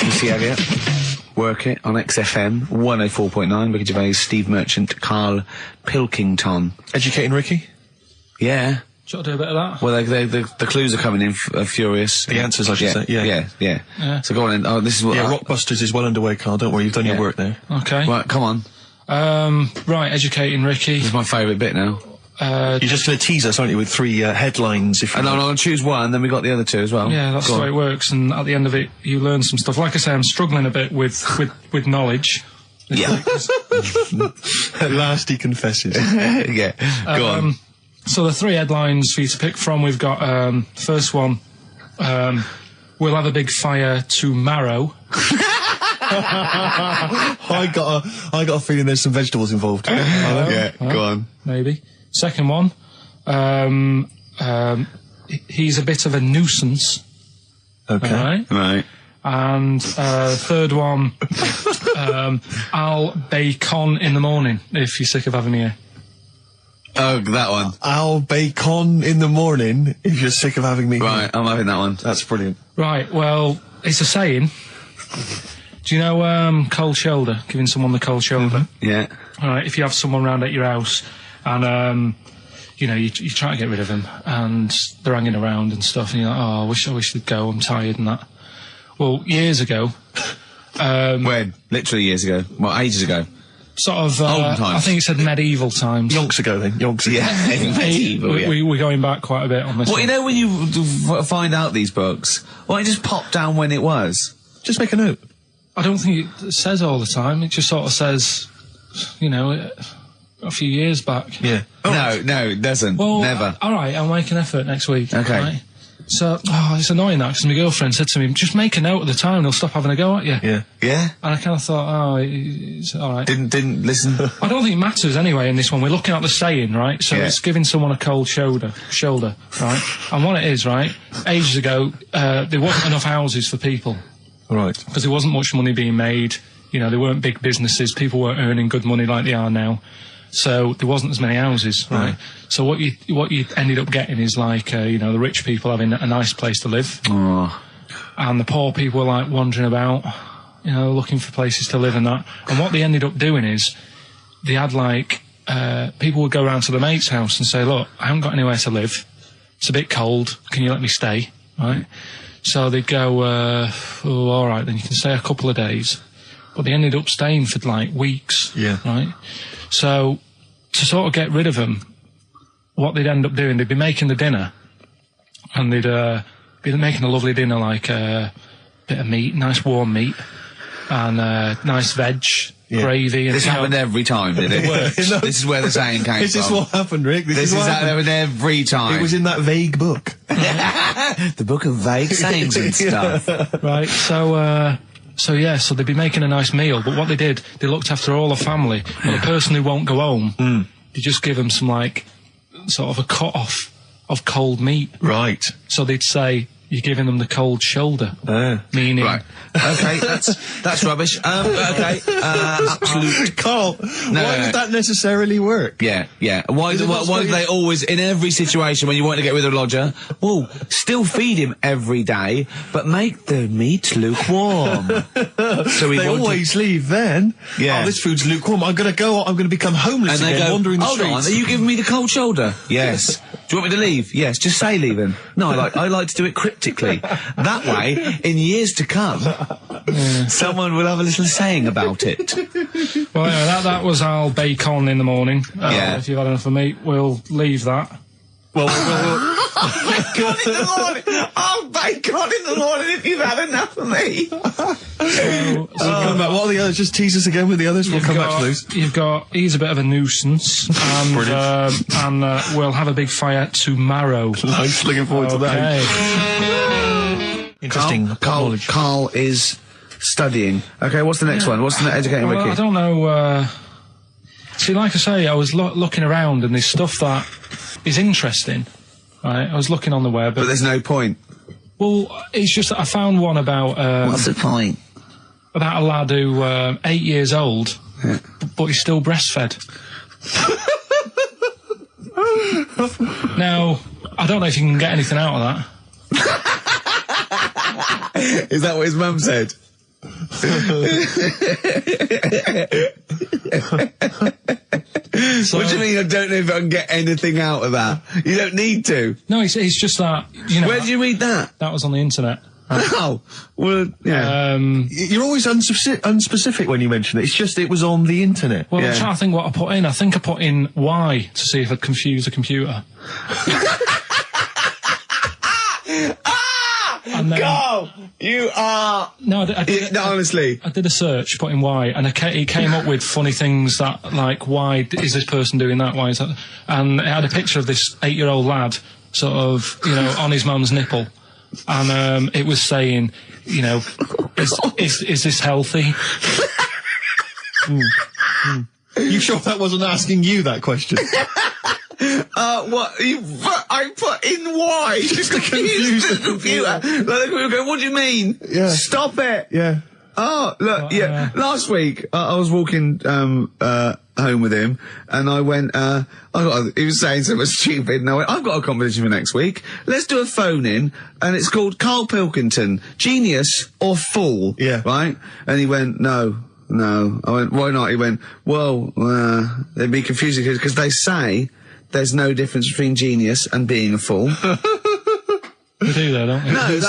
Missy Elliott. Work It on XFM 104.9. Ricky Gervais, Steve Merchant, Karl Pilkington. Educating Ricky? Yeah. Should I do a bit of that? Well, the clues are coming in furious. The answers, I should say. Yeah. So go on then. Oh, this is what... Yeah, Rockbusters is well underway, Carl. Don't worry, you've done your work there. Okay. Right, come on. Right, Educating Ricky. This is my favourite bit now. You're just going to tease us, aren't you, with 3 headlines? If and I'm going to choose one, then we got the other 2 as well. Yeah, that's the way it works, and at the end of it, you learn some stuff. Like I say, I'm struggling a bit with knowledge. Yeah. At last he confesses. Yeah, go on. So the 3 headlines for you to pick from, we've got, first one, we'll have a big fire tomorrow. I got a feeling there's some vegetables involved. Yeah, go on. Maybe. Second one, he's a bit of a nuisance. Okay. Right. And third one, I'll bacon in the morning if you're sick of having me here. Oh, that one. I'll bacon in the morning if you're sick of having me. Right, I'm having that one. That's brilliant. Right, well, it's a saying. Do you know cold shoulder? Giving someone the cold shoulder? Yeah. All right, if you have someone round at your house and, you know, you try to get rid of them and they're hanging around and stuff and you're like, oh, I wish they'd go, I'm tired and that. Well, years ago... when? Literally years ago. Well, ages ago. Sort of, Olden times. I think it said medieval times. Yonks ago then, yonks ago. Yeah, medieval, We're going back quite a bit on this Well, one. you know when you find out these books, why don't you just pop down when it was? Just make a note. I don't think it says all the time. It just sort of says, you know, a few years back. Yeah. No, it doesn't. Well, never. All right, I'll make an effort next week. Okay. Right? So, it's annoying that, because my girlfriend said to me, just make a note of the time, they'll stop having a go at you. Yeah. Yeah? And I kind of thought, it's all right. Didn't listen. I don't think it matters anyway in this one. We're looking at the saying, right? So it's giving someone a cold shoulder, right? And what it is, right, ages ago, there wasn't enough houses for people. Right. Because there wasn't much money being made. You know, there weren't big businesses. People weren't earning good money like they are now. So there wasn't as many houses, right? So what you ended up getting is like, you know, the rich people having a nice place to live. Oh. And the poor people were like wandering about, you know, looking for places to live and that. And what they ended up doing is they had like, people would go around to the mate's house and say, look, I haven't got anywhere to live. It's a bit cold. Can you let me stay? Right? So they'd go, all right, then you can stay a couple of days. But they ended up staying for like weeks. Yeah. Right? So, to sort of get rid of them, what they'd end up doing, they'd be making the dinner, and they'd be making a lovely dinner, like a bit of meat, nice warm meat, and nice veg, gravy. And this happened every time, did it? This is where the saying came from. This is what happened, Rick. This is what happened every time. It was in that vague book. The book of vague sayings and stuff. Right, so they'd be making a nice meal, but what they did, they looked after all the family. But the person who won't go home, they just give them some, like, sort of a cut-off of cold meat. Right. So they'd say, you're giving them the cold shoulder. Meaning... Right. Okay, that's rubbish. Okay, absolute... Carl, why would that necessarily work? Yeah. Why do they always, in every situation when you want to get rid of a lodger, well, still feed him every day, but make the meat lukewarm. So they always leave then. Yeah. Oh, this food's lukewarm. I'm going to become homeless and again, wandering the streets. Hold on, are you giving me the cold shoulder? Yes. Do you want me to leave? Yes, just say leaving. No, I like to do it cryptically. That way, in years to come, someone will have a little saying about it. Well, anyway, that was our bacon in the morning. If you've had enough of meat, we'll leave that. Well, bacon in the morning! Oh, bacon in the morning if you've had enough of me! Come back. What are the others? Just tease us again with the others. We'll come back to those. You've got, he's a bit of a nursance, and we'll have a big fire tomorrow. Nice, looking forward to that. Interesting. Carl is studying. Okay, what's the next one? What's the educating Ricky? I don't know. See, like I say, I was looking around and there's stuff that is interesting. Right, I was looking on the web. But there's no point. Well, it's just that I found one about... what's the point? About a lad who, 8 years old, but he's still breastfed. Now, I don't know if you can get anything out of that. Is that what his mum said? So, What do you mean I don't know if I can get anything out of that? You don't need to. no, it's just that, you know. Where did you read that? That was on the internet. Oh, well, yeah. You're always unspecific when you mention it. It's just it was on the internet. Well, Yeah. I'm trying to think what I put in. I think I put in Y to see if I'd confuse a computer. And then, Go! You are... no, I did, No, honestly. I did a search, put in why, and it came up with funny things that, like, why is this person doing that? Why is that? And it had a picture of this 8-year-old lad, sort of, you know, on his mum's nipple, and it was saying, you know, is this healthy? You sure that wasn't asking you that question? What? I put in why? Just to confuse the computer. Like, the computer go, what do you mean? Yeah. Stop it. Yeah. Oh, look, yeah. Last week, I was walking, home with him, and I went, he was saying something stupid, and I went, I've got a competition for next week. Let's do a phone in, and it's called Karl Pilkington, Genius or Fool. Yeah. Right? And he went, no. I went, why not? He went, well, it'd be confusing because they say there's no difference between genius and being a fool. We do though, don't we? No,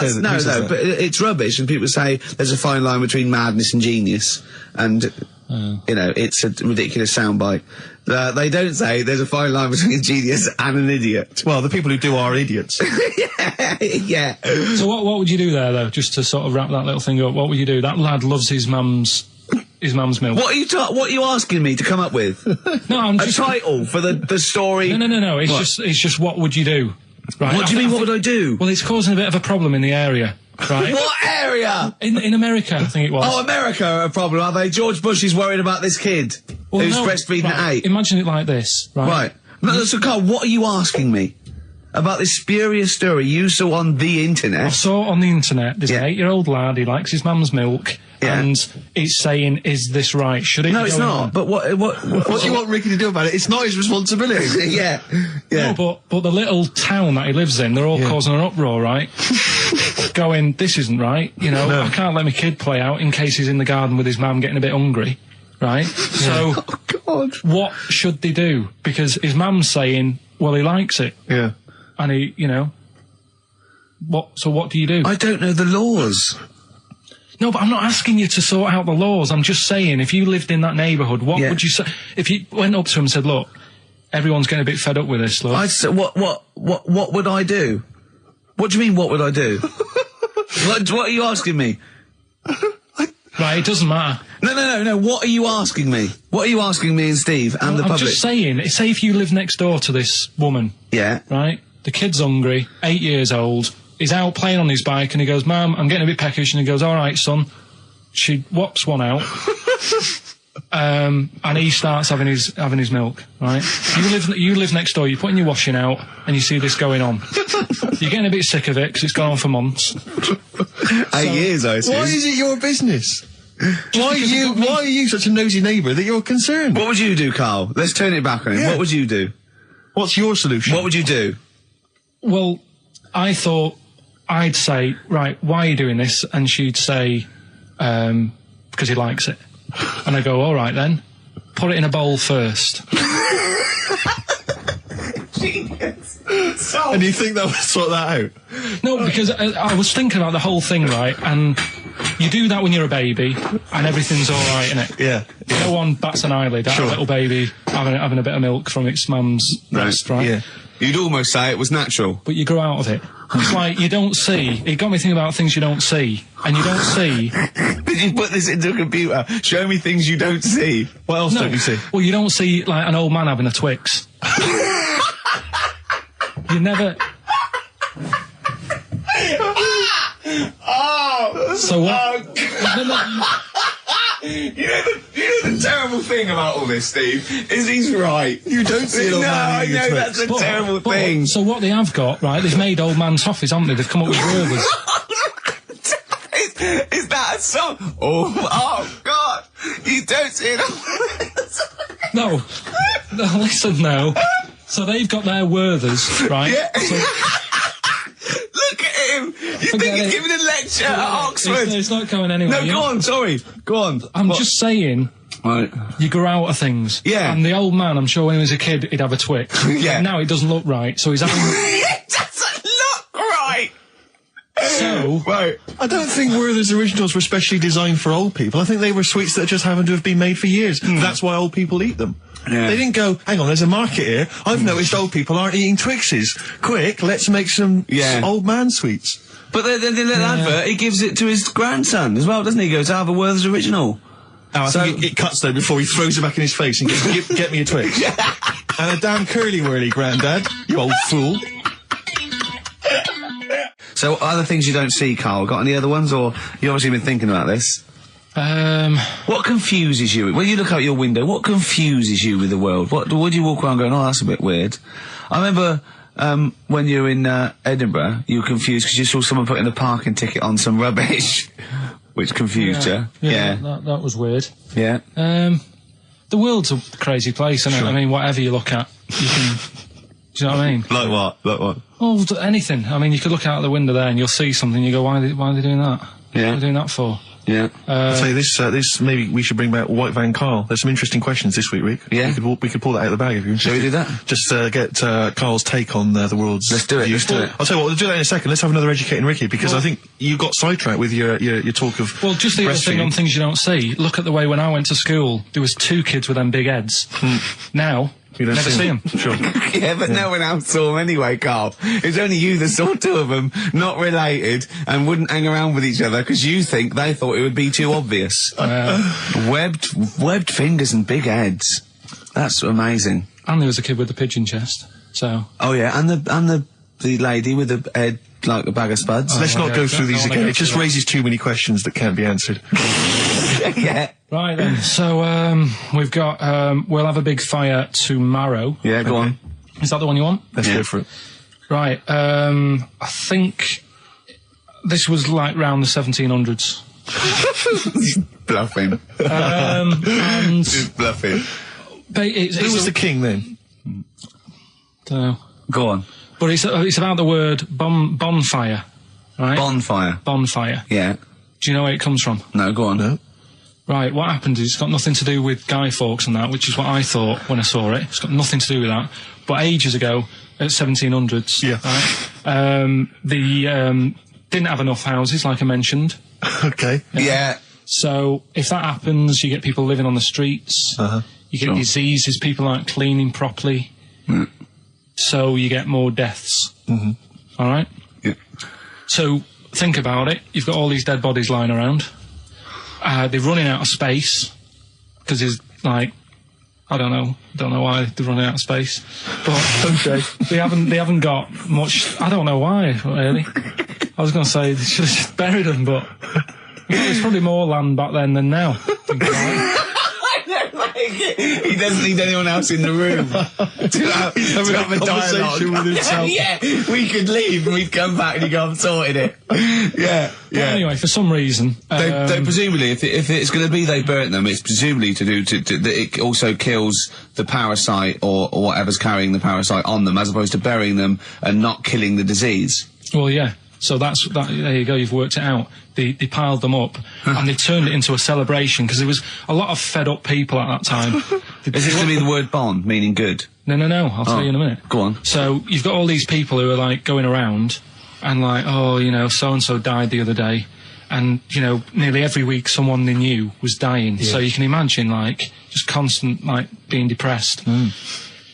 but it's rubbish, and people say there's a fine line between madness and genius, and, you know, it's a ridiculous soundbite. They don't say there's a fine line between a genius and an idiot. Well, the people who do are idiots. Yeah. So what would you do there, though, just to sort of wrap that little thing up? What would you do? That lad loves his mum's milk. What are you asking me to come up with? No, I'm A just... title for the story? No. It's just what would you do? Right. What do you mean, what would I do? Well, it's causing a bit of a problem in the area, right? What area? In America, I think it was. Oh, America are a problem, are they? George Bush is worried about this kid who's no, breastfeeding at right, 8. Imagine it like this, right? Right. No, so Carl, what are you asking me? About this spurious story you saw on the I internet? saw on the internet, there's Yeah. an 8-year-old lad, he likes his mum's milk, Yeah. and it's saying, is this right? Should it No, be it's going not. on? But what What do you want Ricky to do about it? It's not his responsibility. Yeah. No, but the little town that he lives in, they're all causing an uproar, right? Going, this isn't right, you know, I can't let my kid play out in case he's in the garden with his mum getting a bit hungry, right? So, Oh, God. what should they do? Because his mum's saying, well, he likes it, Yeah. and he, you know, so what do you do? I don't know the laws. No, but I'm not asking you to sort out the laws. I'm just saying, if you lived in that neighbourhood, what Yeah. would you say? If you went up to him and said, look, everyone's getting a bit fed up with this, look. I'd say, what would I do? What do you mean, what would I do? what are you asking me? Right, it doesn't matter. No. What are you asking me? What are you asking me and Steve and the I'm public? just saying, say if you live next door to this woman, Yeah. right? The kid's hungry, 8 years old, he's out playing on his bike, and he goes, Mum, I'm getting a bit peckish, and he goes, all right, son. She whops one out, and he starts having his milk, right? You live next door, you're putting your washing out, and you see this going on. You're getting a bit sick of it, because it's gone on for months. 8 years, I assume. Why is it your business? Why are you such a nosy neighbour that you're concerned? What would you do, Carl? Let's turn it back on him. Yeah. What would you do? What's your solution? What would you do? Well, I thought I'd say, right, why are you doing this? And she'd say, because he likes it. And I go, all right then, put it in a bowl first. Genius. And you think that would sort that out? No, because I was thinking about the whole thing, right? And you do that when you're a baby, and everything's all right, innit? Yeah. No one bats an eyelid at a little baby having a bit of milk from its mum's breast, right? Yeah. You'd almost say it was natural. But you grow out of it. It's like you don't see. It got me thinking about things you don't see, and you don't see. Did you put this into a computer? Show me things you don't see. What else don't you see? Well, you don't see like an old man having a Twix. You never. Oh! So what? You know the terrible thing about all this, Steve, is he's right. You don't see an old No, man I eating a know Twix. that's a terrible thing. So what they have got, right? They've made old man toffees, haven't they? They've come up with Gervais. Is that a song? Oh God! You don't see it. No, listen now. So they've got their Werthers, right? Yeah. So, Look at him. You Forget think he's it. giving a lecture teacher at Oxford. It's not going anywhere. No, go on, sorry. Go on. I'm just saying, Right. you grow out of things. Yeah. And the old man, I'm sure when he was a kid, he'd have a Twix. Yeah. Now it doesn't look right, so he's having... It doesn't look right. So... Right. I don't think Werther's originals were specially designed for old people. I think they were sweets that just happened to have been made for years. That's why old people eat them. Yeah. They didn't go, hang on, there's a market here. I've noticed old people aren't eating Twixes. Quick, let's make some old man sweets. But then the little advert, he gives it to his grandson as well, doesn't he? He goes, have a Werther's original. Oh, I think it cuts though before he throws it back in his face and goes, get me a Twix. And a damn curly-whirly, Grandad, you old fool. So other things you don't see, Carl, got any other ones, or you obviously been thinking about this? What confuses you? When you look out your window, what confuses you with the world? What do you walk around going, oh, that's a bit weird? I remember when you were in Edinburgh, you were confused because you saw someone putting a parking ticket on some rubbish, which confused you. Yeah, that was weird. Yeah. The world's a crazy place, isn't it? I mean, whatever you look at, you can... Do you know what I mean? Like what? Like what? Oh, anything. I mean, you could look out the window there and you'll see something. You go, why are they doing that? Yeah. What are they doing that for? Yeah. I'll tell you this, maybe we should bring back White Van Carl. There's some interesting questions this week, Rick. Yeah. We could pull that out of the bag if you're interested. Shall we do that? Just get Carl's take on the world's... Let's do it, views. let's do it. I'll tell you what, we'll do that in a second. Let's have another Educating Ricky, because I think you got sidetracked with your talk of Well, just the other thing on breastfeeding. things you don't see. Look at the way when I went to school, there was 2 kids with them big heads. Now, You don't never see them. Sure. Yeah, but no one else saw them anyway, Carl. It's only you that saw 2 of them, not related, and wouldn't hang around with each other because you think they thought it would be too obvious. Webbed fingers and big heads. That's amazing. And there was a kid with a pigeon chest. So Oh yeah, and the lady with the head like a bag of spuds. Let's not go through these don't wanna again. go It just through that. raises too many questions that can't be answered. Yeah. right then. So we've got we'll have a big fire tomorrow. Yeah, go on. Is that the one you want? Let's go for it. Right. I think this was like round the 1700s. Bluffing. And Just bluffing. Who was the king then? don't know. Go on. But it's about the word bonfire, right? Bonfire. Bonfire. Yeah. Do you know where it comes from? No, go on. No. Right, what happened is it's got nothing to do with Guy Fawkes and that, which is what I thought when I saw it. It's got nothing to do with that. But ages ago, at 1700s, right, they didn't have enough houses, like I mentioned. Okay. Yeah. So if that happens, you get people living on the streets. You get diseases, people aren't cleaning properly. So you get more deaths. All right? Yeah. So think about it. You've got all these dead bodies lying around. They're running out of space because there's like, I don't know why they're running out of space, but they haven't got much. I don't know why really. I was going to say they should have just buried them, but there's probably more land back then than now. Think about it. He doesn't need anyone else in the room to have a conversation dialogue. with himself. Yeah, we could leave and we'd come back and he'd go, I've sorted it. Yeah, But anyway, for some reason, They presumably, if it's going to be they burnt them, it's presumably to do that it also kills the parasite or whatever's carrying the parasite on them, as opposed to burying them and not killing the disease. well, yeah. So that's that. There you go. You've worked it out. They piled them up and they turned it into a celebration because there was a lot of fed up people at that time. Is this going to be the word bon, meaning good? No. I'll tell you in a minute. Go on. So you've got all these people who are like going around and like, oh, you know, so and so died the other day, and you know, nearly every week someone they knew was dying. So you can imagine like just constant like being depressed.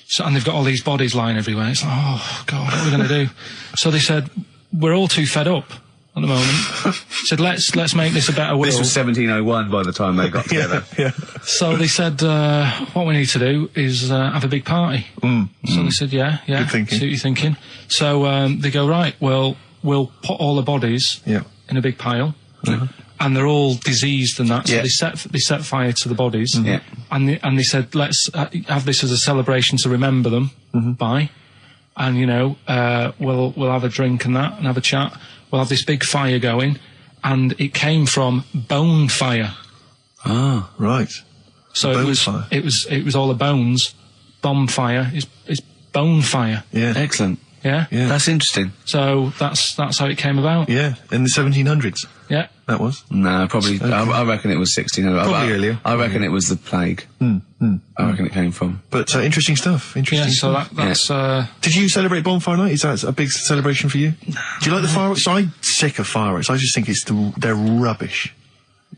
So and they've got all these bodies lying everywhere. It's like, oh God, what are we going to do? So they said, we're all too fed up at the moment. Said, let's make this a better world. This was 1701 by the time they got together. Yeah. So they said, what we need to do is have a big party. So they said, yeah. Good thinking. See what you're thinking. So they go, right, well, we'll put all the bodies in a big pile. And they're all diseased and that. So they set fire to the bodies. And they said, let's have this as a celebration to remember them by. And, you know, we'll have a drink and that and have a chat. We'll have this big fire going. And it came from bone fire. Ah, right. So Bone it was fire. it was all the bones. Bonfire is bone fire. Yeah. Excellent. Yeah. Yeah. That's interesting. So that's how it came about. Yeah, in the 1700s. Yeah. That was. No, probably. I reckon it was 1600. Probably earlier. I reckon it was the plague. I reckon it came from. But interesting stuff. Interesting Yeah, so stuff. that's Did you celebrate Bonfire Night? Is that a big celebration for you? Do you like the fireworks? I'm sick of fireworks. I just think they're rubbish.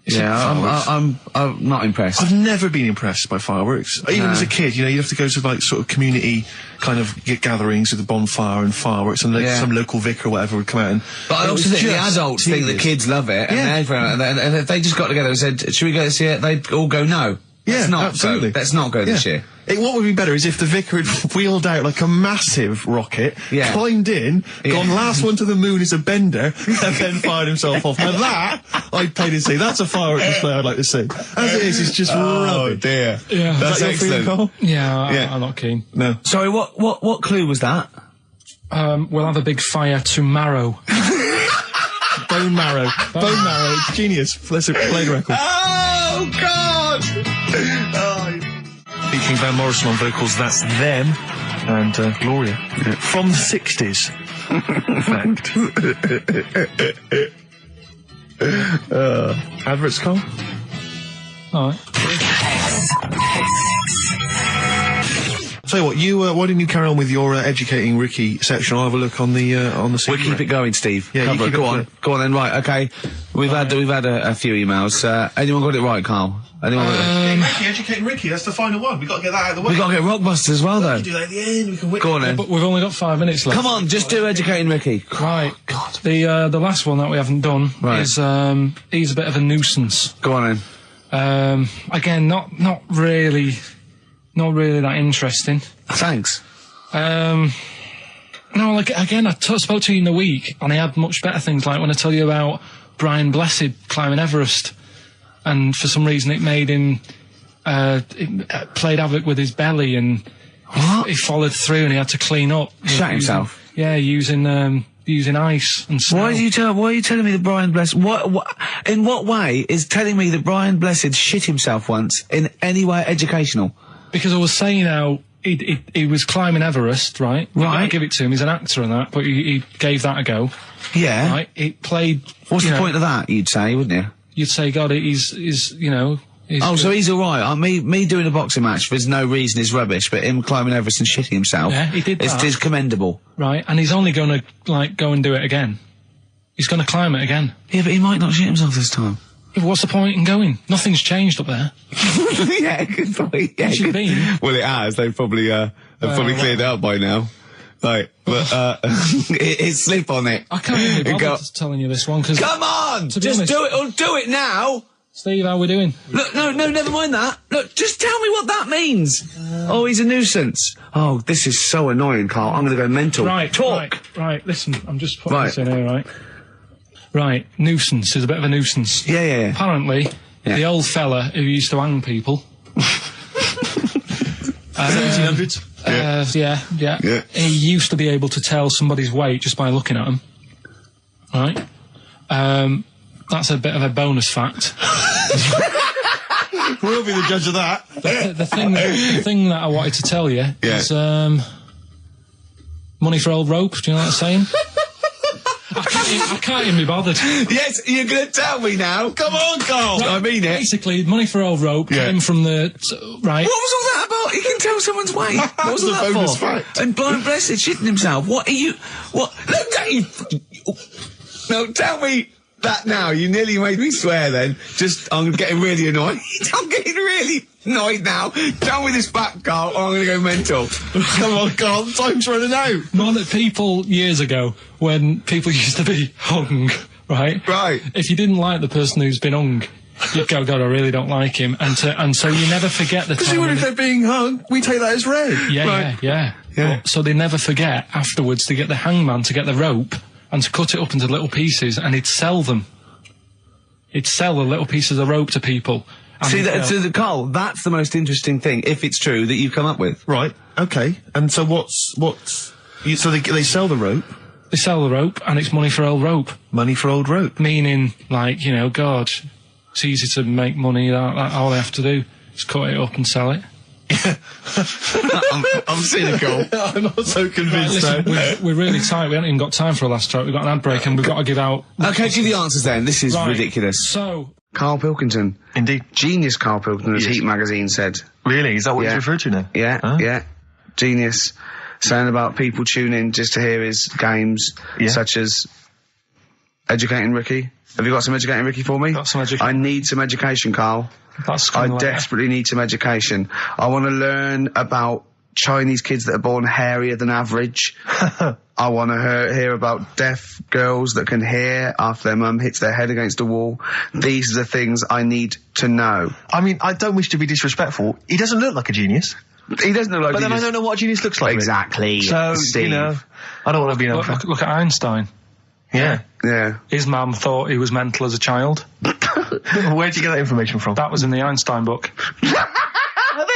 Yeah, I'm not impressed. I've never been impressed by fireworks. Even as a kid, you have to go to like sort of community kind of gatherings with a bonfire and fireworks, and some local vicar or whatever would come out. But I also think the adults think the kids love it, and and if they just got together and said, "Should we go this year?" They'd all go, "No." Yeah, absolutely. Let's not go this year. What would be better is if the vicar had wheeled out like a massive rocket, climbed in, gone last one to the moon as a bender, and then fired himself off. Now that, I'd pay to see. That's a firework display I'd like to see. As it is, it's just rubbish. Oh dear. Yeah. That's your feeling, excellent. Carl? Yeah, I'm not keen. No. Sorry, what clue was that? We'll have a big fire tomorrow. Bone marrow. Bone marrow. Genius. Let's play the record. Oh God! Featuring Van Morrison on vocals, that's Them, and Gloria. From the 60s. In fact. Adverts, Carl? All right. Tell you what, why didn't you carry on with your educating Ricky section? I'll have a look on the We'll CD. keep it going, Steve. Yeah, you keep go it on. going. Go on then. Right. Okay. We've had a few emails. Anyone got it right, Carl? Anyone? Educating Ricky, that's the final one. We've got to get that out of the way. We got to get Rockbusters as well, though. We can do that at the end. We can wait. Go on then. But we've only got 5 minutes left. Come on, just do educating Ricky. Right. God. The last one that we haven't done is he's a bit of a nuisance. Go on then. Again, not really that interesting. Thanks. No, like again, I spoke to you in the week, and I had much better things. Like when I tell you about Brian Blessed climbing Everest, and for some reason it made him it played havoc with his belly, and he followed through, and he had to clean up. Shut himself. Yeah, using ice and snow. Why are you telling me that Brian Blessed? In what way is telling me that Brian Blessed shit himself once in any way educational? Because I was saying how he was climbing Everest, right? Right. I give it to him. He's an actor and that, but he gave that a go. Yeah. Right. It played. What's the point of that? You'd say, wouldn't you? You'd say, God, he's Oh, so he's all right. Me doing a boxing match for no reason is rubbish, but him climbing Everest and shitting himself, Yeah, he did that. It's commendable. Right, and he's only going to go and do it again. He's going to climb it again. Yeah, but he might not shit himself this time. Yeah, but what's the point in going? Nothing's changed up there. Yeah, good point. Yeah, It should be. Well, it has. They've probably cleared it up by now. Like, but it's slip on it. I can't even be bothered telling you this one because. Come on, To be just honest- do it. Or do it now. Steve, how we doing? Look, no, never mind that. Look, just tell me what that means. Oh, he's a nuisance. Oh, this is so annoying, Carl. I'm going to go mental. Right, talk. Right. Listen, I'm just putting this in here, right? Right, nuisance is a bit of a nuisance. Yeah. Apparently, the old fella who used to hang people. 1700s. Yeah. He used to be able to tell somebody's weight just by looking at them. Right? That's a bit of a bonus fact. We'll be the judge of that. The thing that I wanted to tell you is money for old rope. Do you know what I'm saying? I can't even be bothered. Yes, you're going to tell me now. Come on, Carl. Right, I mean it. Basically, money for old rope came from the right. What was all that about? You can tell someone's weight. What was all The that bonus for? fact. And Blind Blessed shitting himself. What are you? What? Look at you. No, tell me that now. You nearly made me swear then. I'm getting really annoyed. I'm getting really annoyed now. Tell me this back, Carl, or I'm going to go mental. Come on, Carl, time's running out. More that people years ago, when people used to be hung, right? Right. If you didn't like the person who's been hung, you'd go, God, I really don't like him, and so you never forget the Because time. if they're being hung, we take that as read. Yeah. So they never forget afterwards to get the hangman to get the rope and to cut it up into little pieces, and he'd sell them. He'd sell the little pieces of rope to people. See, Carl, that's the most interesting thing, if it's true, that you've come up with. Right, okay. And so so they sell the rope? They sell the rope, and it's money for old rope. Money for old rope. Meaning, like, God, it's easy to make money, that all they have to do is cut it up and sell it. I'm cynical. I'm not so convinced. Listen, we're really tight. We haven't even got time for a last track. We've got an ad break and we've got to give out... Okay, give the answers then. This is ridiculous. So... Karl Pilkington. Indeed. Genius Karl Pilkington, as Heat magazine said. Really? Is that what he's referred to now? Yeah, yeah. Genius. Saying about people tune in just to hear his games, such as Educating Ricky. Have you got some Educating Ricky for me? Got some education. I need some education, Karl. I desperately need some education. I want to learn about Chinese kids that are born hairier than average. I want to hear about deaf girls that can hear after their mum hits their head against a wall. These are the things I need to know. I mean, I don't wish to be disrespectful. He doesn't look like a genius. He doesn't look like a genius. But then I don't know what a genius looks like. Exactly. So, Steve. you know, I don't want to be an Look at Einstein. Yeah. Yeah. His mum thought he was mental as a child. Where'd you get that information from? That was in the Einstein book. Well,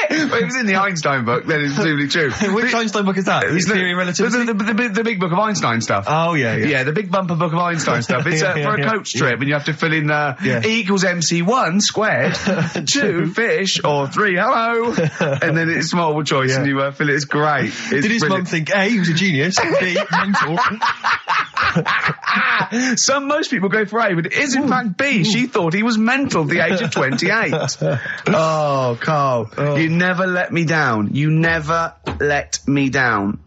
it was in the Einstein book, then it's truly true. Which Einstein book is that? His Theory of Relativity? The big book of Einstein stuff. Oh, yeah. Yeah, the big bumper book of Einstein stuff. It's for a coach trip, and you have to fill in E equals MC1 squared, 2 fish, or 3 hello, and then it's multiple choice, and you fill it. It's great. Did his mum think, A, he was a genius, B, mental? Most people go for A, but it is in fact B. She thought he was mental at the age of 28. Oh, Karl, you never let me down. You never let me down.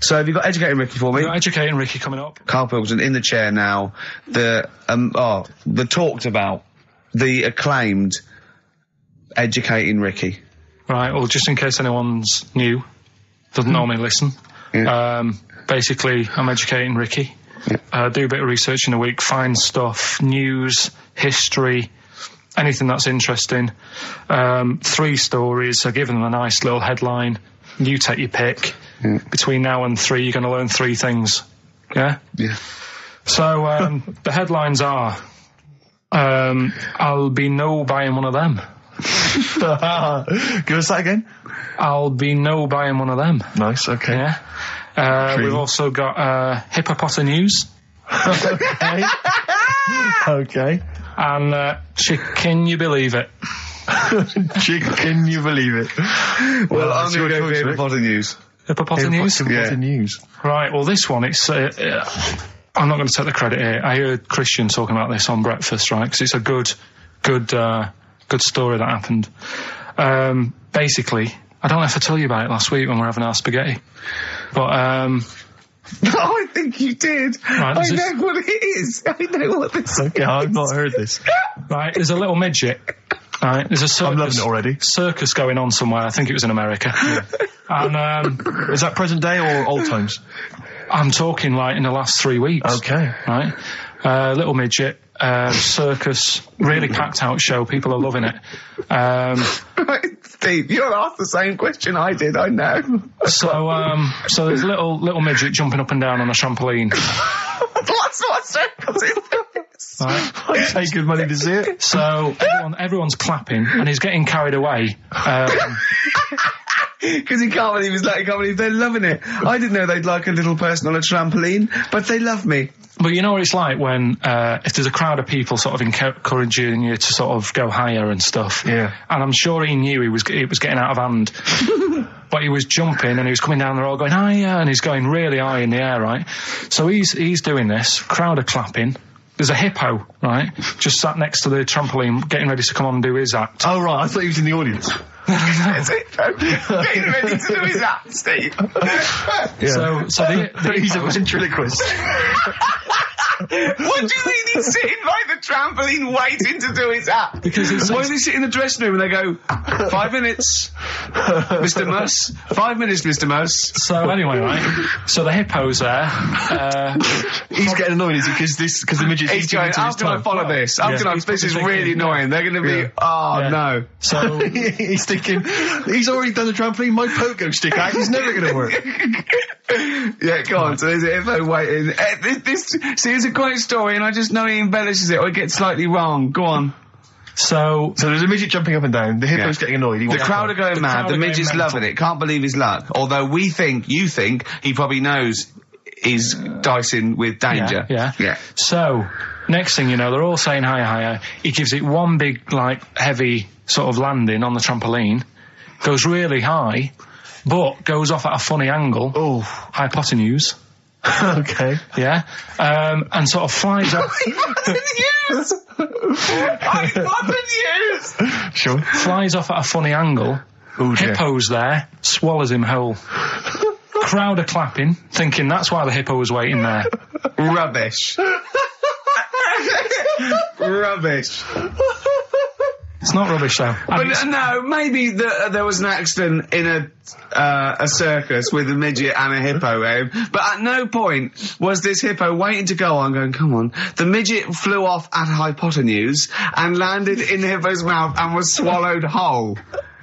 So have you got Educating Ricky for me? We've got Educating Ricky coming up. Karl Pilkington in the chair now. The talked about, the acclaimed Educating Ricky. Right, well, just in case anyone's new, doesn't normally listen. Yeah. Basically, I'm Educating Ricky. Yeah. Do a bit of research in a week, find stuff, news, history, anything that's interesting. 3 stories, I give them a nice little headline. You take your pick. Yeah. Between now and 3, you're going to learn 3 things. Yeah? Yeah. So, the headlines are, I'll be no buying one of them. Give us that again. I'll be no buying one of them. Nice, okay. Yeah. We've also got hippopotamus. Okay. Okay. And can you believe it? Can you believe it? Well, I'm going to go for hippopotamus. Hippopotamus? Hippopotamus. Right, well, this one, it's... I'm not going to take the credit here. I heard Christian talking about this on breakfast, right? Because it's a good story that happened. Basically, I don't know if I told you about it last week when we were having our spaghetti. But, I think you did. Right, I know what it is. I know what this is. Okay, I've not heard this. Right, there's a little midget. Right, there's a circus. I'm loving it already. Circus going on somewhere. I think it was in America. Yeah. And, is that present day or old times? I'm talking like in the last 3 weeks. Okay. Right. Little midget. Circus, really packed out show. People are loving it. Right, Steve, you asked the same question I did. I know. So there's a little midget jumping up and down on a trampoline. What circus is this? Right. I'd pay good money to see it. So everyone's clapping, and he's getting carried away. Because he can't believe they're loving it. I didn't know they'd like a little person on a trampoline, but they love me. But you know what it's like when, if there's a crowd of people sort of encouraging you to sort of go higher and stuff. Yeah. And I'm sure he knew it was getting out of hand. But he was jumping and he was coming down the road going higher, and he's going really high in the air, right? So he's doing this, crowd are clapping. There's a hippo, right, just sat next to the trampoline getting ready to come on and do his act. Oh, right, I thought he was in the audience. There's a hippo getting ready to do his act, Steve. Yeah. So he's a ventriloquist. What do you mean he's sitting by the trampoline waiting to do his act? Because why does he sit in the dressing room and they go, 5 minutes, Mr. Muss, 5 minutes, Mr. Muss. So anyway, right, so the hippo's there. He's getting annoyed, is he? Because the midget... He's going, how can I follow this? This is really annoying. They're going to be, no. So he's thinking, he's already done the trampoline, my pogo stick act is never going to work. Yeah, go on. So there's a hippo waiting. See, it's a great story, and I just know he embellishes it or it gets slightly wrong. Go on. So there's a midget jumping up and down. The hippo's getting annoyed. The crowd are going mad. The midget's loving it. Can't believe his luck. Although you think he probably knows he's dicing with danger. Yeah. So next thing you know, they're all saying higher, higher. He gives it one big, heavy sort of landing on the trampoline. goes really high, but goes off at a funny angle. Oh. Hypotenuse. Okay. Yeah. And sort of flies up. Hypotenuse! Sure. Flies off at a funny angle. Oh, dear. Hippo's there, swallows him whole. Crowd are clapping, thinking that's why the hippo was waiting there. Rubbish. Rubbish. It's not rubbish, though. But no, maybe there was an accident in a circus with a midget and a hippo, but at no point was this hippo waiting to go on, going, come on. The midget flew off at hypotenuse and landed in the hippo's mouth and was swallowed whole.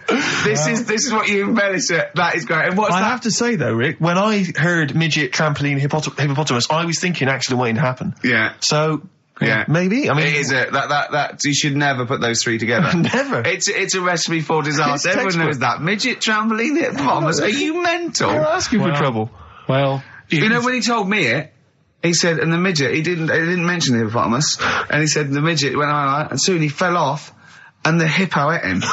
This is what you embellish it. That is great. And what's I that? have to say though, Rick, when I heard midget, trampoline, hippopotamus, I was thinking accident waiting to happen. Yeah. So. Yeah, maybe. I mean, it is that you should never put those three together. Never. It's a recipe for disaster. Everyone knows that. Midget, trampoline, hippopotamus. Are you mental? You're asking for trouble. Well, you know when he told me it, he said, and the midget, he didn't mention the hippopotamus, and he said the midget went on, and soon he fell off, and the hippo ate him.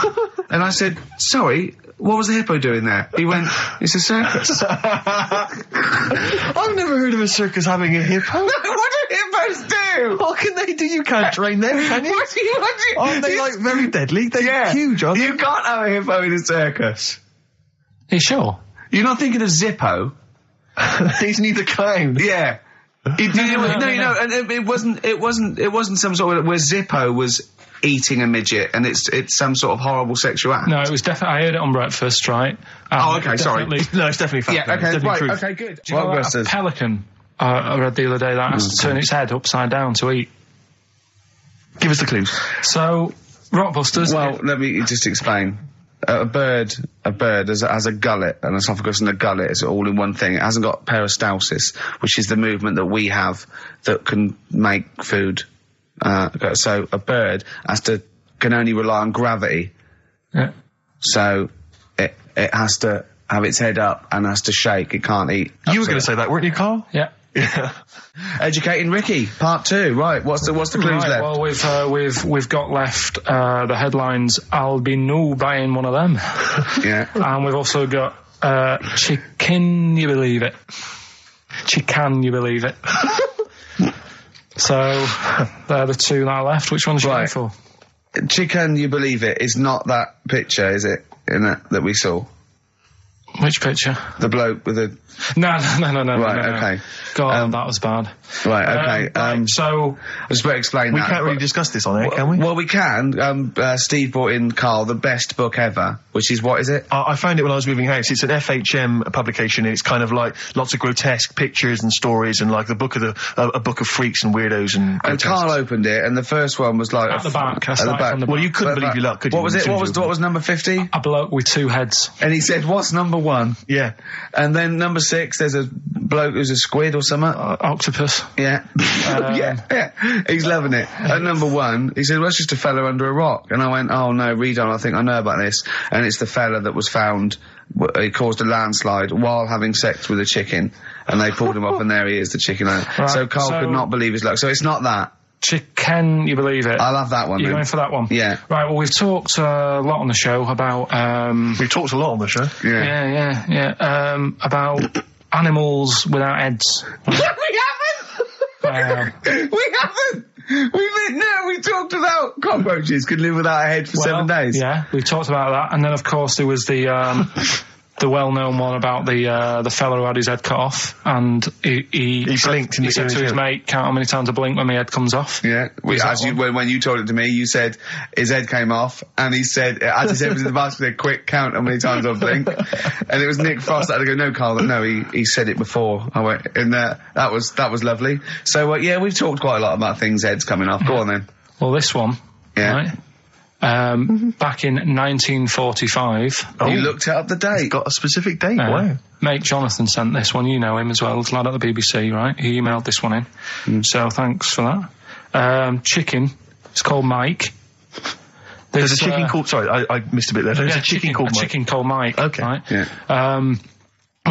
And I said, sorry. What was the hippo doing there? He went, it's a circus. I've never heard of a circus having a hippo. What do hippos do? What can they do? You can't train them, can you? What do you? Aren't they like very deadly? They're huge, aren't they? You can't have a hippo in a circus. Are you sure? You're not thinking of Zippo? He's neither clown. Yeah. No, and it wasn't some sort of where Zippo was eating a midget, and it's some sort of horrible sexual act. No, it was definitely. I heard it on breakfast, right? Oh, okay, sorry. No, it's definitely fact. Yeah, okay, right, truth. okay, good. Do you know what a pelican? I read the other day that has to turn its head upside down to eat. Give us the clues. So, Rockbusters. Well, let me just explain. A bird has a gullet, an esophagus and a gullet is all in one thing. It hasn't got peristalsis, which is the movement that we have that can make food. So a bird can only rely on gravity. Yeah. So it has to have its head up and has to shake. It can't eat. You were going to say that, weren't you, Carl? Yeah. Yeah. Educating Ricky, part 2. Right, what's the clues left? Well, we've got left the headlines. I'll be no buying one of them. Yeah. And we've also got chicken. You believe it? Chicken. You believe it? So they're the two that are left. Which one's you going for? Chicken. You believe it is not that picture, is it? That we saw. Which picture? The bloke with the... No. Right, okay. God, that was bad. Right, okay. So... I just better explain we that. We can't really discuss this on air, can we? Well, we can. Steve brought in, Carl, the best book ever, which is, what is it? I found it when I was moving house. It's an FHM publication, and it's kind of like lots of grotesque pictures and stories, and like a book of freaks and weirdos and... And Carl opened it, and the first one was like... At the back. At the back. Well, you couldn't believe your luck, could you? What was it? What was number 50? A bloke with two heads. And he said, what's number 1? Yeah. And then number 6, there's a bloke who's a squid or something. Octopus. Yeah. Yeah. He's loving it. At number 1, he said, well, it's just a fella under a rock. And I went, oh no, read on, I think I know about this. And it's the fella that was found, he caused a landslide while having sex with a chicken. And they pulled him up, and there he is, the chicken. Right, so Carl could not believe his luck. So it's not that. Chicken, you believe it? I'll have that one. You're then. going for that one? Yeah. Right, well, we've talked a lot on the show about... We've talked a lot on the show. Yeah. About animals without heads. We haven't! We haven't! We talked about cockroaches could live without a head for 7 days. Yeah, we've talked about that. And then, of course, there was the... the well-known one about the fella who had his head cut off, and he blinked. He said to his mate, "Count how many times I blink when my head comes off." Yeah, when you told it to me, you said his head came off, and he said, as his head was in the basket, he said, "Quick, count how many times I blink." And it was Nick Frost that had to go, "No, Carl, no, he said it before." I went, and that was lovely. So yeah, we've talked quite a lot about things heads coming off. Go on then. Well, this one, right? Back in 1945. You looked it up the date. It's got a specific date. Wow. Mate Jonathan sent this one. You know him as well. The lad at the BBC, right? He emailed this one in. So thanks for that. Chicken. It's called Mike. There's a chicken called... Sorry, I missed a bit there. There's a chicken called Mike. Chicken called Mike. Okay. Right? Yeah. Well,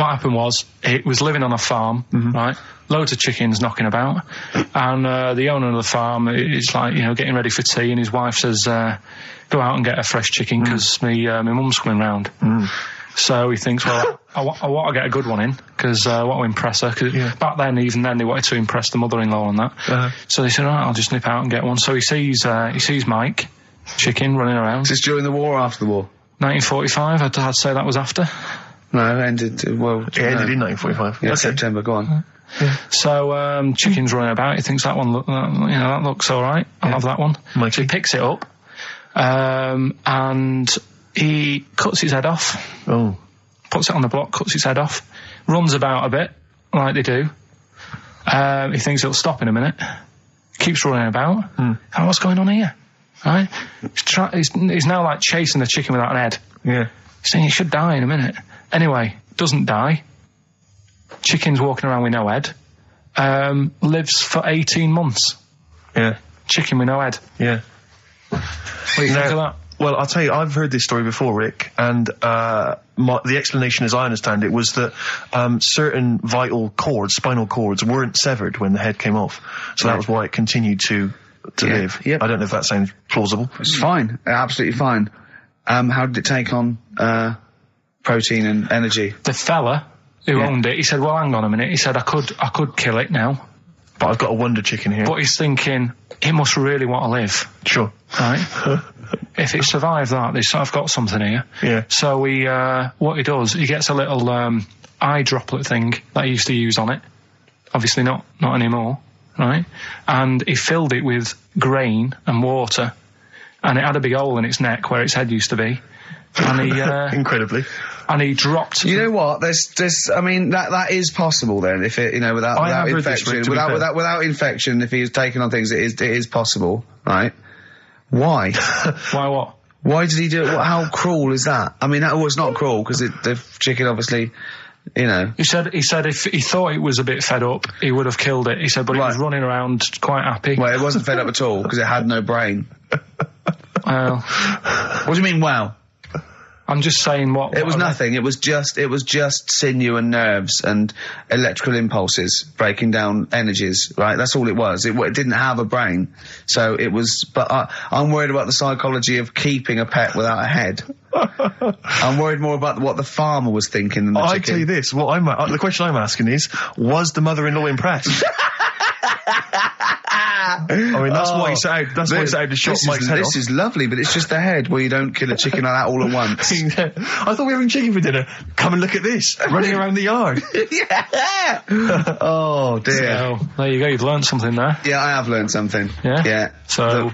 what happened was, it was living on a farm, right? Loads of chickens knocking about, and the owner of the farm is like, you know, getting ready for tea, and his wife says, go out and get a fresh chicken, because my mum's coming round. So he thinks, well, I want to get a good one in, because I want to impress her, because back then, even then, they wanted to impress the mother-in-law and that. So they said, all right, I'll just nip out and get one. So he sees Mike, chicken, running around. Is this during the war or after the war? 1945, I'd say that was after. No, it ended, well... It ended in 1945. Yeah, September, go on. So, chicken's running about, he thinks that one, that looks alright, I'll have that one. Mikey. So he picks it up, and he cuts his head off. Puts it on the block, cuts his head off, runs about a bit, like they do. He thinks it'll stop in a minute, keeps running about. And what's going on here? Right? He's now like chasing the chicken without an head. Yeah. He's saying he should die in a minute. Anyway, doesn't die. Chicken's walking around with no head. Lives for 18 months. Yeah. Chicken with no head. Yeah. What do you think of that? Well, I'll tell you, I've heard this story before, Rick, and the explanation, as I understand it, was that certain vital cords, spinal cords, weren't severed when the head came off. So that was why it continued to live. Yep. I don't know if that sounds plausible. It's fine. Absolutely fine. How did it take on protein and energy? The fella who owned it, he said, well, hang on a minute. He said, I could kill it now. But I've got a wonder chicken here. But he's thinking, it must really want to live. Sure. Right? If it survived that, I've got something here. Yeah. So what he does, he gets a little eye droplet thing that he used to use on it. Obviously not anymore. Right? And he filled it with grain and water, and it had a big hole in its neck where its head used to be. And he incredibly. And he dropped. You know what? There's. I mean, that is possible. Then, if it, without infection, without infection, if he was taking on things, it is possible, right? Why? Why what? Why did he do it? How cruel is that? I mean, that was not cruel, because the chicken obviously, He said if he thought it was a bit fed up, he would have killed it. He said, but it was running around quite happy. Well, it wasn't fed up at all, because it had no brain. Well, what do you mean? Wow. I'm just saying what... It was nothing. It was just sinew and nerves and electrical impulses breaking down energies, right? That's all it was. It didn't have a brain. So it was... But I'm worried about the psychology of keeping a pet without a head. I'm worried more about what the farmer was thinking than the chicken. I tell you this, the question I'm asking is, was the mother-in-law impressed? I mean, that's why he set out to shot Mike's head off. This is lovely, but it's just the head. Well, you don't kill a chicken like that all at once. I thought we were having chicken for dinner. Come and look at this, running around the yard. Yeah. Oh, dear. So, there you go, you've learned something there. Yeah, I have learned something. Yeah? Yeah. So...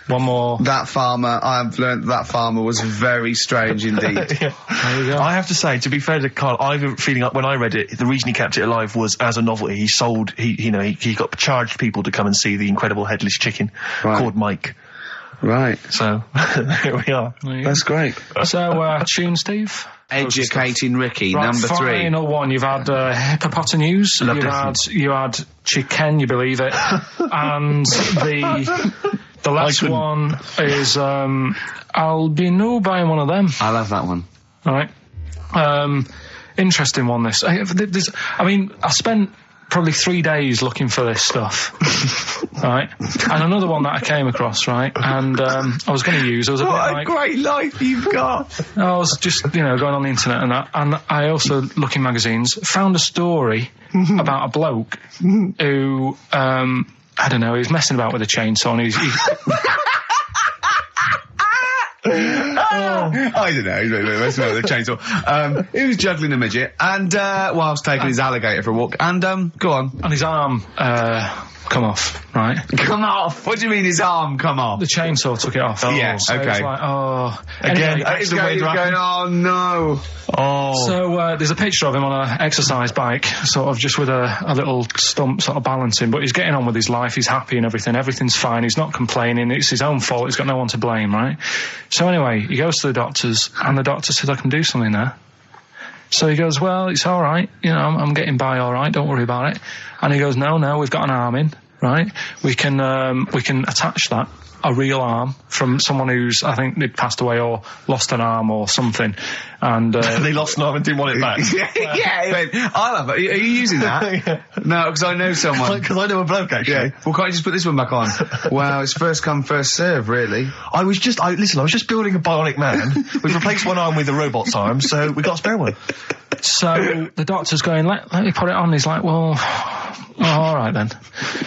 one more. That farmer, I've learned that farmer was very strange indeed. Yeah. There you go. I have to say, to be fair to Karl, I have a feeling when I read it, the reason he kept it alive was as a novelty. He got charged people to come and see the incredible headless chicken called Mike. Right. So, here we are. That's great. So, tune, Steve? Educating Ricky, right, number 3. Final one. You've had hippopotamus. You had chicken, you believe it. And the last one is I'll be buying one of them. I love that one. All right. Interesting one, this. I spent probably 3 days looking for this stuff. Right? And another one that I came across, right? And I was going to use. What a great life you've got. I was just, going on the internet and that. And I also, looking magazines, found a story about a bloke who... I don't know, he was messing about with a chainsaw and I don't know, he was messing about with a chainsaw. He was juggling a midget and, whilst taking his alligator for a walk. And, go on. And his arm, come off, right? Come off? What do you mean his arm come off? The chainsaw took it off. Yeah, so okay. It's like, Again, it's going, oh no. Oh. So, there's a picture of him on an exercise bike, sort of just with a little stump sort of balancing, but he's getting on with his life, he's happy and everything, everything's fine, he's not complaining, it's his own fault, he's got no one to blame, right? So anyway, he goes to the doctors, and the doctor said, I can do something there. So he goes, well, it's all right, I'm getting by all right, don't worry about it. And he goes, no, we've got an arm in, right? We can attach that a real arm from someone who's, I think, they'd passed away or lost an arm or something. And they lost an arm and didn't want it back. Yeah, I'll have it. Are you using that? No, because I know someone. Because I know a bloke, actually. Yeah. Well, can't you just put this one back on? Well, it's first come, first serve, really. I was just building a bionic man. We've replaced one arm with a robot's arm, so we got a spare one. So the doctor's going, let me put it on. He's like, well, all right then.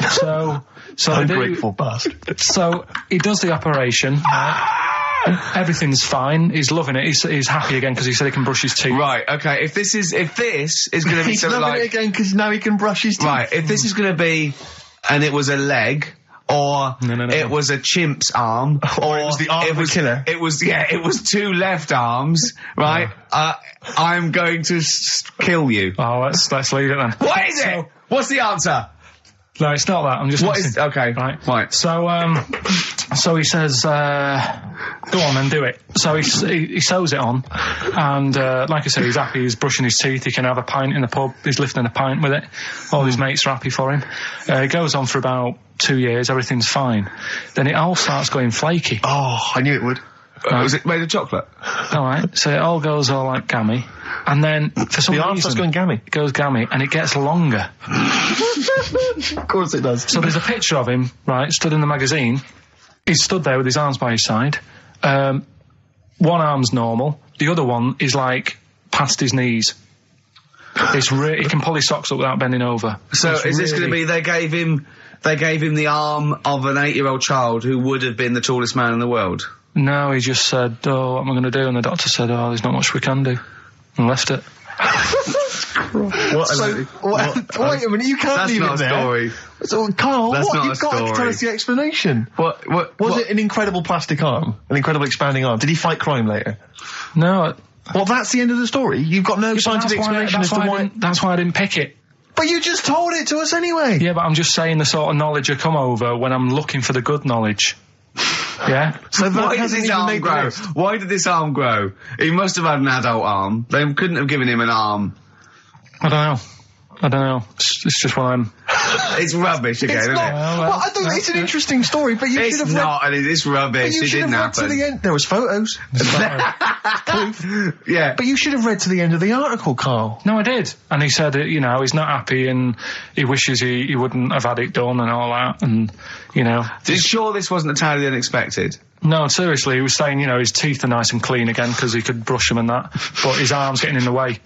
So ungrateful bastard. So he does the operation. Everything's fine. He's loving it. He's happy again because he said he can brush his teeth. Right. Okay. If this is going to be he's loving it again because now he can brush his teeth. Right. If this is going to be, and it was a leg. Or it was a chimp's arm, or it was the arm of a killer. It was 2 left arms, right? I'm going to kill you. Oh, let's leave it then. What is it? What's the answer? No, it's not that. I'm just. What is? Okay, right. So he says, "Go on and do it." So he sews it on, and like I said, he's happy. He's brushing his teeth. He can have a pint in the pub. He's lifting a pint with it. All his mates are happy for him. It goes on for about 2 years. Everything's fine. Then it all starts going flaky. Oh, I knew it would. Was it made of chocolate? All right. So it all goes all like gammy. And then, for some reason... starts going gammy. It goes gammy, and it gets longer. Of course it does. So there's a picture of him, right, stood in the magazine. He's stood there with his arms by his side. One arm's normal. The other one is, like, past his knees. He can pull his socks up without bending over. So is this going to be... They gave him the arm of an 8-year-old child who would have been the tallest man in the world? No, he just said, oh, what am I going to do? And the doctor said, oh, there's not much we can do. And left it. Wait a minute, you can't leave it there. That's not a story. So, Carl, you've got to tell us the explanation. Was it an incredible plastic arm? An incredible expanding arm? Did he fight crime later? No. Well, that's the end of the story. You've got no scientific explanation as to why... That's why I didn't pick it. But you just told it to us anyway. Yeah, but I'm just saying the sort of knowledge I come over when I'm looking for the good knowledge. Yeah. So why did his arm grow? Why did this arm grow? He must have had an adult arm. They couldn't have given him an arm. I don't know. It's just what I'm... It's rubbish again, isn't it? Well, I think it's an interesting story, but you should have... It's not, it's rubbish. It didn't happen. To the end. There was photos. Proof. Yeah. But you should have read to the end of the article, Carl. No, I did. And he said, he's not happy and he wishes he wouldn't have had it done and all that, and, Sure this wasn't entirely unexpected? No, seriously, he was saying, his teeth are nice and clean again because he could brush them and that, but his arm's getting in the way.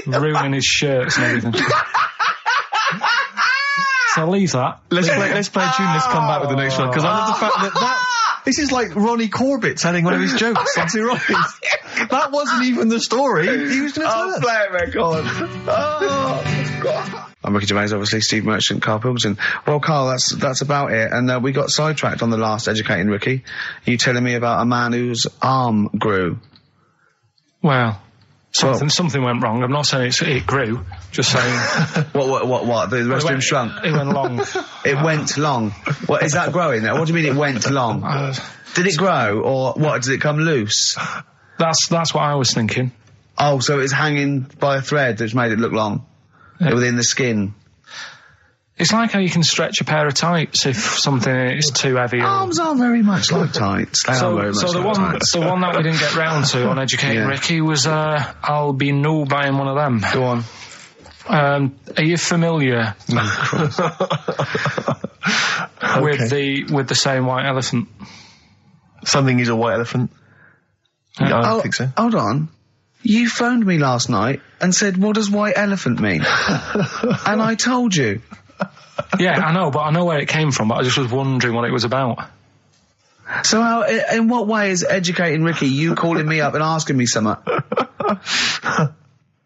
Ruining his shirts and everything. So I'll leave that. Let's play a tune. Let's come back with the next one, because I love the fact that this is like Ronnie Corbett telling one of his jokes. That's right. That wasn't even the story. He was going to tell us. Play it, record. Oh, God. I'm Ricky Gervais, obviously, Steve Merchant, Karl Pilkington. Well, Karl, that's about it. And we got sidetracked on the last Educating Ricky. You telling me about a man whose arm grew. Well, something went wrong. I'm not saying it grew. Just saying. What? The rest of him shrunk? It went long. It went long. What, is that growing? What do you mean it went long? Did it grow, or what? Did it come loose? That's what I was thinking. Oh, so it's hanging by a thread that's made it look long? Within the skin? It's like how you can stretch a pair of tights if something is too heavy. Arms are very much like tights. The one that we didn't get round to on Educating Ricky was, I'll be no buying one of them. Go on. Are you familiar with the saying white elephant? Something is a white elephant? I don't think so. Hold on. You phoned me last night and said, what does white elephant mean? And I told you. Yeah, I know, but I know where it came from, but I just was wondering what it was about. So in what way is Educating Ricky you calling me up and asking me something?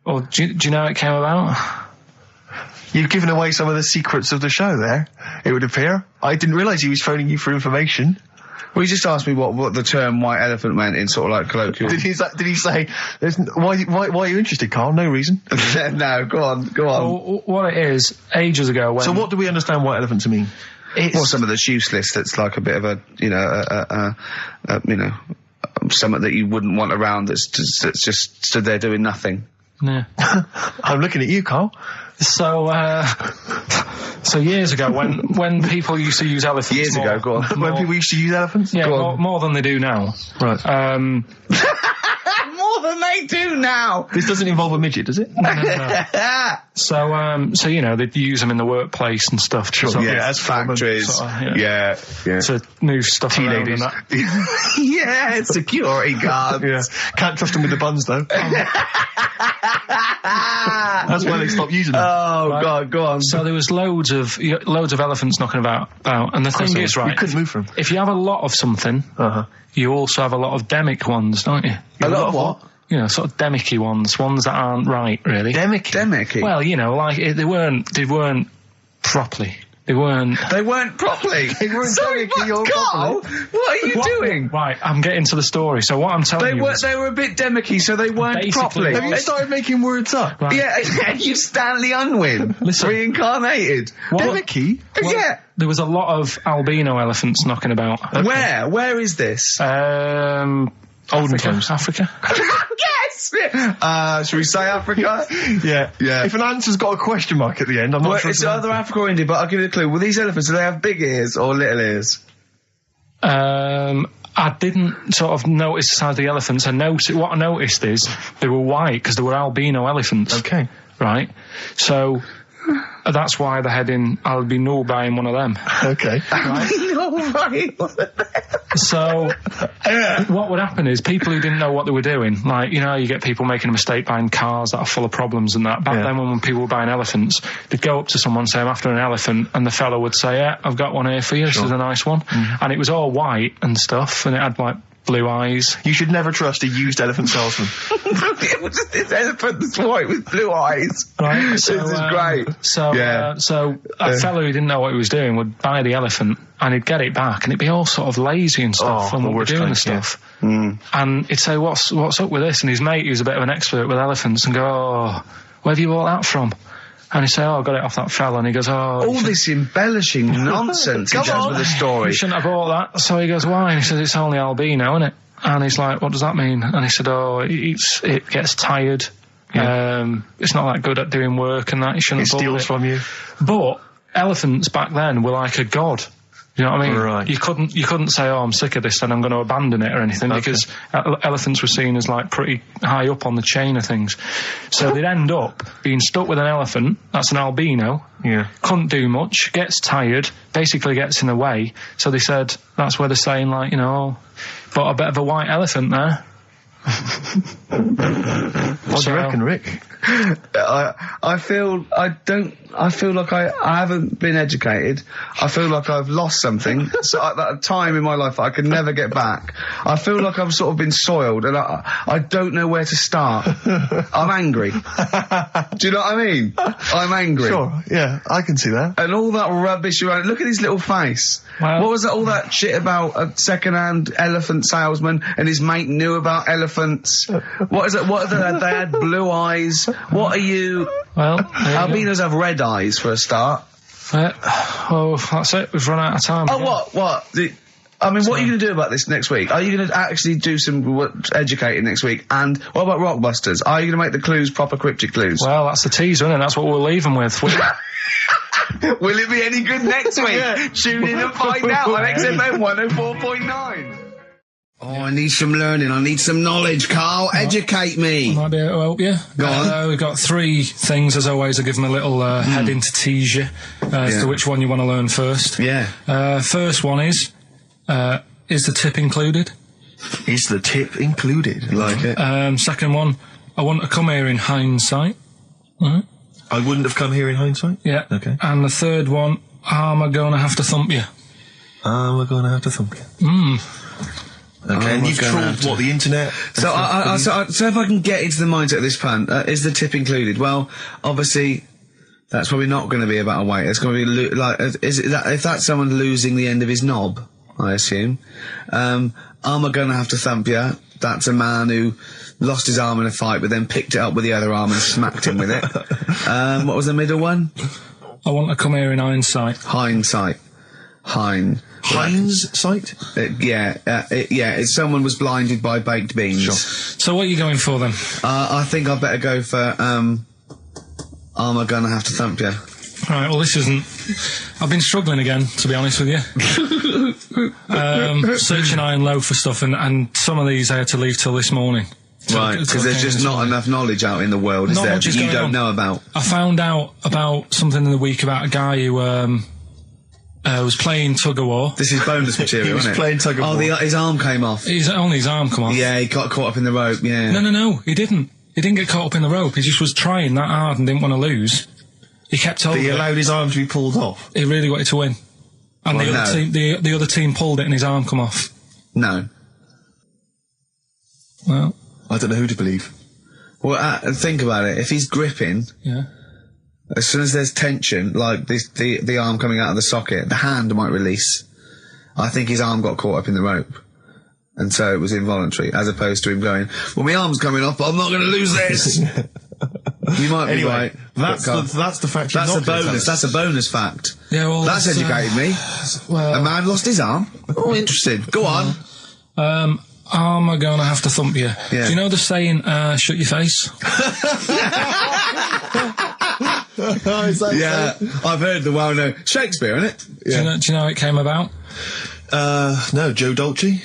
Well, do you know how it came about? You've given away some of the secrets of the show there, it would appear. I didn't realise he was phoning you for information. Well, he just asked me what the term white elephant meant in sort of like colloquial. Did he say, why are you interested, Carl? No reason. No, go on. Well, what it is, ages ago when... So what do we understand white elephant to mean? Well, some of that's useless, that's like a bit of something that you wouldn't want around that's just stood there doing nothing. Yeah. I'm looking at you, Carl. So, So years ago, when people used to use elephants... Years ago, go on. When people used to use elephants? Yeah, more than they do now. Right. More than they do now. This doesn't involve a midget, does it? No. So you know, they'd use them in the workplace and stuff. As factories. Yeah. To move stuff Teenagers. around and that. Yeah, security guards. Yeah. Can't trust them with the buns, though. That's why they stopped using them. Oh, right. God, go on. So there was loads of elephants knocking about, and the thing is, right, you couldn't move from. If you have a lot of something, you also have a lot of demic ones, don't you? A lot of what? You know, sort of demicky ones that aren't right, really. Demicky? Well, you know, like, they weren't properly. They weren't properly. They weren't Sorry, Carl, what are you doing? Right, I'm getting to the story. So what I'm telling you is... They were a bit demicky, so they weren't properly. Have you started making words up? Right. Yeah, you Stanley Unwin. reincarnated. Demicky? Yeah. There was a lot of albino elephants knocking about. Okay. Where is this? Olden times. Africa. Yes! Should we say Africa? Yeah. Yeah. If an answer's got a question mark at the end, I'm not sure. It's either Africa or India, but I'll give you a clue. Were these elephants, do they have big ears or little ears? I didn't sort of notice the size of the elephants. What I noticed is they were white because they were albino elephants. Okay. Right? So... that's why they're heading, I'll be null buying one of them. Okay. Right? So, what would happen is people who didn't know what they were doing, like, you know, you get people making a mistake buying cars that are full of problems and that. Back then when people were buying elephants, they'd go up to someone, say, I'm after an elephant, and the fellow would say, yeah, I've got one here for you, This is a nice one. And it was all white and stuff, and it had, like, blue eyes. You should never trust a used elephant salesman. This elephant that's white with blue eyes. Right. So, this is great. So a fellow who didn't know what he was doing would buy the elephant and he'd get it back and it'd be all sort of lazy and stuff and what we're doing and stuff. And he'd say, what's up with this? And his mate, who's a bit of an expert with elephants, and go, oh, where have you bought that from? And he'd say, oh, I got it off that fella. And he goes, oh... all this embellishing nonsense in terms of the story. You shouldn't have bought that. So he goes, why? And he says, it's only albino, isn't it? And he's like, what does that mean? And he said, oh, it gets tired. It's not that good at doing work and that. You shouldn't have bought it. It steals from you. But elephants back then were like a god. You know what I mean? Right. You couldn't say, oh, I'm sick of this and I'm going to abandon it or anything, because elephants were seen as like pretty high up on the chain of things. So they'd end up being stuck with an elephant, that's an albino, couldn't do much, gets tired, basically gets in the way. So they said, that's where they're saying, like, you know, bought a bit of a white elephant there. What do you reckon, Rick? I feel like I haven't been educated. I feel like I've lost something. So at that time in my life I could never get back. I feel like I've sort of been soiled and I don't know where to start. I'm angry. Do you know what I mean? I'm angry. Sure, yeah, I can see that. And all that rubbish around. Look at his little face. Well, what was all that shit about a second-hand elephant salesman and his mate knew about elephants? What is it? They had blue eyes. What are you? Well, albinos have red eyes for a start. That's it. We've run out of time. Oh, what? What are you going to do about this next week? Are you going to actually do some educating next week? And what about Rockbusters? Are you going to make the clues proper cryptic clues? Well, that's the teaser, isn't it? That's what we'll leave them with. Will it be any good next week? Tune in and find out on XFM 104.9. Oh, I need some learning. I need some knowledge, Carl. Educate me. I might be able to help you. Go on. We've got 3 things, as always. I give them a little heading to tease you as to which one you want to learn first. Yeah. First one is the tip included? Is the tip included? Like it. Second one, I want to come here in hindsight. Right. I wouldn't have come here in hindsight? Yeah. Okay. And the third one, am I going to have to thump you? Am I going to have to thump you? Okay, and you've trawled, the internet? So if I can get into the mindset of this plan, is the tip included? Well, obviously, that's probably not going to be about a weight. It's going to be if that's someone losing the end of his knob, I assume. Am I going to have to thump you? That's a man who lost his arm in a fight, but then picked it up with the other arm and smacked him with it. What was the middle one? I want to come here in hindsight. Hindsight. Heinz sight? It's someone was blinded by baked beans. Sure. So what are you going for then? I think I better go for, am I gonna have to thump you? Right, well, this isn't... I've been struggling again, to be honest with you. Searching high and low for stuff, and some of these I had to leave till this morning. Right, because there's just not enough knowledge out in the world, is there, that you don't know about? I found out about something in the week about a guy who was playing tug-of-war. This is bonus material, isn't it? He was playing tug-of-war. Oh, his arm came off. Only his arm come off. Yeah, he got caught up in the rope, yeah. No, he didn't. He didn't get caught up in the rope. He just was trying that hard and didn't want to lose. He kept over. He allowed his arm to be pulled off. He really wanted to win. And the other team pulled it and his arm come off. No. Well, I don't know who to believe. Well, think about it. If he's gripping, as soon as there's tension, like the arm coming out of the socket, the hand might release. I think his arm got caught up in the rope. And so it was involuntary, as opposed to him going, well, my arm's coming off, but I'm not going to lose this. You might be right. That's the fact. That's a bonus. That's a bonus fact. Yeah, well, that's educated me. Well, a man lost his arm. Oh, interesting. Go on. I'm gonna have to thump you. Yeah. Do you know the saying, shut your face? Yeah, I've heard the well-known Shakespeare, innit? Yeah. Do you know how it came about? No, Joe Dolce.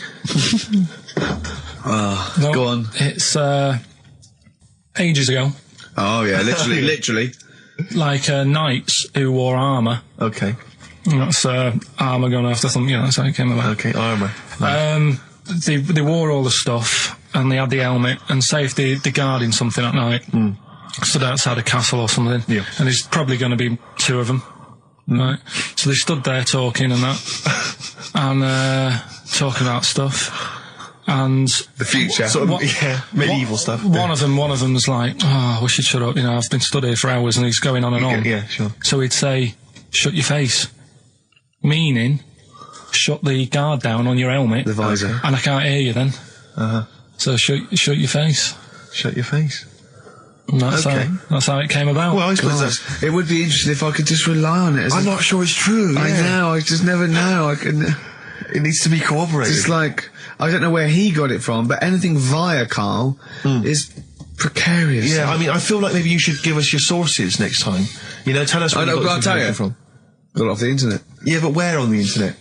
No, go on. It's ages ago. Oh yeah, literally. Like knights who wore armour. Okay. That's armour gonna have to thump you. That's how it came about. Okay, armour. They wore all the stuff and they had the helmet, and say if they're guarding something at night, stood outside a castle or something, and there's probably going to be two of them, right? So they stood there talking and that, and talking about stuff, and the future, medieval stuff. One of them was like, "Oh, we should shut up. You know, I've been stood here for hours," and he's going on and on. Yeah, sure. So he'd say, "Shut your face," meaning, shut the guard down on your helmet, the visor, and I can't hear you then. So shut your face. Shut your face. And that's how it came about. Well, I suppose it would be interesting if I could just rely on it. I'm not sure it's true. I know. I just never know. It needs to be corroborated. It's like, I don't know where he got it from, but anything via Karl is precarious. Yeah, I mean, I feel like maybe you should give us your sources next time. You know, tell us where you got this information from. Got it off the internet. Yeah, but where on the internet?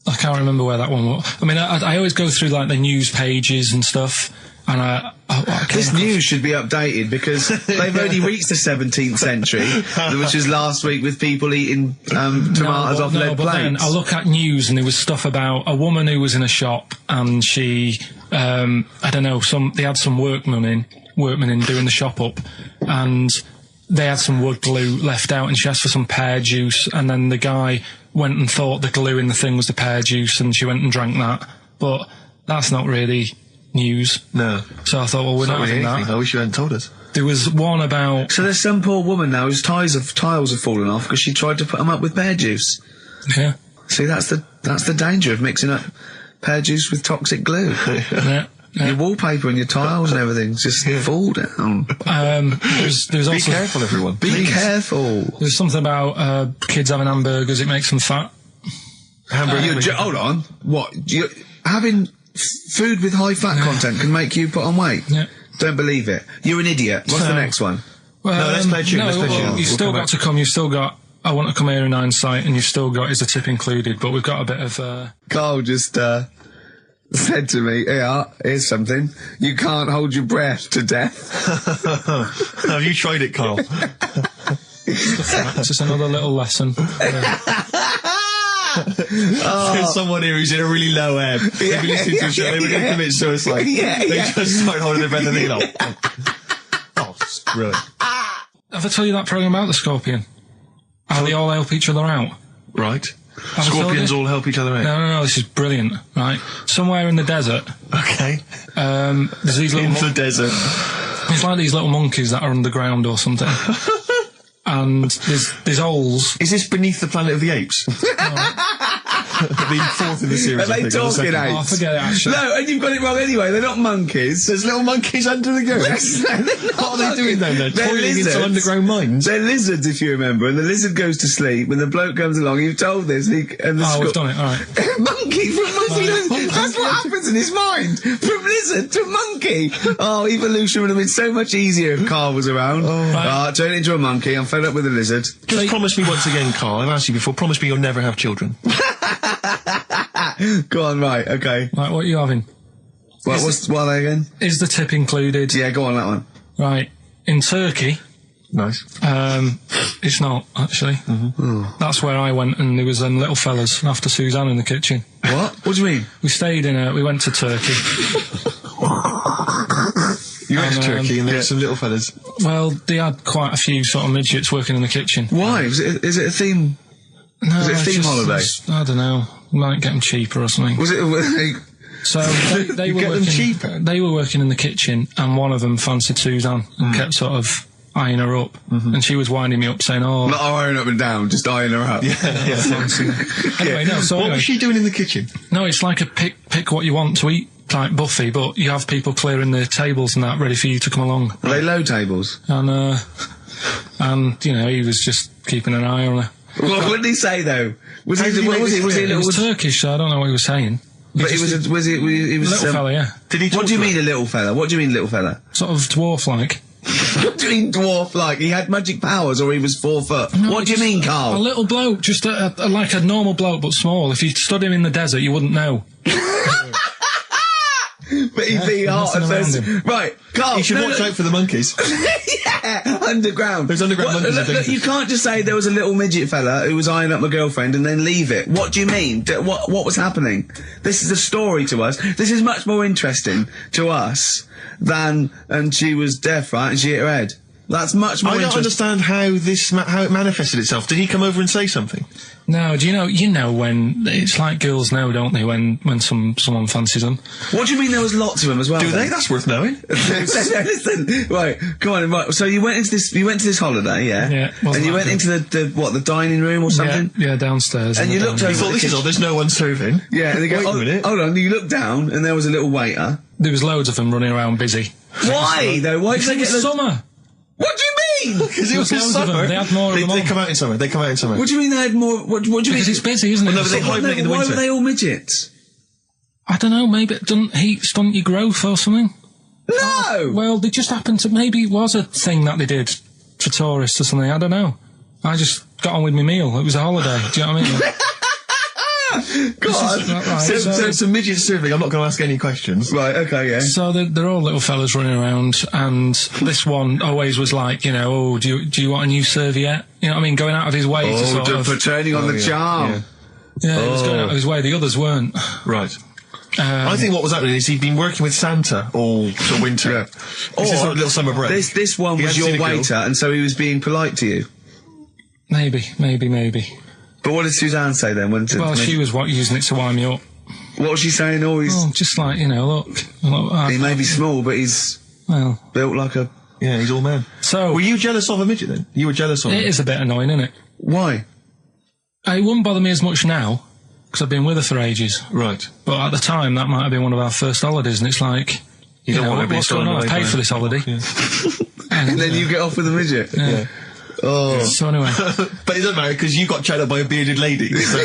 I can't remember where that one was. I mean, I always go through like the news pages and stuff, and this news should be updated because they've only reached the 17th century, which was last week with people eating tomatoes off lead plates. Then I look at news and there was stuff about a woman who was in a shop and she, I don't know, they had some workmen in doing the shop up, and they had some wood glue left out, and she asked for some pear juice, and then the guy went and thought the glue in the thing was the pear juice, and she went and drank that. But that's not really news. No. So I thought, well, we're not having that. I wish you hadn't told us. There was one about... So there's some poor woman now whose tiles have fallen off because she tried to put them up with pear juice. Yeah. See, that's the danger of mixing up pear juice with toxic glue. Yeah. Your wallpaper and your tiles and everything just fall down. There's also... Be careful, everyone. Be careful. There's something about kids having hamburgers, it makes them fat. Hold on. What? Having food with high fat content can make you put on weight? Yeah. Don't believe it. You're an idiot. What's the next one? Well, no, let's play tune. You've still got to come. You've still got I Want to Come Here in Hindsight, and you've still got Is the Tip Included, but we've got a bit of... Carl just said to me, here's something. You can't hold your breath to death. Have you tried it, Carl? It's just another little lesson. There's someone here who's in a really low ebb. They've been listening to a show, they were going to commit suicide. They just start holding their breath and they go, oh, screw it. Have I told you that programme about the scorpion? How they all help each other out? Right. Scorpions all help each other out? No, this is brilliant, right? Somewhere in the desert. Okay. There's these little... In the desert. It's like these little monkeys that are underground or something. And there's holes. Is this Beneath the Planet of the Apes? The fourth in the series. Are they talking apes? Oh, forget it, actually. No, and you've got it wrong anyway. They're not monkeys. There's little monkeys under the goose. What are they doing then? They're toiling into underground mines. They're lizards, if you remember. And the lizard goes to sleep. When the bloke comes along, you've told this. We've done it. All right. Monkey from monkey. That's what happens in his mind. From lizard to monkey. Oh, evolution would have been so much easier if Carl was around. Turn into a monkey. I'm fed up with a lizard. Just promise me once again, Carl. I've asked you before. Promise me you'll never have children. Go on, right, okay. Right, what are you having? What are they again? Is the tip included? Yeah, go on, that one. Right. In Turkey... Nice. It's not, actually. That's where I went, and there was them little fellas after Suzanne in the kitchen. What? What do you mean? We went to Turkey. You went to Turkey and there were some little fellas. Well, they had quite a few sort of midgets working in the kitchen. Why? Is it a theme? No, is it a theme holiday? I don't know. Might get them cheaper or something. Was it? So they were working cheaper. They were working in the kitchen, and one of them fancied Suzanne and kept sort of eyeing her up, and she was winding me up saying, "Oh, not eyeing up and down, just eyeing her up." Yeah. Anyway, no. So what was she doing in the kitchen? No, it's like a pick what you want to eat type buffet, but you have people clearing the tables and that ready for you to come along. Are they low tables? And you know, he was just keeping an eye on her. What did he say though? Was he Turkish, so I don't know what he was saying. But he was a little fella, yeah. Did he? What do you mean a little fella? What do you mean little fella? Sort of dwarf-like. What do you mean dwarf-like? He had magic powers, or he was 4 foot? No, what do you mean, Carl? A little bloke, just like a normal bloke, but small. If you stood him in the desert, you wouldn't know. But he'd be hot at first. Right, Carl. You should watch out for the monkeys. Yeah, underground. There's underground monkeys. Look, you can't just say there was a little midget fella who was eyeing up my girlfriend and then leave it. What do you mean? What was happening? This is a story to us. This is much more interesting to us than, and she was deaf, right, and she hit her head. That's much more interesting. I don't understand how it manifested itself. Did he come over and say something? No, do you know when, it's like girls know, don't they, when someone fancies them? What do you mean there was lots of them as well? Do they? That's worth knowing. Listen, right, come on, right, so you went to this holiday, yeah? Yeah. And you went into the dining room or something? Yeah, downstairs. And you looked over. You thought, this is odd, there's no one serving. Yeah, and they go, wait a minute. Hold on, you looked down and there was a little waiter. There was loads of them running around busy. Why, though? Why did they get summer? What do you mean? Because it was summer. They had more of them. They come out in summer. What do you mean they had more? What do you mean? Because it's busy, isn't it? Well, no, but they hibernate in the winter. Why were they all midgets? I don't know, maybe it doesn't heat stunt your growth or something. No! Well, they just happened to, maybe it was a thing that they did for tourists or something, I don't know. I just got on with my meal. It was a holiday, do you know what I mean? God. Right. So it's a midget serving. I'm not going to ask any questions. Right, okay, yeah. So they're all little fellas running around, and this one always was like, you know, oh, do you want a new serviette? You know what I mean? Going out of his way to sort of... for turning on the charm. Yeah, he was going out of his way. The others weren't. Right. I think what was happening is he'd been working with Santa all the winter. Yeah. This is a little summer break. This one was your waiter, and so he was being polite to you. Maybe. But what did Suzanne say then? Well, she was using it to wind me up. What was she saying? Just like, you know, look he may be small, but he's built like a... Yeah, he's all man. So... Were you jealous of a midget then? You were jealous of him? It is a bit annoying, isn't it? Why? It wouldn't bother me as much now, because I've been with her for ages. Right. But at the time, that might have been one of our first holidays, and it's like... You don't want to be what's going on? I paid for this holiday. Yeah. And then you get off with a midget. Yeah. Oh. So anyway. But it doesn't matter, because you got chatted up by a bearded lady. So.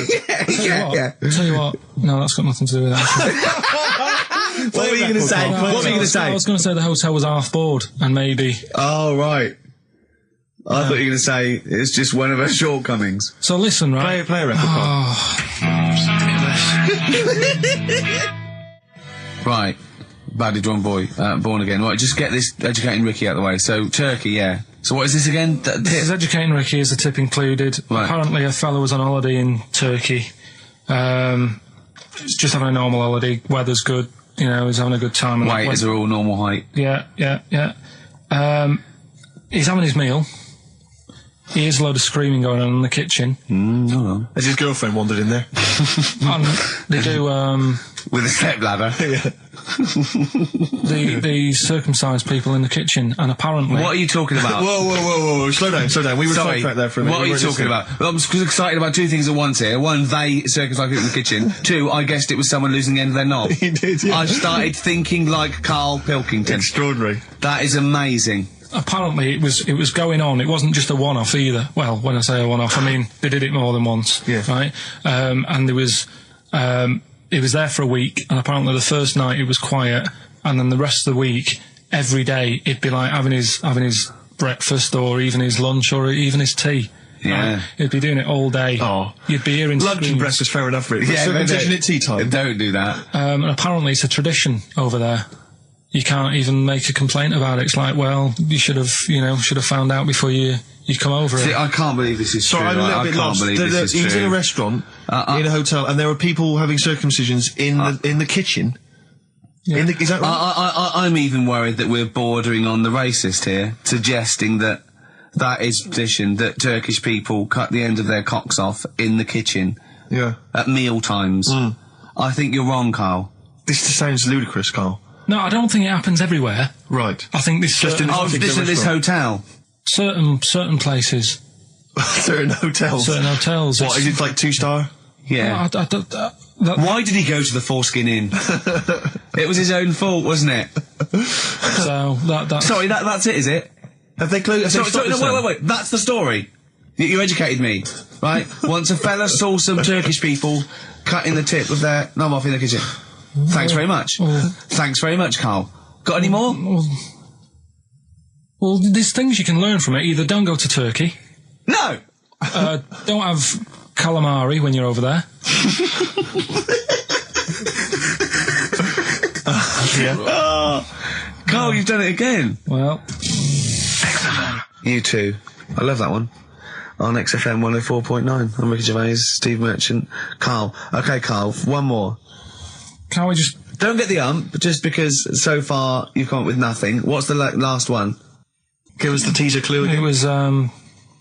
yeah. Tell you what, no, that's got nothing to do with that. What were you going to say? I was going to say the hotel was half board, and maybe... Oh, right. I thought you were going to say it's just one of her shortcomings. So listen, right? Play a record. Right. Badly drawn boy, born again. Right, just get this educating Ricky out of the way. So, Turkey, yeah. So what is this again? It's educating Ricky, is the tip included. Right. Apparently a fellow was on holiday in Turkey. He's just having a normal holiday. Weather's good. You know, he's having a good time. Waiters are all normal height. Yeah. He's having his meal. He hears a load of screaming going on in the kitchen. No. Has his girlfriend wandered in there? And they do, with a stepladder. The circumcised people in the kitchen, and apparently... What are you talking about? Whoa, slow down. We were sidetracked there for a minute. What are you talking about? Well, I'm excited about two things at once here. One, they circumcised people in the kitchen. Two, I guessed it was someone losing the end of their knob. You did, yeah. I started thinking like Karl Pilkington. Extraordinary. That is amazing. Apparently it was going on. It wasn't just a one-off either. Well, when I say a one-off, I mean they did it more than once. Yeah. Right? And there was... it was there for a week, and apparently the first night it was quiet, and then the rest of the week, every day, it'd be like having his breakfast, or even his lunch, or even his tea. Yeah. He'd be doing it all day. Oh. You'd be hearing lunch screams. and breakfast, fair enough, really. Yeah, circumcision at tea time. Don't do that. And apparently it's a tradition over there. You can't even make a complaint about it. It's like, well, you should have found out before you come over. See, I can't believe this is true. I'm a little bit lost. Believe this is he was true. in a restaurant, in a hotel, and there were people having circumcisions in the kitchen. Yeah. Is that right? I'm even worried that we're bordering on the racist here, suggesting that is tradition, that Turkish people cut the end of their cocks off in the kitchen. Yeah. At meal times. I think you're wrong, Karl. This sounds ludicrous, Karl. No, I don't think it happens everywhere. Right. I think this Just in this hotel. certain places. Certain hotels. Certain hotels. What, is it like 2-star? Yeah. Why did he go to the Foreskin Inn? It was his own fault, wasn't it? So that's... Sorry, that's it, is it? Have they closed? Sorry, no, wait. That's the story. You educated me, right? Once a fella saw some Turkish people cutting the tip of their knob off in the kitchen. Thanks very much. Thanks very much, Karl. Got any more? Well, there's things you can learn from it. Either don't go to Turkey. No! Don't have calamari when you're over there. Karl, you've done it again. Well... You too. I love that one. On XFM 104.9. I'm Ricky Gervais, Steve Merchant, Karl. Okay, Karl, one more. Can't we just... Don't get the just because so far you've come up with nothing. What's the last one? Give us the teaser clue again. It was, I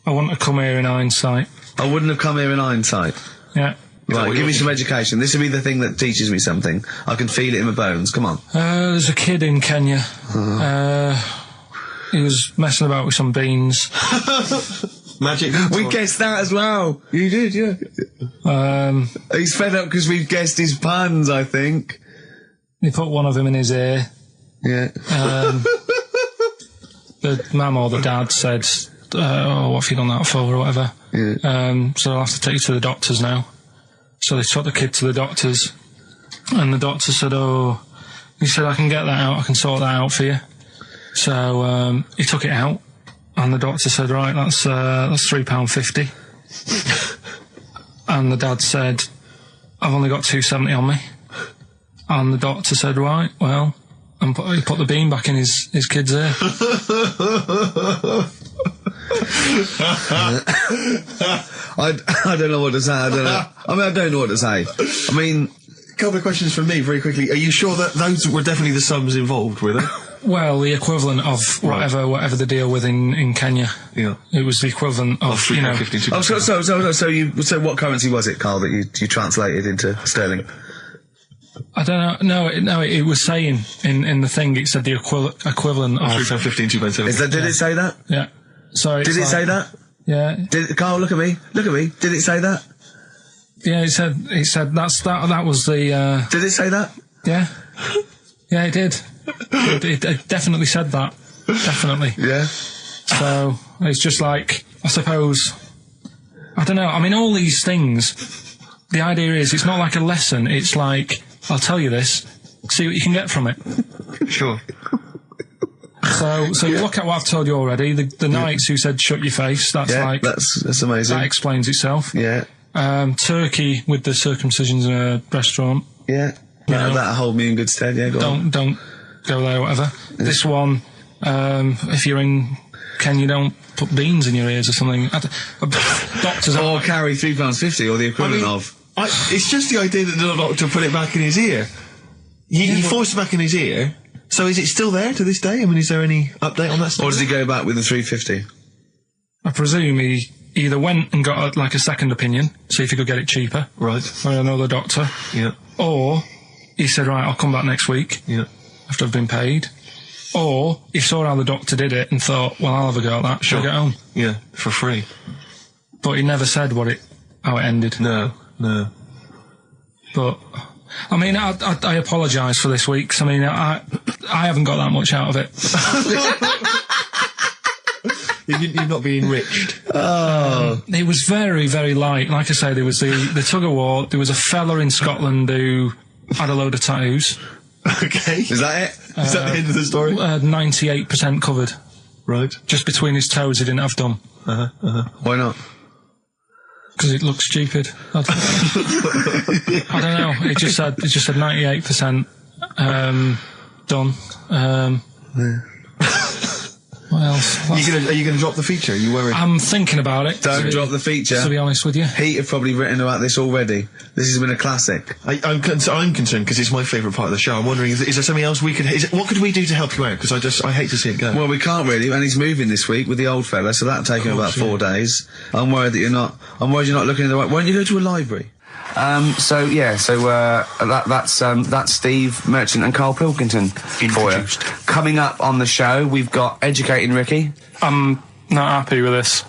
want to come here in hindsight. I wouldn't have come here in hindsight. Yeah. Right, give me some education. This will be the thing that teaches me something. I can feel it in my bones. Come on. There's a kid in Kenya. He was messing about with some beans. Magic. We guessed that as well. You did, yeah. He's fed up because we've guessed his puns, I think. He put one of them in his ear. Yeah. The mum or the dad said, what have you done that for, or whatever. Yeah. So I'll have to take you to the doctors now. So they took the kid to the doctors. And the doctor said, he said, I can get that out, I can sort that out for you. So he took it out, and the doctor said, right, that's £3.50. And the dad said, I've only got £2.70 on me. And the doctor said, right, well, and he put the bean back in his kid's ear. I don't know what to say. I don't know what to say. I mean, a couple of questions from me very quickly. Are you sure that those were definitely the sums involved, were they? Well, the equivalent of whatever the deal with in Kenya. Yeah. It was the equivalent of So what currency was it, Karl, that you translated into sterling? I don't know. No, it was saying in the thing. It said the equivalent of £3.15, £2.7. Did it say that? Yeah. So did it say that? Yeah. Karl, look at me. Did it say that? Yeah. It said that was the. Did it say that? Yeah. Yeah, it did. It definitely said that. Definitely. Yeah. So it's just like, I suppose, I don't know. I mean, all these things. The idea is, it's not like a lesson. It's like, I'll tell you this. See what you can get from it. Sure. So look at what I've told you already. The Knights who said shut your face. That's that's amazing. That explains itself. Yeah. Turkey with the circumcisions in a restaurant. Yeah. That'll hold me in good stead. Yeah. Don't go there. Whatever. This one. If you're in Kenya, don't put beans in your ears or something. Doctors or carry £3.50 or the equivalent of. It's just the idea that the doctor put it back in his ear. He forced it back in his ear. So is it still there to this day? I mean, is there any update on that stuff? Or does he go back with the £3.50? I presume he either went and got a second opinion, see if he could get it cheaper. Right. Or another doctor. Yeah. Or he said, right, I'll come back next week after I've been paid. Or he saw how the doctor did it and thought, well, I'll have a go at that. Should I get home? Yeah, for free. But he never said how it ended. No. But I mean, I apologise for this week. 'Cause, I mean, I haven't got that much out of it. You've not been enriched. It was very, very light. Like I say, there was the tug of war. There was a fella in Scotland who had a load of tattoos. Okay. Is that it? Is that the end of the story? 98% covered. Right. Just between his toes, he didn't have done. Why not? Because it looked stupid. I don't know. It just said 98% done. What else? Are you going to drop the feature? Are you worried? I'm thinking about it. Don't drop the feature. To be honest with you. Pete have probably written about this already. This has been a classic. I'm concerned because it's my favourite part of the show. I'm wondering, is there something else we could... what could we do to help you out? Because I hate to see it go. Well, we can't really, and he's moving this week with the old fella, so that'll take him about 4 days. I'm worried you're not looking in the right... Why don't you go to a library? That's Steve Merchant and Karl Pilkington for you. Coming up on the show, we've got Educating Ricky. I'm not happy with this.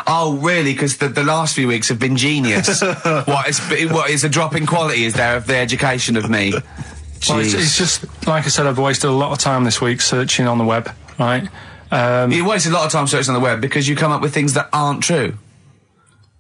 Oh, really? Because the last few weeks have been genius. What is a drop in quality, is there, of the education of me? Well, it's just, like I said, I've wasted a lot of time this week searching on the web, right? You wasted a lot of time searching on the web because you come up with things that aren't true.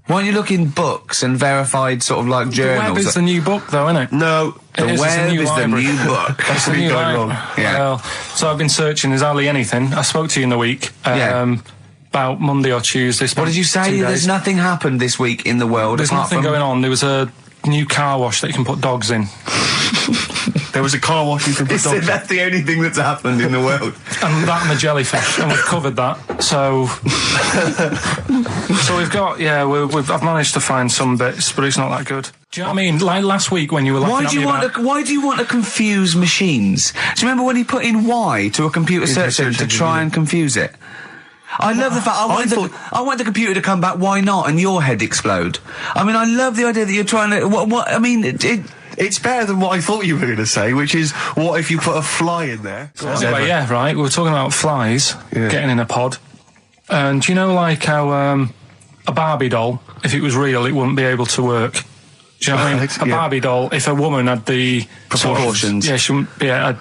Why don't you look in books and verified sort of like journals? The web is the new book, though, isn't it? No, the web is the new book. That's the new going wrong. Yeah. Well, so I've been searching. There's hardly anything. I spoke to you in the week about Monday or Tuesday. What did you say? There's nothing happened this week in the world. There's nothing going on. There was a new car wash that you can put dogs in. There was a car wash you can put dogs in. That's the only thing that's happened in the world. And that and the jellyfish, and we've covered that. So, we've got, I've managed to find some bits, but it's not that good. Do you know what I mean? Like last week when you were laughing at me why do you want to confuse machines? Do you remember when he put in Y to a computer search engine to try and confuse it? I love the fact I want the computer to come back. Why not? And your head explode. I mean, I love the idea that you're trying to. I mean, it's better than what I thought you were going to say, which is, what if you put a fly in there? Anyway, yeah, right. We were talking about flies getting in a pod, and do you know, like how a Barbie doll, if it was real, it wouldn't be able to work. Do you know what I mean? A Barbie doll, if a woman had the proportions, she wouldn't be able to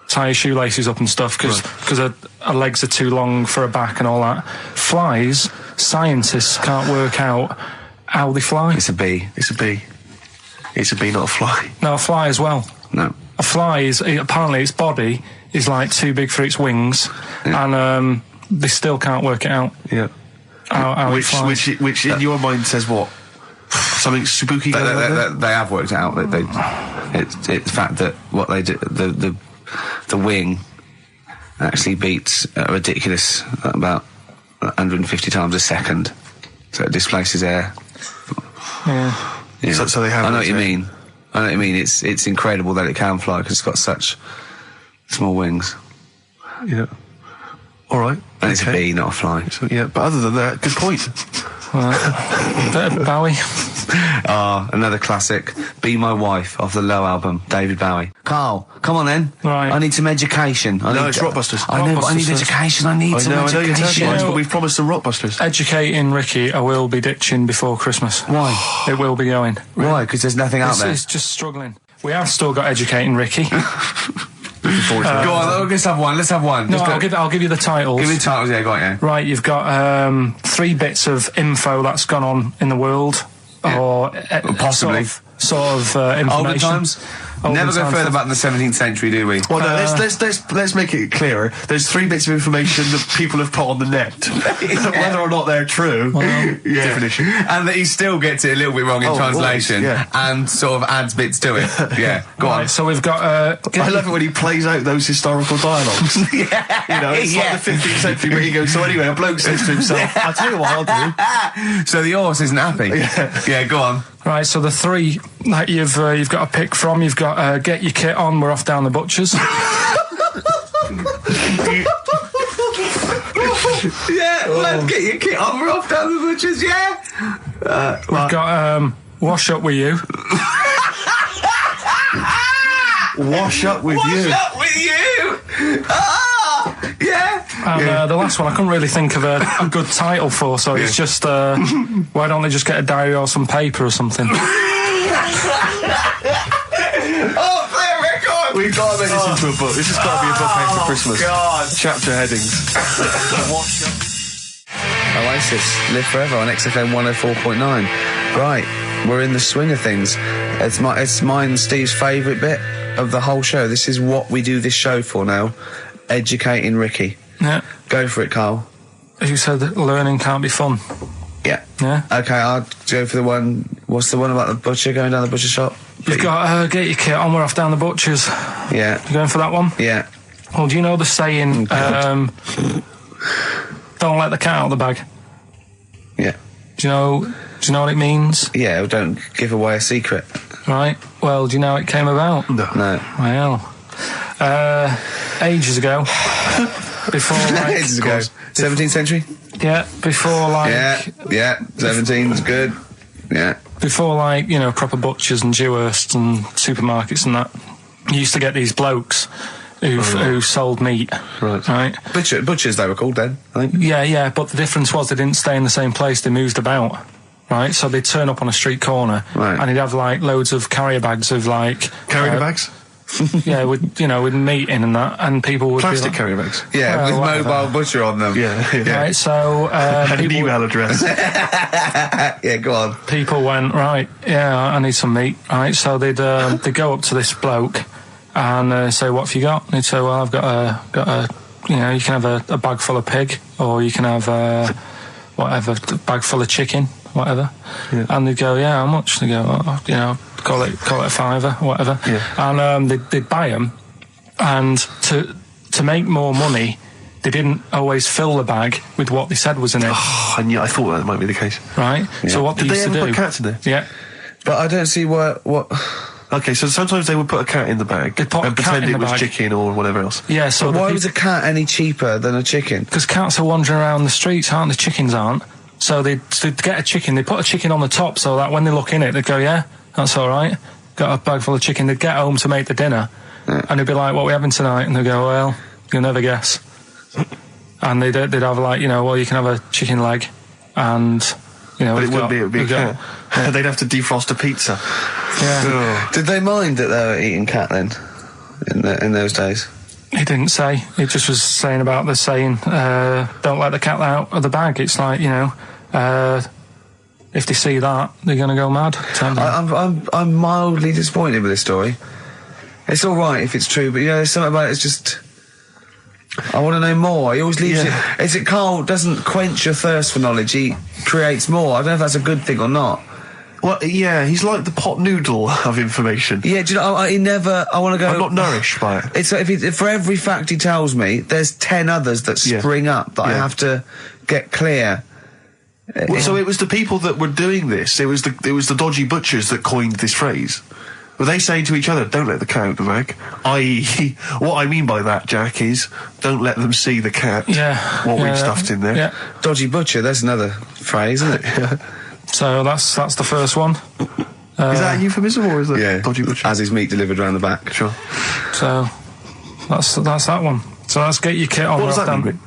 tie her shoelaces up and stuff because her legs are too long for her back and all that. Flies, scientists can't work out how they fly. It's a bee. It's a bee. It's a bee, not a fly. No, a fly as well. No. A fly is, apparently its body is like too big for its wings, and they still can't work it out. Yeah. How it flies. Which in your mind says what? Something spooky going on? They have worked it out. It's the fact that what they do, the wing actually beats a ridiculous about 150 times a second, so it displaces air. Yeah. Yeah. So they have. I know what you mean. It's incredible that it can fly because it's got such small wings. Yeah. All right. And it's a bee, not a fly. So, yeah, but other than that, good point. Bowie. Another classic. Be My Wife off the Low album, David Bowie. Carl, come on then. Right. I need some education. It's Rockbusters. I know, but I need education. I need some education. I know you're telling us, but we've promised the Rockbusters. Educating Ricky, I will be ditching before Christmas. Why? It will be going. Why? Because there's nothing out there. It's just struggling. We have still got Educating Ricky. Go on, let's have one. No, I'll give you the titles. Give me the titles, yeah, go on, yeah. Right, you've got 3 bits of info that's gone on in the world, or possibly sort of information. Older times. Never go further back than the 17th century, do we? Well, no, let's make it clearer. There's 3 bits of information that people have put on the net. Whether or not they're true, different issue. And that he still gets it a little bit wrong in translation, and sort of adds bits to it. Yeah, go on. So we've got... I love it when he plays out those historical dialogues. It's like the 15th century where he goes, so anyway, a bloke says to himself, I'll tell you what I'll do. So the horse isn't happy. Yeah, go on. Right, so the 3 that you've got to pick from, you've got Get Your Kit On, We're Off Down the Butchers. Let's get your kit on, we're off down the butchers, We've got Wash Up With You. Wash up with you. Wash up with you! Ah! Yeah! And the last one I couldn't really think of a good title for, so it's just, why don't they just get a diary or some paper or something? Oh, play a record! We've got to make this into a book. This has got to be a book made for Christmas. God. Chapter headings. Wash up. Oasis, Live Forever on XFM 104.9. Right, we're in the swing of things. It's mine and Steve's favourite bit of the whole show. This is what we do this show for now. Educating Ricky. Yeah. Go for it, Carl. As you said, learning can't be fun. Yeah. Yeah. Okay, I'll go for the one. What's the one about the butcher going down the butcher shop? You've got get your kit on, we're off down the butcher's. Yeah. You going for that one? Yeah. Well, do you know the saying, don't let the cat out of the bag? Yeah. Do you know what it means? Yeah, well, don't give away a secret. Right. Well, do you know how it came about? No. Well, ages ago. Before, like... Ages ago. 17th century? Yeah, before, like... Yeah, 17's good. Yeah. Before, like, you know, proper butchers and Dewhursts and supermarkets and that, you used to get these blokes who sold meat. Right. Butchers, they were called then, I think. Yeah, but the difference was they didn't stay in the same place, they moved about. Right, so they'd turn up on a street corner, and he'd have, like, loads of carrier bags of, like... Carrier bags? Yeah, with meat in and that, and people would Plastic be like, carrier bags? Yeah, with mobile butcher on them. Yeah. Right, so... and an email address. Yeah, go on. People went, right, yeah, I need some meat, right, so they'd go up to this bloke and say, what have you got? And he'd say, well, I've got a you know, you can have a bag full of pig, or you can have whatever, a bag full of chicken, whatever. Yeah. And they'd go, yeah, how much? They go, you know, call it a fiver, whatever. Yeah. And they'd buy them, and to make more money, they didn't always fill the bag with what they said was in it. Oh, I thought that might be the case. Right. Yeah. So what did they used ever to do? Put cats in there? Yeah. But I don't see what. Okay, so sometimes they would put a cat in the bag and pretend it was chicken or whatever else. Yeah, so... But why was a cat any cheaper than a chicken? Because cats are wandering around the streets, aren't they? Chickens aren't. So they'd get a chicken, they put a chicken on the top so that when they look in it, they'd go, yeah, that's all right. Got a bag full of chicken. They'd get home to make the dinner, and they'd be like, what are we having tonight? And they'd go, well, you'll never guess. And they'd have, like, you know, well, you can have a chicken leg, and... You know, but it would be a cat. Yeah. They'd have to defrost a pizza. Yeah. Did they mind that they were eating cat then, in those days? He didn't say. He just was saying about the saying, don't let the cat out of the bag. It's like, you know, if they see that, they're going to go mad. I'm mildly disappointed with this story. It's all right if it's true, but, you know, there's something about it, it's just... I want to know more. He always leaves it... Is it Carl doesn't quench your thirst for knowledge, he creates more. I don't know if that's a good thing or not. Well, yeah, he's like the pot noodle of information. Yeah, do you know, he never... I want to go... I'm not nourished by it. It's like if for every fact he tells me, there's 10 others that spring up that I have to get clear. Well, so it was the people that were doing this, it was the dodgy butchers that coined this phrase. Were they saying to each other, don't let the cat out the bag? I.e., what I mean by that, Jack, is don't let them see the cat. What we've stuffed in there. Yeah. Dodgy butcher, that's another phrase, isn't it? So that's the first one. Is that a euphemism, or is it dodgy butcher? As his meat delivered around the back. Sure. So that's that one. So let's get your kit on. What does that mean?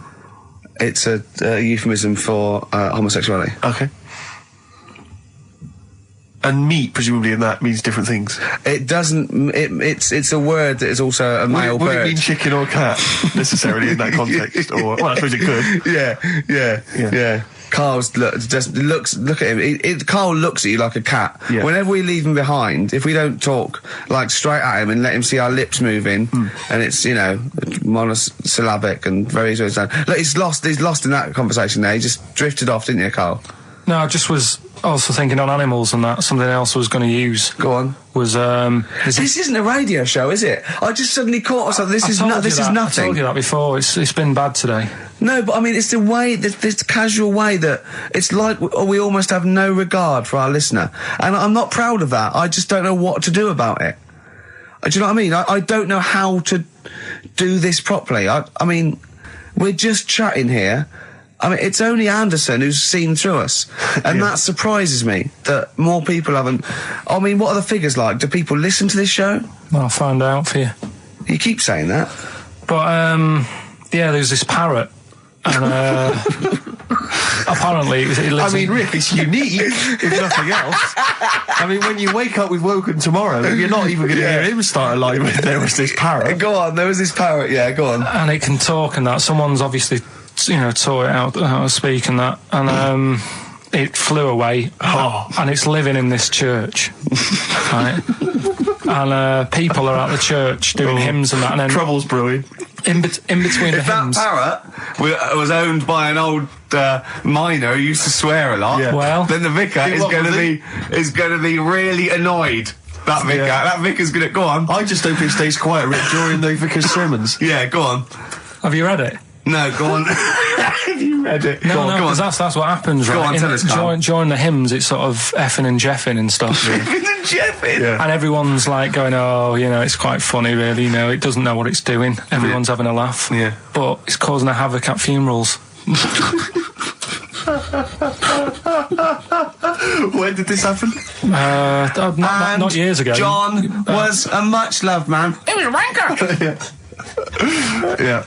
It's a euphemism for homosexuality. Okay. And meat, presumably, in that means different things. It doesn't. It's a word that is also a male bird. Would it mean chicken or cat necessarily in that context? Or well, I suppose it could. Yeah. Carl's look at him. Carl looks at you like a cat. Yeah. Whenever we leave him behind, if we don't talk like straight at him and let him see our lips moving, and it's, you know, monosyllabic and very slow. Look, he's lost in that conversation there. He just drifted off, didn't you, Carl? No, I just was also thinking on animals and that. Something else I was going to use. Go on. Was this isn't a radio show, is it? I just suddenly caught myself. This is nothing. I told you that before. It's been bad today. No, but I mean, it's the way, this casual way that it's like we almost have no regard for our listener, and I'm not proud of that. I just don't know what to do about it. Do you know what I mean? I don't know how to do this properly. I mean, we're just chatting here. I mean, it's only Anderson who's seen through us, and that surprises me that more people haven't. I mean, what are the figures like? Do people listen to this show? I'll find out for you. You keep saying that. But, yeah, there's this parrot. And, apparently it lives I mean, Rick, it's unique, if nothing else. I mean, when you wake up with Woken Tomorrow, you're not even going to hear him start a line with there was this parrot. Go on, there was this parrot, yeah, go on. And it can talk and that. Someone's obviously, taught it how to speak and that. And, it flew away, and it's living in this church, right? And people are at the church doing hymns and that. And then Trouble's brewing. In between the hymns. That parrot was owned by an old miner who used to swear a lot. Yeah. Well, then the vicar is going to be really annoyed. That vicar, that vicar's going to go on. I just hope it stays quiet, Rick, during the vicar's sermons. Yeah, go on. Have you read it? No, go on. Have you read it? No, because that's what happens, right? Go on, tell us, Carl. During the hymns, it's sort of effing and jeffing and stuff. Effing and jeffing? Yeah. And everyone's like going, it's quite funny, really, it doesn't know what it's doing. Everyone's having a laugh. Yeah. But it's causing a havoc at funerals. When did this happen? Not years ago. John was a much-loved man. He was a wanker! Yeah.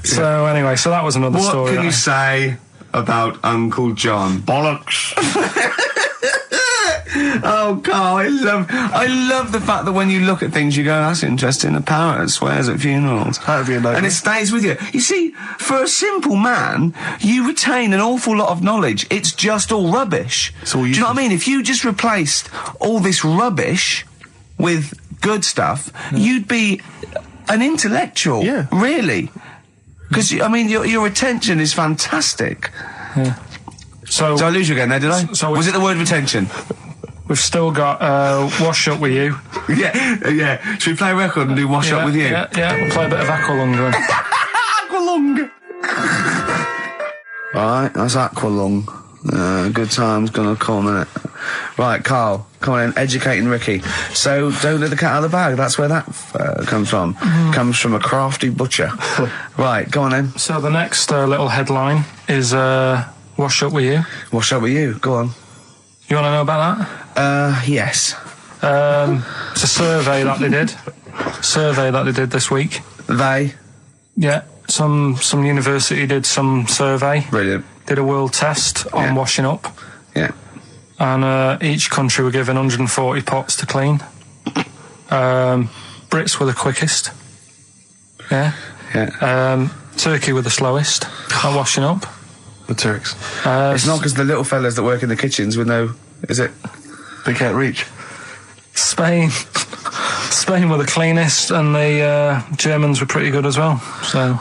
So anyway, that was another story. What can you say about Uncle John? Bollocks. Oh, Carl, I love the fact that when you look at things, you go, that's interesting. A parrot that swears at funerals. That'd be a nice and it stays with you. You see, for a simple man, you retain an awful lot of knowledge. It's just all rubbish. Do you know what I mean? If you just replaced all this rubbish with good stuff, you'd be an intellectual. Yeah. Really. Because, I mean, your attention is fantastic. Yeah. So Did I lose you again there, did I? Was it the word retention? We've still got Wash Up With You. Yeah. Should we play a record and do Wash Up With You? Yeah, we'll play a bit of Aqualung then. Aqualung! Right, that's Aqualung. Good time's gonna come, innit? Right, Carl, come on in, educating Ricky. So, don't let the cat out of the bag, that's where that comes from. Comes from a crafty butcher. Right, go on then. So the next little headline is Wash Up With You. Wash Up With You, go on. You want to know about that? Yes. It's a survey that they did. This week. They? Yeah, some university did some survey. Brilliant. Did a world test on washing up. Yeah. And each country were given 140 pots to clean. Brits were the quickest. Yeah. Yeah. Turkey were the slowest at washing up. The Turks. It's not because the little fellas that work in the kitchens with no... Is it? They can't reach. Spain were the cleanest, and the Germans were pretty good as well. So...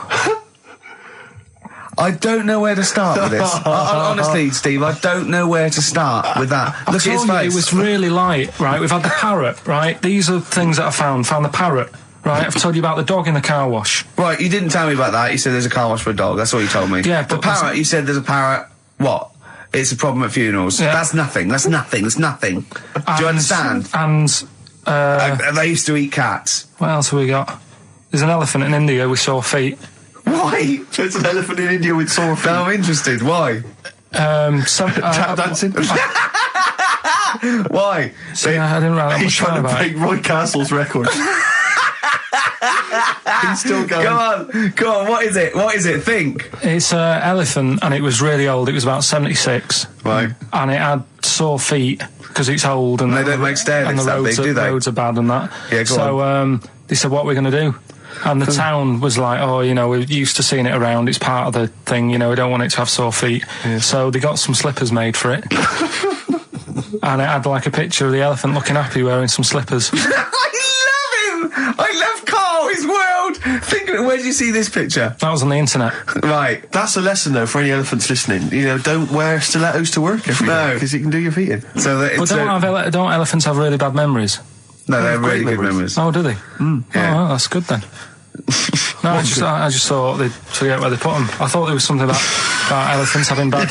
I don't know where to start with this. Honestly, Steve, I don't know where to start with that. Look at his face. It was really light, right? We've had the parrot, right? These are things that I found. Found the parrot, right? I've told you about the dog in the car wash. Right, you didn't tell me about that. You said there's a car wash for a dog. That's all you told me. Yeah, the parrot, you said there's a parrot. What? It's a problem at funerals. Yeah. That's nothing. That's nothing. Do you understand? And they used to eat cats. What else have we got? There's an elephant in India with sore feet. Why? There's an elephant in India with sore feet. I'm interested. Why? Tap dancing. Why? See, I didn't write that He's much trying to about break Roy Castle's record. He's still going. Go on. What is it? Think. It's an elephant, and it was really old. It was about 76. Right. And it had sore feet because it's old, and they don't make stair lifts that big, do they? Roads are bad and that. Yeah, go on. So they said, "What are we going to do?" And the town was like, we're used to seeing it around. It's part of the thing, we don't want it to have sore feet. Yeah. So they got some slippers made for it. And it had like a picture of the elephant looking happy wearing some slippers. I love him! I love Carl, his world! Where did you see this picture? That was on the internet. Right. That's a lesson, though, for any elephants listening. Don't wear stilettos to work every day, because it can do your feet in. So don't elephants have really bad memories? No, they have really good memories. Oh, do they? Yeah. Oh, well, that's good then. No, I just thought they'd forget where they put them. I thought there was something about elephants having bad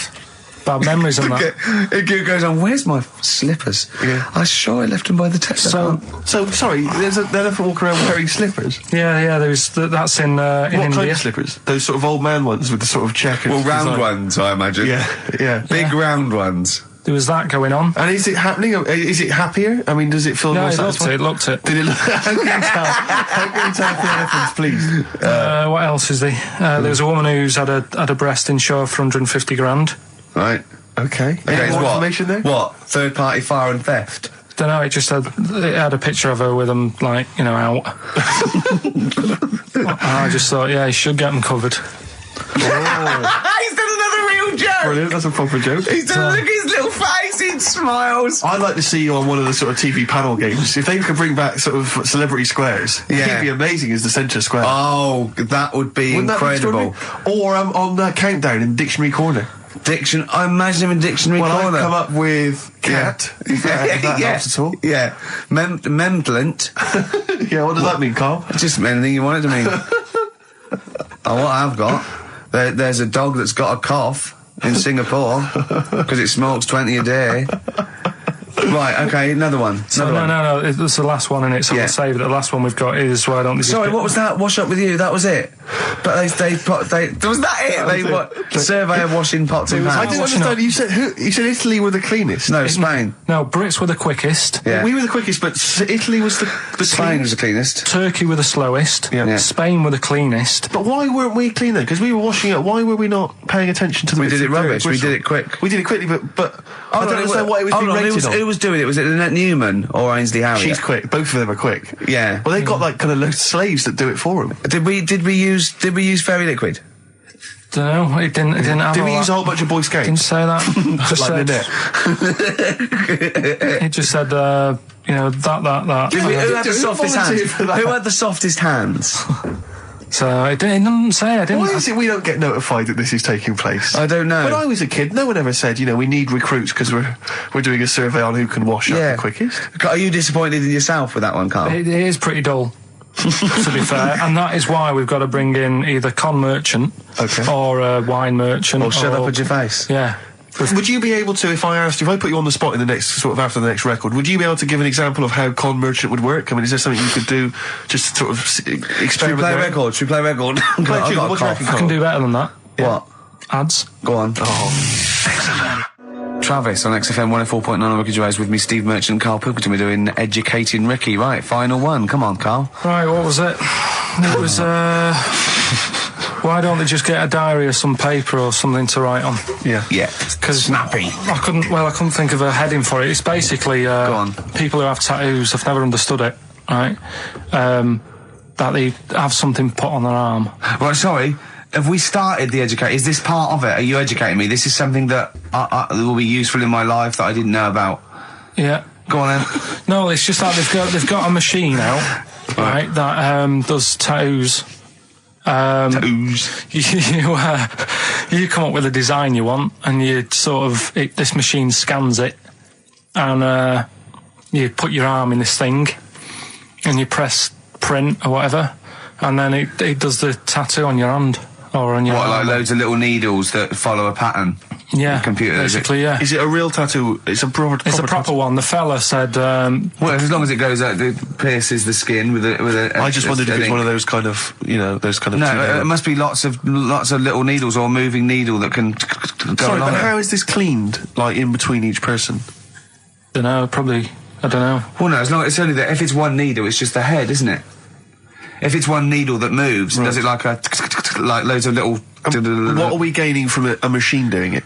memories and that. It goes on, where's my slippers? Yeah. I'm sure I left them by the test. So sorry, there's an elephant walking around wearing slippers? Yeah, that's in India. What kind of slippers? Those sort of old man ones with the sort of check. Well, round ones, I imagine. Yeah. Big round ones. there was that going on. And is it happening? Is it happier? I mean, does it feel more satisfying? It looked it. Did it look? How can you tell the elephants, please? What else is there? There was a woman who's had a breast insured for 150 grand. Right. Okay. Any more information there? What? Third party fire and theft? Don't know. It had a picture of her with them, like, you know, out. I just thought, yeah, he should get them covered. He's done another real joke. Brilliant. That's a proper joke. He's done look at his little face. He smiles. I'd like to see you on one of the sort of TV panel games. If they could bring back sort of celebrity squares, he'd be amazing as the centre square. Oh, that would be incredible. Or on Countdown in Dictionary Corner. I imagine him in Dictionary Corner. Well, I've come up with cat. If that helps at all. Yeah. Memblant. Yeah, what does that mean, Carl? Just anything you want it to mean. What I've got, there's a dog that's got a cough in Singapore because it smokes 20 a day. Right, okay, another one. No, it's the last one, and it's I'll save it. The last one we've got is why don't they Sorry, what was that? Wash up with you, that was it? But was that it? Survey of washing pots and pans. I didn't understand, you said Italy were the cleanest? No, Spain. No, Brits were the quickest. Yeah. We were the quickest, but Italy was the Spain was the cleanest. Turkey were the slowest. Yeah. Spain were the cleanest. But why weren't we clean then? Because we were washing up. Why were we not paying attention to the... We did it rubbish, we did it quick. We did it quickly, but I don't understand what it was being rated on. Who was doing it? Was it Lynette Newman or Ainsley Harriott? She's quick. Both of them are quick. Yeah. Well, they've got like kind of loads of slaves that do it for them. Did we use fairy liquid? Don't know. It didn't have. Did we use a whole bunch of Boy Scouts? Didn't say that. Just like Lynette. It just said, you know, that. Who had the softest hands? Who had the softest hands? So it didn't say. I didn't. Why is it we don't get notified that this is taking place? I don't know. When I was a kid, no one ever said, you know, we need recruits because we're doing a survey on who can wash up the quickest. Are you disappointed in yourself with that one, Carl? It is pretty dull, to be fair, and that is why we've got to bring in either con merchant or a wine merchant. Or shut up at your face. Yeah. Would you be able to, if I put you on the spot in the next, sort of after the next record, would you be able to give an example of how con merchant would work? I mean, is there something you could do just to sort of experiment? Should we play record? I can do better than that. Yeah. What? Ads. Go on. XFM. Travis on XFM 104.9 on Ricky Gervais with me, Steve Merchant and Karl Pilkington. We're doing Educating Ricky. Right, final one. Come on, Karl. Right, what was it? It was, why don't they just get a diary or some paper or something to write on? Yeah. Because snappy. I couldn't think of a heading for it. It's basically people who have tattoos. I've never understood it. Right, that they have something put on their arm. Right, sorry. Have we started the educate? Is this part of it? Are you educating me? This is something that will be useful in my life that I didn't know about. Yeah. Go on then. No, it's just that they've got a machine out, right, that does tattoos. You come up with a design you want, and you sort of this machine scans it, and you put your arm in this thing, and you press print or whatever, and then it does the tattoo on your hand or on your arm. Like loads of little needles that follow a pattern? Yeah, the computer, basically. Yeah. Is it a real tattoo? It's a proper. It's a proper one. The fella said. Well, as long as it goes out, it pierces the skin with a. I just wondered if it's one of those kind of, those kind of. No, it must be lots of little needles or a moving needle that can go. Sorry, but how is this cleaned? Like in between each person? Don't know. Probably. I don't know. Well, no. It's only that if it's one needle, it's just the head, isn't it? If it's one needle that moves, does it like loads of little... What are we gaining from a machine doing it?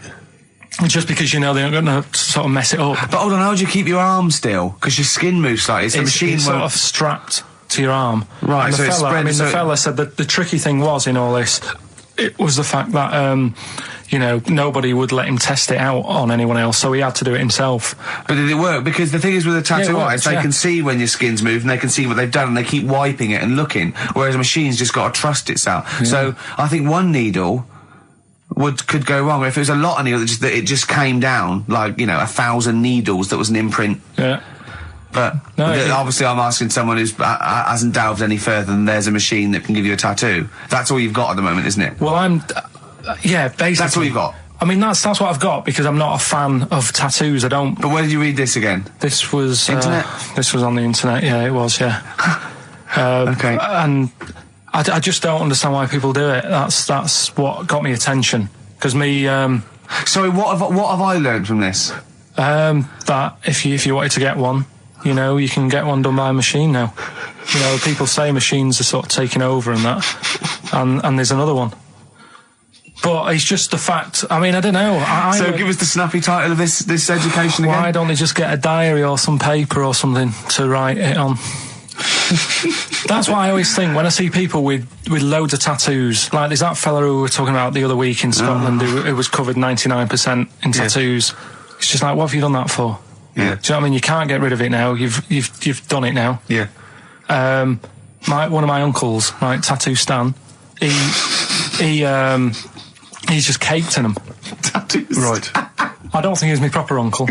Just because they're not going to sort of mess it up. But hold on, how do you keep your arm still? Because your skin moves slightly. So the machine it's sort of strapped to your arm. Right, so it's spread... the fella said that the tricky thing was in all this, it was the fact that... nobody would let him test it out on anyone else, so he had to do it himself. But did it work? Because the thing is with a tattoo artist, they can see when your skin's moved and they can see what they've done and they keep wiping it and looking, whereas a machine's just got to trust itself. Yeah. So I think one needle could go wrong. If it was a lot of needles, that it just came down, 1,000 needles that was an imprint. Yeah. But obviously I'm asking someone who hasn't delved any further than there's a machine that can give you a tattoo. That's all you've got at the moment, isn't it? Well, yeah, basically. That's all you've got? I mean, that's what I've got, because I'm not a fan of tattoos. I don't... But where did you read this again? This was... Internet? This was on the internet, yeah, it was, yeah. Okay. And I just don't understand why people do it. That's what got me attention. Because me... Sorry, what have I learned from this? That if you wanted to get one, you know, you can get one done by a machine now. You know, people say machines are sort of taking over and that, and there's another one. But it's just the fact. I mean, I don't know. So give us the snappy title of this education again. Why don't they just get a diary or some paper or something to write it on? That's what I always think when I see people with loads of tattoos. Like there's that fella who we were talking about the other week in Scotland who was covered 99% in tattoos. It's just like, what have you done that for? Yeah. Do you know what I mean? You can't get rid of it now. You've done it now. Yeah. One of my uncles, right, Tattoo Stan, he's just caked in them. Tattoos. Right. I don't think he's my proper uncle,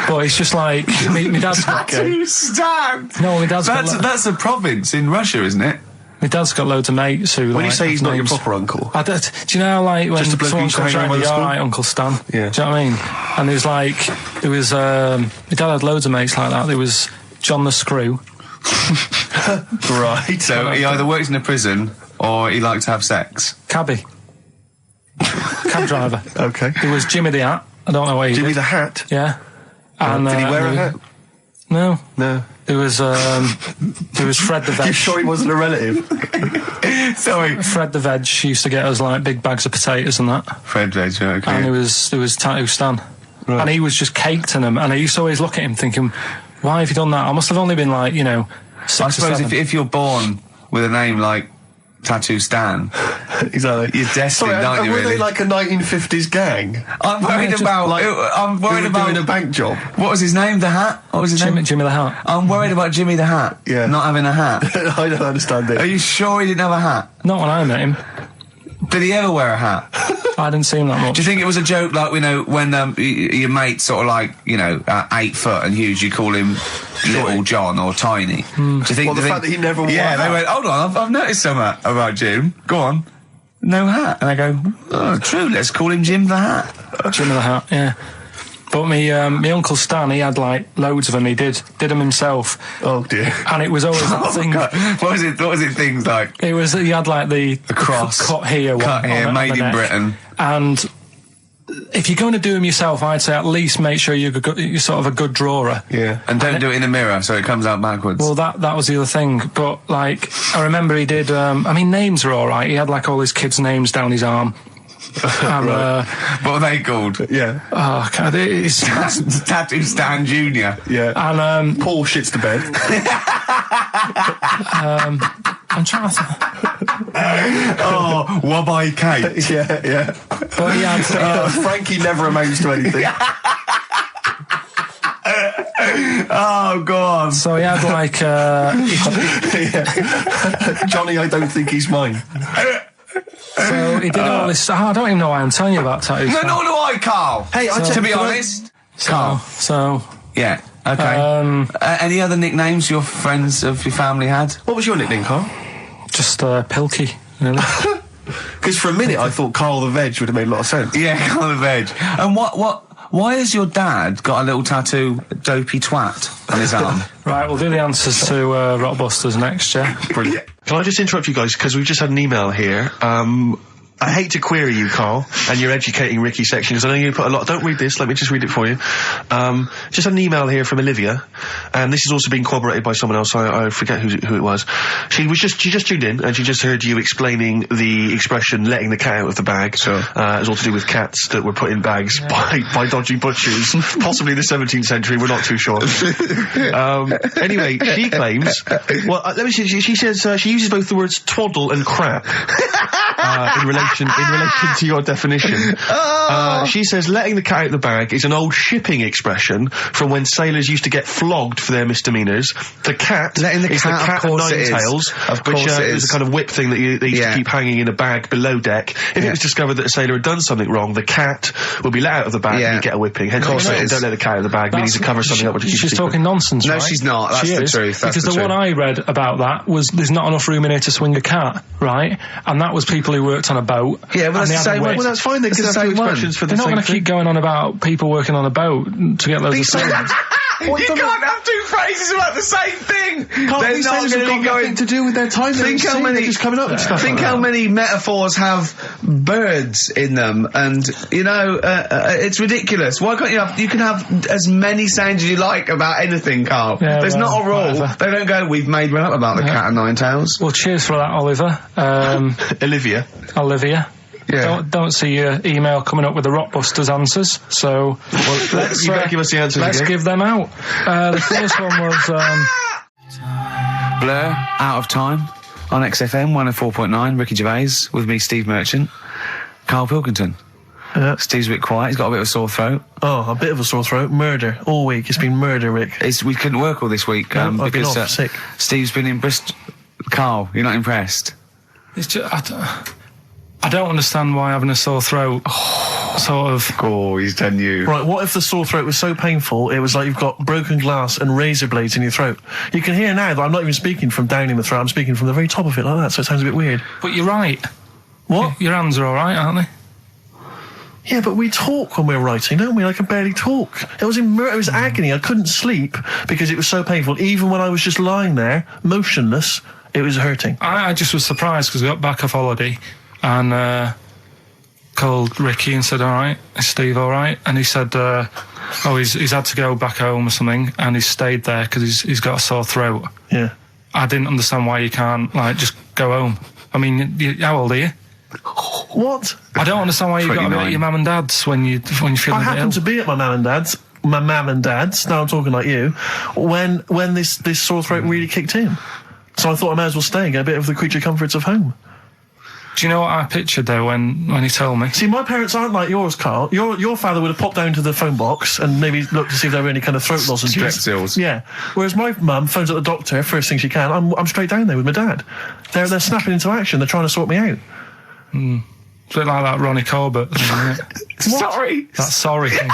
but it's just like my dad's got Tattoo Stan. No, my dad's that's a province in Russia, isn't it? My dad's got loads of mates who. When you say he's not your proper uncle, do you know, like when just a bloke someone who's comes hanging around, around the all school? right, Uncle Stan. Yeah. Do you know what I mean? And my dad had loads of mates like that. There was John the Screw. right? So he either works in a prison or he likes to have sex. Cabbie. Cab driver. Okay. There was Jimmy the Hat. I don't know where he Jimmy did. the Hat. Yeah. And did he wear a hat? No. No. There was Fred the Veg. You sure he wasn't a relative? Sorry. Fred the Veg used to get us like big bags of potatoes and that. Fred Veg, okay. And there was Tattoo Stan. Right. And he was just caked in them. And I used to always look at him thinking, why have you done that? I must have only been like, 6 I or suppose 7. if you're born with a name like Tattoo Stan, exactly, you're destined, aren't you? Were Really? they like a 1950s gang? I'm worried about. I'm worried about doing a bank job. What was his name? The Hat. What was his name? Jimmy the Hat. I'm worried about Jimmy the Hat. Yeah. Not having a hat. I don't understand it. Are you sure he didn't have a hat? Not when I met him. Did he ever wear a hat? I didn't see him that much. Do you think it was a joke, like, when your mate's sort of like, 8 foot and huge, you call him Little John or Tiny? Do you think the fact that he never wore a Yeah, hat? they went, hold on, I've noticed something about Jim. Go on. No hat. And I go, oh, true, let's call him Jim the Hat. Jimmy the Hat, yeah. But my Uncle Stan, he had like loads of them. He did them himself. Oh dear! And it was always that thing. God. What was it? Things like he had like the cross cut here, made in Britain. And if you're going to do them yourself, I'd say at least make sure you're sort of a good drawer. Yeah, and don't do it in a mirror so it comes out backwards. Well, that was the other thing. But like, I remember he did. Names are all right. He had like all his kids' names down his arm. And, what are they called? Yeah. Oh, God, it's Tattoo Stan Jr. Yeah. And Paul shits the bed. I'm trying to oh, Wabbai Kate. Yeah. But yeah, Frankie never amounts to anything. Oh, go on. So he had like Johnny, I don't think he's mine. So he did all this. I don't even know why I'm telling you about tattoos. No, nor do I, Carl. Hey, to be honest, Carl. So yeah, okay. Any other nicknames your friends of your family had? What was your nickname, Carl? Just Pilky. Really. Because for a minute I thought Carl the Veg would have made a lot of sense. Yeah, Carl the Veg. And why has your dad got a little tattoo, Dopey Twat, on his arm? Right, we'll do the answers to Rockbusters next, yeah? Brilliant. Can I just interrupt you guys, because we've just had an email here. I hate to query you, Carl, and your educating Ricky section, because I know you put a lot. Don't read this, let me just read it for you. Just had an email here from Olivia, and this has also been corroborated by someone else. I forget who it was. She just tuned in, and she just heard you explaining the expression "letting the cat out of the bag." Sure. It's all to do with cats that were put in bags by dodgy butchers, possibly the 17th century. We're not too sure. Anyway, she claims. Well, let me see. She says she uses both the words twaddle and crap in relation to your definition. She says letting the cat out of the bag is an old shipping expression from when sailors used to get flogged for their misdemeanours. The cat is the cat of nine tails, which is a kind of whip thing that they used to keep hanging in a bag below deck. If it was discovered that a sailor had done something wrong, the cat would be let out of the bag and you'd get a whipping. Hence, don't let the cat out of the bag, meaning to cover something up. She's talking nonsense, no, right? she's not. That's the truth. Because the one I read about that was there's not enough room in here to swing a cat, right? And that was people who worked on a boat. Yeah, well, that's the same one. Well, that's fine. They can have two expressions for the same thing. They're not going to keep going on about people working on a boat to get loads of sailors. You can't have two phrases about the same thing. They're not going to got nothing to do with their time. Think how many just coming up with stuff. Think how many metaphors have birds in them, and it's ridiculous. Why can't you can have as many sayings as you like about anything, Carl. Yeah, There's not a rule. Whatever. They don't go, we've made one up about the cat and nine tails. Well, cheers for that, Oliver. Olivia. Yeah. Don't see your email coming up with the Rockbusters answers, so you better give us the answers. Let's give them out. The first one was Blur, Out of Time on XFM 104.9. Ricky Gervais with me, Steve Merchant, Karl Pilkington. Yeah. Steve's a bit quiet. He's got a bit of a sore throat. Oh, a bit of a sore throat. Murder all week. It's been murder, Rick. We couldn't work all this week I've been because off sick. Steve's been in Bristol. Carl, you're not impressed? it's just, I don't understand why having a sore throat sort of... Oh, he's done you. Right, what if the sore throat was so painful it was like you've got broken glass and razor blades in your throat? You can hear now that I'm not even speaking from down in the throat, I'm speaking from the very top of it like that, so it sounds a bit weird. But you're right. What? Your hands are alright, aren't they? Yeah, but we talk when we're writing, don't we? I can barely talk. It was agony. I couldn't sleep because it was so painful. Even when I was just lying there, motionless, it was hurting. I just was surprised because I got back off holiday and called Ricky and said, all right, is Steve all right? And he said, he's had to go back home or something, and he's stayed there because he's got a sore throat. Yeah. I didn't understand why you can't, just go home. I mean, how old are you? What? I don't understand why you've got to be at your mum and dad's when you feel a bit ill. I happened to be at my mum and dad's. Now I'm talking like you. When this sore throat really kicked in, so I thought I may as well stay and get a bit of the creature comforts of home. Do you know what I pictured though when he told me? See, my parents aren't like yours, Carl. Your father would have popped down to the phone box and maybe looked to see if there were any kind of throat lozenges. Strepsils. Yeah. Whereas my mum phones up the doctor first thing she can. I'm straight down there with my dad. They're snapping into action. They're trying to sort me out. It's a bit like that Ronnie Corbett thing, isn't it? Sorry. That sorry thing.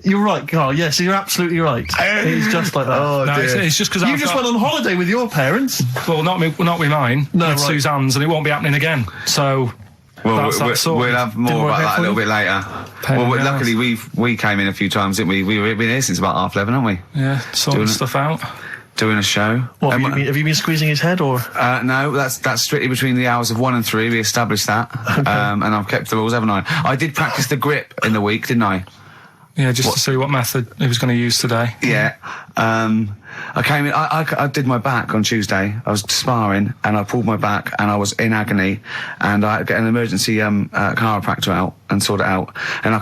You're right, Carl. Yes, you're absolutely right. It's just like that. Oh, No, dear. it's just because You just went on holiday with your parents. Well, not with mine. No, with right. Suzanne's, and it won't be happening again. So Well, that's that sorted. we'll have more about that a little bit later. Luckily we came in a few times, didn't we? We've been here since about 11:30, haven't we? Yeah, sorting stuff out. Doing a show. What, have you been squeezing his head, or? No, that's strictly between the hours of 1 and 3. We established that. Okay. And I've kept the rules, haven't I? I did practice the grip in the week, didn't I? Yeah, just to see what method he was going to use today. Yeah. I came in, I did my back on Tuesday. I was sparring and I pulled my back and I was in agony, and I had to get an emergency chiropractor out and sort it out. And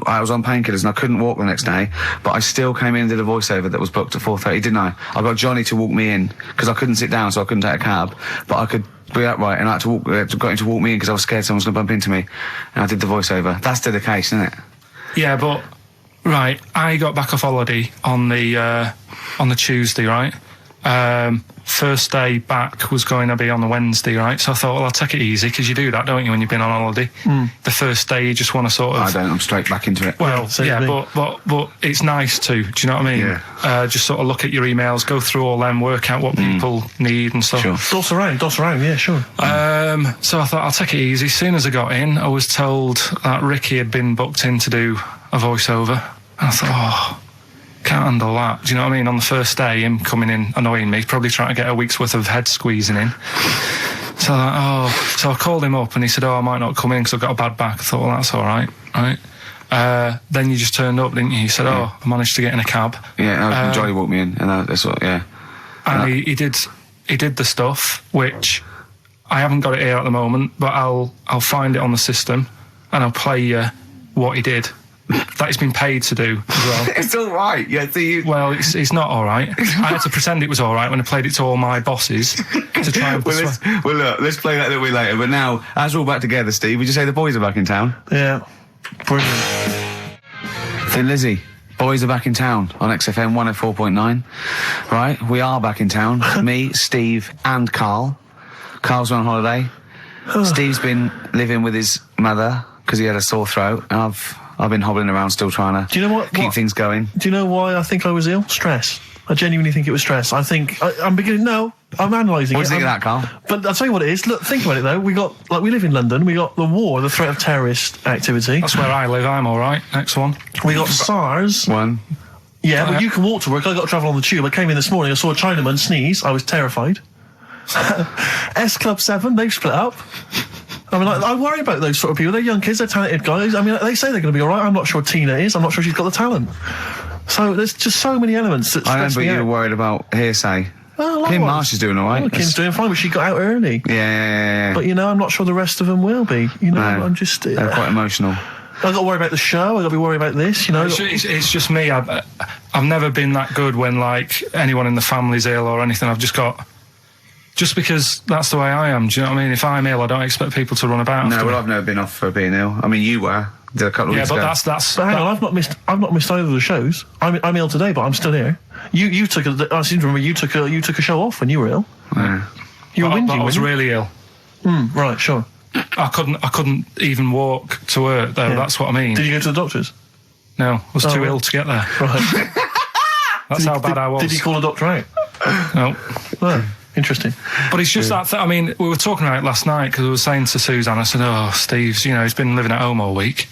I was on painkillers and I couldn't walk the next day, but I still came in and did a voiceover that was booked at 4:30, didn't I? I got Johnny to walk me in because I couldn't sit down, so I couldn't take a cab, but I could be upright, and I had to got him to walk me in because I was scared someone was going to bump into me, and I did the voiceover. That's dedication, isn't it? Yeah, but right, I got back off holiday on the Tuesday, right? First day back was going to be on the Wednesday, right? So I thought, well, I'll take it easy, because you do that, don't you, when you've been on holiday? The first day you just want to sort of... I don't, I'm straight back into it. Well, yeah, but it's nice to, do you know what I mean? Yeah. Just sort of look at your emails, go through all them, work out what people need and stuff. Sure. Doss around, yeah, sure. So I thought, I'll take it easy. As soon as I got in, I was told that Ricky had been booked in to do a voiceover. And I thought, can't handle that. Do you know what I mean? On the first day, him coming in annoying me, probably trying to get a week's worth of head squeezing in. So I called him up and he said, I might not come in because I've got a bad back. I thought, well, that's all right, right? Then you just turned up, didn't you? He said, I managed to get in a cab. Yeah, Johnny walked me in, and that's what, yeah. And he did the stuff, which I haven't got it here at the moment, but I'll find it on the system and I'll play you what he did. That he's been paid to do as well. It's all right. Yeah. Well, it's not all right. I had to pretend it was all right when I played it to all my bosses to try and persuade. Look, let's play that a little bit later. But now, as we're all back together, Steve, would you say the boys are back in town? Yeah. Brilliant. Thin Lizzy, boys are back in town on XFM 104.9. Right, we are back in town. Me, Steve, and Carl. Carl's on holiday. Steve's been living with his mother because he had a sore throat, and I've been hobbling around still trying to keep things going. Do you know why I think I was ill? Stress. I genuinely think it was stress. I think I'm beginning. No, I'm analysing it. What do you think of that, Carl? But I'll tell you what it is. Look, think about it though. We live in London. We got the war, the threat of terrorist activity. That's where I live. I'm all right. Next one. We got SARS. One. Yeah, but you can walk to work. I got to travel on the tube. I came in this morning. I saw a Chinaman sneeze. I was terrified. S Club 7. They've split up. I mean, I worry about those sort of people. They're young kids. They're talented guys. I mean, they say they're going to be all right. I'm not sure Tina is. I'm not sure she's got the talent. So there's just so many elements that stress me out. I remember you were worried about hearsay. Kim Marsh is doing all right. Oh, Kim's doing fine, but she got out early. Yeah. But, I'm not sure the rest of them will be. No. I'm just... they're quite emotional. I've got to worry about the show. I've got to be worried about this, It's just me. I've never been that good when, like, anyone in the family's ill or anything. I've just got... Just because that's the way I am, do you know what I mean? If I'm ill, I don't expect people to run about. No, well, I've never been off for being ill. I mean, you were. Did a couple of weeks ago. Yeah, but that's... But hang on, I've not missed either of the shows. I'm ill today, but I'm still here. I seem to remember you took a show off when you were ill. Yeah. You were whinging. I was really ill. Right, sure. I couldn't even walk to work though. Yeah. That's what I mean. Did you go to the doctors? No, I was too ill to get there. Right. That's how bad I was. Did you call a doctor out? No. Oh, interesting. But it's just that. I mean, we were talking about it last night because I was saying to Suzanne, I said, "Oh, Steve's, he's been living at home all week."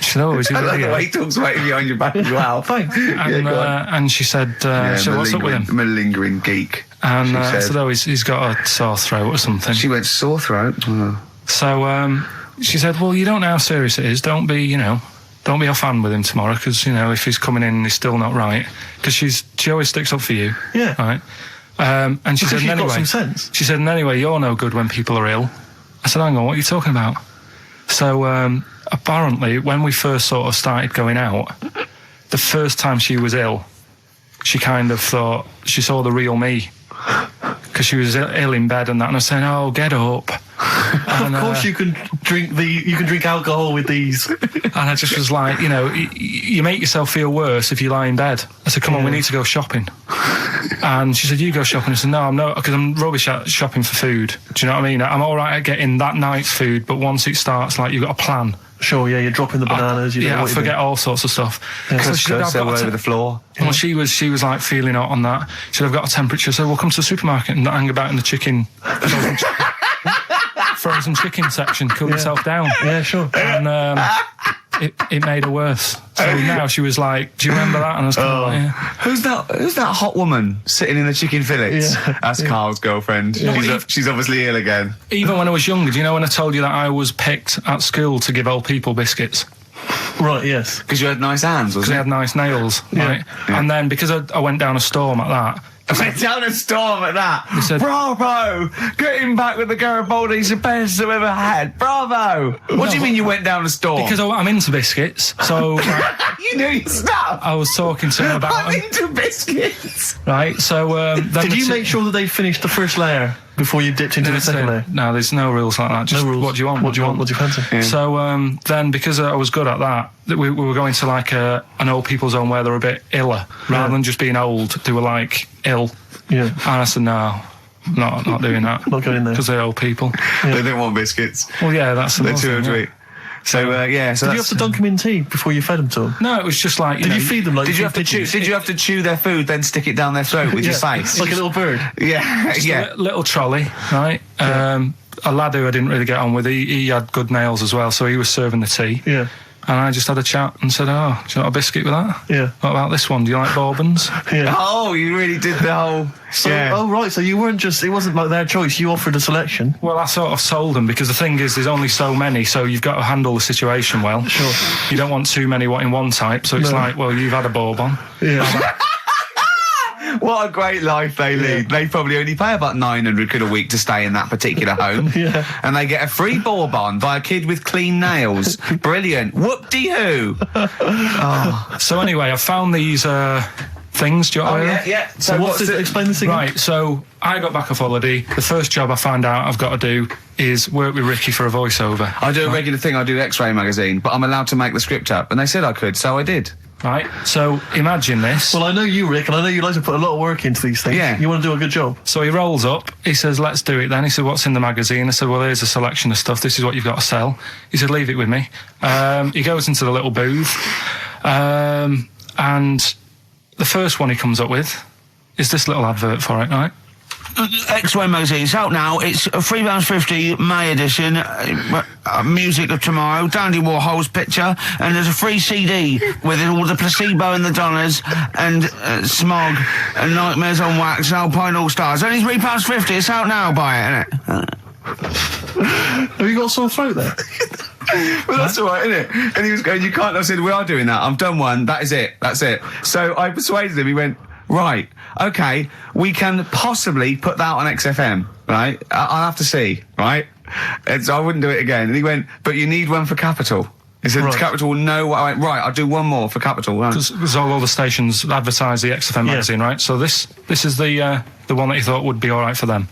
She said, "Oh, is he really?" I like the way he talks about you behind your back as well. Thanks. And she said, "What's up with him?" Malingering geek. And I said, "Oh, he's got a sore throat or something." She went, "Sore throat?" Oh. So she said, "Well, you don't know how serious it is. Don't be off hand with him tomorrow because if he's coming in and he's still not right, because she always sticks up for you." Yeah. Right. And she said, "Anyway, got some sense." She said, "And anyway, you're no good when people are ill." I said, "Hang on, what are you talking about?" So apparently, when we first sort of started going out, the first time she was ill, she kind of thought she saw the real me because she was ill in bed and that, and I was saying, "Oh, get up." And, of course, you can drink alcohol with these. And I just was like, you make yourself feel worse if you lie in bed. I said, "Come on, we need to go shopping." And she said, "You go shopping." I said, "No, I'm not, because I'm rubbish at shopping for food." Do you know what I mean? I'm all right at getting that night's food, but once it starts, like, you've got a plan. Sure, yeah, you're dropping the bananas. I forget all sorts of stuff. Yeah. So she said, all over the floor. Well, she was like feeling hot on that. She said, "I've got a temperature, so we'll come to the supermarket and not hang about in the chicken." Frozen chicken section, cool yourself down. Yeah, sure. And it made her worse. So now she was like, "Do you remember that?" And I was kind of like, "Yeah." Who's that hot woman sitting in the chicken fillets? Yeah. That's Carl's girlfriend. Yeah. She's obviously ill again. Even when I was younger, do you know when I told you that I was picked at school to give old people biscuits? Right, yes. Because you had nice hands, wasn't it? Because I had nice nails, right? Yeah. And then because I went down a storm at that. I went down a storm at that. Said, "Bravo! Getting back with the Garibaldi's the best I've ever had. Bravo!" What do you mean you went down a storm? Because I'm into biscuits, so... You knew your stuff! I was talking to him about... I'm into biscuits! Right, so... Did you make sure that they finished the first layer before you dipped into the second layer? No, there's no rules like that. Just no rules. What do you want? What do you want? What do you fancy? Yeah. So then, because I was good at that, we were going to like an old people's home where they were a bit iller. Rather than just being old, they were like ill. Yeah. And I said, "No, not doing that." Not going there. Because they're old people. Yeah. They don't want biscuits. Well, yeah, that's the they're too old to eat. So did you have to dunk them in tea before you fed them to them? No, it was just like. Did you feed them like? Did you have to chew their food, then stick it down their throat with your face, like a little bird? Yeah, a little trolley, right? Yeah. A lad who I didn't really get on with. He had good nails as well, so he was serving the tea. Yeah. And I just had a chat and said, "Oh, do you want a biscuit with that? Yeah. What about this one? Do you like bourbons?" Yeah. Oh, you really did the whole... Oh, right, so you weren't just... It wasn't like their choice, you offered a selection. Well, I sort of sold them, because the thing is, there's only so many, so you've got to handle the situation well. Sure. You don't want too many in one type, so it's like, well, you've had a bourbon. Yeah. What a great life they lead. They probably only pay about 900 quid a week to stay in that particular home. Yeah. And they get a free bourbon by a kid with clean nails. Brilliant. Whoop-de-hoo. Oh. So anyway, I found these things. Do you want to yeah. So what's this? Explain this again. Right, so I got back off holiday. The first job I found out I've got to do is work with Ricky for a voiceover. I do a regular thing. I do X-Ray magazine, but I'm allowed to make the script up. And they said I could, so I did. Right, so imagine this. Well, I know you, Rick, and I know you like to put a lot of work into these things. Yeah. You want to do a good job. So he rolls up, he says, "Let's do it then." He said, "What's in the magazine?" I said, "Well, here's a selection of stuff. This is what you've got to sell." He said, "Leave it with me." He goes into the little booth, and the first one he comes up with is this little advert for it, right? X-Ray magazine. It's out now. It's £3.50 May edition. Music of Tomorrow. Dandy Warhol's picture, and there's a free CD with all the Placebo and the Donners and Smog and Nightmares on Wax, Alpine All Stars. Only £3.50. It's out now. Buy it, innit? Have you got a sore throat there? Well, that's all right, isn't it? And he was going, you can't. I said, we are doing that. I've done one. That is it. That's it. So I persuaded him. He went, right, okay, we can possibly put that on XFM, right? I'll have to see, right? And so I wouldn't do it again. And he went, but you need one for Capital. He said, right. Capital will know what I went, right, I'll do one more for Capital. Because all the stations advertise the XFM magazine, right? So this is the one that you thought would be all right for them.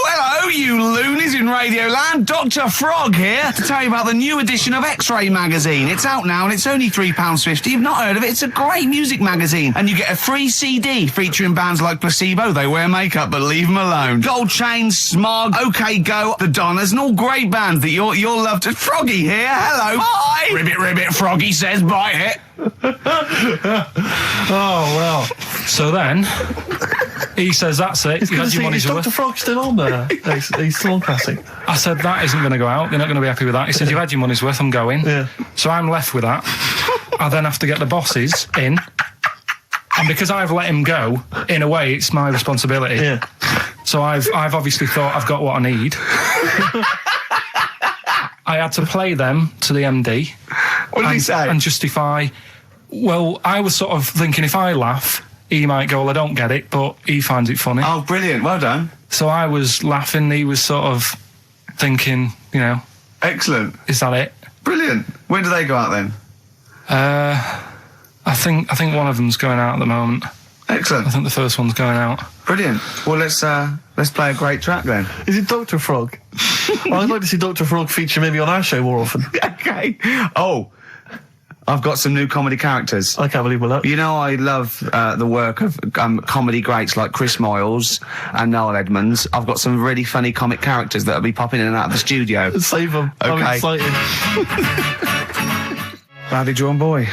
Hello, you loonies in Radioland. Dr. Frog here to tell you about the new edition of X-Ray magazine. It's out now and it's only £3.50. You've not heard of it? It's a great music magazine. And you get a free CD featuring bands like Placebo. They wear makeup, but leave them alone. Gold Chain, Smog, OK Go, The Donners, and all great bands that you'll love to. Froggy here. Hello. Bye. Ribbit, ribbit. Froggy says buy it. Oh, well. So then, he says, that's it. You had your money's worth. Dr. Frog's still on there. He's still on Classic. I said, that isn't going to go out. You're not going to be happy with that. He said, you had your money's worth. I'm going. Yeah. So I'm left with that. I then have to get the bosses in. And because I've let him go, in a way, it's my responsibility. Yeah. So I've obviously thought I've got what I need. I had to play them to the MD. What did he say? And justify. Well, I was sort of thinking if I laugh, he might go, well, I don't get it, but he finds it funny. Oh, brilliant. Well done. So I was laughing, he was sort of thinking, you know. Excellent. Is that it? Brilliant. When do they go out then? I think one of them's going out at the moment. Excellent. I think the first one's going out. Brilliant. Well, let's play a great track then. Is it Dr. Frog? I'd like to see Dr. Frog feature maybe on our show more often. Okay. Oh, I've got some new comedy characters. I can't believe we're lucky. You know, I love the work of comedy greats like Chris Moyles and Noel Edmonds. I've got some really funny comic characters that'll be popping in and out of the studio. Save them. Okay. I'm excited. Badly Drawn Boy.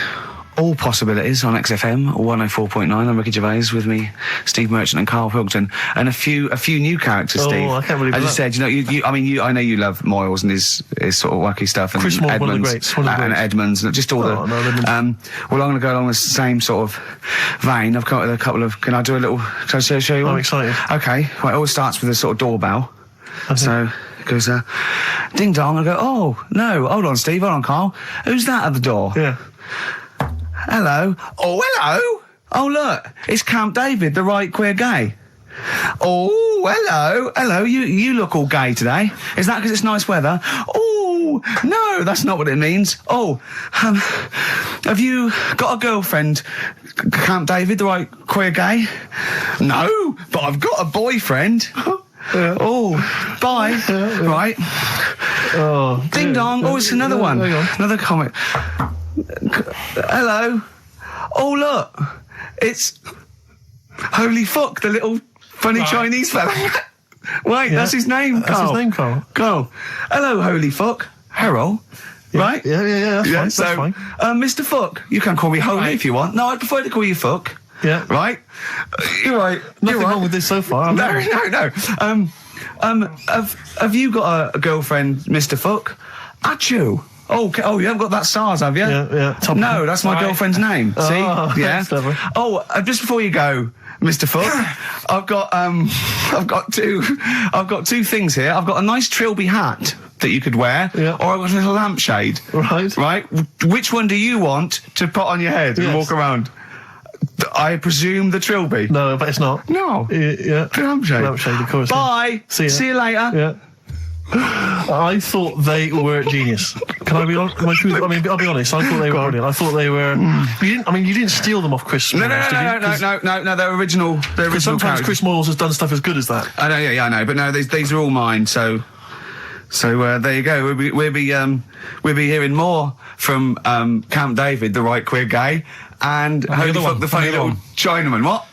All possibilities on XFM 104.9. I'm Ricky Gervais, with me, Steve Merchant and Karl Pilkington, and a few new characters. Steve. I can't believe As that. you said, you know, I know you love Moyles and his sort of wacky stuff, and Chris Moyles, Edmonds, one of the greats, and Edmonds, and just all the. No, well, I'm going to go along the same sort of vein. I've got a couple of. Can I do a little? Can I show you one? I'm excited. Okay. Well, it always starts with a sort of doorbell. Okay. So it goes, ding dong. I go, oh no, hold on, Steve, hold on, Karl. Who's that at the door? Yeah. Hello. Oh, hello. Oh, look. It's Camp David, the right queer gay. Oh, hello. Hello. You look all gay today. Is that because it's nice weather? Oh, no, that's not what it means. Oh, have you got a girlfriend, Camp David, the right queer gay? No, but I've got a boyfriend. Yeah. Oh, bye. Right. Oh, ding dong. Oh, it's another one. Another comic. Hello. Oh, look. It's Holy Fuck, the little funny Chinese fella. Wait, that's his name, Karl. That's his name, Karl. Karl. Hello, Holy Fuck. Harold. Yeah. Right? Yeah, that's fine. Mr. Fuck. You can call me Holy if you want. No, I'd prefer to call you Fuck. Yeah. Right? You're right. Nothing wrong with this so far. No. Have you got a girlfriend, Mr. Fuck? Achoo. Oh, you haven't got that SARS, have you? Yeah. No, that's my girlfriend's name. See? Yeah. Oh, just before you go, Mr. Fuck, I've got two things here. I've got a nice Trilby hat that you could wear, or I've got a little lampshade. Right. Which one do you want to put on your head and walk around? I presume the Trilby. No, but it's not. No. Yeah. The lampshade. Lampshade, of course. Bye. See you later. Yeah. I thought they were genius. Can I be honest? I'll be honest. I thought they were brilliant. I thought they were. You didn't steal them off Chris. No. They're original. They're original. Sometimes characters. Chris Moyles has done stuff as good as that. I know. Yeah, I know. But no, these are all mine. So there you go. We'll be hearing more from Camp David, the right queer gay, and Holy Fuck, the funny little Chinaman. What?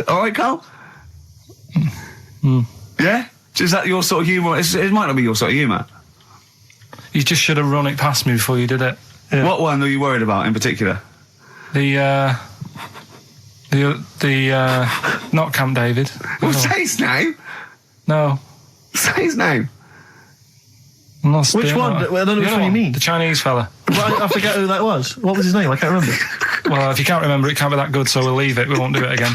All right, Karl. Yeah. Is that your sort of humour? It might not be your sort of humour. You just should have run it past me before you did it. Yeah. What one are you worried about in particular? The Not Camp David. Well, say his name. No. Say his name. Which one? I don't know which one you mean. The Chinese fella. Well, I forget who that was. What was his name? I can't remember. Well, if you can't remember, it can't be that good, so we'll leave it. We won't do it again.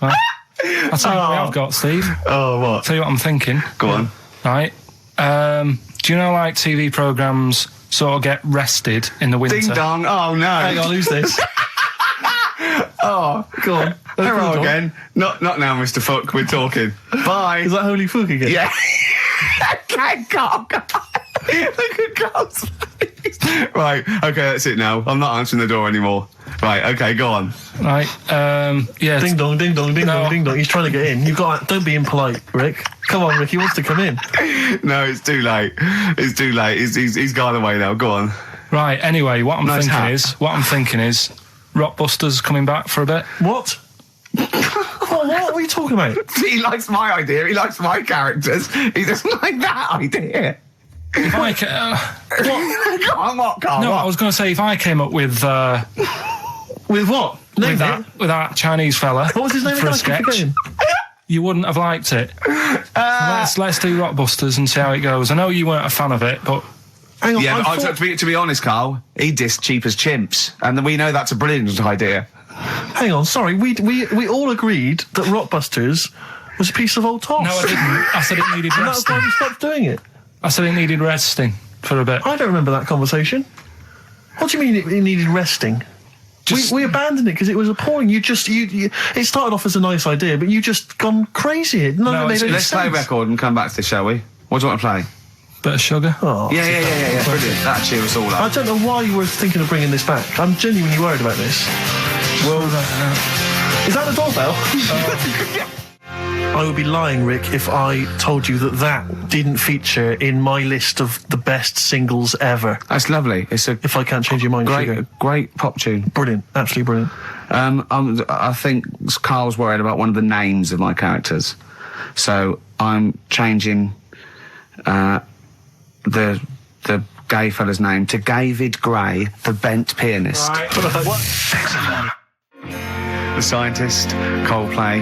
Right? I'll tell you what I've got, Steve. Oh, what? I'll tell you what I'm thinking. Go on. Right. Do you know, like, TV programmes sort of get rested in the winter? Ding dong. Oh, no. Hang on, who's this? Oh, go on. Hello again. Not now, Mr. Fuck. We're talking. Bye. Is that Holy Fuck again? Yeah. Okay, Carl. Look at Carl's face. Right. Okay, that's it now. I'm not answering the door anymore. Right. Okay, go on. Right. Yeah. Ding dong, ding dong, ding dong, ding dong. He's trying to get in. You've got. Don't be impolite, Rick. Come on, Rick. He wants to come in. No, it's too late. It's too late. He's gone away now. Go on. Right. Anyway, what I'm thinking is, Rockbusters coming back for a bit. What? What are you talking about? He likes my idea. He likes my characters. He doesn't like that idea. If I what? Go on, what, Carl? No, what? I was going to say if I came up with with what? With that Chinese fella. What was his name? For a sketch, you wouldn't have liked it. Let's do Rockbusters and see how it goes. I know you weren't a fan of it, but. Hang on, yeah, but to be honest, Carl, he dissed Cheap as Chimps, and we know that's a brilliant idea. Hang on, sorry, we all agreed that Rockbusters was a piece of old toss. No, I didn't. I said it needed resting. And that's why we stopped doing it. I said it needed resting for a bit. I don't remember that conversation. What do you mean it needed resting? We abandoned it because it was appalling. It started off as a nice idea, but you just gone crazy. Let's play a record and come back to this, shall we? What do you want to play? Bit of sugar. Oh, yeah. Brilliant. That'll cheer us all up. I don't know why you were thinking of bringing this back. I'm genuinely worried about this. Well, is that the doorbell? I would be lying, Rick, if I told you that didn't feature in my list of the best singles ever. That's lovely. If I can't change your mind, great pop tune. Brilliant, absolutely brilliant. I think Carl's worried about one of the names of my characters, so I'm changing the gay fella's name to David Gray, the bent pianist. Right. What? The Scientist, Coldplay,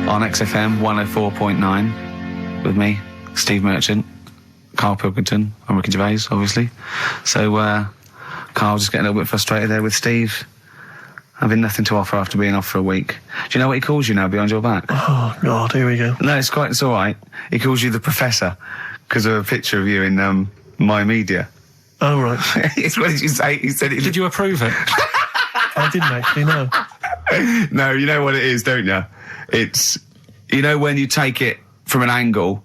on XFM 104.9, with me, Steve Merchant, Karl Pilkington, I'm Ricky Gervais, obviously. So, Carl just getting a little bit frustrated there with Steve, having nothing to offer after being off for a week. Do you know what he calls you now behind your back? Oh, God, here we go. No, it's all right. He calls you the Professor, because of a picture of you in My Media. Oh, right. What did you say? He said it. Did you approve it? I didn't actually, no. No, you know what it is, don't you? It's, when you take it from an angle,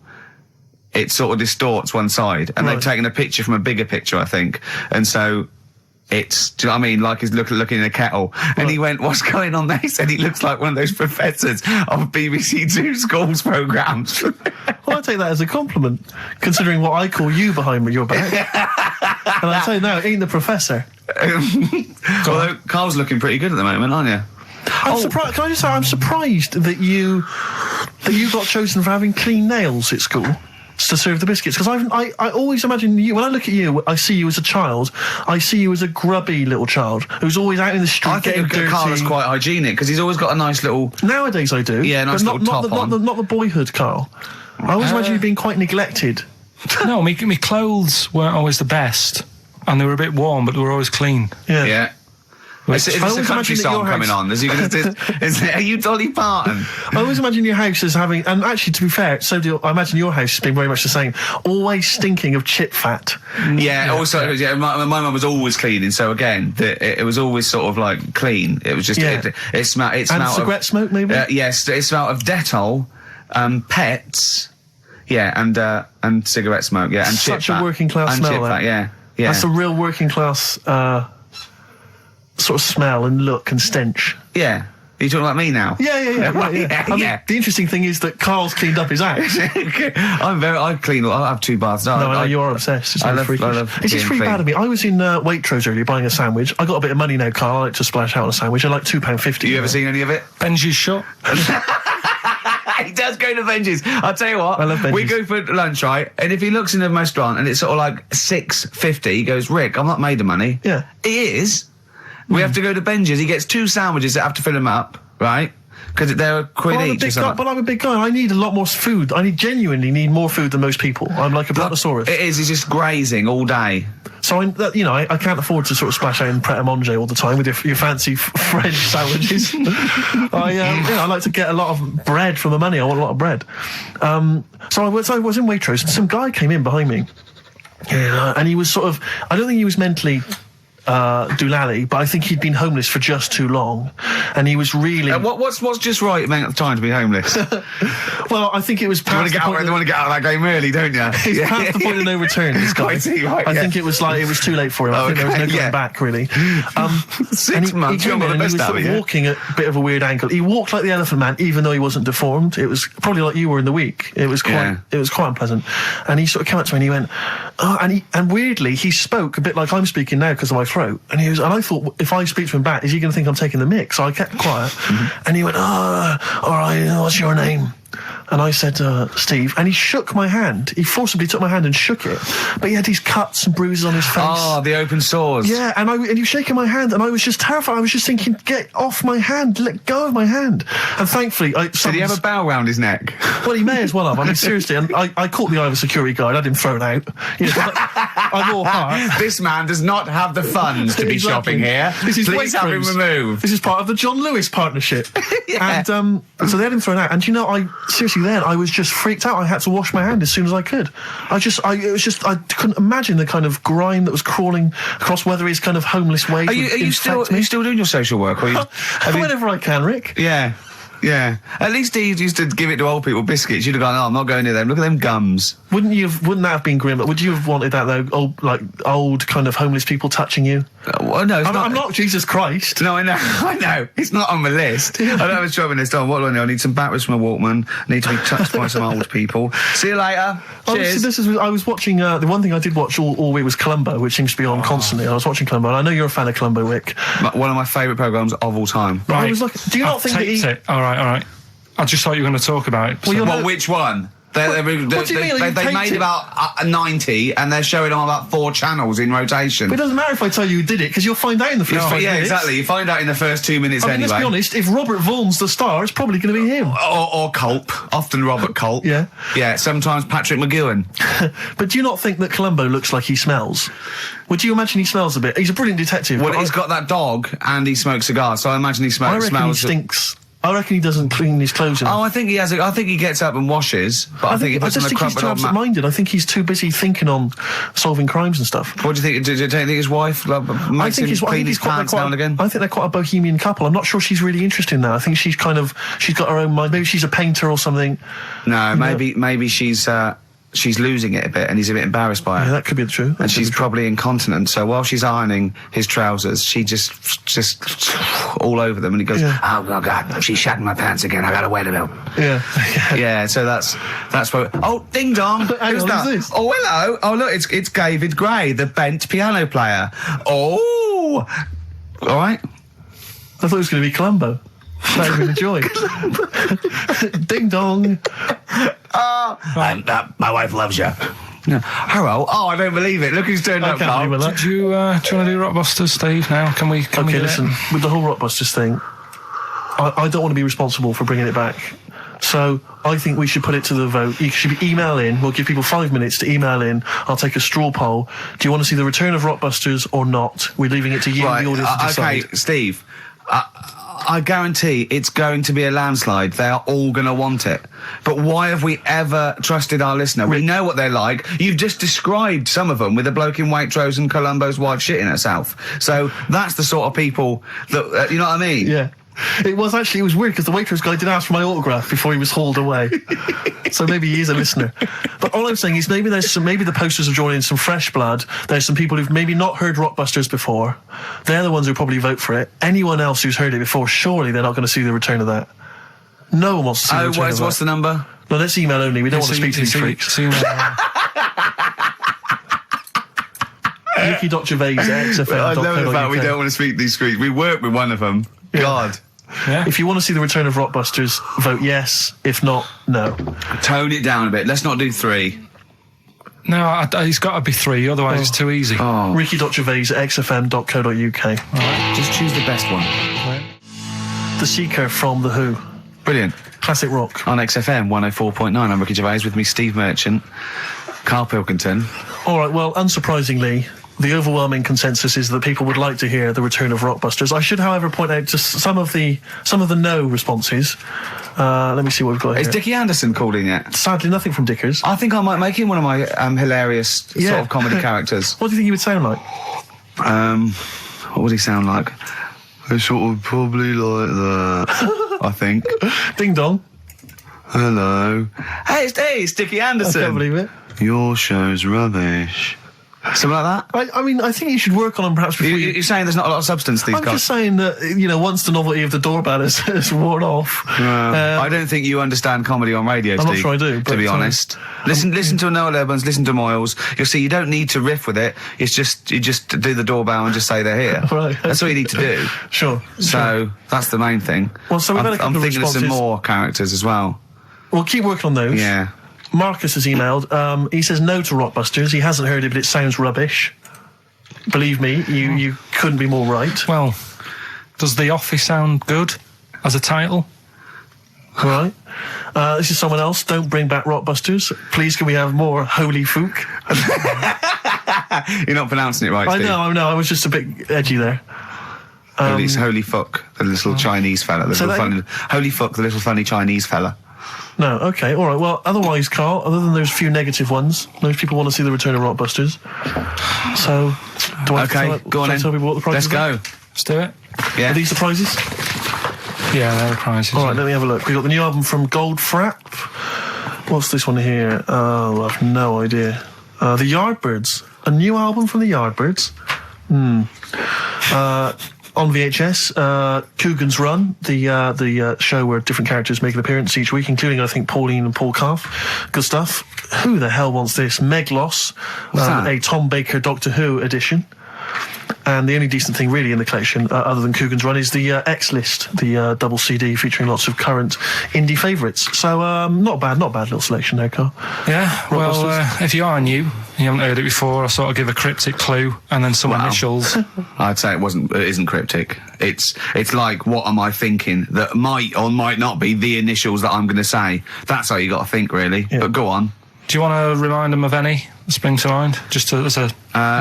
it sort of distorts one side, and they've taken a picture from a bigger picture, I think, and so it's, do you know what I mean? Like he's looking in a kettle, and he went, "What's going on there?" He said he looks like one of those professors of BBC Two schools programmes. Well, I take that as a compliment, considering what I call you behind your back. And I tell you now, ain't the Professor. Although Carl's looking pretty good at the moment, aren't you? I'm surprised. Can I just say I'm surprised that you got chosen for having clean nails at school to serve the biscuits, because I always imagine you, when I look at you, I see you as a child. I see you as a grubby little child who's always out in the street getting dirty. I think Carl is quite hygienic because he's always got a nice little. Nowadays I do. Yeah, nice little top on. Not the boyhood Carl. I always imagine you being quite neglected. No, my clothes weren't always the best, and they were a bit warm, but they were always clean. Yeah. Is this a country song coming on? Are you Dolly Parton? I always imagine your house as having, and actually, to be fair, I imagine your house has been very much the same. Always stinking of chip fat. Yeah. Also, my mum was always cleaning, so again, it was always sort of like clean. It was just it smelled. And cigarette smoke, maybe. Yes, it smelled of Dettol, pets. Yeah, and cigarette smoke. Yeah, and such chip a working class and smell. Chip fat, yeah. That's a real working class. Sort of smell and look and stench. Yeah. Are you talking about me now? Yeah. I mean, the interesting thing is that Carl's cleaned up his house. I have 2 baths. No, you are obsessed. It's I love Is this really bad of me? I was in Waitrose earlier buying a sandwich. I got a bit of money now, Carl. I like to splash out on a sandwich. I like £2.50. You ever seen any of it? Benji's shop. He does go to Benji's. I'll tell you what. I love Benji's. We go for lunch, right? And if he looks in the restaurant and it's sort of like $6.50, he goes, "Rick, I'm not made of money." Yeah. He is. We have to go to Benji's. He gets 2 sandwiches that have to fill him up, right? Because they're a quid each or something. But I'm a big guy. I need a lot more food. I genuinely need more food than most people. I'm like a brontosaurus. It is. It's just grazing all day. So I can't afford to sort of splash out in Pret a Manger all the time with your fancy French sandwiches. I like to get a lot of bread for my money. I want a lot of bread. So I was in Waitrose, and some guy came in behind me, and he was sort of, I don't think he was mentally doolally, but I think he'd been homeless for just too long, and he was really. What's just right amount of time to be homeless? Well, I think it was. You want to get out of that game early, don't you? He's past the point of no return. This guy. I think it was too late for him. I think there was no going back really. 6 months. He was sort of walking at a bit of a weird angle. He walked like the Elephant Man, even though he wasn't deformed. It was probably like you were in the week. It was quite unpleasant. And he sort of came up to me and he went, and weirdly he spoke a bit like I'm speaking now because of my throat. And I thought, if I speak to him back, is he going to think I'm taking the mick? So I kept quiet. And he went, all right, what's your name? And I said, Steve. And he shook my hand. He forcibly took my hand and shook it. But he had these cuts and bruises on his face. Oh, the open sores. Yeah, and he was shaking my hand, and I was just terrified. I was just thinking, get off my hand, let go of my hand. And thankfully, did he have a bow round his neck? Well, he may as well have. I mean, seriously, and I caught the eye of a security guard. I had him thrown out. I'm all heart. This man does not have the funds to be shopping here. Please have him removed. This is part of the John Lewis partnership. And so they had him thrown out. And seriously, then I was just freaked out. I had to wash my hand as soon as I could. I couldn't imagine the kind of grime that was crawling across whether his kind of homeless ways. Are you still doing your social work? Or whenever I can, Rick. Yeah. Yeah. At least he used to give it to old people biscuits. You'd have gone, I'm not going near them. Look at them gums. Wouldn't that have been grim? Would you have wanted that though? Old kind of homeless people touching you? Well, no, I'm not Jesus Christ. No, I know. It's not on my list. I don't have a shopping list on. What do I know? I need some batteries from a Walkman. I need to be touched by some old people. See you later. Cheers. I was watching, the one thing I did watch all week was Columbo, which seems to be on constantly. I was watching Columbo, and I know you're a fan of Columbo, Rick. One of my favourite programmes of all time. Right. I was like, do you not think that All right. I just thought you were going to talk about it. Well, which one? They made about 90, and they're showing on about 4 channels in rotation. But it doesn't matter if I tell you who did it, because you'll find out in the first 5 minutes. Yeah, exactly. You find out in the first 2 minutes anyway. Let's be honest, if Robert Vaughan's the star, it's probably going to be him. Or Culp. Often Robert Culp. Yeah. Yeah, sometimes Patrick McGowan. But do you not think that Columbo looks like he smells? Would you imagine he smells a bit? He's a brilliant detective. Well, he's got that dog, and he smokes cigars, so I imagine he smells... I reckon he stinks. I reckon he doesn't clean his clothes enough. Oh, I think he has. I think he gets up and washes, but I think he puts on a crumpled old he's too absent-minded. I think he's too busy thinking on solving crimes and stuff. What do you think? Do you think his wife makes him clean his pants now and again? I think they're quite a bohemian couple. I'm not sure she's really interested in that. I think she's got her own mind. Maybe she's a painter or something. No, maybe she's losing it a bit, and he's a bit embarrassed by it. Yeah, that could be the truth. And she's probably incontinent, so while she's ironing his trousers, she just all over them, and he goes, oh God, she's shatting my pants again, I gotta wait a minute. Yeah, so that's what... Oh, ding dong! Who's that? Who's this? Oh, hello! Oh, look, it's David Gray, the bent piano player. Oh! Alright. I thought it was going to be Columbo. That would be the joy. Ding dong. My wife loves you. No. Hello. Oh, I don't believe it. Look who's turned up, Carl. Do you want to do Rockbusters, Steve, now? Can we listen, with the whole Rockbusters thing, I don't want to be responsible for bringing it back. So I think we should put it to the vote. You should email in. We'll give people 5 minutes to email in. I'll take a straw poll. Do you want to see the return of Rockbusters or not? We're leaving it to you, the audience, to decide. Okay, Steve. I guarantee it's going to be a landslide. They are all going to want it. But why have we ever trusted our listener? We know what they're like. You've just described some of them with a bloke in Waitrose and Columbo's wife shitting herself. So that's the sort of people that, you know what I mean? Yeah. It was weird because the Waitrose guy did ask for my autograph before he was hauled away. So maybe he is a listener. But all I'm saying is maybe the posters have drawn in some fresh blood. There's some people who've maybe not heard Rockbusters before. They're the ones who probably vote for it. Anyone else who's heard it before, surely they're not going to see the return of that. No one wants to see the return of that. What's the number? No, let's email only. We don't want to speak to these freaks. Ricky.Gervais@XFM.co.uk. I know the fact we don't want to speak to these freaks. We work with one of them. Yeah. God. Yeah. If you want to see the return of Rockbusters, vote yes. If not, no. Tone it down a bit. Let's not do 3. No, it's got to be 3, otherwise it's too easy. Ricky.Gervais@XFM.co.uk. All right, just choose the best one. The Seeker from The Who. Brilliant. Classic rock. On XFM 104.9, I'm Ricky Gervais, with me Steve Merchant, Karl Pilkington. All right, well, unsurprisingly, the overwhelming consensus is that people would like to hear the return of Rockbusters. I should, however, point out just some of the no responses. Let me see what we've got here. Is Dickie Anderson calling it? Sadly, nothing from Dickers. I think I might make him one of my hilarious sort of comedy characters. What do you think he would sound like? What would he sound like? Sort of probably like that, I think. Ding dong. Hello. Hey, it's Dickie Anderson. I can't believe it. Your show's rubbish. Something like that? I mean, I think you should work on them perhaps before You're saying there's not a lot of substance these I'm guys? just saying that, once the novelty of the doorbell has worn off... I don't think you understand comedy on radio, Steve. I'm not sure I do, to be honest. Listen to Noel Urbans, listen to Moyles. You'll see you don't need to riff with it. It's just, you just do the doorbell and just say they're here. Right. That's all you need to do. Sure. So, that's the main thing. Well, so we've had a couple I'm of thinking of some responses. more characters as well. We'll keep working on those. Yeah. Marcus has emailed. He says no to Rockbusters. He hasn't heard it, but it sounds rubbish. Believe me, you couldn't be more right. Well, does The Office sound good as a title? Right. This is someone else. Don't bring back Rockbusters. Please, can we have more Holy Fook? You're not pronouncing it right, Steve. I know. I was just a bit edgy there. Holy fuck, the little Chinese fella. Holy fuck, the little funny Chinese fella. No, okay, all right. Well, otherwise, Carl, other than those few negative ones, most people want to see the return of Rockbusters. So, do I go on then. tell people what the prizes are? Let's go. Let's do it. Yeah. Are these the prizes? Yeah, they're the prizes. All right, let me have a look. We've got the new album from Goldfrapp. What's this one here? Oh, I've no idea. The Yardbirds. A new album from the Yardbirds. On VHS, Coogan's Run, the show where different characters make an appearance each week, including, I think, Pauline and Paul Calf. Good stuff. Who the hell wants this? Meglos, a Tom Baker Doctor Who edition. And the only decent thing really in the collection, other than Coogan's Run, is the X-List, the double CD featuring lots of current indie favourites. So, not bad little selection there, Carl. Yeah, well, if you are new, you haven't heard it before, I'll sort of give a cryptic clue and then some initials. I'd say it isn't cryptic. It's like, what am I thinking that might or might not be the initials that I'm going to say. That's how you got to think, really. Yeah. But go on. Do you want to remind them of any that spring to mind? Just as a...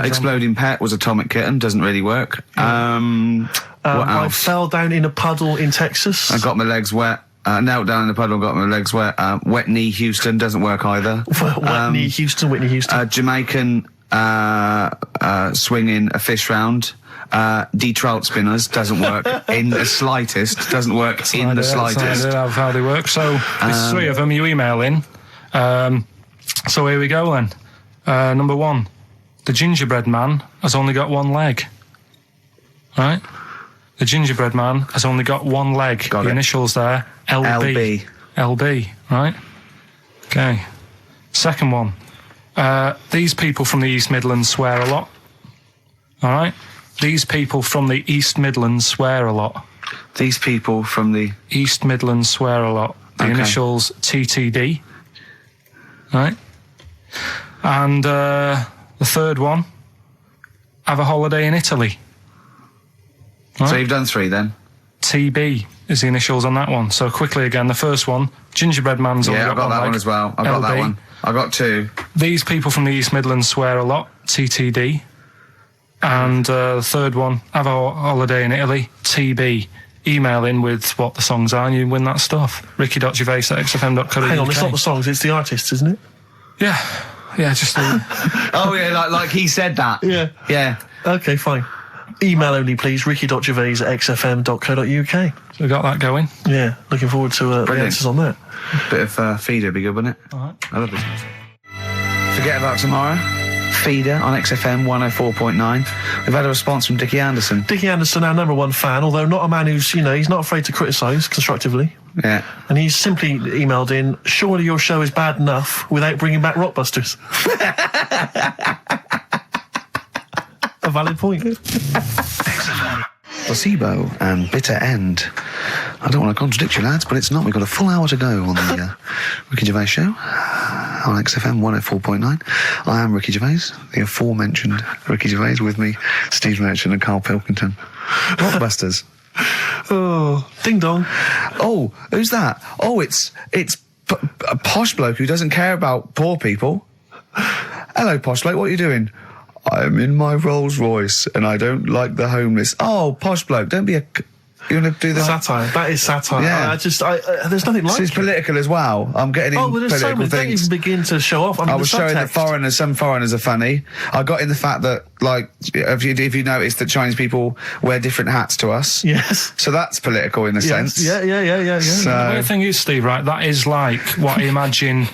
Exploding Pet was Atomic Kitten, doesn't really work. What else? I fell down in a puddle in Texas. I got my legs wet. Knelt down in the puddle, got my legs wet. Wet Knee Houston doesn't work either. Whitney Houston. Jamaican swinging a fish round. D-trout spinners doesn't work in the slightest. Doesn't work in the slightest. That's how they work. So there's three of them. You email in. So here we go then. Number one, the gingerbread man has only got one leg. Right? The gingerbread man has only got one leg. Got the it. Initials there, LB. LB, right? Okay. Second one, these people from the East Midlands swear a lot. All right? These people from the East Midlands swear a lot. These people from the East Midlands swear a lot. The initials TTD. Right? And the third one, have a holiday in Italy. Right? So you've done three then? TB is the initials on that one. So quickly again, the first one, gingerbread man's only got one leg. Yeah, I've got that one as well. I've got that one. I got two. These people from the East Midlands swear a lot, TTD. And the third one, have a holiday in Italy, TB. Email in with what the songs are and you win that stuff. ricky.gervais@xfm.co.uk. Hang on, it's not the songs, it's the artists, isn't it? Yeah, just Oh yeah, like he said that. Yeah. Okay, fine. Email only, please. ricky.gervais@xfm.co.uk. So we got that going. Yeah, looking forward to the answers on that. Bit of feeder would be good, wouldn't it? All right. I love this music. Forget about tomorrow. Feeder on XFM 104.9. We've had a response from Dickie Anderson. Dickie Anderson, our number one fan, although not a man who's, he's not afraid to criticise constructively. Yeah. And he's simply emailed in, surely your show is bad enough without bringing back Rockbusters. A valid point. Placebo and Bitter End. I don't want to contradict you, lads, but it's not. We've got a full hour to go on the Ricky Gervais show on XFM 104.9. I am Ricky Gervais, the aforementioned Ricky Gervais, with me, Steve Merchant and Karl Pilkington. Rockbusters. Oh, ding dong. Oh, who's that? Oh, it's a posh bloke who doesn't care about poor people. Hello, posh bloke, what are you doing? I'm in my Rolls Royce and I don't like the homeless. Oh, posh bloke, don't be a... You want to do that? Satire. That is satire. Yeah. There's nothing like it. It's political as well. I'm getting in there's so many. Don't even begin to show off. I was showing that some foreigners are funny. I got in the fact that, like, if you notice that Chinese people wear different hats to us. Yes. So that's political in a sense. Yeah. So, the weird thing is, Steve, right, that is like what I imagine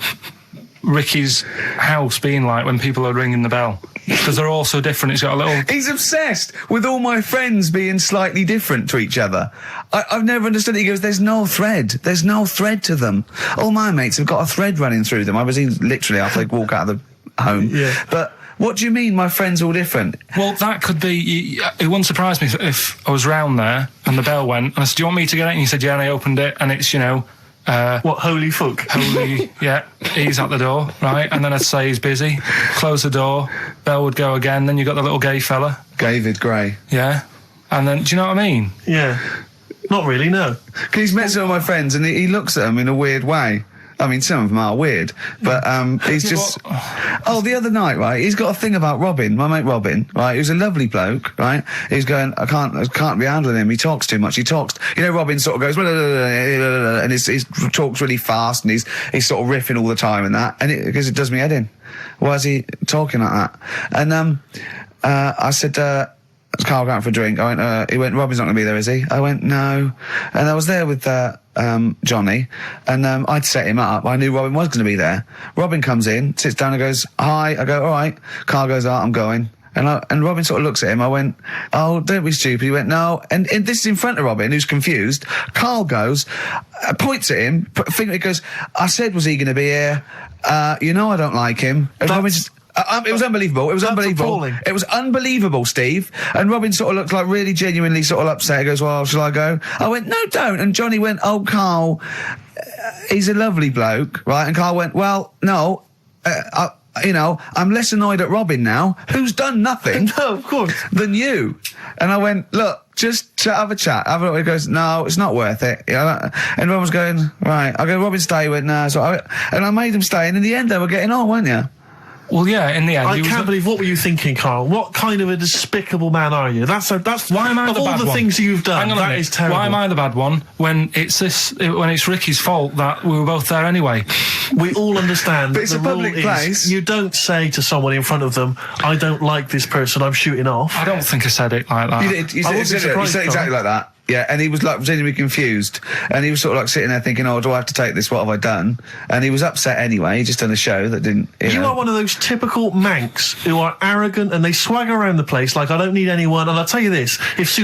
Ricky's house being like when people are ringing the bell. Because they're all so different. It's got a little... He's obsessed with all my friends being slightly different to each other. I've never understood it. He goes, there's no thread. There's no thread to them. All my mates have got a thread running through them. I was literally after they walk out of the home. Yeah. But what do you mean my friends are all different? Well, that could be... It wouldn't surprise me if I was round there and the bell went and I said, do you want me to get it? And he said, yeah, and I opened it and it's, what, holy fuck? Holy, yeah, he's at the door, right? And then I'd say he's busy, close the door, bell would go again, then you got the little gay fella. David Gray. Yeah. And then, do you know what I mean? Yeah. Not really, no. Because he's met some of my friends and he looks at them in a weird way. I mean, some of them are weird, but he's just... Oh, the other night, right, he's got a thing about Robin, my mate Robin, right, who's a lovely bloke, right? He's going, I can't be handling him, he talks too much, Robin sort of goes, and he talks really fast, and he's sort of riffing all the time and that, and because it does me head in. Why is he talking like that? And I said, Carl going for a drink. He went, Robin's not going to be there, is he? I went, no. And I was there with Johnny, and I'd set him up. I knew Robin was going to be there. Robin comes in, sits down and goes, hi. I go, all right. Carl goes, I'm going. And Robin sort of looks at him. I went, oh, don't be stupid. He went, no. And this is in front of Robin, who's confused. Carl goes, points at him, he goes, I said, was he going to be here? I don't like him. And Robin just... it was unbelievable. It was unbelievable. Appalling. It was unbelievable, Steve. And Robin sort of looked like really genuinely sort of upset. He goes, well, shall I go? I went, no, don't. And Johnny went, oh, Carl, he's a lovely bloke, right? And Carl went, well, no, I'm less annoyed at Robin now, who's done nothing. No, of course. Than you. And I went, look, just have a chat. He goes, no, it's not worth it. And Robin was going, right. I go, Robin, stay. He went, no. And I made him stay. And in the end, they were getting on, weren't you? Well, yeah, in the end... I can't believe... What were you thinking, Carl? What kind of a despicable man are you? That's why am I the bad one? Of all the things you've done, that is terrible. Why am I the bad one when it's Ricky's fault that we were both there anyway? We all understand but it's the a public place. You don't say to someone in front of them, I don't like this person, I'm shooting off. I don't think I said it like that. You said exactly like that. Yeah, and he was like genuinely confused, and he was sort of like sitting there thinking, "Oh, do I have to take this? What have I done?" And he was upset anyway. He just done a show that didn't. You are one of those typical Mancs who are arrogant and they swagger around the place like I don't need anyone. And I'll tell you this: if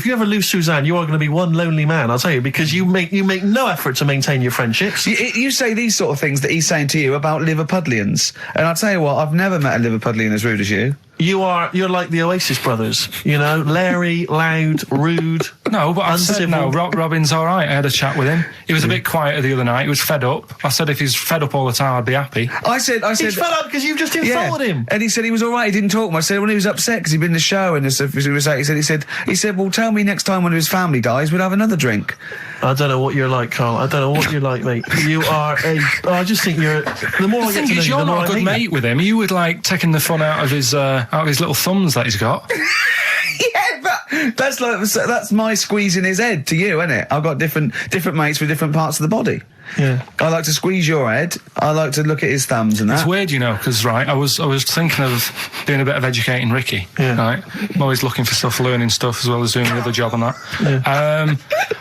you ever lose Suzanne, you are going to be one lonely man. I'll tell you, because you make no effort to maintain your friendships. You say these sort of things that he's saying to you about Liverpudlians, and I'll tell you what: I've never met a Liverpudlian as rude as you. You're like the Oasis brothers, Larry, loud, rude. No, but I said no. Robin's all right. I had a chat with him. He was a bit quieter the other night. He was fed up. I said if he's fed up all the time, I'd be happy. I said he's fed up because you've just insulted him. And he said he was all right. He didn't talk much. I said when he was upset because he'd been in the show and he said, well, tell me next time one of his family dies, we'll have another drink. I don't know what you're like, Carl. I don't know what you're like, mate. You are I just think you're. The more I get to know you, you're not a good mate with him. You would like taking the fun out of his little thumbs that he's got. Yeah, but that's my squeezing his head to you, isn't it? I've got different mates with different parts of the body. Yeah. I like to squeeze your head. I like to look at his thumbs and that. It's weird, because I was thinking of doing a bit of educating Ricky. Yeah. Right. I'm always looking for stuff, learning stuff as well as doing the other job and that. Yeah.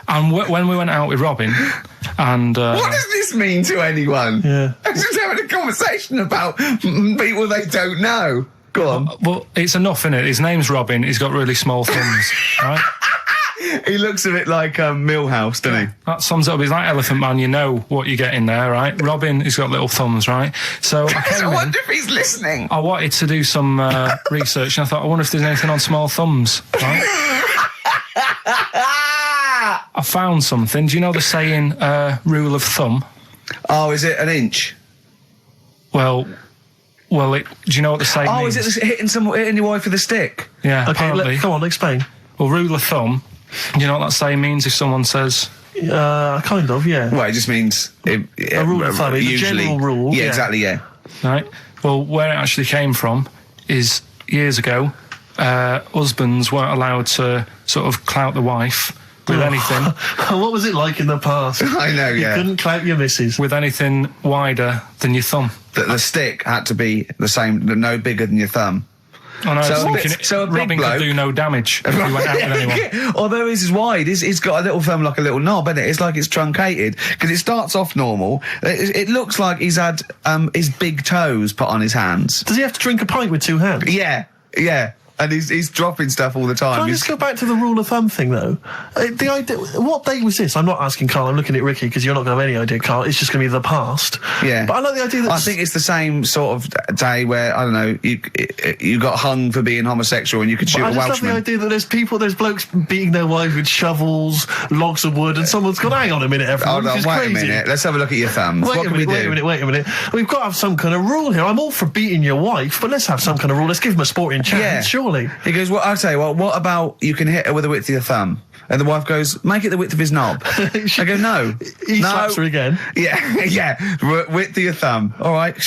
And when we went out with Robin, and what does this mean to anyone? Yeah. I'm just having a conversation about people they don't know. Go on. Well, it's enough, innit? His name's Robin. He's got really small thumbs, right? He looks a bit like Millhouse, doesn't he? That sums it up. He's like Elephant Man. You know what you get in there, right? Robin, he's got little thumbs, right? So I wonder if he's listening. I wanted to do some research, and I thought, I wonder if there's anything on small thumbs, right? I found something. Do you know the saying, rule of thumb? Oh, is it an inch? Well, do you know what the saying means? Is it hitting your wife with a stick? Yeah, okay, apparently. Come on, explain. Well, rule of thumb You know what that saying means if someone says... kind of, yeah. Well, it just means... a rule of thumb, it's a general rule. Yeah, exactly, yeah. Right. Well, where it actually came from is years ago, husbands weren't allowed to sort of clout the wife with anything. What was it like in the past? I know, yeah. You couldn't clout your missus. With anything wider than your thumb. The stick had to be the same, no bigger than your thumb. I know, so a big Robin bloke could do no damage if he went out with anyone. Although his is wide, he's got a little thumb like a little knob, isn't it? It's like it's truncated, because it starts off normal. It looks like he's had his big toes put on his hands. Does he have to drink a pint with 2 hands? Yeah. And he's dropping stuff all the time. Can I just go back to the rule of thumb thing, though? The idea, what date was this? I'm not asking Carl, I'm looking at Ricky, because you're not going to have any idea, Carl. It's just going to be the past. Yeah. But I like the idea that... I think it's the same sort of day where, I don't know, you got hung for being homosexual and you could shoot a Welshman. I just love the idea that there's blokes beating their wives with shovels, logs of wood, and someone's gone, hang on a minute, everyone, Hold on, wait a minute. Let's have a look at your thumbs. What can we do? Wait a minute. We've got to have some kind of rule here. I'm all for beating your wife, but let's have some kind of rule. Let's give him a sporting chance, surely. He goes, well, I'll tell you what about you can hit her with the width of your thumb? And the wife goes, make it the width of his knob. I go, no. He slaps her again. Yeah, width of your thumb. All right.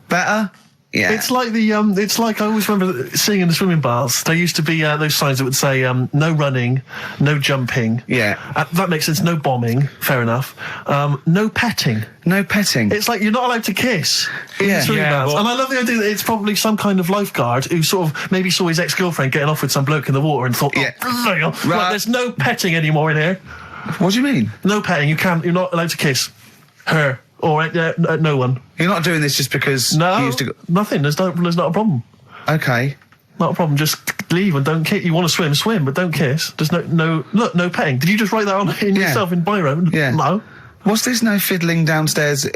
Better? Yeah. It's like it's like I always remember seeing in the swimming baths, there used to be those signs that would say, no running, no jumping. Yeah. That makes sense. No bombing. Fair enough. No petting. No petting. It's like you're not allowed to kiss in the swimming baths. And I love the idea that it's probably some kind of lifeguard who sort of maybe saw his ex-girlfriend getting off with some bloke in the water and thought, right, there's no petting anymore in here. What do you mean? No petting. You're not allowed to kiss her. Or no one. You're not doing this just because you used to... Nothing. There's not a problem. Okay. Not a problem. Just leave and don't kiss. You want to swim, but don't kiss. There's no petting. Did you just write that on in yourself in biro? Yeah. No. What's this no fiddling downstairs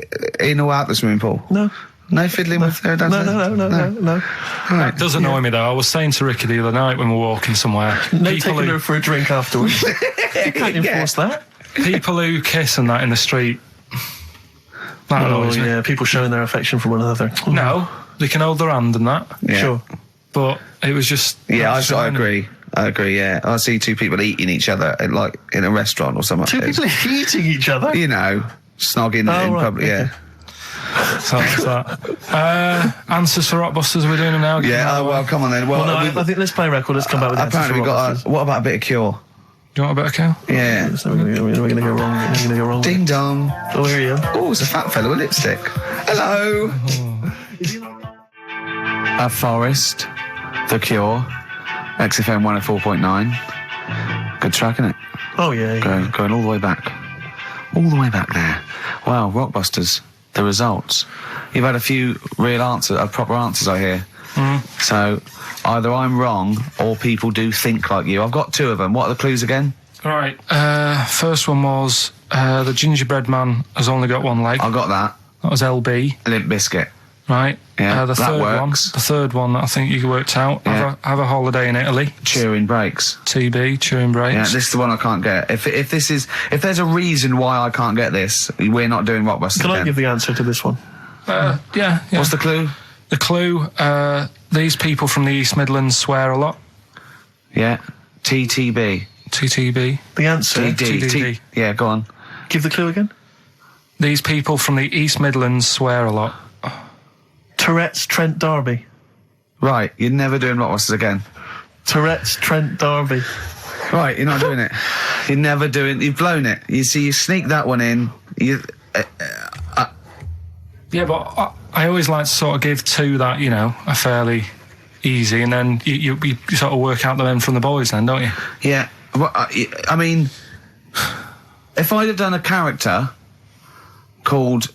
in or out the swimming pool? No. No fiddling with her downstairs? No. Right. It does annoy me, though. I was saying to Ricky the other night when we were walking somewhere... No taking her for a drink afterwards. You can't enforce that. People who kiss and that in the street... That annoys me. Yeah, people showing their affection for one another. No, they can hold their hand and that. Yeah. Sure. But it was just... Yeah, I agree, yeah. I see 2 people eating each other, like, in a restaurant or something. 2 people eating each other? You know, snogging in public, yeah. So that's that. Answers for Rockbusters, are we doing them now? Yeah, well, come on then. Well, I think let's play a record, let's come back with answers for Rockbusters. What about a bit of Cure? Do you want a bit of Cure? Yeah. So we're going to go wrong. We're going to go wrong. Ding dong. Oh, here he is. Oh, it's a fat fellow with lipstick. Hello. A Forest, The Cure, XFM 104.9. Good track, isn't it? Oh, yeah. Going all the way back. All the way back there. Wow, Rockbusters, the results. You've had a few proper answers, I hear. So, either I'm wrong or people do think like you. I've got 2 of them. What are the clues again? Right. First one was the gingerbread man has only got 1 leg. I got that. That was LB. Limp Bizkit. Right. Yeah, the third one that I think you worked out. Yeah. Have a holiday in Italy. Chewing Breaks. TB, Chewing Breaks. Yeah, this is the one I can't get. If there's a reason why I can't get this, we're not doing Rockbusters. Can I give the answer to this one? Yeah. What's the clue? The clue, these people from the East Midlands swear a lot. Yeah. TTB. TTB. The answer? TDD. Yeah, go on. Give the clue again. These people from the East Midlands swear a lot. Tourette's Trent D'Arby. Right, you're never doing Rockbusters again. Tourette's Trent D'Arby. Right, you're not doing it. You've blown it. You see, you sneak that one in. Yeah, but I always like to sort of give 2 that, are fairly easy, and then you sort of work out the men from the boys then, don't you? Yeah. Well, I mean, if I'd have done a character called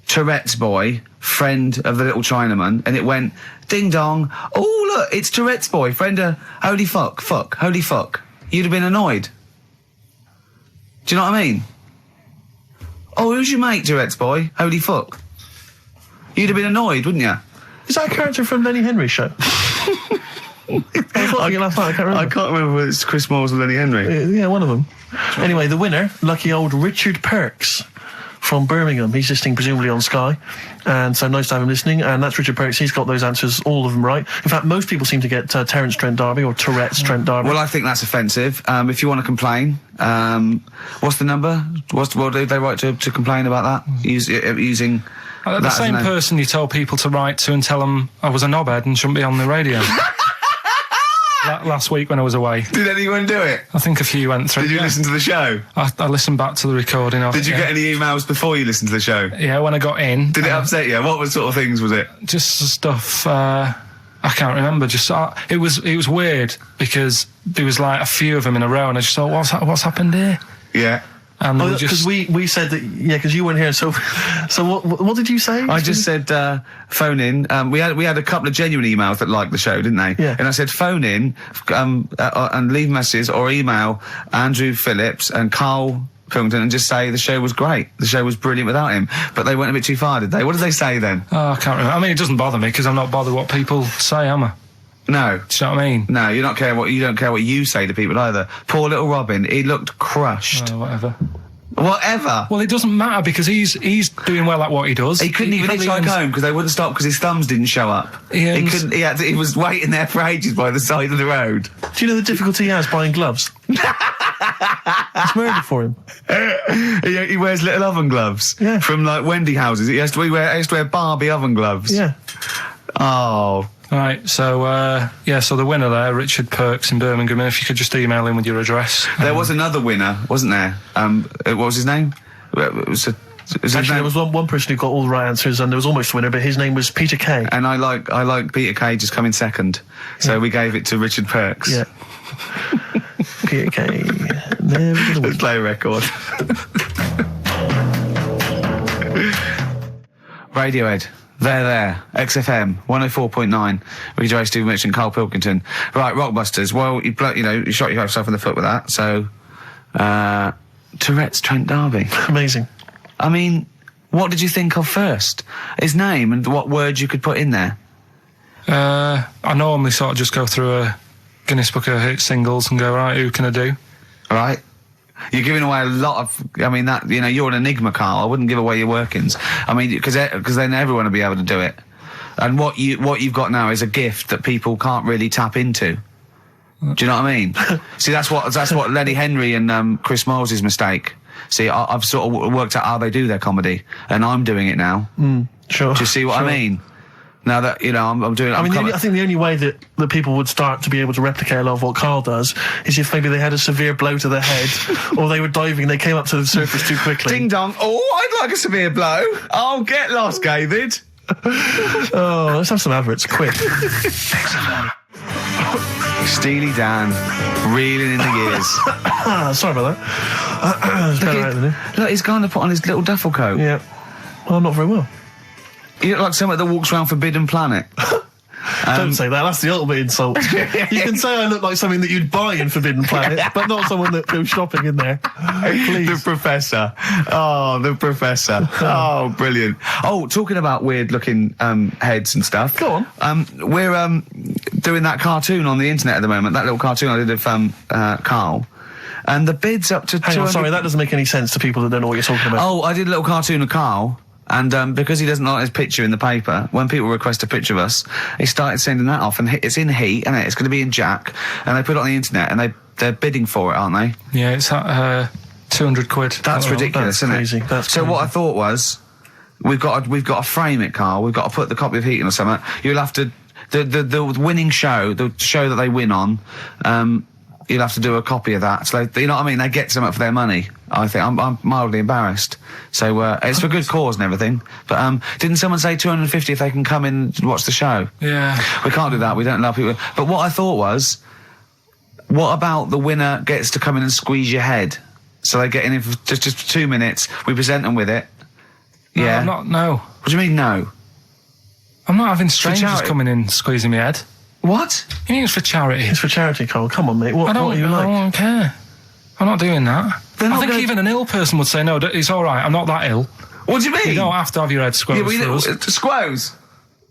Tourette's Boy, friend of the little Chinaman, and it went, ding dong, oh look, it's Tourette's Boy, friend of holy fuck, holy fuck, you'd have been annoyed. Do you know what I mean? Oh, who's your mate, Tourette's Boy? Holy fuck. You'd have been annoyed, wouldn't you? Is that a character from Lenny Henry's show? I can't remember whether it's Chris Moores or Lenny Henry. Yeah, one of them. Anyway, the winner, lucky old Richard Perks from Birmingham. He's listening presumably on Sky, and so nice to have him listening. And that's Richard Perks. He's got those answers, all of them right. In fact, most people seem to get Terence Trent D'Arby or Tourette's Trent D'Arby. Well, I think that's offensive. If you want to complain, what's the number? What do they write to complain about that? Using the same person you told people to write to and tell them I was a knobhead and shouldn't be on the radio. Last week when I was away. Did anyone do it? I think a few went through. Did you listen to the show? I listened back to the recording of it. Did you get any emails before you listened to the show? Yeah, when I got in. Did it upset you? What sort of things was it? Just stuff, I can't remember. It was weird because there was like a few of them in a row and I just thought, what's happened here? Yeah. Because we said that, because you weren't here. So what did you say? I just said phone in. We had a couple of genuine emails that liked the show, didn't they? Yeah. And I said phone in and leave messages or email Andrew Phillips and Karl Pilkington and just say the show was great. The show was brilliant without him. But they went a bit too far, did they? What did they say then? Oh, I can't remember. I mean, it doesn't bother me because I'm not bothered what people say, am I? No. Do you know what I mean? No, you don't care what you say to people either. Poor little Robin, he looked crushed. Whatever. Whatever. Well, it doesn't matter because he's doing well at what he does. He couldn't even hitchhike home because they wouldn't stop because his thumbs didn't show up. He couldn't. He was waiting there for ages by the side of the road. Do you know the difficulty he has buying gloves? It's murder for him. He wears little oven gloves. Yeah. From like Wendy houses. He has to wear Barbie oven gloves. Yeah. Oh. Right, so so the winner there, Richard Perks in Birmingham, if you could just email him with your address. There was another winner, wasn't there? What was his name? Actually, there was one person who got all the right answers, and there was almost a winner, but his name was Peter Kay. And I like Peter Kay just coming second, so we gave it to Richard Perks. Yeah. Peter Kay. Never gonna win. Let's play a record. Radiohead. There. XFM 104.9. Ricky Gervais, Stephen Mitchell, and Karl Pilkington. Right, Rockbusters. Well, you shot yourself in the foot with that. So, Tourette's Trent D'Arby. Amazing. I mean, what did you think of first? His name and what words you could put in there? I normally sort of just go through a Guinness Book of Hit singles and go, right, who can I do? Right. You're giving away a lot of. I mean, that you're an enigma, Karl. I wouldn't give away your workings. I mean, because then everyone will be able to do it. And what you've got now is a gift that people can't really tap into. Do you know what I mean? See, that's what Lenny Henry and Chris Miles' mistake. See, I've sort of worked out how they do their comedy, and I'm doing it now. Sure. Do you see what I mean? Now that, I'm doing it. I think the only way that people would start to be able to replicate a lot of what Karl does is if maybe they had a severe blow to the head, or they were diving and they came up to the surface too quickly. Ding dong. Oh, I'd like a severe blow. Oh, get lost, David. Oh, let's have some adverts, quick. Steely Dan, reeling in the gears. Sorry about that. Look, he's going to put on his little duffel coat. Yeah. Well, not very well. You look like someone that walks around Forbidden Planet. Don't say that, that's the ultimate insult. You can say I look like something that you'd buy in Forbidden Planet, but not someone that goes shopping in there. Please. The Professor. Oh, the Professor. Oh, brilliant. Oh, talking about weird-looking heads and stuff. Go on. We're doing that cartoon on the internet at the moment, that little cartoon I did of Karl. And the bid's up to 200... Hang on, sorry, that doesn't make any sense to people that don't know what you're talking about. Oh, I did a little cartoon of Karl. And because he doesn't like his picture in the paper, when people request a picture of us, he started sending that off, and it's in heat, and it's going to be in Jack, and they put it on the internet, and they're bidding for it, aren't they? Yeah, it's at 200 quid. That's ridiculous, that's isn't crazy. it? That's so crazy. what I thought was, we've got to frame it, Karl. We've got to put the copy of Heaton or something. You'll have to the winning show, the show that they win on. You'll have to do a copy of that. So you know what I mean? They get something for their money. I think I'm mildly embarrassed. So it's for good cause and everything. But didn't someone say 250 if they can come in and watch the show? Yeah. We can't do that. We don't allow people. But what I thought was, what about the winner gets to come in and squeeze your head? So they get in for just 2 minutes. We present them with it. No, Yeah. No. What do you mean no? I'm not having strangers coming in squeezing my head. What? You mean it's for charity? It's for charity, Karl. Come on, mate. What are you like? I don't care. I'm not doing that. I think even an ill person would say, no, it's all right, I'm not that ill. What do you mean? You don't have to have your head squoze for us. Squoze?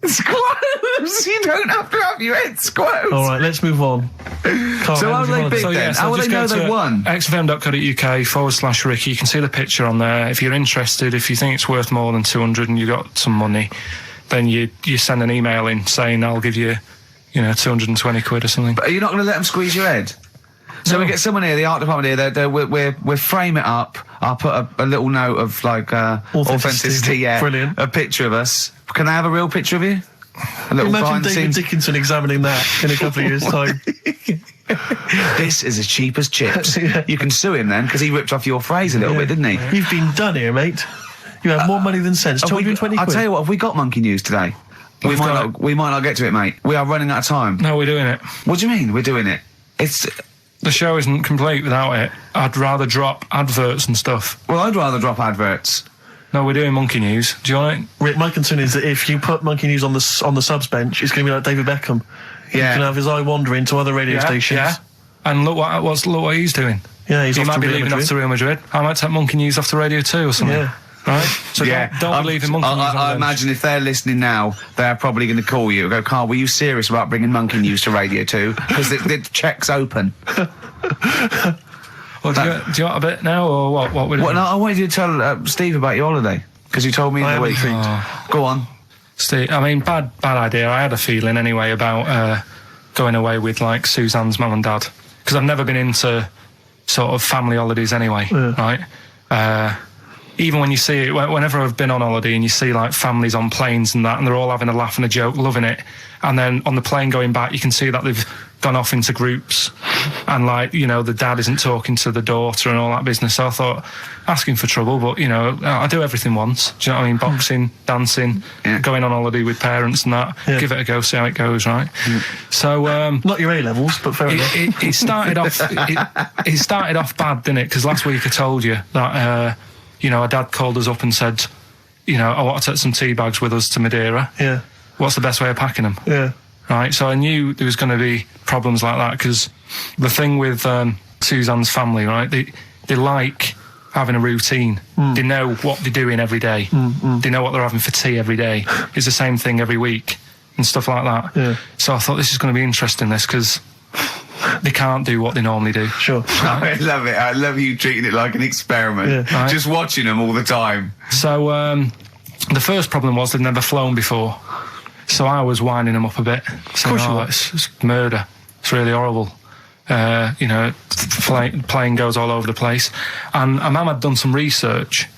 It's close. You don't have to have your head squoze. All right, let's move on. So how they big then? How will they know they won? xfm.co.uk/Ricky. You can see the picture on there. If you're interested, if you think it's worth more than 200 and you've got some money, then you send an email in saying I'll give you, 220 quid or something. But are you not going to let them squeeze your head? So we get someone here, the art department here. We'll frame it up. I'll put a little note of authenticity. Yeah, brilliant. A picture of us. Can I have a real picture of you? A little Imagine David Dickinson examining that in a couple of years' time. This is as cheap as chips. Yeah. You can sue him then because he ripped off your phrase a little bit, didn't he? You've been done here, mate. You have more money than sense. 220 quid. I'll tell you what. Have we got monkey news today? We might not get to it, mate. We are running out of time. No, we're doing it. What do you mean we're doing it? The show isn't complete without it. I'd rather drop adverts and stuff. Well, I'd rather drop adverts. No, we're doing monkey news. Do you want it? Rick, my concern is that if you put monkey news on the subs bench, it's going to be like David Beckham. Yeah. He can have his eye wandering to other radio stations. Yeah. And look what he's doing. Yeah, he might be leaving off to Real Madrid. I might take monkey news off the radio too or something. Yeah. Right? So don't believe in monkey news. I imagine if they're listening now, they're probably going to call you and go, Carl, were you serious about bringing monkey news to Radio 2? Because the check's open. Well, do you want a bit now, or what we're doing? Well, no, I wanted you to tell Steve about your holiday, because you told me in the week. Go on. Steve, I mean, bad idea. I had a feeling anyway about going away with, Suzanne's mum and dad, because I've never been into sort of family holidays anyway, right? Even when you see it, whenever I've been on holiday and you see families on planes and that, and they're all having a laugh and a joke, loving it, and then on the plane going back, you can see that they've gone off into groups, and the dad isn't talking to the daughter and all that business. So I thought, asking for trouble, but I do everything once. Do you know what I mean? Boxing, dancing, going on holiday with parents and that. Yeah. Give it a go, see how it goes, right? So not your A levels, but fair enough. It started off. It started off bad, didn't it? Because last week I told you that. Our dad called us up and said, I want to take some tea bags with us to Madeira. Yeah. What's the best way of packing them? Yeah. Right. So I knew there was going to be problems like that, because the thing with Suzanne's family, right? They like having a routine. They know what they're doing every day. They know what they're having for tea every day. It's the same thing every week and stuff like that. Yeah. So I thought this is going to be interesting, because they can't do what they normally do. Sure. Right? I love it. I love you treating it like an experiment. Yeah. Right? Just watching them all the time. So the first problem was they'd never flown before. So I was winding them up a bit. Saying, it's murder. It's really horrible. Plane goes all over the place. And Mum had done some research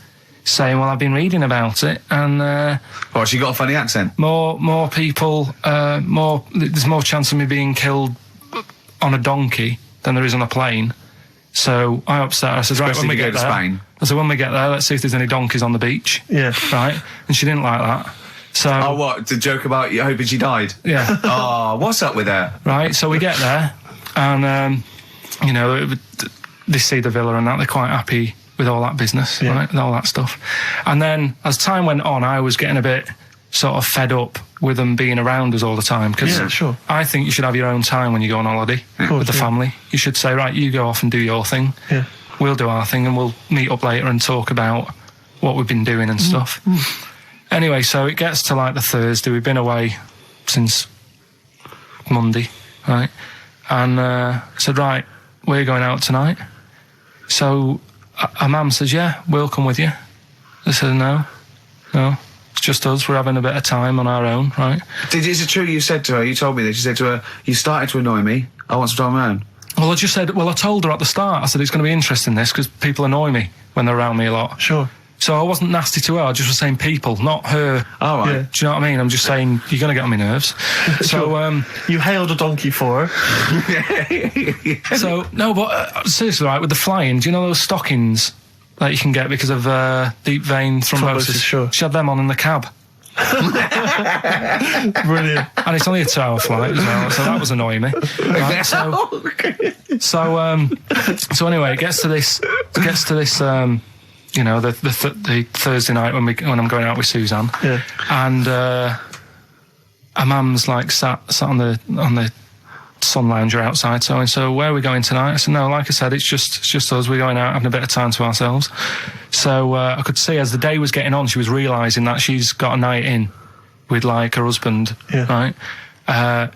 saying, well, I've been reading about it, and she got a funny accent. More people, there's more chance of me being killed on a donkey than there is on a plane. So I upset her. I said, right, when we get there, Spain. I said, when we get there, let's see if there's any donkeys on the beach. Yeah. Right? And she didn't like that. So. Oh, what? To joke about you hoping she died? Yeah. Oh, what's up with her? Right, so we get there, and, they see the villa and that, they're quite happy with all that business, right, with all that stuff. And then, as time went on, I was getting a bit sort of fed up with them being around us all the time, because I think you should have your own time when you go on holiday with the family. You should say, right, you go off and do your thing, we'll do our thing, and we'll meet up later and talk about what we've been doing and stuff. Anyway, so it gets to the Thursday. We've been away since Monday, right? And I said, right, we're going out tonight. So our mum says, yeah, we'll come with you. I said, no, it's just us. We're having a bit of time on our own, right? Is it true you said to her, you told me this, you said to her, you started to annoy me, I want some time on my own? Well, I told her at the start, I said, it's going to be interesting, this, because people annoy me when they're around me a lot. Sure. So I wasn't nasty to her, I just was saying people, not her. All right. Yeah. Do you know what I mean? I'm just saying, you're going to get on my nerves. So, you hailed a donkey for her. So, no, but seriously, right, with the flying, do you know those stockings that you can get because of deep vein thrombosis? Sure. She had them on in the cab. Brilliant. And it's only a 2-hour flight as well, so that was annoying me. Right, so anyway, it gets to this, the Thursday night when I'm going out with Suzanne, and our mum's sat on the sun lounger outside, so where are we going tonight? I said, no, like I said, it's just us. We're going out having a bit of time to ourselves. So I could see as the day was getting on, she was realising that she's got a night in with like her husband, right? Her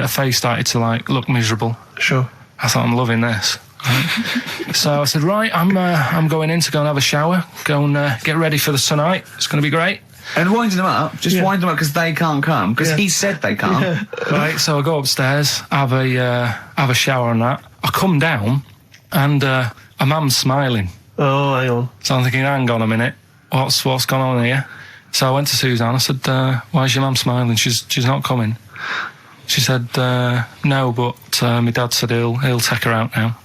face started to like look miserable. Sure. I thought, I'm loving this. Right? So I said, right, I'm going in to go and have a shower, go and get ready for the tonight. It's going to be great. And winding them up, wind them up because they can't come, because he said they can't. Right, so I go upstairs, have a shower and that. I come down, and a mum's smiling. Oh, hang on. So I'm thinking, hang on a minute, what's gone on here? So I went to Suzanne, I said, why is your mum smiling? She's not coming. She said, no, but my dad said he'll take her out now.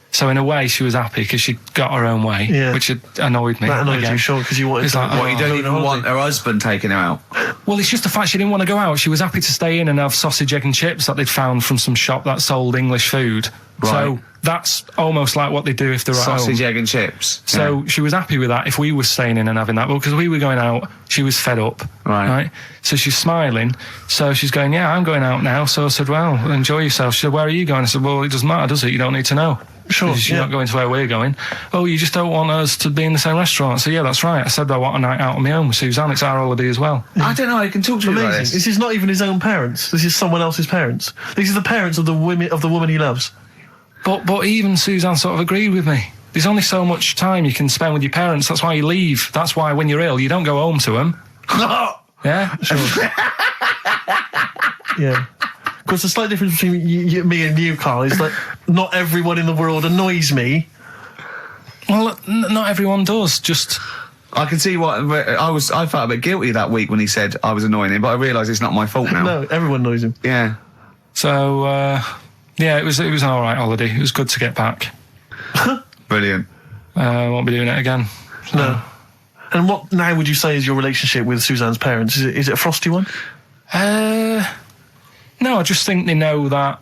So in a way, she was happy because she got her own way, which annoyed me. That annoyed you, sure, because you wanted to... What, you don't even want her husband taking her out? Well, it's just the fact she didn't want to go out. She was happy to stay in and have sausage, egg and chips that they'd found from some shop that sold English food. Right. So that's almost like what they do if they're at home. Sausage, egg and chips. So she was happy with that if we were staying in and having that. Well, because we were going out, she was fed up. Right. So she's smiling. So she's going, yeah, I'm going out now. So I said, well, enjoy yourself. She said, where are you going? I said, well, it doesn't matter, does it? You don't need to know. Sure. You're not going to where we're going. Oh, you just don't want us to be in the same restaurant. So yeah, that's right. I said I want a night out on my own with Suzanne. It's our holiday as well. I don't know. I can talk to you about this. This is not even his own parents. This is someone else's parents. These are the parents of the woman he loves. But even Suzanne sort of agreed with me. There's only so much time you can spend with your parents. That's why you leave. That's why when you're ill, you don't go home to them. Yeah? Sure. Yeah. Because the slight difference between me and you, Carl, is that not everyone in the world annoys me. Well, not everyone does. Just... I can see what... I felt a bit guilty that week when he said I was annoying him, but I realise it's not my fault now. No, everyone annoys him. Yeah. So, yeah, it was an all right holiday. It was good to get back. Brilliant. Won't be doing it again. So. No. And what now would you say is your relationship with Suzanne's parents? Is it a frosty one? No, I just think they know that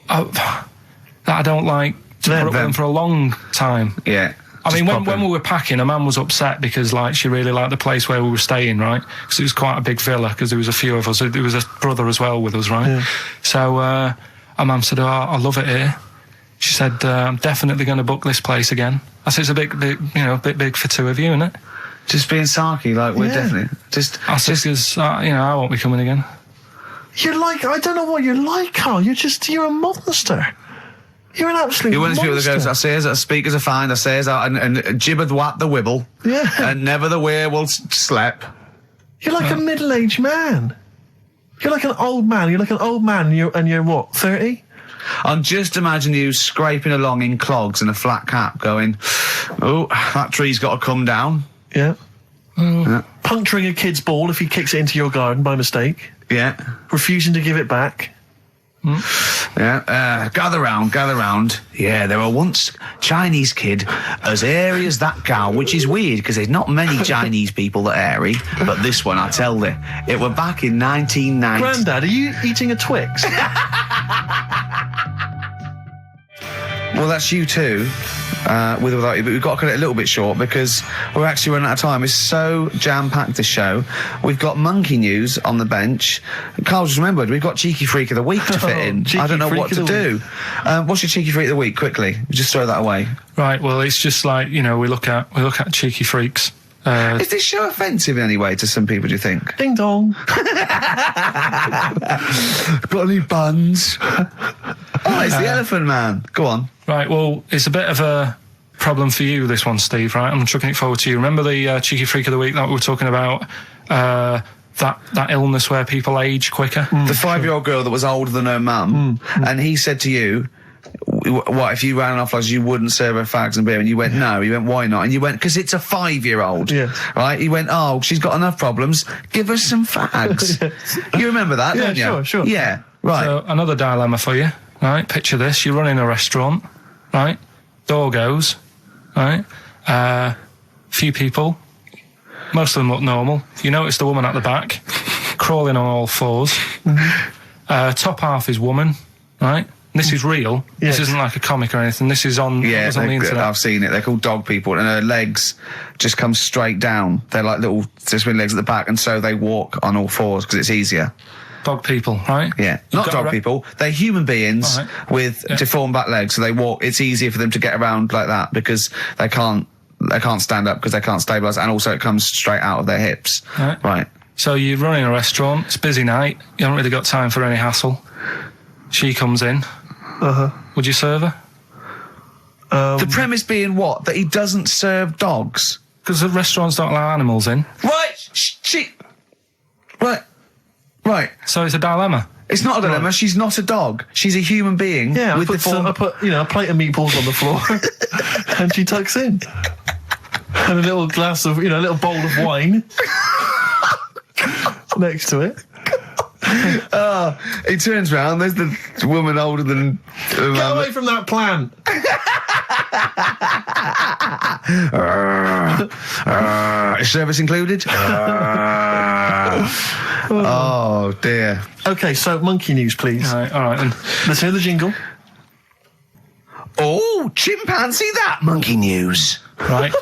I don't like to put up with them for a long time. Yeah. I mean, when we were packing, a man was upset because, like, she really liked the place where we were staying, right? Because it was quite a big villa, because there was a few of us. There was a brother as well with us, right? Yeah. So, our mum said, oh, I love it here. She said, I'm definitely going to book this place again. I said, it's a bit big for two of you, isn't it? Just being sarky, like, we're definitely... I said, because, I won't be coming again. You're like, I don't know what you're like, Carl. You're a monster. You're an absolute monster. You're one of those people that goes, I says that speakers are fine, I says, and gibbered what the wibble. Yeah. And never the way will slap. You're like a middle-aged man. You're like an old man. You're like an old man and you're what, 30? I'm just imagining you scraping along in clogs and a flat cap going, oh, that tree's got to come down. Yeah. Puncturing a kid's ball if he kicks it into your garden by mistake. Yeah. Refusing to give it back. Yeah. Gather round. Yeah, there were once Chinese kid as hairy as that cow, which is weird because there's not many Chinese people that are hairy, but this one, I tell you, it were back in 1990. Grandad, are you eating a Twix? Well, that's you too, with or without you, but we've got to cut it a little bit short because we're actually running out of time. It's so jam-packed, this show. We've got monkey news on the bench. Carl just remembered, we've got Cheeky Freak of the Week to fit in. I don't know what to do. What's your Cheeky Freak of the Week, quickly? Just throw that away. Right, well, it's just like, we look at Cheeky Freaks. Is this show offensive in any way to some people, do you think? Ding dong. Got any buns? Oh, it's the Elephant Man. Go on. Right, well, it's a bit of a problem for you, this one, Steve, right? I'm chucking it forward to you. Remember the Cheeky Freak of the Week that we were talking about? That illness where people age quicker? The 5-year-old girl that was older than her mum, and he said to you, what, if you ran off like you wouldn't serve her fags and beer? And you went, no. He went, why not? And you went, because it's a 5-year-old. Yeah. Right? He went, oh, she's got enough problems. Give her some fags. You remember that, don't you? Sure. Yeah, right. So, another dilemma for you, right? Picture this. You're running a restaurant, right? Door goes, right? Few people. Most of them look normal. You notice the woman at the back, crawling on all fours. Top half is woman, right? This is real. Yes. This isn't like a comic or anything. This is on, on the internet. I've seen it. They're called dog people, and her legs just come straight down. They're like little swing legs at the back, and so they walk on all fours because it's easier. Dog people, right? Yeah. Not dog people. They're human beings with deformed back legs, so they walk. It's easier for them to get around like that because they can't stand up because they can't stabilise, and also it comes straight out of their hips. Right. So you're running a restaurant, it's a busy night, you haven't really got time for any hassle. She comes in. Would you serve her? The premise being what? That he doesn't serve dogs? Because the restaurants don't allow animals in. Right. So it's a dilemma. It's not a dilemma. Right. She's not a dog. She's a human being. Yeah, I put a plate of meatballs on the floor, and she tucks in, and a little glass of, a little bowl of wine next to it. He turns round. There's the woman older than. Get away from that plant. Is service included? Oh dear. Okay, so monkey news, please. All right then. Let's hear the jingle. Oh, chimpanzee that monkey news. Right.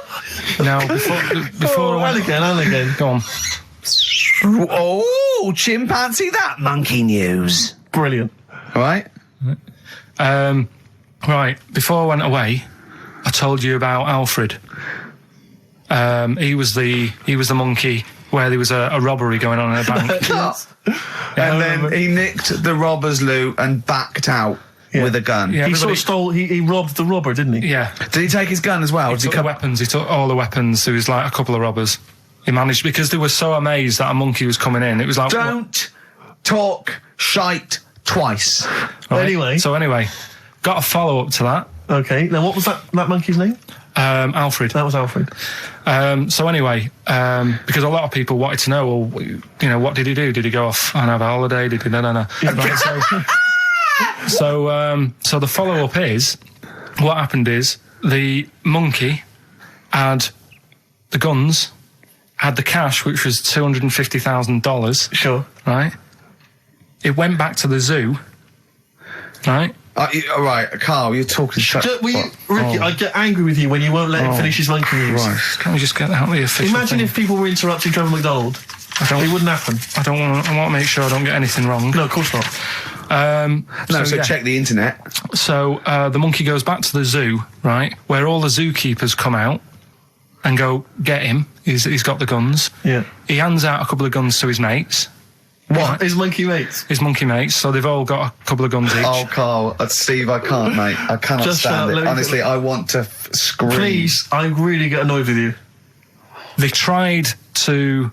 Now, before and again. Go on. Oh, chimpanzee that monkey news. Brilliant. All right. Right. Before I went away, I told you about Alfred. He was the monkey where there was a robbery going on in a bank. And then he nicked the robber's loot and backed out with a gun. Yeah, he sort of stole. He robbed the robber, didn't he? Yeah. Did he take his gun as well? He took the weapons. He took all the weapons. There was like a couple of robbers. He managed, because they were so amazed that a monkey was coming in. It was like, don't talk shite twice. Right? Anyway, got a follow up to that. Okay. Now, what was that monkey's name? Alfred. That was Alfred. So anyway, because a lot of people wanted to know, well, what did he do? Did he go off and have a holiday? Did he? No. Right, so the follow up is, what happened is the monkey had the guns, had the cash, which was $250,000. Sure. Right. It went back to the zoo. Right. Right, Carl, you're talking shit. Ricky, I get angry with you when you won't let him finish his monkey news. Right. Can't we just get out the official Imagine thing? if people were interrupting Trevor McDonald. It wouldn't happen. I want to make sure I don't get anything wrong. No, of course not. So check the internet. So the monkey goes back to the zoo, right, where all the zookeepers come out and go, get him. He's got the guns. Yeah. He hands out a couple of guns to his mates. What? His monkey mates? His monkey mates, so they've all got a couple of guns each. Oh, Carl, Steve, I can't, mate. I cannot stand it. Honestly, I want to scream. Please, I really get annoyed with you. They tried to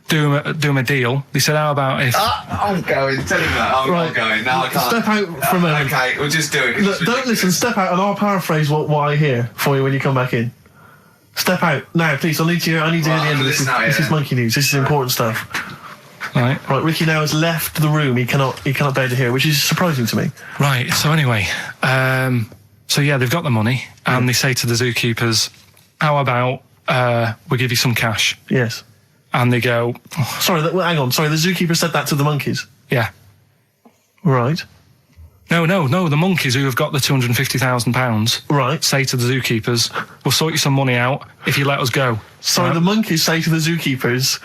do him a deal. They said, how about if... I'm going. Tell him that. I'm going. No, I can't. Step out for a minute. Okay, we'll just do it. Look, don't listen. Step out and I'll paraphrase what I hear for you when you come back in. Step out. Now, please, I need to hear the end of this. This is monkey news. This is important stuff. Right, Ricky now has left the room. He cannot bear to hear, which is surprising to me. Right, so anyway, they've got the money, and they say to the zookeepers, how about we give you some cash? Yes. And they go... Sorry, hang on. Sorry, the zookeeper said that to the monkeys? Yeah. Right. No, the monkeys who have got the £250,000... Right. ...say to the zookeepers, we'll sort you some money out if you let us go. Sorry, the monkeys say to the zookeepers...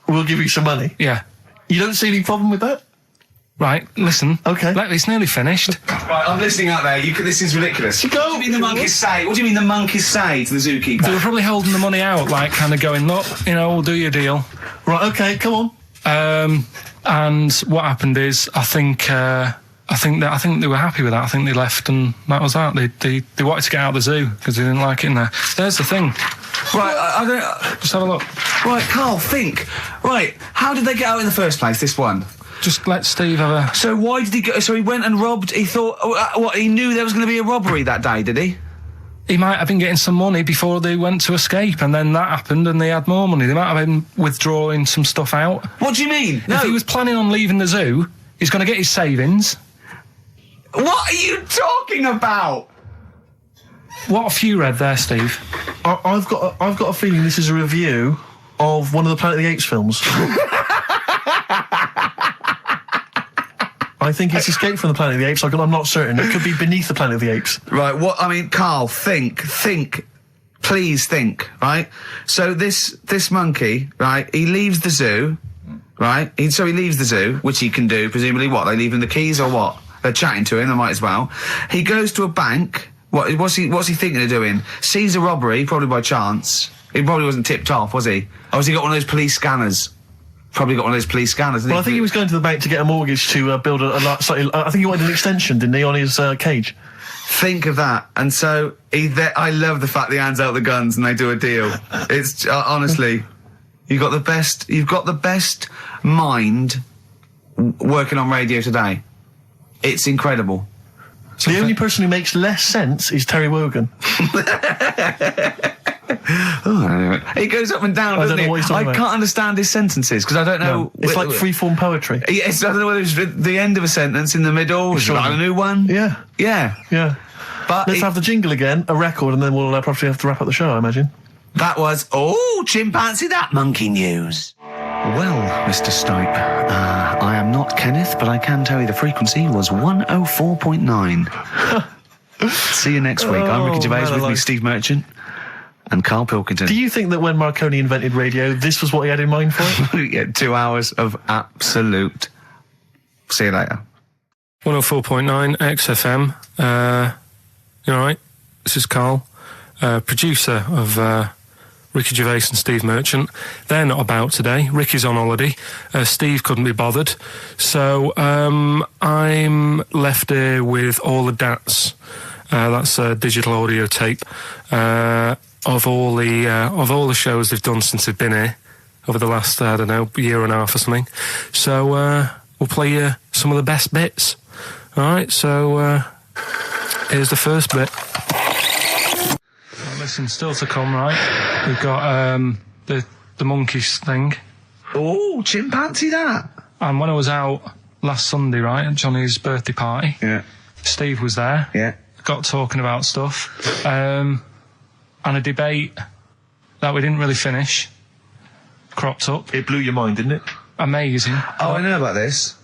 We'll give you some money. Yeah. You don't see any problem with that? Right, listen. Okay. It's nearly finished. Right, I'm listening out there. This is ridiculous. What do you mean the monkeys say? What do you mean the monkeys say to the zookeeper? They were probably holding the money out, like, kind of going, look, we'll do your deal. Right, okay, come on. And what happened is, I think they were happy with that. I think they left, and that was that. They wanted to get out of the zoo because they didn't like it in there. There's the thing. Right, I don't... Just have a look. Right, Carl, think. Right, how did they get out in the first place, this one? Just let Steve have a... So why did he go... So he went and robbed... He thought... he knew there was going to be a robbery that day, did he? He might have been getting some money before they went to escape, and then that happened and they had more money. They might have been withdrawing some stuff out. What do you mean? No. If he was planning on leaving the zoo, he's going to get his savings. What are you talking about? What have you read there, Steve? I've got a feeling this is a review of one of the Planet of the Apes films. I think it's Escape from the Planet of the Apes. I'm not certain. It could be Beneath the Planet of the Apes. Right. Carl, think. Please think. Right. So this monkey, right? He leaves the zoo, right? He leaves the zoo, which he can do presumably. What? They leave him the keys or what? They're chatting to him. They might as well. He goes to a bank. What's he thinking of doing? Sees a robbery, probably by chance. He probably wasn't tipped off, was he? Or has he got one of those police scanners? Probably got one of those police scanners. Well, I think he was going to the bank to get a mortgage to build a slightly. I think he wanted an extension, didn't he, on his cage? Think of that. And so I love the fact that he hands out the guns and they do a deal. It's honestly, you've got the best mind working on radio today. It's incredible. So the only person who makes less sense is Terry Wogan. He goes up and down, doesn't he? I can't understand his sentences because I don't know. No, it's like freeform poetry. Yes, I don't know whether it's the end of a sentence, in the middle, or a new one. Yeah. But let's have the jingle again, a record, and then we'll probably have to wrap up the show, I imagine. That was chimpanzee that monkey news. Well, Mr. Stipe, I am not Kenneth, but I can tell you the frequency was 104.9. See you next week. I'm Ricky Gervais, with me Steve Merchant and Karl Pilkington. Do you think that when Marconi invented radio, this was what he had in mind for it? Yeah, 2 hours of absolute. See you later. 104.9 XFM. You all right? This is Karl, producer of Ricky Gervais and Steve Merchant. They're not about today. Ricky's on holiday. Steve couldn't be bothered. So I'm left here with all the DATs. That's a digital audio tape of all the shows they've done since they've been here over the last, I don't know, year and a half or something. So we'll play you some of the best bits. All right, so here's the first bit. Listen, still to come, right? We've got the monkeys thing. Oh, chimpanzee that. And when I was out last Sunday, right, at Johnny's birthday party, Steve was there. Yeah. Got talking about stuff. And a debate that we didn't really finish cropped up. It blew your mind, didn't it? Amazing. Oh, I know about this.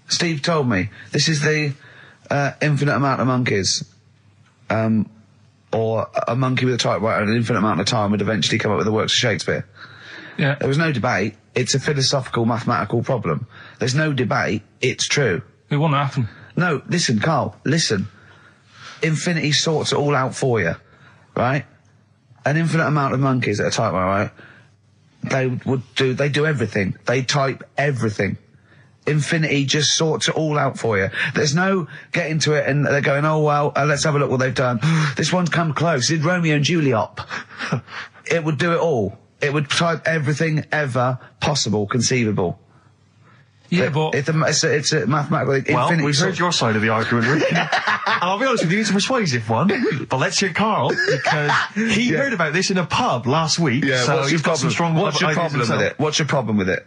Steve told me. This is the infinite amount of monkeys. Or a monkey with a typewriter and an infinite amount of time would eventually come up with the works of Shakespeare. Yeah. There was no debate. It's a philosophical, mathematical problem. There's no debate. It's true. It won't happen. No, listen, Karl, listen. Infinity sorts it all out for you, right? An infinite amount of monkeys at a typewriter, right? They do everything. They type everything. Infinity just sorts it all out for you. There's no getting to it and they're going, oh, well, let's have a look what they've done. This one's come close. Did Romeo and Juliet. It would do it all. It would type everything ever possible, conceivable. Yeah, but it's a mathematical. Well, we've heard your side of the argument, Rick. And I'll be honest with you, it's a persuasive one. But let's hear Karl, because he heard about this in a pub last week. Yeah, so what's your problem? What's your problem with it? What's your problem with it?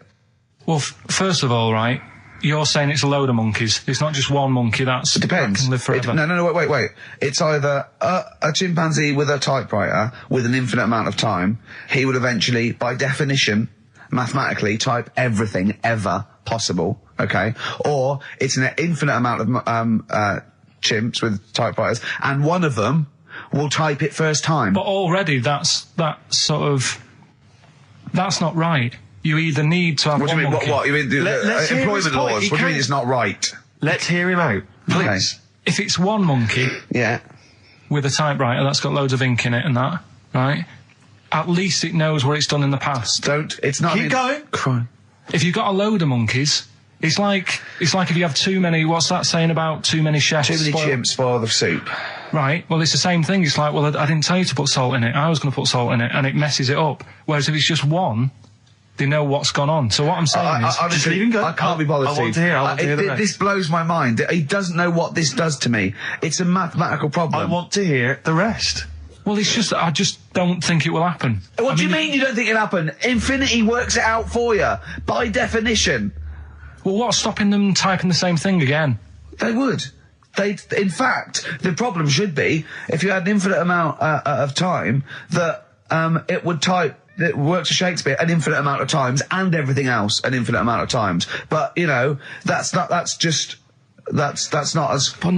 Well, first of all, right, you're saying it's a load of monkeys. It's not just one monkey. It depends. That can live forever. No, wait. It's either a chimpanzee with a typewriter with an infinite amount of time. He would eventually, by definition, mathematically, type everything ever possible. Okay, or it's an infinite amount of chimps with typewriters, and one of them will type it first time. But already, that's not right. You either need to have what one do you mean? monkey. What? You mean employment laws? What do you mean it's not right? Let's hear him out, please. Okay. If it's one monkey, with a typewriter that's got loads of ink in it and that, right? At least it knows what it's done in the past. It's not. Keep going. Cry. If you've got a load of monkeys, it's like if you have too many. What's that saying about too many chefs? Too many chimps spoil the soup. Right. Well, it's the same thing. It's like, well, I didn't tell you to put salt in it. I was going to put salt in it, and it messes it up. Whereas if it's just one, they know what's gone on. So what I'm saying is, just leave him go. I can't be bothered. I want to hear the rest. This blows my mind. He doesn't know what this does to me. It's a mathematical problem. I want to hear the rest. Well, it's just I just don't think it will happen. What do you mean you don't think it'll happen? Infinity works it out for you, by definition. Well, what's stopping them typing the same thing again? They would. In fact, the problem should be, if you had an infinite amount of time, that it would type the works of Shakespeare an infinite amount of times, and everything else an infinite amount of times. But, that's not as... But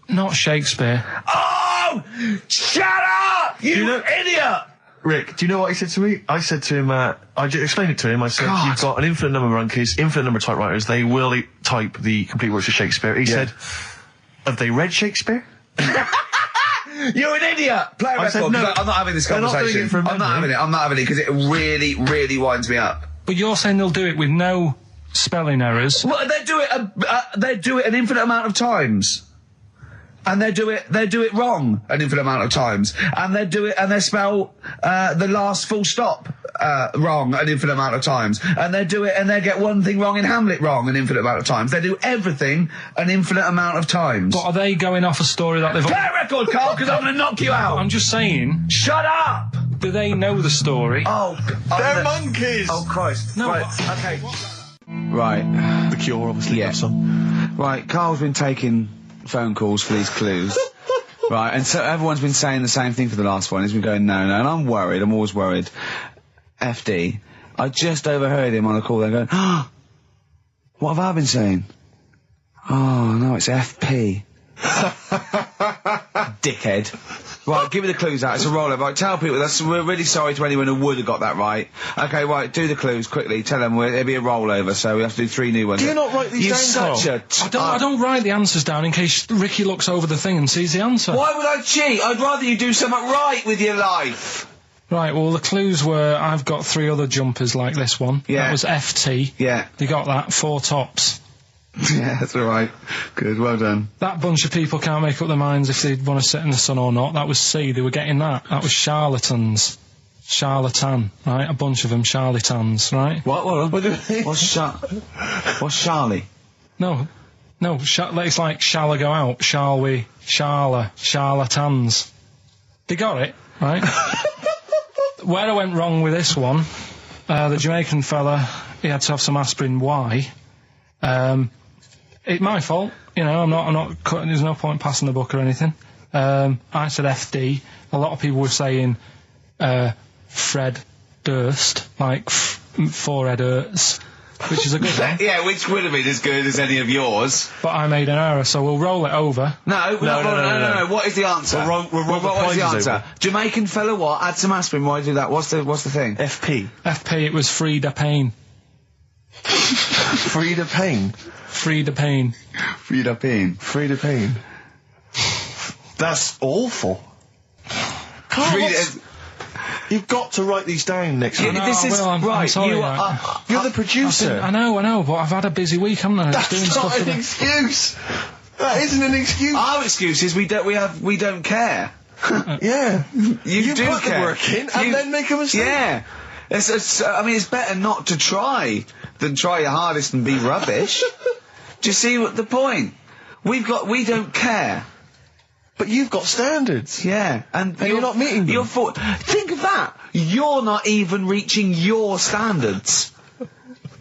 not Shakespeare. Oh! Shut up! You idiot! Rick, do you know what he said to me? I said to him, I explained it to him. I said, you've got an infinite number of monkeys, infinite number of typewriters. They will type the complete works of Shakespeare. He said, have they read Shakespeare? You're an idiot! Play a record. Said, no, I'm not having this conversation. I'm not having it because it really, really winds me up. But you're saying they'll do it with no spelling errors? Well, they do it an infinite amount of times. And they do it wrong an infinite amount of times. And they spell the last full stop wrong an infinite amount of times. And they get one thing wrong in Hamlet wrong an infinite amount of times. They do everything an infinite amount of times. But are they going off a story that they've... Play a record, Carl, because I'm going to knock you out. I'm just saying... Shut up! Do they know the story? Oh, they're monkeys! Oh, Christ. No, right, okay. Right. The Cure, obviously, yeah. love song. Right, Carl's been taking phone calls for these clues. Right, and so everyone's been saying the same thing for the last one. He's been going, no, and I'm worried, I'm always worried. FD, I just overheard him on a call there going, oh, what have I been saying? Oh, no, it's FP. Dickhead. Right, give me the clues out. It's a rollover. Right, tell people, we're really sorry to anyone who would have got that right. Okay, right, do the clues quickly. Tell them it'll be a rollover, so we have to do 3 new ones. Do you not write these down, I don't write the answers down in case Ricky looks over the thing and sees the answer. Why would I cheat? I'd rather you do something right with your life. Right, well, the clues were, I've got 3 other jumpers like this one. Yeah. That was FT. Yeah. You got that, 4 tops. Yeah, that's all right. Good, well done. That bunch of people can't make up their minds if they want to sit in the sun or not. That was C, they were getting that. That was charlatans. Charlatan, right? A bunch of them, charlatans, right? What do you mean? What's Charlie? No, it's like, shall I go out? Shall we? Charlatans. They got it, right? Where I went wrong with this one, the Jamaican fella, he had to have some aspirin. Why? It's my fault, you know, I'm not cutting, there's no point passing the buck or anything. I said FD, a lot of people were saying, Fred Durst, like, forehead hurts, which is a good one. Yeah, which would have been as good as any of yours. But I made an error, so we'll roll it over. No, what is the answer? What is the answer? Over. Jamaican fella what? Add some aspirin, why do that? What's the thing? FP, it was Frida Payne. Frida Payne? Frida Payne. Frida Payne. Frida Payne. That's awful. Carl, you've got to write these down next week. This is I'm right. Sorry, You're the producer. I know, but I've had a busy week, haven't I? That's not an excuse. That isn't an excuse. Our excuse is we don't care. Yeah. You do put care. the work in and then make a mistake. Yeah. It's better not to try than try your hardest and be rubbish. Do you see what the point? We don't care. But you've got standards. Yeah, and you're not meeting them. Think of that. You're not even reaching your standards.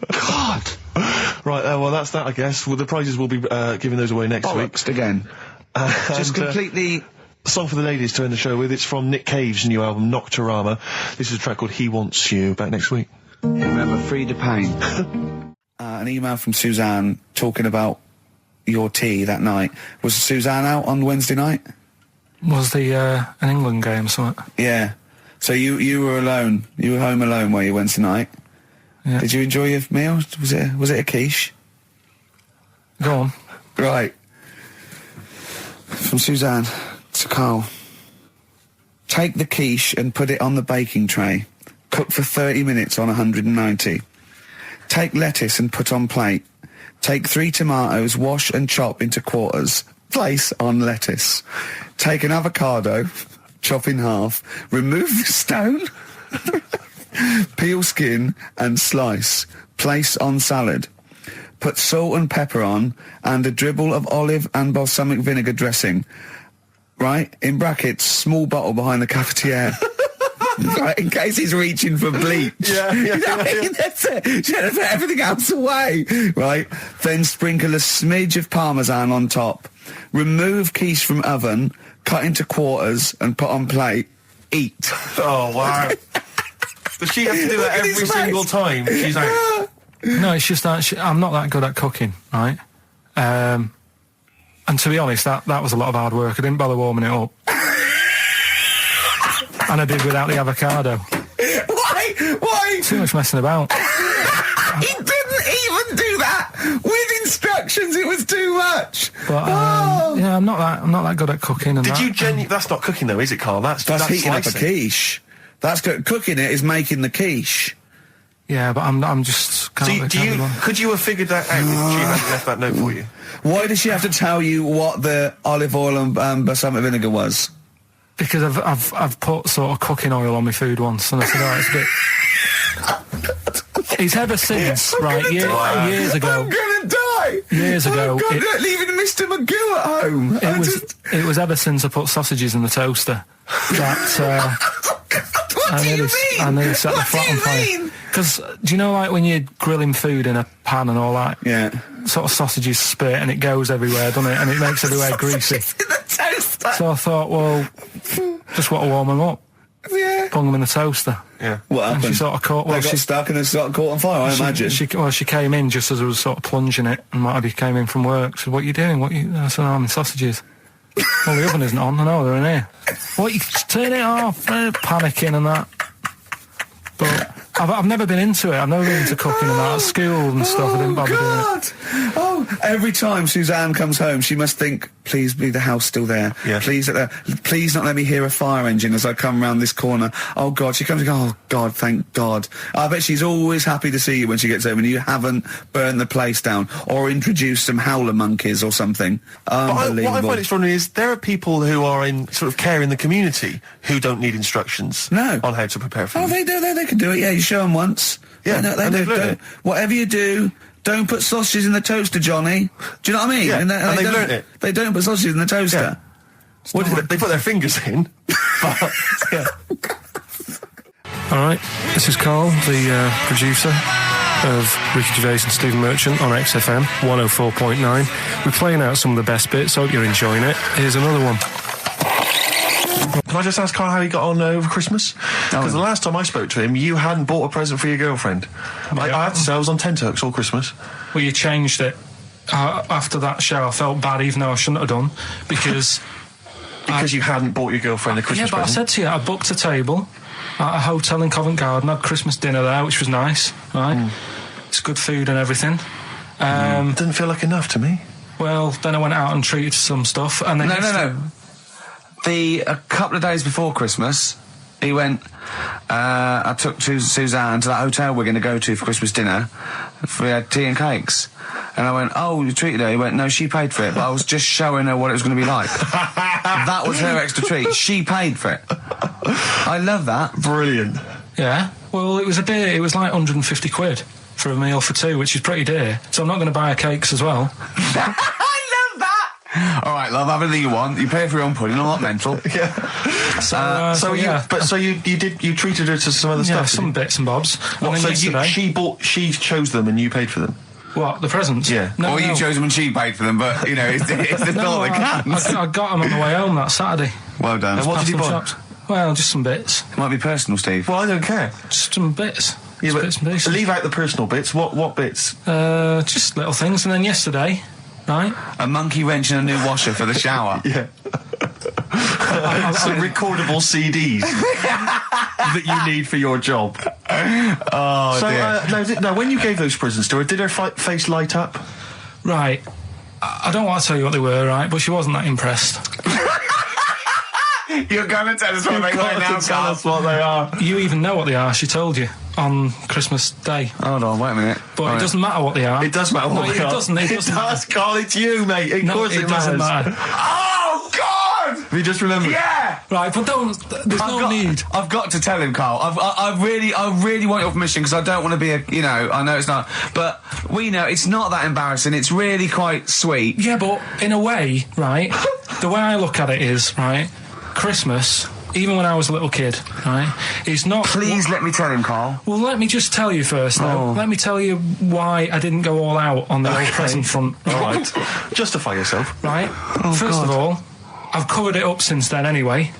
God. Right, well, that's that, I guess. Well, the prizes will be giving those away next week. Again. Just completely... A song for the ladies to end the show with. It's from Nick Cave's new album, Nocturama. This is a track called He Wants You. Back next week. Remember, Frida Payne. An email from Suzanne talking about your tea that night. Was Suzanne out on Wednesday night? Was the an England game or something? Yeah. So you were alone. You were home alone, were you, Wednesday night? Yeah. Did you enjoy your meal? Was it a quiche? Go on. Right. From Suzanne to Carl. Take the quiche and put it on the baking tray. Cook for 30 minutes on 190. Take lettuce and put on plate. Take 3 tomatoes, wash and chop into quarters. Place on lettuce. Take an avocado, chop in half. Remove the stone. Peel skin and slice. Place on salad. Put salt and pepper on and a dribble of olive and balsamic vinegar dressing. Right? In brackets, small bottle behind the cafetiere. Right, in case he's reaching for bleach. Yeah. That's it. Should have put everything else away. Right? Then sprinkle a smidge of parmesan on top. Remove quiche from oven, cut into quarters and put on plate. Eat. Oh, wow. Does she have to do that every single time? She's like... No, it's just that I'm not that good at cooking, right? And to be honest, that was a lot of hard work. I didn't bother warming it up. And I did without the avocado. Why? Too much messing about. He didn't even do that with instructions. It was too much. But yeah, I'm not that good at cooking. And Did you That's not cooking though, is it, Carl? That's heating slicing. up a quiche. That's cooking. It is making the quiche. Yeah, but I'm just... Could you have figured that out if she hadn't left that note for you? Why did she have to tell you what the olive oil and balsamic vinegar was? Because I've put sort of cooking oil on my food once, and I said, oh, it's a bit... It's ever since, right, years ago... I'm gonna die! Years ago... leaving Mr. McGill at home! It was ever since I put sausages in the toaster that... What do you mean? I nearly set the flat on fire. Because, do you know, like, when you're grilling food in a pan and all that? Yeah. Sort of sausages spit and it goes everywhere, doesn't it? And it makes everywhere greasy. In the toaster. So I thought, well, just want to warm them up. Yeah. Bung them in the toaster. Yeah. What happened? And she sort of caught... Well, they got stuck and they got caught on fire, I imagine. She came in just as I was sort of plunging it, and Marty came in from work. She said, what are you doing? I said, I'm in sausages. Well, the oven isn't on. I know, they're in here. What, you turn it off? Panicking and that. But I've never been into it. I've never been into cooking and that. At school and stuff, I didn't bother doing it. Oh, every time Suzanne comes home, she must think, please be the house still there. Yeah. Please not let me hear a fire engine as I come round this corner. Oh, God. She comes and goes, oh, God, thank God. I bet she's always happy to see you when she gets home and you haven't burned the place down or introduced some howler monkeys or something. Unbelievable. What I find extraordinary is there are people who are in sort of care in the community who don't need instructions on how to prepare food. Oh, they do. They can do it. Yeah, you show them once. Yeah, they do. Whatever you do, don't put sausages in the toaster, Johnny. Do you know what I mean? Yeah, and they've learnt it. They don't put sausages in the toaster. Yeah. What did they put their fingers in? But, yeah. All right, this is Karl, the producer of Ricky Gervais and Stephen Merchant on XFM 104.9. We're playing out some of the best bits. Hope you're enjoying it. Here's another one. Can I just ask Karl how he got on over Christmas? Because the last time I spoke to him, you hadn't bought a present for your girlfriend. I had to say I was on tenterhooks all Christmas. Well, you changed it. After that show, I felt bad, even though I shouldn't have done, because... because you hadn't bought your girlfriend a Christmas present? Yeah, but I said to you, I booked a table at a hotel in Covent Garden, had Christmas dinner there, which was nice, right? It's good food and everything. Didn't feel like enough to me. Well, then I went out and treated some stuff, and then... No. A couple of days before Christmas, he went, I took Suzanne to that hotel we're going to go to for Christmas dinner. We had tea and cakes. And I went, oh, you treated her? He went, no, she paid for it, but I was just showing her what it was going to be like. That was her extra treat. She paid for it. I love that. Brilliant. Yeah. Well, it was a dear. It was like 150 quid for a meal for two, which is pretty dear. So I'm not going to buy her cakes as well. All right, love, have anything you want. You pay for your own pudding. I'm not mental. Yeah. So you treated her to some other stuff. Yeah, some bits and bobs. What, so she chose them and you paid for them? What, the presents? Yeah. No, you chose them and she paid for them, but you know, it's the thought that counts. I got them on the way home that Saturday. Well done. And what did you buy? Shops. Well, just some bits. It might be personal, Steve. Well, I don't care. Just some bits. Yeah, bits and pieces. Leave out the personal bits. What bits? Just little things. And then yesterday, right? A monkey wrench and a new washer for the shower. Yeah. Some recordable CDs that you need for your job. Oh, dear. Now, when you gave those presents to her, did her face light up? Right. I don't want to tell you what they were, right? But she wasn't that impressed. You're going to tell us what they were now, tell us what they are. You even know what they are, she told you, on Christmas Day. Hold on, wait a minute. But it doesn't matter what they are. It does matter what they are. It doesn't. It does, Karl, it's you, mate. Of course it doesn't matters. matter. Oh, God! Have you just remembered? Yeah! Right, but there's no need. I've got to tell him, Karl. I really want your permission, because I don't want to be I know it's not, but we know it's not that embarrassing. It's really quite sweet. Yeah, but in a way, right, the way I look at it is, right, Christmas, even when I was a little kid, right, it's not... Please let me tell him, Karl. Well, let me just tell you first, though. Let me tell you why I didn't go all out on the old present front. All right. Justify yourself. Right. First of all, I've covered it up since then anyway,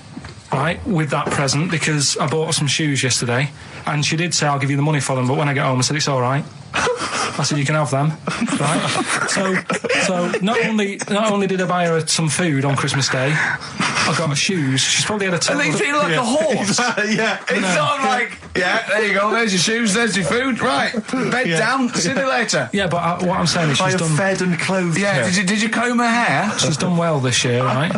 right, with that present, because I bought her some shoes yesterday, and she did say, I'll give you the money for them, but when I get home, I said, it's all right. I said, you can have them, right? So not only did I buy her some food on Christmas Day, I got her shoes. She's probably had a... And they feel like a horse. Yeah. It's not like, yeah, there you go, there's your shoes, there's your food, right, bed down, see you later. Yeah, but what I'm saying is she's done... fed and clothed. Yeah, her. did you comb her hair? She's done well this year, right?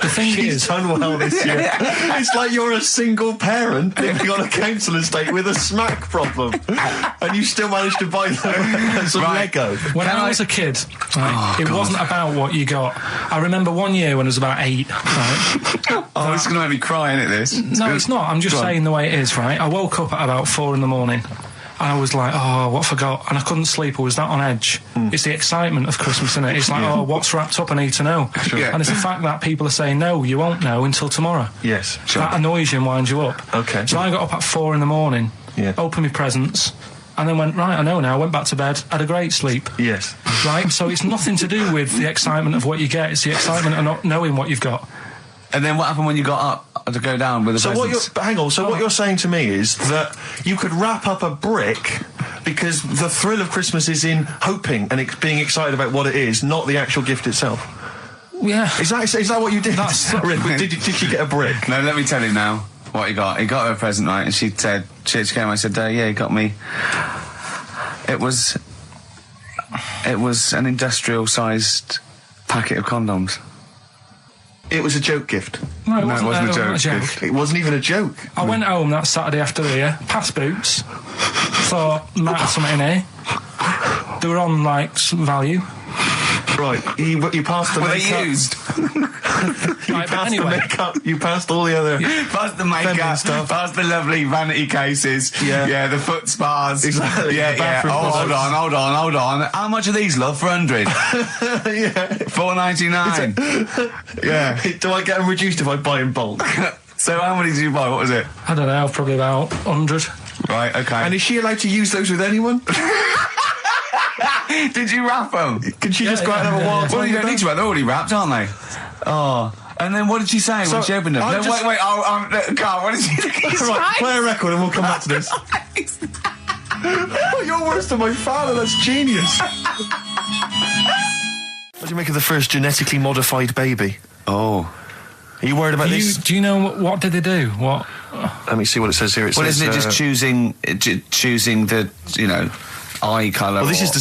The thing is, done well this year. It's like you're a single parent living on a council estate with a smack problem, and you still managed to buy them some Lego. When I was a kid, it wasn't about what you got. I remember one year when I was about 8. Right? Oh, it's going to make me cry, isn't it? This? No, it's not. I'm just saying the way it is. Right? I woke up at about 4 in the morning. I was like, oh, what forgot? And I couldn't sleep. I was that on edge. It's the excitement of Christmas, isn't it? It's like, oh, what's wrapped up? I need to know. Sure. Yeah. And it's the fact that people are saying, no, you won't know until tomorrow. Yes, sure. That annoys you and winds you up. Okay. So I got up at 4 in the morning, opened my presents, and then went, right, I know now. Went back to bed, had a great sleep. Yes. Right? So it's nothing to do with the excitement of what you get. It's the excitement of not knowing what you've got. And then what happened when you got up to go down with the presents? What you're saying to me is that you could wrap up a brick because the thrill of Christmas is in hoping and being excited about what it is, not the actual gift itself. Yeah. Is that what you did? Did you get a brick? No, let me tell you now what he got. He got her a present, right? And she said, she came. I said, yeah, he got me. It was an industrial-sized packet of condoms. It was a joke gift. No, it wasn't a joke. It wasn't even a joke. I went home that Saturday after the year, past Boots, thought, might have something in here. They were on, like, some value. Right, you passed the makeup. Were they used? Right, but anyway. The makeup, you passed all the other... Past the makeup, stuff. past the lovely vanity cases. Yeah, the foot spas. Exactly. Yeah. Oh, hold on. How much are these, love, for 100? Yeah. $4.99. Yeah. Do I get them reduced if I buy in bulk? So how many did you buy? What was it? I don't know, probably about 100. Right, okay. And is she allowed to use those with anyone? Did you wrap them? Can she just go out and have a wild time? Well, you don't need to wrap. They're already wrapped, aren't they? Oh. And then what did she say when she opened them? Wait, Carl, what did she say? Right, play a record and we'll come back to this. You're worse than my father, that's genius. What do you make of the first genetically modified baby? Oh. Are you worried about this? Do you know what did they do? What? Let me see what it says here. Isn't it just choosing the, eye colour? Well, this is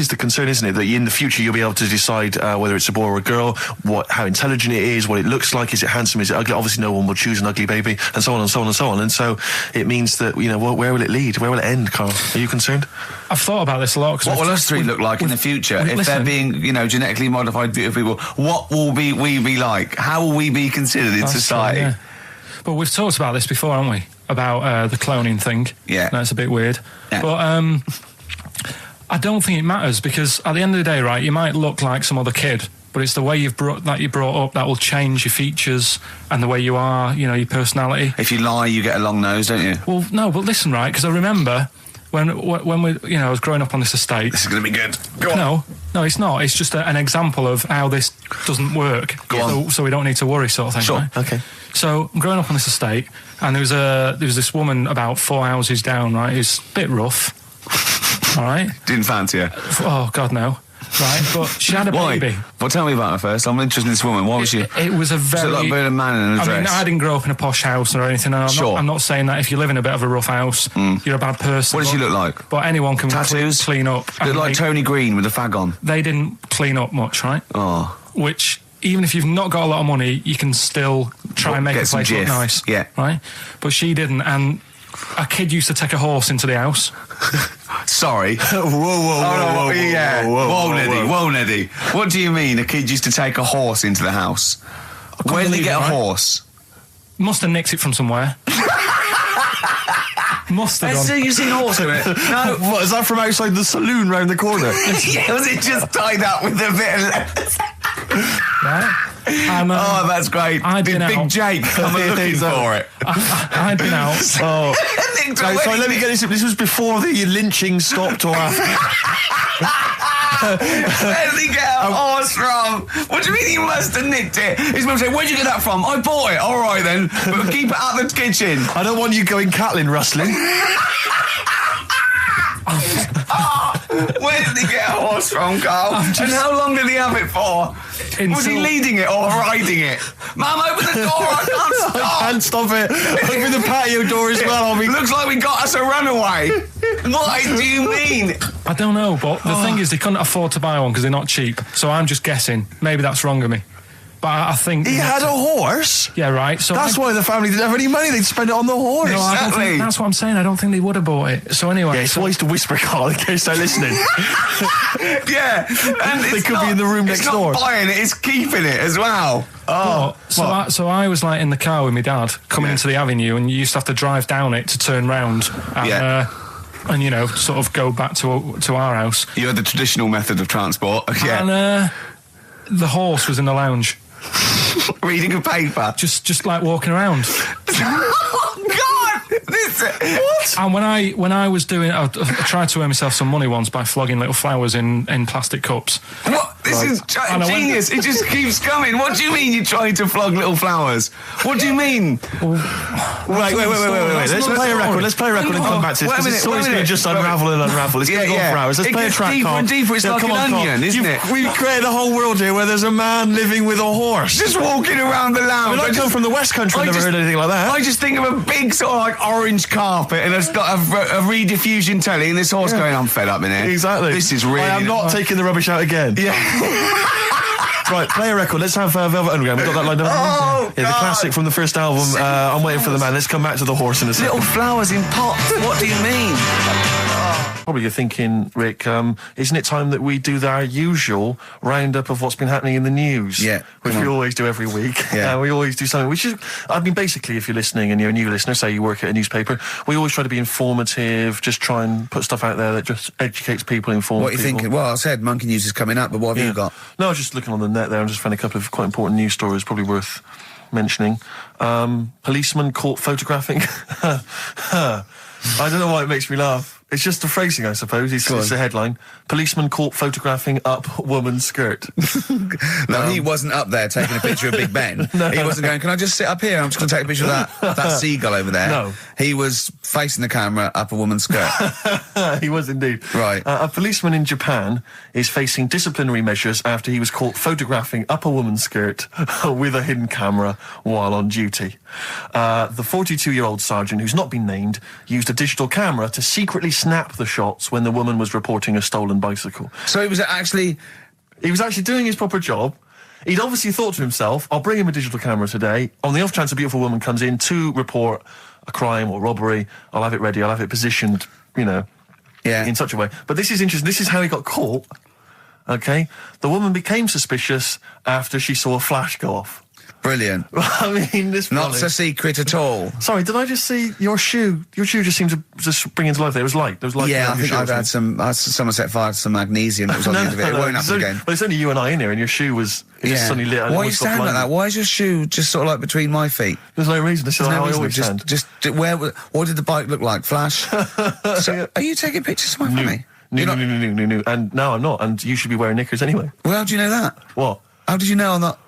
the concern, isn't it? That in the future you'll be able to decide whether it's a boy or a girl, how intelligent it is, what it looks like, is it handsome, is it ugly? Obviously, no one will choose an ugly baby, and so on and so on and so on. And so it means that where will it lead? Where will it end, Carl? Are you concerned? I've thought about this a lot. What will us three look like in the future if they're being, genetically modified beautiful people? What will we be like? How will we be considered in society? True, yeah. But we've talked about this before, haven't we? About the cloning thing. Yeah, that's a bit weird. Yeah. But I don't think it matters, because at the end of the day, right, you might look like some other kid, but it's the way you're brought up that will change your features and the way you are, your personality. If you lie, you get a long nose, don't you? Well, no, but listen, right, because I remember when we, I was growing up on this estate. This is going to be good. Go on. No, it's not. It's just an example of how this doesn't work. Go on. So we don't need to worry, sort of thing. Sure. Right? Okay. So I'm growing up on this estate, and there was this woman about 4 houses down, right, who's a bit rough. All right. Didn't fancy her. Oh God, no. Right, but she had a baby. Well, tell me about her first. I'm interested in this woman. Why was she? It was a very. Like a bit of man in a dress. I mean, I didn't grow up in a posh house or anything. And I'm not saying that if you live in a bit of a rough house, you're a bad person. What does she look like? But anyone can tattoos, clean up. Look like Tony Green with a fag on. They didn't clean up much, right? Oh. Which, even if you've not got a lot of money, you can still try and make a place look nice. Yeah. Right. But she didn't, and a kid used to take a horse into the house. Sorry. Whoa, Neddy. What do you mean a kid used to take a horse into the house? Where did they get a horse? Must have nicked it from somewhere. Must have done. You've seen a horse in it? No. What, is that from outside the saloon round the corner? Yeah, was it just tied up with a bit of leather? Right. Oh, that's great. Did Big Jake come looking for it? I'd been out. Oh. Sorry, let me get this. This was before the lynching stopped or after. Where did he get a horse from? What do you mean he must have nicked it? His mum said, where'd you get that from? I bought it. All right then, but keep it out of the kitchen. I don't want you going cattling rustling. Where did he get a horse from, Carl? And how long did he have it for? Was he leading it or riding it? Mum, open the door, I can't stop. I can't stop it. Open the patio door as well. Looks like we got us a runaway. What do you mean? I don't know, but the thing is they couldn't afford to buy one because they're not cheap. So I'm just guessing. Maybe that's wrong of me. But I think... He had a horse? Yeah, right. So that's why the family didn't have any money. They'd spend it on the horse. No, I don't think, that's what I'm saying. I don't think they would have bought it. So anyway... Yeah, it's wise to whisper, Carl, in case they're listening. Yeah. And they could be in the room next door. It's not buying it, it's keeping it as well. Oh. So I was like in the car with my dad coming into the avenue, and you used to have to drive down it to turn round. And, and you know, sort of go back to our house. You had the traditional method of transport. Yeah. And the horse was in the lounge. Reading a paper. Just like walking around. Oh, God! What? And when I was doing... I tried to earn myself some money once by flogging little flowers in plastic cups. What? This is genius. It just keeps coming. What do you mean you're trying to flog little flowers? What do you mean? Wait. Let's play a record. Let's play a record and come back to this. This story's going to just unravel and unravel. It's going to go on for hours. Let's play a track, deeper Carl. and deeper. It's like an onion, isn't it? We've created a whole world here where there's a man living with a horse. Just walking around the lounge. I come from the West Country. I've never heard anything like that. I just think of a big sort of like orange carpet, and it's got a rediffusion telly, and this horse going, I'm fed up in here. Exactly. This is really... I am not taking the rubbish out again. Yeah. Right, play a record. Let's have Velvet Underground. We've got that lined up. Oh, yeah, the classic from the first album, I'm Waiting for the Man. Let's come back to the horse in a second. Little flowers in pots. What do you mean? Probably you're thinking, Rick, isn't it time that we do our usual roundup of what's been happening in the news? Yeah. Which we always do every week. Yeah. We always do something. Which is, I mean, basically, if you're listening and you're a new listener, say you work at a newspaper, we always try to be informative, just try and put stuff out there that just educates people, informs people. What are you thinking? Well, I said Monkey News is coming up, but what have you got? No, I was just looking on the net there and just found a couple of quite important news stories, probably worth mentioning. Policeman caught photographing. I don't know why it makes me laugh. It's just the phrasing, I suppose. It's the headline. Policeman caught photographing up woman's skirt. No, he wasn't up there taking a picture of Big Ben. No. He wasn't going, can I just sit up here? I'm just going to take a picture of that seagull over there. No. He was facing the camera up a woman's skirt. He was indeed. Right. A policeman in Japan is facing disciplinary measures after he was caught photographing up a woman's skirt with a hidden camera while on duty. The 42-year-old sergeant, who's not been named, used a digital camera to secretly snap the shots when the woman was reporting a stolen bicycle. So he was actually doing his proper job. He'd obviously thought to himself, I'll bring him a digital camera today. On the off chance a beautiful woman comes in to report a crime or robbery, I'll have it ready, I'll have it positioned, in such a way. But this is interesting. This is how he got caught. Okay? The woman became suspicious after she saw a flash go off. Brilliant. I mean, this not so secret at all. Sorry, did I just see your shoe? Your shoe just seemed to just spring into life there. It was light. There was light. Yeah, I think I've had someone set fire to some magnesium that was on the end of it. It won't happen again. Well, it's only you and I in here, and your shoe was just suddenly lit. Why are you standing like that? Why is your shoe just sort of like between my feet? There's no reason. This is how I always stand. What did the bike look like? Flash? So, are you taking pictures of my family? No. And no, I'm not. And you should be wearing knickers anyway. Well, how do you know that? What? How did you know I'm not?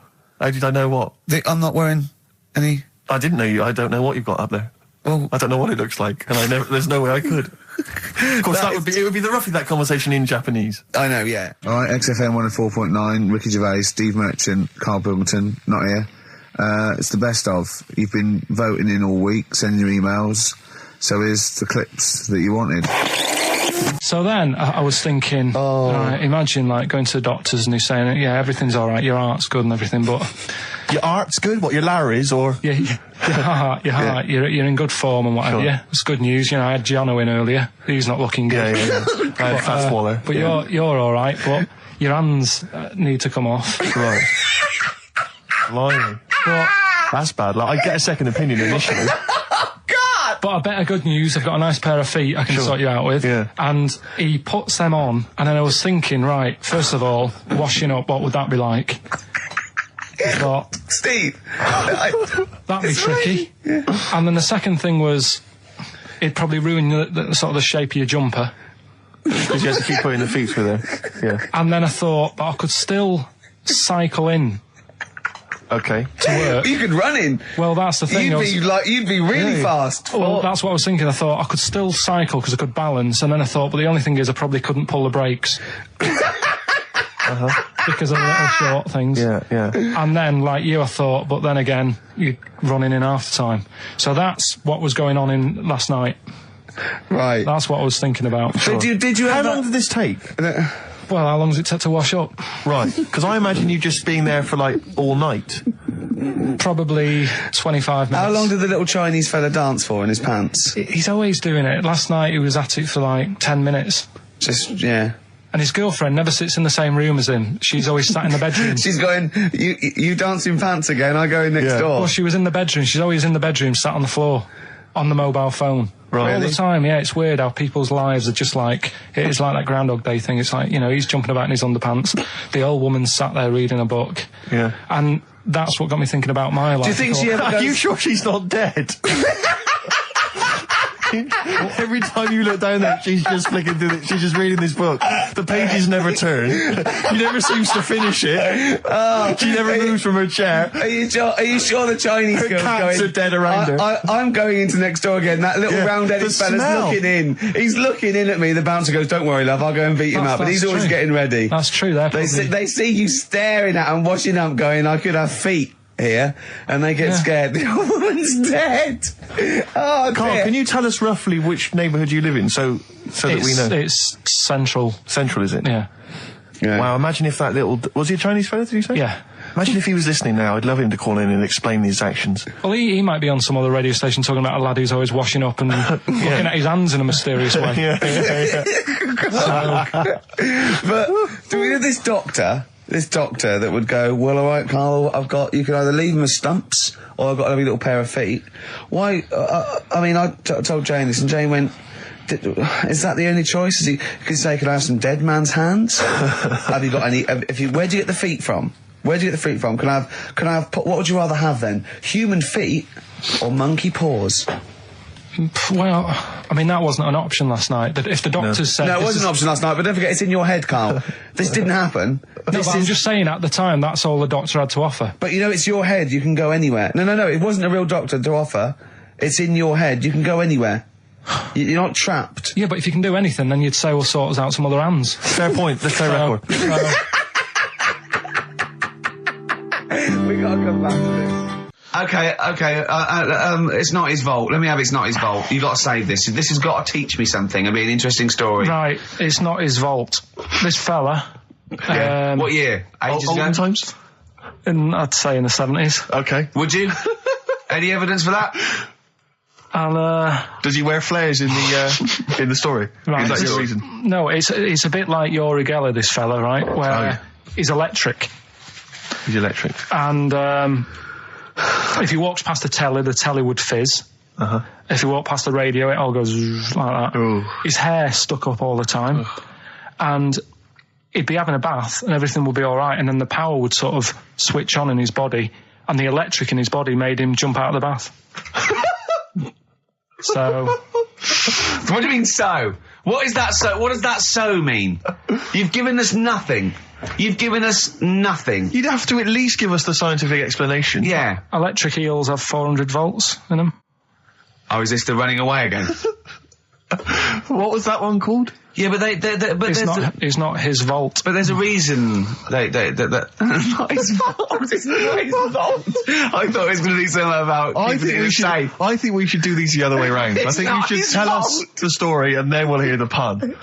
How did I know what? I'm not wearing any... I didn't know you. I don't know what you've got up there. Well... I don't know what it looks like, and there's no way I could. Of course, it would be roughly that conversation in Japanese. I know, yeah. All right, XFM 104.9, Ricky Gervais, Steve Merchant, Karl Pilkington, not here. It's the best of. You've been voting in all week, sending your emails, so here's the clips that you wanted. So then I was thinking, imagine like going to the doctors and he's saying, yeah, everything's all right, your heart's good and everything, but... Your heart's good? What, your Larry's, or...? Yeah, your heart, you're in good form and whatever, yeah. It's good news, I had Giano in earlier, he's not looking good. Yeah. I had Fat Swaller. But you're all right, but your hands need to come off. Right. Blimey. But... That's bad. Like, I get a second opinion initially. But I better good news, I've got a nice pair of feet I can sort you out with. Yeah. And he puts them on, and then I was thinking, right, first of all, washing up, what would that be like? But Steve! That'd be tricky. Yeah. And then the second thing was, it'd probably ruin the sort of the shape of your jumper. Because you have to keep putting the feet through there. Yeah. And then I thought, but I could still cycle in. Okay. To work. You could run in. Well, that's the thing. You'd be really fast. Well, that's what I was thinking. I thought I could still cycle because I could balance, and then I thought, but the only thing is I probably couldn't pull the brakes. Because of the little short things. Yeah. And then, like you, I thought, but then again, you're running in half the time. So that's what was going on in last night. Right. That's what I was thinking about. Sure. Did you How long did this take? Well, how long does it take to wash up? Right, because I imagine you just being there for, like, all night. Probably 25 minutes. How long did the little Chinese fella dance for in his pants? He's always doing it. Last night he was at it for like 10 minutes. Yeah. And his girlfriend never sits in the same room as him. She's always sat in the bedroom. She's going, you dance in pants again, I go in next door. Well, she was in the bedroom. She's always in the bedroom, sat on the floor, on the mobile phone. Right. All the time, yeah. It's weird how people's lives are just like, it's like that Groundhog Day thing. It's like, you know, he's jumping about in his underpants. The old woman's sat there reading a book. Yeah. And that's what got me thinking about my life. Do you think she ever goes... Are you sure she's not dead? Every time you look down there, she's just flicking through she's just reading this book. The pages never turn. She never seems to finish it. She never moves from her chair. Are you sure the Chinese girl's cats going... are dead around her. I'm going into next door again. That little round-headed fella's looking in. He's looking in at me. The bouncer goes, "Don't worry, love, I'll go and beat him up." But he's always getting ready. That's true. They see you staring at him, washing up, going, "I could have feet here," and they get scared. The old woman's dead. Oh, Carl, dear. can you tell us roughly which neighbourhood you live in, so that we know? It's central. Central, is it? Yeah. Wow, imagine if that little... Was he a Chinese fella, did you say? Yeah. Imagine if he was listening now. I'd love him to call in and explain his actions. Well, he might be on some other radio station talking about a lad who's always washing up and looking at his hands in a mysterious way. But do we know this doctor that would go, "Well, all right, Carl, you can either leave them as stumps or I've got a little pair of feet." Why? I mean, I told Jane this, and Jane went, "Is that the only choice?" Could say, "Could I have some dead man's hands?" Have you got any? Where do you get the feet from? Can I have? What would you rather have then? Human feet or monkey paws? Well, I mean, that wasn't an option last night. That if the doctors said... No, it wasn't an option last night, but don't forget, it's in your head, Carl. This didn't happen. I'm just saying, at the time, that's all the doctor had to offer. But, you know, it's your head. You can go anywhere. No. It wasn't a real doctor to offer. It's in your head. You can go anywhere. You're not trapped. Yeah, but if you can do anything, then you'd say, "We'll sort us out some other hands." Fair point. Let's play record. We gotta come back to this. Okay, it's not his fault. Let me have It's Not His Fault. You got to save this. This has got to teach me something. It'll be an interesting story. Right, it's not his fault. This fella... what year? Ages ago? Olden times? I'd say in the 70s. Okay. Would you? Any evidence for that? Does he wear flares in the story? Right. Is that your reason? No, it's a bit like Yuri Geller, this fella, right? Where he's electric. He's electric. And if he walks past the telly would fizz. Uh-huh. If he walked past the radio, it all goes like that. Ooh. His hair stuck up all the time. Ugh. And he'd be having a bath and everything would be all right, and then the power would sort of switch on in his body, and the electric in his body made him jump out of the bath. So... What do you mean, so? What is that so? What does that so mean? You've given us nothing. You'd have to at least give us the scientific explanation. Yeah. Electric eels have 400 volts in them. Oh, is this the running away again? What was that one called? Yeah, but it's not his fault. But there's a reason not his fault. It's not his fault. I thought it was going to be something about keeping it safe. I think we should do these the other way round. I think you should tell us the story and then we'll hear the pun.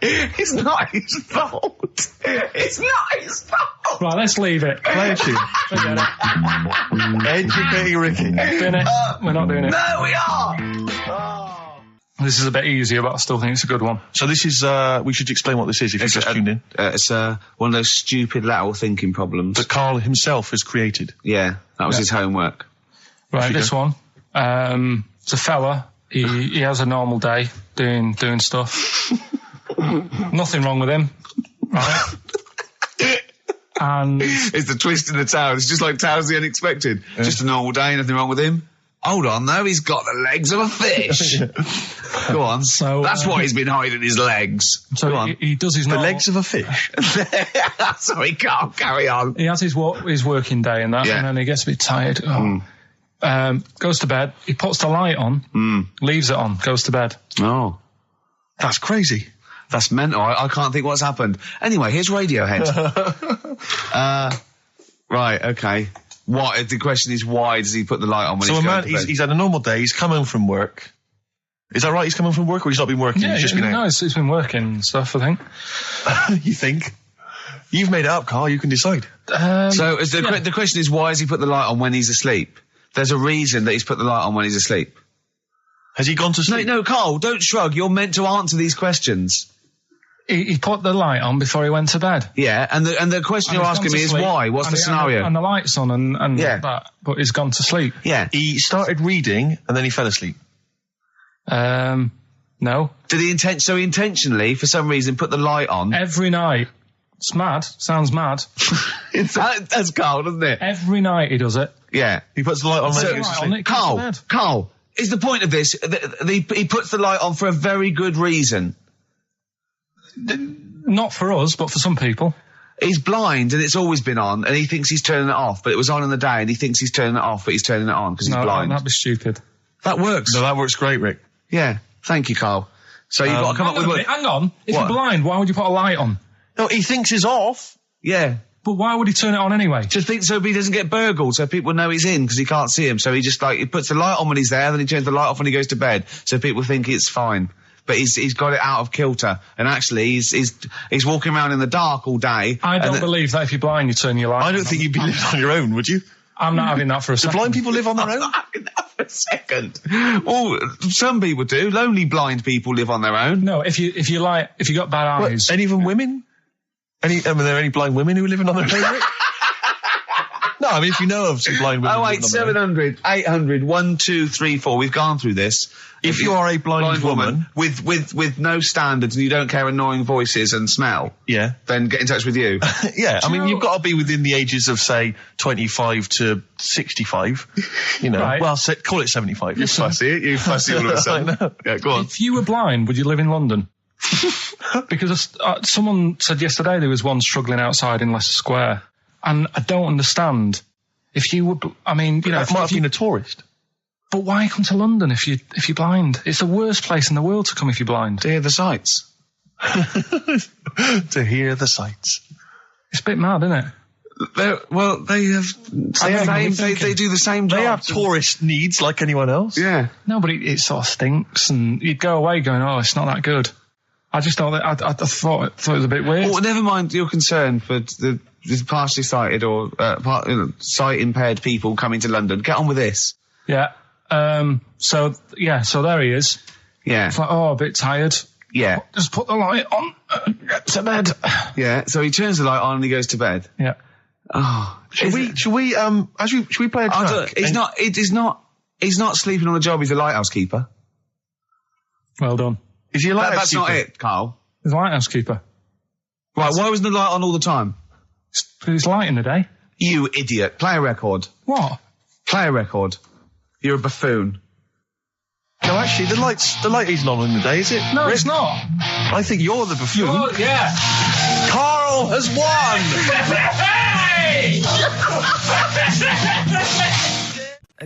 It's not his fault. It's not his fault. Right, let's leave it. Play a tune. Forget it. Educating Ricky. Doing it. We're not doing it. No, we are. This is a bit easier, but I still think it's a good one. So this is, we should explain what this is if you just tuned in. It's one of those stupid lateral thinking problems. That Carl himself has created. Yeah, that was his homework. Right, this one. It's a fella. He has a normal day doing stuff. Nothing wrong with him. Right? And... It's the twist in the tale. It's just like Tales of the Unexpected. Yeah. Just a normal day, nothing wrong with him. Hold on, though, he's got the legs of a fish. Go on. So, that's what he's been hiding his legs. So Go on. He does his normal... The legs of a fish? Sorry, can't carry on. He has his working day and that, and then he gets a bit tired. Goes to bed. He puts the light on, leaves it on, goes to bed. Oh. That's crazy. That's mental. I can't think what's happened. Anyway, here's Radiohead. Right, okay. The question is, why does he put the light on when he's going to bed? He's had a normal day, he's come home from work, Is that right? He's coming from work, or he's not been working? Yeah, he's just been out? No, he's been working and stuff, I think. You think? You've made it up, Carl. You can decide. So the question is, why has he put the light on when he's asleep? There's a reason that he's put the light on when he's asleep. Has he gone to sleep? No, Carl, don't shrug. You're meant to answer these questions. He put the light on before he went to bed. Yeah, and the question you're asking me is why? What's the scenario? And the light's on and that, but he's gone to sleep. Yeah. He started reading and then he fell asleep. No. Did he intentionally, for some reason, put the light on? Every night. It's mad. Sounds mad. That's Carl, doesn't it? Every night he does it. Yeah. He puts the light on when he goes to sleep. Carl, is the point of this, he puts the light on for a very good reason. Not for us, but for some people. He's blind and it's always been on and he thinks he's turning it off, but it was on in the day and he thinks he's turning it off, but he's turning it on because he's blind. No, that'd be stupid. That works. No, that works great, Rick. Yeah. Thank you, Carl. So you've got to come up with... Hang on. If you're blind, why would you put a light on? No, he thinks it's off. Yeah. But why would he turn it on anyway? Just think so he doesn't get burgled, so people know he's in because he can't see him. So he just he puts the light on when he's there, then he turns the light off when he goes to bed, so people think it's fine. But he's got it out of kilter, and actually he's walking around in the dark all day. I don't believe that if you're blind, you turn your light on. I don't think you'd be living on your own, would you? I'm not having that for a second. Do blind people live on their own? I'm not having that for a second. Well, some people do. Lonely blind people live on their own. No, if you got bad eyes. Any of them women? Are there any blind women who are living on their own, Rick? No, I mean, if you know of some blind women. 08700 800 1234. We've gone through this. If you are a blind woman with no standards and you don't care annoying voices and smell, then get in touch with you. Yeah, I mean, you've got to be within the ages of, say, 25 to 65. You know, right. Well, call it 75. You fussy all of a sudden. I know. Yeah, go on. If you were blind, would you live in London? Because someone said yesterday there was one struggling outside in Leicester Square, and I don't understand. If you would, I mean, you know, that might have been a tourist. But why come to London if you're blind? It's the worst place in the world to come if you're blind. To hear the sights. To hear the sights. It's a bit mad, isn't it? They do the same job. They have tourist needs like anyone else. Yeah. No, but it sort of stinks, and you'd go away going, "Oh, it's not that good." I just thought I thought it was a bit weird. Well, never mind your concern for the partially sighted or sight impaired people coming to London. Get on with this. Yeah. So there he is. Yeah. It's like, a bit tired. Yeah. Just put the light on. Get to bed. Yeah. So he turns the light on and he goes to bed. Yeah. Oh. Should we play a track? He's not sleeping on the job. He's a lighthouse keeper. Well done. Is he a lighthouse That's keeper? not it, Carl. He's a lighthouse keeper. Right. Why wasn't the light on all the time? It's light in the day. You idiot. Play a record. What? Play a record. You're a buffoon. No, actually, the light isn't on in the day, is it? No, it's not. I think you're the buffoon. Yeah. Carl has won!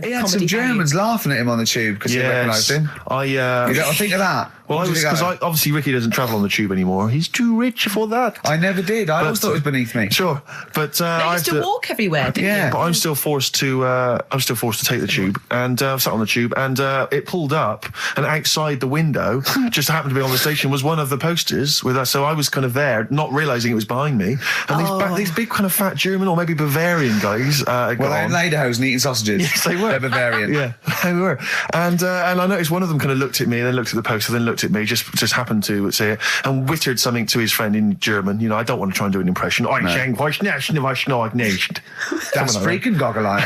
He had some Germans laughing at him on the tube because he recognised him. You don't think of that? Well, because obviously Ricky doesn't travel on the tube anymore. He's too rich for that. I never did. I always thought it was beneath me. Sure, but I used to walk everywhere, didn't you? But I'm still forced to take the tube, and sat on the tube, and it pulled up, and outside the window, just happened to be on the station, was one of the posters with us. So I was kind of there, not realising it was behind me, and these big kind of fat German or maybe Bavarian guys. Well, they're in lederhosen eating sausages. Yes, they were. They're Bavarian. Yeah, they were. And I noticed one of them kind of looked at me, and then looked at the poster, then looked at me, just happened to say it, and wittered something to his friend in German. You know, I don't want to try and do an impression. That's freaking goggle-eye.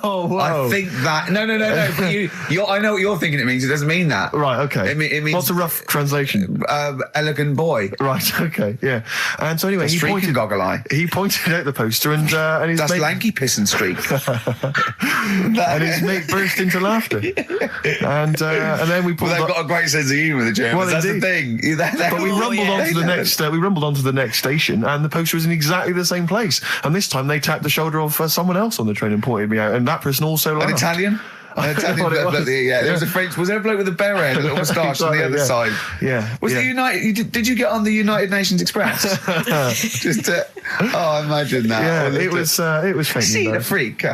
Oh, whoa. I think that... No. But I know what you're thinking it means. It doesn't mean that. Right, okay. It means... What's a rough translation? Elegant boy. Right, okay, yeah. And so anyway, he pointed goggle-eye. He pointed out the poster, and his That's mate... lanky piss and streak. And his mate burst into laughter. And then we pulled they've got a great sense of humour, the Germans. Well, that's the thing. But we rumbled onto the next station, and the poster was in exactly the same place. And this time they tapped the shoulder of someone else on the train and pointed me out, and that person also laughed. An Italian? There was a French. Was there a bloke with a beret and a little moustache on the other side? Yeah. Was it United? Did you get on the United Nations Express? Just to, imagine that. Yeah, it was fake. Seen a freak.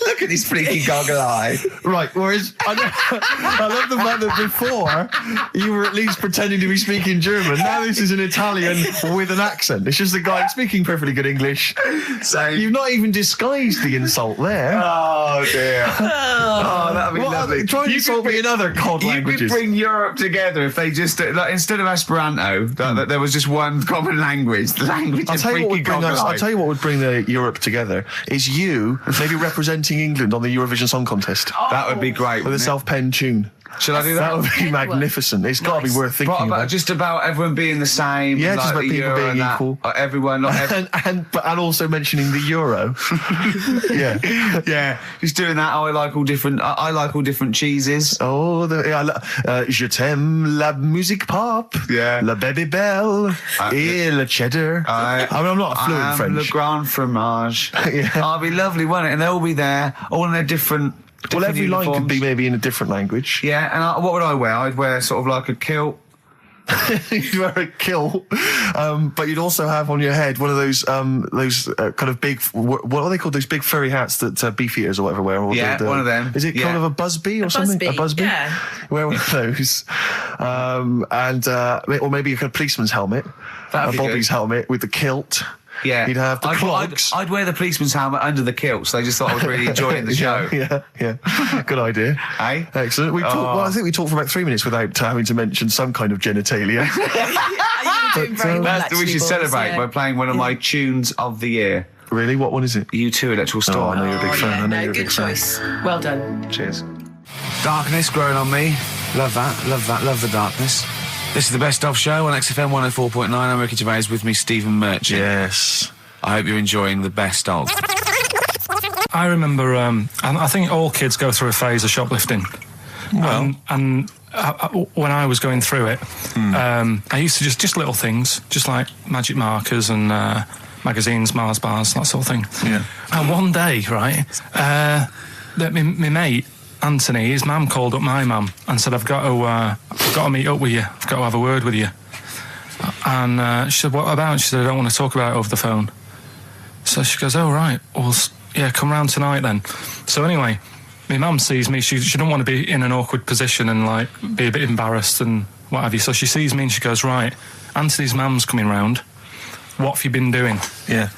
Look at this freaky goggle eye. Right, whereas I love the fact that before you were at least pretending to be speaking German. Now this is an Italian with an accent. It's just a guy speaking perfectly good English. So you've not even disguised the insult there. Oh dear. Oh, that'd be lovely. Try and insult me in other cod languages. You could bring Europe together if they just, like, instead of Esperanto, that there was just one common language. The language of freaky goggle eye. I'll tell you what would bring Europe together is you maybe representing England on the Eurovision Song Contest. That would be great. With a self-penned tune. Should I do that? That would be magnificent. It's got to be worth thinking about. Just about everyone being the same. Yeah, like just about people being equal. Everyone, not everyone. and also mentioning the euro. Yeah. Yeah. Just doing that. I like all different cheeses. Oh, je t'aime la musique pop. Yeah. La baby belle. Et le cheddar. I mean, I'm not fluent in French. Le grand fromage. Yeah. Oh, it'd be lovely, wouldn't it? And they'll all be there, all in their different. Well, every uniforms. line could be maybe in a different language. Yeah, and what would I wear? I'd wear sort of like a kilt. You'd wear a kilt, but you'd also have on your head one of those kind of big, what are they called? Those big furry hats that beefeaters or whatever wear. Yeah, one of them. Is it kind of a busby or something? A busby? Yeah. Wear one of those, or maybe a kind of policeman's helmet, That'd be Bobby's good. helmet with the kilt. Yeah, you'd have the clogs. I'd wear the policeman's helmet under the kilt, so they just thought I was really enjoying the show. Yeah. Good idea. Hey? Excellent. I think we talked for about 3 minutes without having to mention some kind of genitalia. You're doing very well, We should actually, celebrate Balls, by playing one of my tunes of the year. Really? What one is it? U2 Electrical Storm. I know you're a big fan. Yeah, I know you're a good big fan. choice. Well done. Cheers. Darkness growing on me. Love that. Love the darkness. This is the Best Of Show on XFM 104.9. I'm Ricky Gervais, with me Stephen Merchant. Yes. I hope you're enjoying the Best Of. I remember, I think all kids go through a phase of shoplifting. Well. And when I was going through it, I used to just little things, just like magic markers and magazines, Mars bars, that sort of thing. Yeah. And one day, right, my mate, Anthony, his mum called up my mum and said, I've got to meet up with you. I've got to have a word with you. And she said, what about? She said, I don't want to talk about it over the phone. So she goes, oh, right. Well, yeah, come round tonight then. So anyway, my mum sees me. She doesn't want to be in an awkward position and, like, be a bit embarrassed and what have you. So she sees me and she goes, right, Anthony's mum's coming round. What have you been doing? Yeah.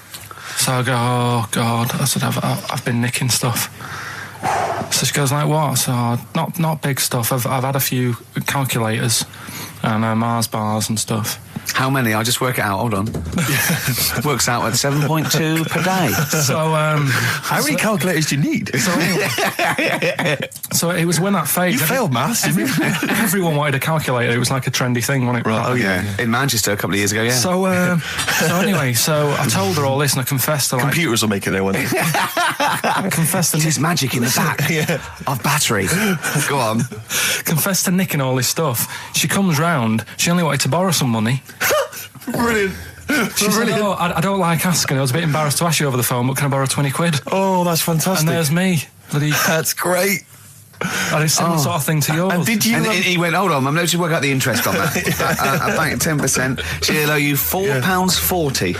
So I go, oh, God. I said, I've been nicking stuff. So she goes, like, what? So, not big stuff. I've had a few calculators and Mars bars and stuff. How many? I'll just work it out. Hold on. Works out at 7.2 per day. So, how many calculators do you need? So it was when that phase. You failed maths, didn't you? Everyone wanted a calculator. It was like a trendy thing, wasn't it? Right. Oh, yeah. In Manchester a couple of years ago, yeah. So anyway, I told her all this and I confessed to, like... Computers will make it there one day. I confessed to... There's magic in the back of battery. Go on. Confessed to nicking all this stuff. She comes round. She only wanted to borrow some money. Brilliant. She said, oh, I don't like asking. I was a bit embarrassed to ask you over the phone, but can I borrow 20 quid? Oh, that's fantastic. And there's me. That's great. And it's similar sort of thing to yours. And did you? And he went, hold on, Mum, let's just work out the interest on that. I bank 10%. She'll owe you £4.40.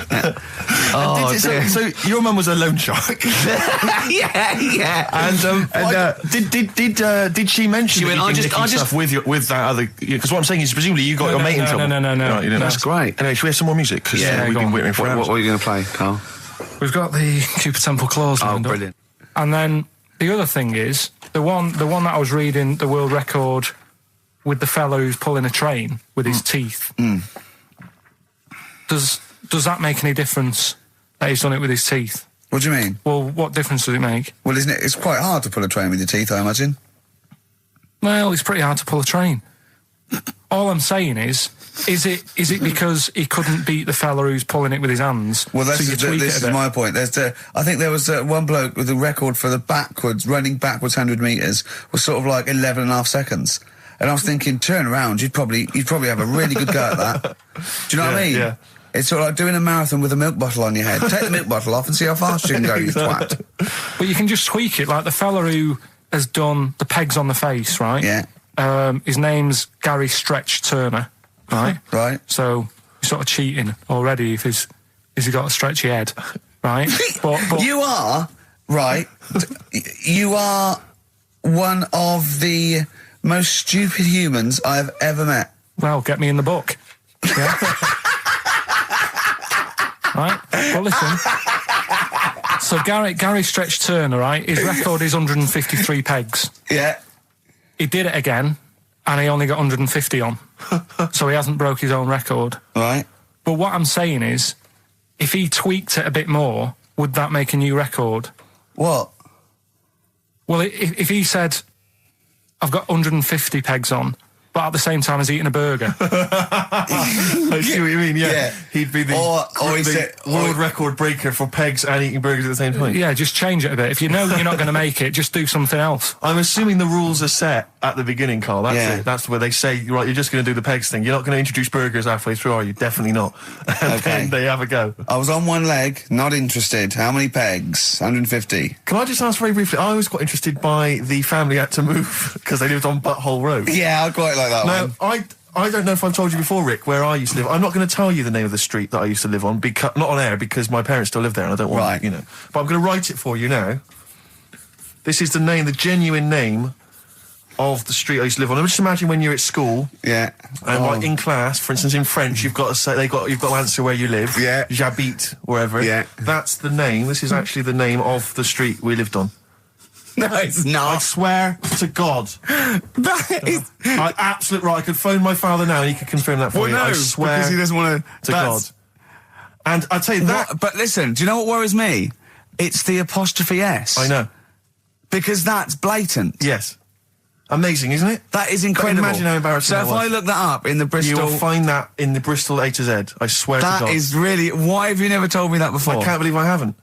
Oh, dear. So your mum was a loan shark. yeah. And did she mention She that went, you did stuff with that other? Because what I'm saying is, presumably you got your mate in trouble. No. Right, you didn't. That's great. Anyway, should we have some more music? Because we've been waiting for hours. What are you going to play, Carl? We've got the Cooper Temple Clause lined up. Brilliant. And then the other thing is, the one that I was reading, the world record with the fellow who's pulling a train with his teeth. Does that make any difference that he's done it with his teeth? What do you mean? Well, what difference does it make? Well, isn't it? It's quite hard to pull a train with your teeth, I imagine. Well, it's pretty hard to pull a train. All I'm saying is it because he couldn't beat the fella who's pulling it with his hands? Well, this is my point. I think there was one bloke with the record for the running backwards 100 metres was sort of like 11 and a half seconds. And I was thinking, turn around, you'd probably have a really good go at that. Do you know what I mean? Yeah. It's sort of like doing a marathon with a milk bottle on your head. Take the milk bottle off and see how fast you can go, you twat. But you can just tweak it, like the fella who has done the pegs on the face, right? Yeah. His name's Gary Stretch Turner, right? Right. So you're sort of cheating already if he's got a stretchy head, right? But You are? Right. You are one of the most stupid humans I've ever met. Well, get me in the book. Yeah. Right? Well, listen. So Gary Stretch Turner, right? His record is 153 pegs. Yeah. He did it again, and he only got 150 on. So he hasn't broke his own record. Right. But what I'm saying is, if he tweaked it a bit more, would that make a new record? What? Well, if he said, I've got 150 pegs on, but at the same time as eating a burger. I see what you mean, yeah. He'd be the world record breaker for pegs and eating burgers at the same time. Yeah, just change it a bit. If you know you're not going to make it, just do something else. I'm assuming the rules are set at the beginning, Carl. That's it. That's where they say, right, you're just going to do the pegs thing. You're not going to introduce burgers halfway through, are you? Definitely not. And then they have a go. I was on one leg, not interested. How many pegs? 150. Can I just ask very briefly, I was quite interested by the family had to move because they lived on Butthole Road. Yeah, I quite like that one. I don't know if I've told you before, Rick, where I used to live. I'm not going to tell you the name of the street that I used to live on, not on air, because my parents still live there and I don't want, But I'm going to write it for you now. This is the genuine name of the street I used to live on. Just imagine when you're at school. Yeah. And like in class, for instance, in French, you've got to say, you've got to answer where you live. Yeah. J'habite, wherever. Yeah. That's the name. This is actually the name of the street we lived on. No, it's not. I swear to God. That is... Absolute right. I could phone my father now and he could confirm that for you. No, I swear because he doesn't want to God. And I tell you that... But listen, do you know what worries me? It's the apostrophe S. I know. Because that's blatant. Yes. Amazing, isn't it? That is incredible. But imagine how embarrassing that was. So if I look that up in the Bristol... You will find that in the Bristol A to Z. I swear to God. That is really... Why have you never told me that before? I can't believe I haven't.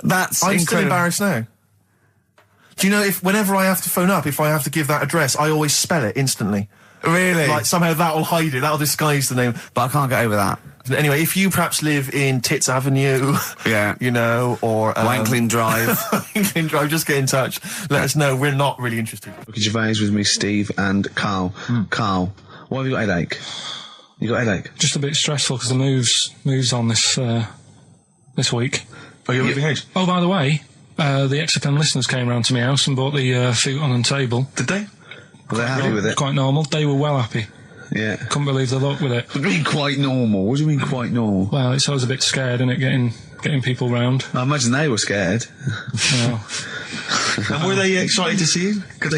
That's I'm incredible. still embarrassed now. Do you know, whenever I have to phone up, if I have to give that address, I always spell it instantly. Really? Like, somehow that'll hide it, that'll disguise the name. But I can't get over that. Anyway, if you perhaps live in Tits Avenue, or... Wanklin Drive. Wanklin Drive, just get in touch. Let us know, we're not really interested. Look at Gervais with me, Steve and Carl. Carl, why have you got a headache? You got a headache? Just a bit stressful because the moves on this week. Oh, you're moving house? Oh, by the way... the XFM listeners came round to my house and bought the futon and table. Did they? Were they happy with it? Quite normal. They were well happy. Yeah. Couldn't believe the luck with it. What do you mean quite normal? What do you mean quite normal? Well, it's always a bit scared, isn't it, getting people round. I imagine they were scared. Well. And were they excited to see you? Could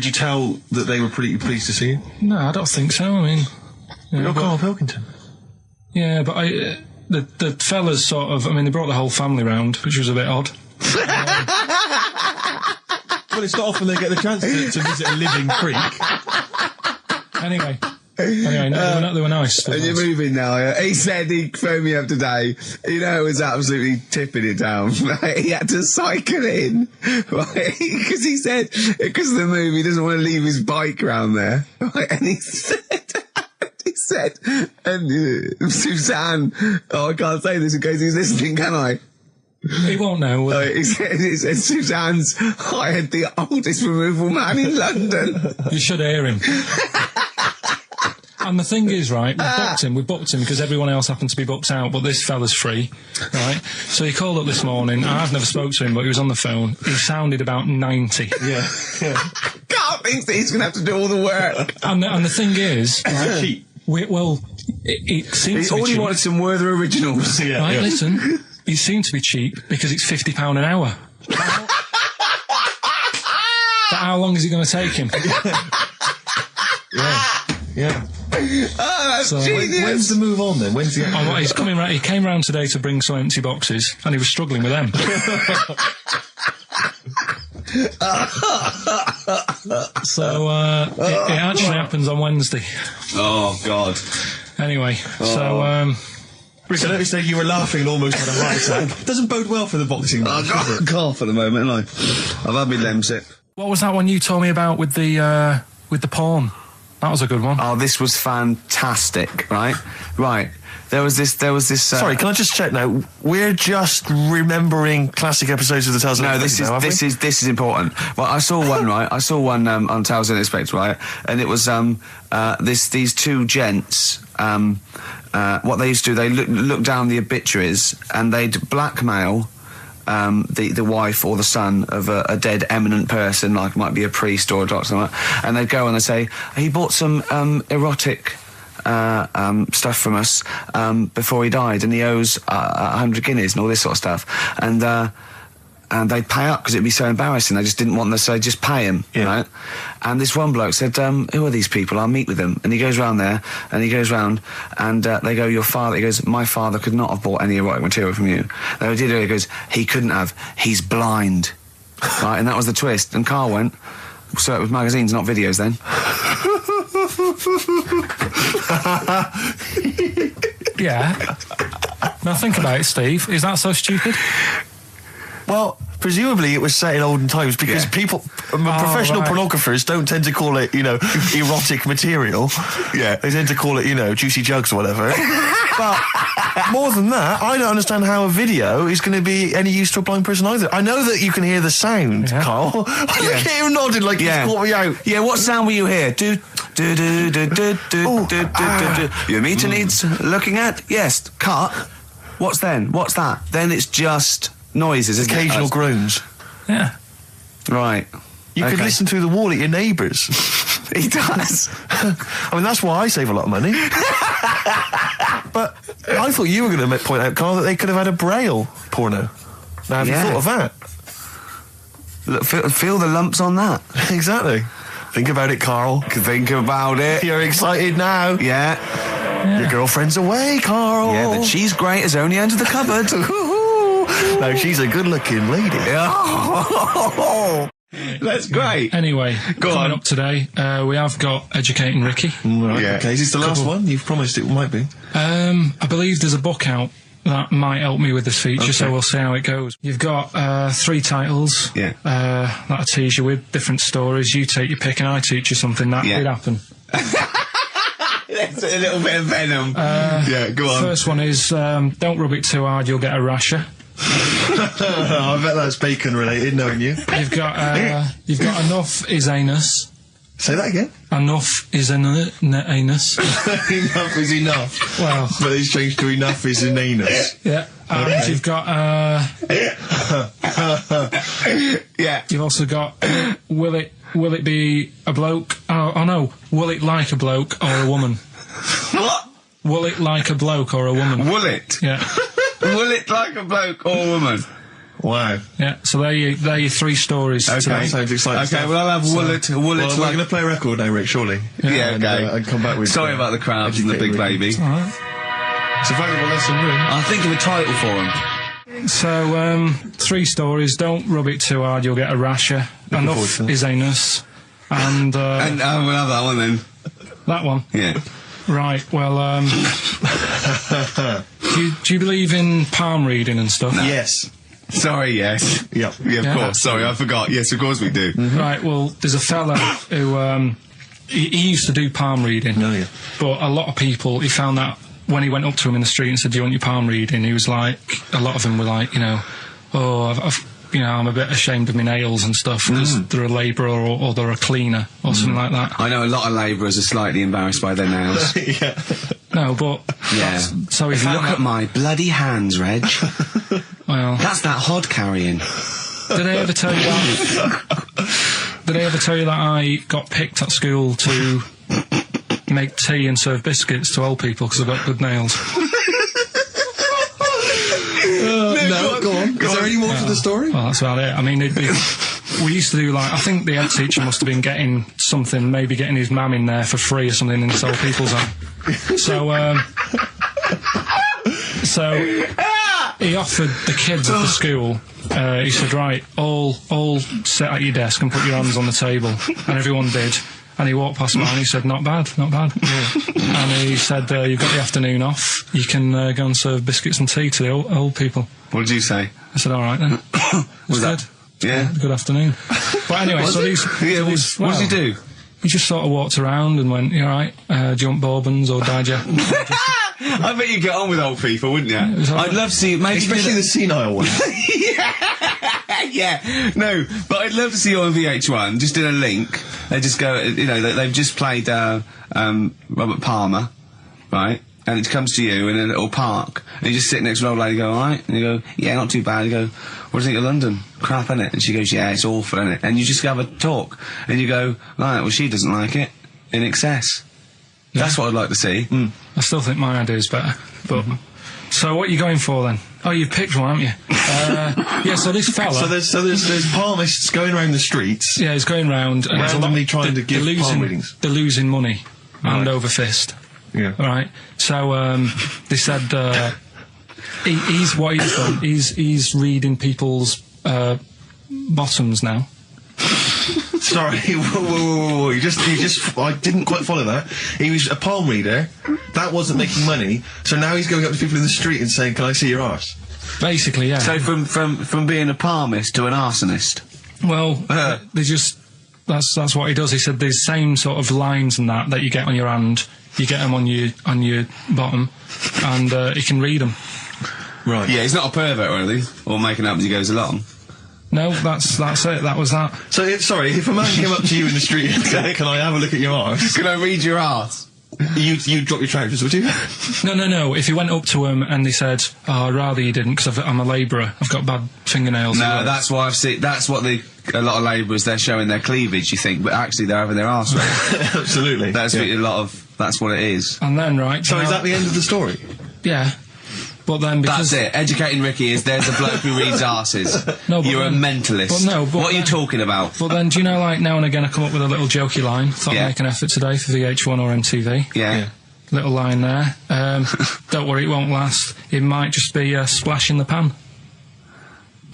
you tell that they were pretty pleased to see you? No, I don't think so. I mean... You're Karl Pilkington. Yeah, but the fellas sort of... I mean, they brought the whole family round, which was a bit odd. Well, it's not often they get the chance to visit a living creek. Anyway, they were nice. And you're moving now, yeah? He said he phoned me up today. You know, it was absolutely tipping it down. Right? He had to cycle in, right? Because he said, because of the move, he doesn't want to leave his bike round there. Right? And he said, and Suzanne, I can't say this in case he's listening, can I? He won't know. He said Suzanne's hired the oldest removal man in London. You should hear him. And the thing is, right, we booked him because everyone else happened to be booked out, but this fella's free, right? So he called up this morning. I've never spoke to him, but he was on the phone. He sounded about 90. Yeah. Carl thinks that he's going to have to do all the work. And the thing is, right, it seems to be cheap. He wanted some Werther originals. Right, listen, it seemed to be cheap because it's £50 an hour. But how long is it going to take him? Yeah. Oh, that's genius. When's the move on then? When's he? He's coming round. He came round today to bring some empty boxes, and he was struggling with them. So it actually happens on Wednesday. Oh God. Anyway, so. Rick, I noticed that you were laughing and almost had a heart attack. Doesn't bode well for the boxing match. I can't cough at the moment, and I've had my lemsip. What was that one you told me about with the porn? That was a good one. Oh, this was fantastic, right? Right. There was this. Sorry, can I just check now? We're just remembering classic episodes of the Tales. No, this is important. Well, I saw one, right? I saw one on Tales Unexpected, right? And it was these two gents. What they used to do, they look down the obituaries and they'd blackmail the wife or the son of a dead eminent person, like might be a priest or a doctor, something like that, and they'd go and they'd say, he bought some erotic stuff from us before he died, and he owes 100 guineas and all this sort of stuff, and they'd pay up because it'd be so embarrassing. They just didn't want them to say, just pay him, right? And this one bloke said, who are these people? I'll meet with them. And he goes round there, and he goes round, and they go, your father, he goes, my father could not have bought any erotic material from you. They did it, he goes, he couldn't have, he's blind. Right, and that was the twist. And Karl went, so it was magazines, not videos then. Yeah. Now think about it, Steve. Is that so stupid? Well, presumably it was set in olden times because people, professional pornographers don't tend to call it, erotic material. Yeah. They tend to call it, juicy jugs or whatever. But more than that, I don't understand how a video is going to be any use to a blind person either. I know that you can hear the sound, Karl. Look at him nodding like he's caught me out. Yeah, what sound were you hear? Do. Your meter needs looking at? Yes. Cut. What's then? What's that? Then it's just noises, occasional groans. Yeah. Right. You could listen through the wall at your neighbours. He does. I mean, that's why I save a lot of money. But I thought you were going to point out, Karl, that they could have had a Braille porno. Now, have you thought of that? Look, feel the lumps on that. Exactly. Think about it, Karl. Think about it. You're excited now. Yeah. Your girlfriend's away, Karl. Yeah, the cheese grate has only entered the cupboard. No, she's a good-looking lady. That's great. Anyway, coming up today, we have got Educating Ricky. Right, okay. Is this the last one? You've promised it might be. I believe there's a book out that might help me with this feature, so we'll see how it goes. You've got 3 titles that I tease you with, different stories. You take your pick and I teach you something that did happen. That's a little bit of venom. Go on. First one is, don't rub it too hard, you'll get a rasher. I bet that's bacon related, knowing you. You've got enough is anus. Say that again. Enough is anus. Enough is enough. Well, but it's changed to enough is an anus. Yeah. And you've got You've also got will it be a bloke? Oh no, will it like a bloke or a woman? What? Will it like a bloke or a woman? Will it? Yeah. Will it like a bloke or a woman? Wow. Yeah, so they're your 3 stories. Okay, today. sounds exciting. Okay, stuff. well I'll have will it we're like... going to play a record now, Rick, surely. Yeah, okay. And come back with... Sorry about the crowds and the big baby. It's all right. It's a valuable lesson, really. I'll think of a title for him. So, 3 stories. Don't rub it too hard, you'll get a rasher. Enough is anus. And we'll have that one then. That one? Yeah. Right, well, do you believe in palm reading and stuff? No. Yes. Sorry, yes. Yep. Yeah, of course. Sorry, I forgot. Yes, of course we do. Mm-hmm. Right, well, there's a fella who, he used to do palm reading. Oh, yeah. But a lot of people, he found that when he went up to him in the street and said, do you want your palm reading? He was like, a lot of them were like, I'm a bit ashamed of my nails and stuff because they're a labourer or they're a cleaner or something like that. I know a lot of labourers are slightly embarrassed by their nails. Yeah. No, but... Yeah. So if you look at my bloody hands, Reg. Well... That's that hod carrying. Did I ever tell you that? Did I ever tell you that I got picked at school to make tea and serve biscuits to old people because I've got good nails? No, go on. Is there any more to the story? Well, that's about it. I mean, we used to do, I think the head teacher must have been getting something, maybe getting his mum in there for free or something in this old people's home. So he offered the kids at the school, he said, right, all sit at your desk and put your hands on the table. And everyone did. And he walked past mine and he said, not bad. Yeah. And he said, you've got the afternoon off. You can go and serve biscuits and tea to the old people. What did you say? I said, all right then. Was that? Yeah. Good afternoon. But anyway, what did he do? He just sort of walked around and went, you all right? Do you want bourbons or digest? I bet you get on with old people, wouldn't you? I'd love to see... Maybe especially the senile ones. Yeah. No, but I'd love to see you on VH1, just in a link. They just go, they've just played Robert Palmer, right? and it comes to you in a little park, and you just sit next to an old lady and go, alright? And you go, yeah, not too bad. You go, what do you think of London? Crap, innit? And she goes, yeah, it's awful, innit? And you just have a talk, and you go, right, well, she doesn't like it, in excess. Yeah. That's what I'd like to see. I still think my idea is better, but... So what are you going for then? Oh, you've picked one, haven't you? Yeah, so this fella... So there's palmists going around the streets. Yeah, he's going round and randomly trying to give palm readings. They're losing money, hand over fist. Yeah. Right. So they said what he's done. He's reading people's bottoms now. Sorry, whoa. You just, I didn't quite follow that. He was a palm reader. That wasn't making money. So now he's going up to people in the street and saying, "Can I see your arse?" Basically, yeah. So from being a palmist to an arsonist. Well, they just that's what he does. He said there's same sort of lines and that you get on your hand. You get them on your bottom, and he can read them. Right. Yeah, he's not a pervert or anything, or making up as he goes along. No, that's it. That was that. So, if a man came up to you in the street and said, "Can I have a look at your arse? Can I read your arse?" You'd drop your trousers, would you? No. If you went up to him and they said, "Oh, I'd rather you didn't, because I'm a labourer. I've got bad fingernails." No, that's why I've seen. That's what a lot of labourers, they're showing their cleavage. You think, but actually they're having their arse read. Absolutely. That's what it is. And then So is that the end of the story? Yeah. But then because... That's it. Educating Ricky is there's a bloke who reads arses. No, You're a mentalist. But what are you talking about? But then, do you know, like, now and again I come up with a little jokey line. Thought I'd make an effort today for VH1 or MTV. Yeah. Little line there. Don't worry, it won't last. It might just be a splash in the pan.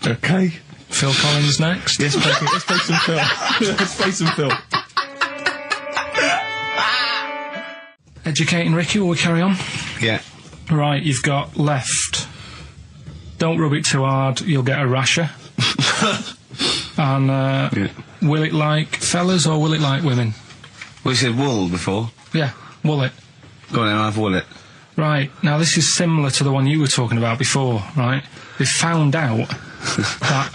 Okay. Phil Collins next. Let's play some Phil. Let's play some Phil. Educating Ricky, will we carry on? Yeah. Right, you've got left. Don't rub it too hard, you'll get a rasher. And, will it like fellas or will it like women? Well, you said wool before. Yeah, will it. Go on then, I've wool it. Right, now this is similar to the one you were talking about before, right? They found out that,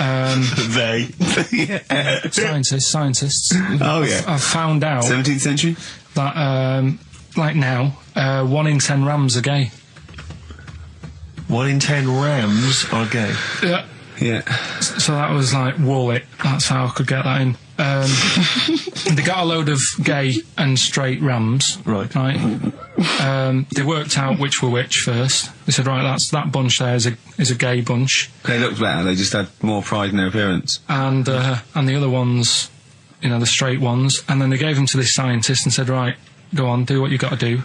Scientists. Oh, yeah. I've found out... 17th century? That, like now, 1 in 10 rams are gay. 1 in 10 rams are gay. Yeah. Yeah. So that was like, wool it. That's how I could get that in. They got a load of gay and straight rams. Right. They worked out which were which first. They said, right, that bunch there is a gay bunch. They looked better. They just had more pride in their appearance. And the other ones, the straight ones. And then they gave them to this scientist and said, right, go on, do what you got to do.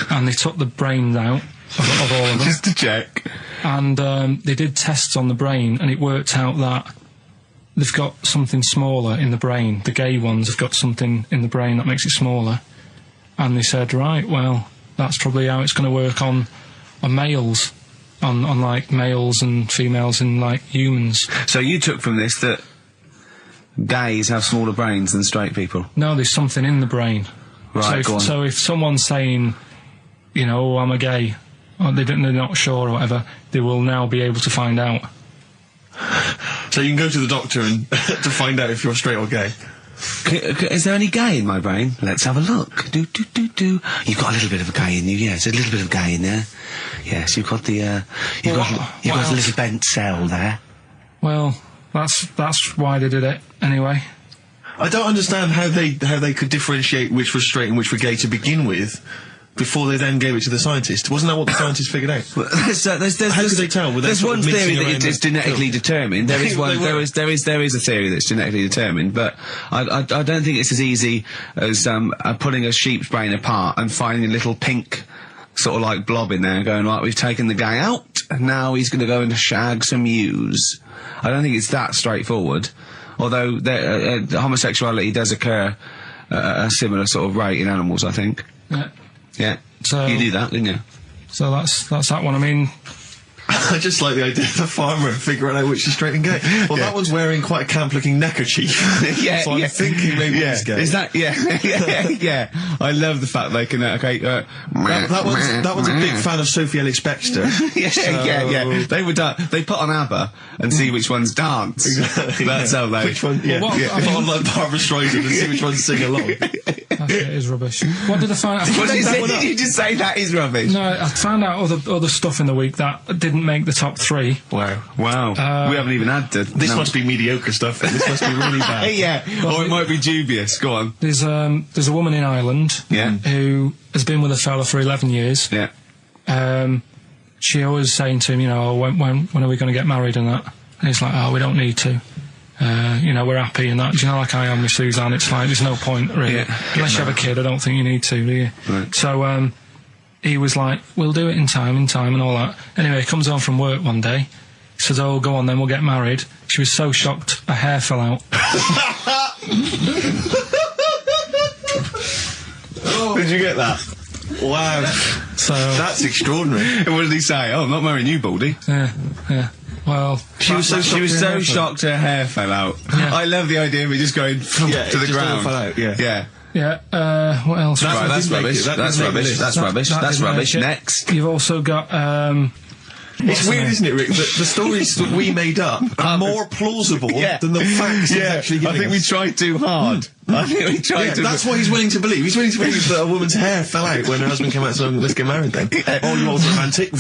And they took the brains out of all of them. Just to check. And they did tests on the brain, and it worked out that they've got something smaller in the brain. The gay ones have got something in the brain that makes it smaller. And they said, right, well, that's probably how it's going to work on males, on like males and females and like humans. So you took from this that gays have smaller brains than straight people? No, there's something in the brain. Right, go on. So if someone's saying, oh, I'm a gay, or they're not sure or whatever, they will now be able to find out. So you can go to the doctor and to find out if you're straight or gay. Is there any gay in my brain? Let's have a look. Do. You've got a little bit of a gay in you. Yes, a little bit of gay in there. Yes, you've got the you've got a little bent cell there. Well, that's why they did it anyway. I don't understand how they could differentiate which was straight and which were gay to begin with, before they then gave it to the scientist. Wasn't that what the scientists figured out? Well, how could they tell? There's one theory that it's genetically determined. There is one. There is a theory that's genetically determined, but I don't think it's as easy as pulling a sheep's brain apart and finding a little pink sort of like blob in there and going, right, we've taken the guy out and now he's going to go and shag some ewes. I don't think it's that straightforward. Although homosexuality does occur at a similar sort of rate in animals, I think. Yeah. Yeah. So you knew that, didn't you? So that's that one. I mean, I just like the idea of the farmer figuring out which is straight and gay. Well, that one's wearing quite a camp-looking neckerchief. So I'm thinking maybe he's gay. Is that, yeah. I love the fact they can, that one's a big fan of Sophie Ellis-Bextor. They put on ABBA and see which ones dance. Exactly. That's how they... Which one, put on like Barbara Streisand and see which ones sing along. It is rubbish. What did I find out? Did you just say that is rubbish? No, I found out other stuff in the week that didn't make the top 3. Wow. We haven't even had this must be mediocre stuff. This must be really bad. Or it might be dubious. Go on. There's a woman in Ireland who has been with a fella for 11 years. Yeah. She always saying to him, you know, when are we going to get married and that? And he's like, oh, we don't need to. You know, we're happy and that. Do you know, like I am with Suzanne, it's like, there's no point, really. Unless you have a kid, I don't think you need to, do you? Right. So, he was like, we'll do it in time and all that. Anyway, he comes home from work one day. He says, oh, go on then, we'll get married. She was so shocked, her hair fell out. Did you get that? Wow. So that's extraordinary. What did he say? Oh, I'm not marrying you, Baldy. Yeah. Well, she was so shocked her hair fell out. Yeah. I love the idea of it just going to the ground. Fell out. Yeah. What else? That's rubbish. That's rubbish. Next. You've also got, it's weird, isn't it, Rick, that the stories that we made up are more plausible than the facts he's actually giving I think we tried too hard. That's what he's willing to believe. He's willing to believe that a woman's hair fell out when her husband came out saying, let's get married then. Oh, you're all romantic.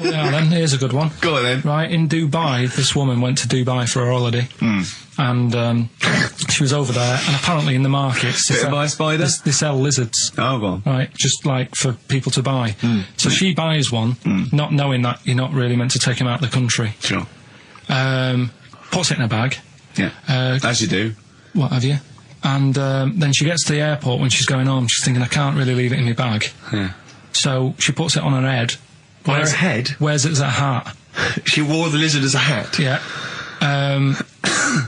Yeah, then, here's a good one. Go on then. Right, in Dubai, this woman went to Dubai for her holiday. And she was over there, and apparently in the markets they sell lizards. Oh, go on. Right, just like for people to buy. So she buys one, not knowing that you're not really meant to take him out of the country. Sure. Puts it in a bag. Yeah. As you do. What have you? And then she gets to the airport when she's going home. She's thinking, I can't really leave it in my bag. Yeah. So she puts it on her head. Wears it as a hat. She wore the lizard as a hat. Yeah.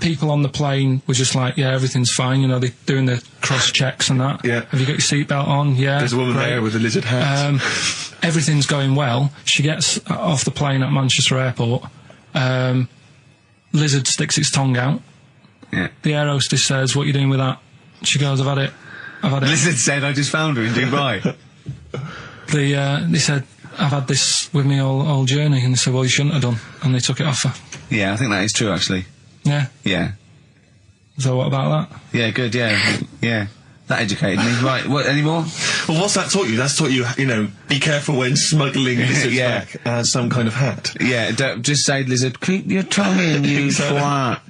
People on the plane were just like, yeah, everything's fine, you know, they're doing the cross checks and that. Yeah. Have you got your seatbelt on? Yeah. There's a woman there with a lizard hat. Everything's going well. She gets off the plane at Manchester Airport. Lizard sticks its tongue out. Yeah. The air hostess says, what are you doing with that? She goes, I've had it. Lizard said, I just found her in Dubai. They said, I've had this with me all journey. And they said, well, you shouldn't have done. And they took it off her. Yeah, I think that is true, actually. Yeah. Yeah. So what about that? Yeah, good, yeah. That educated me. Right, what, any more? Well, what's that taught you? That's taught you, you know, be careful when smuggling lizards back as some kind of hat. Yeah, don't just say, lizard, keep your tongue in, you twat.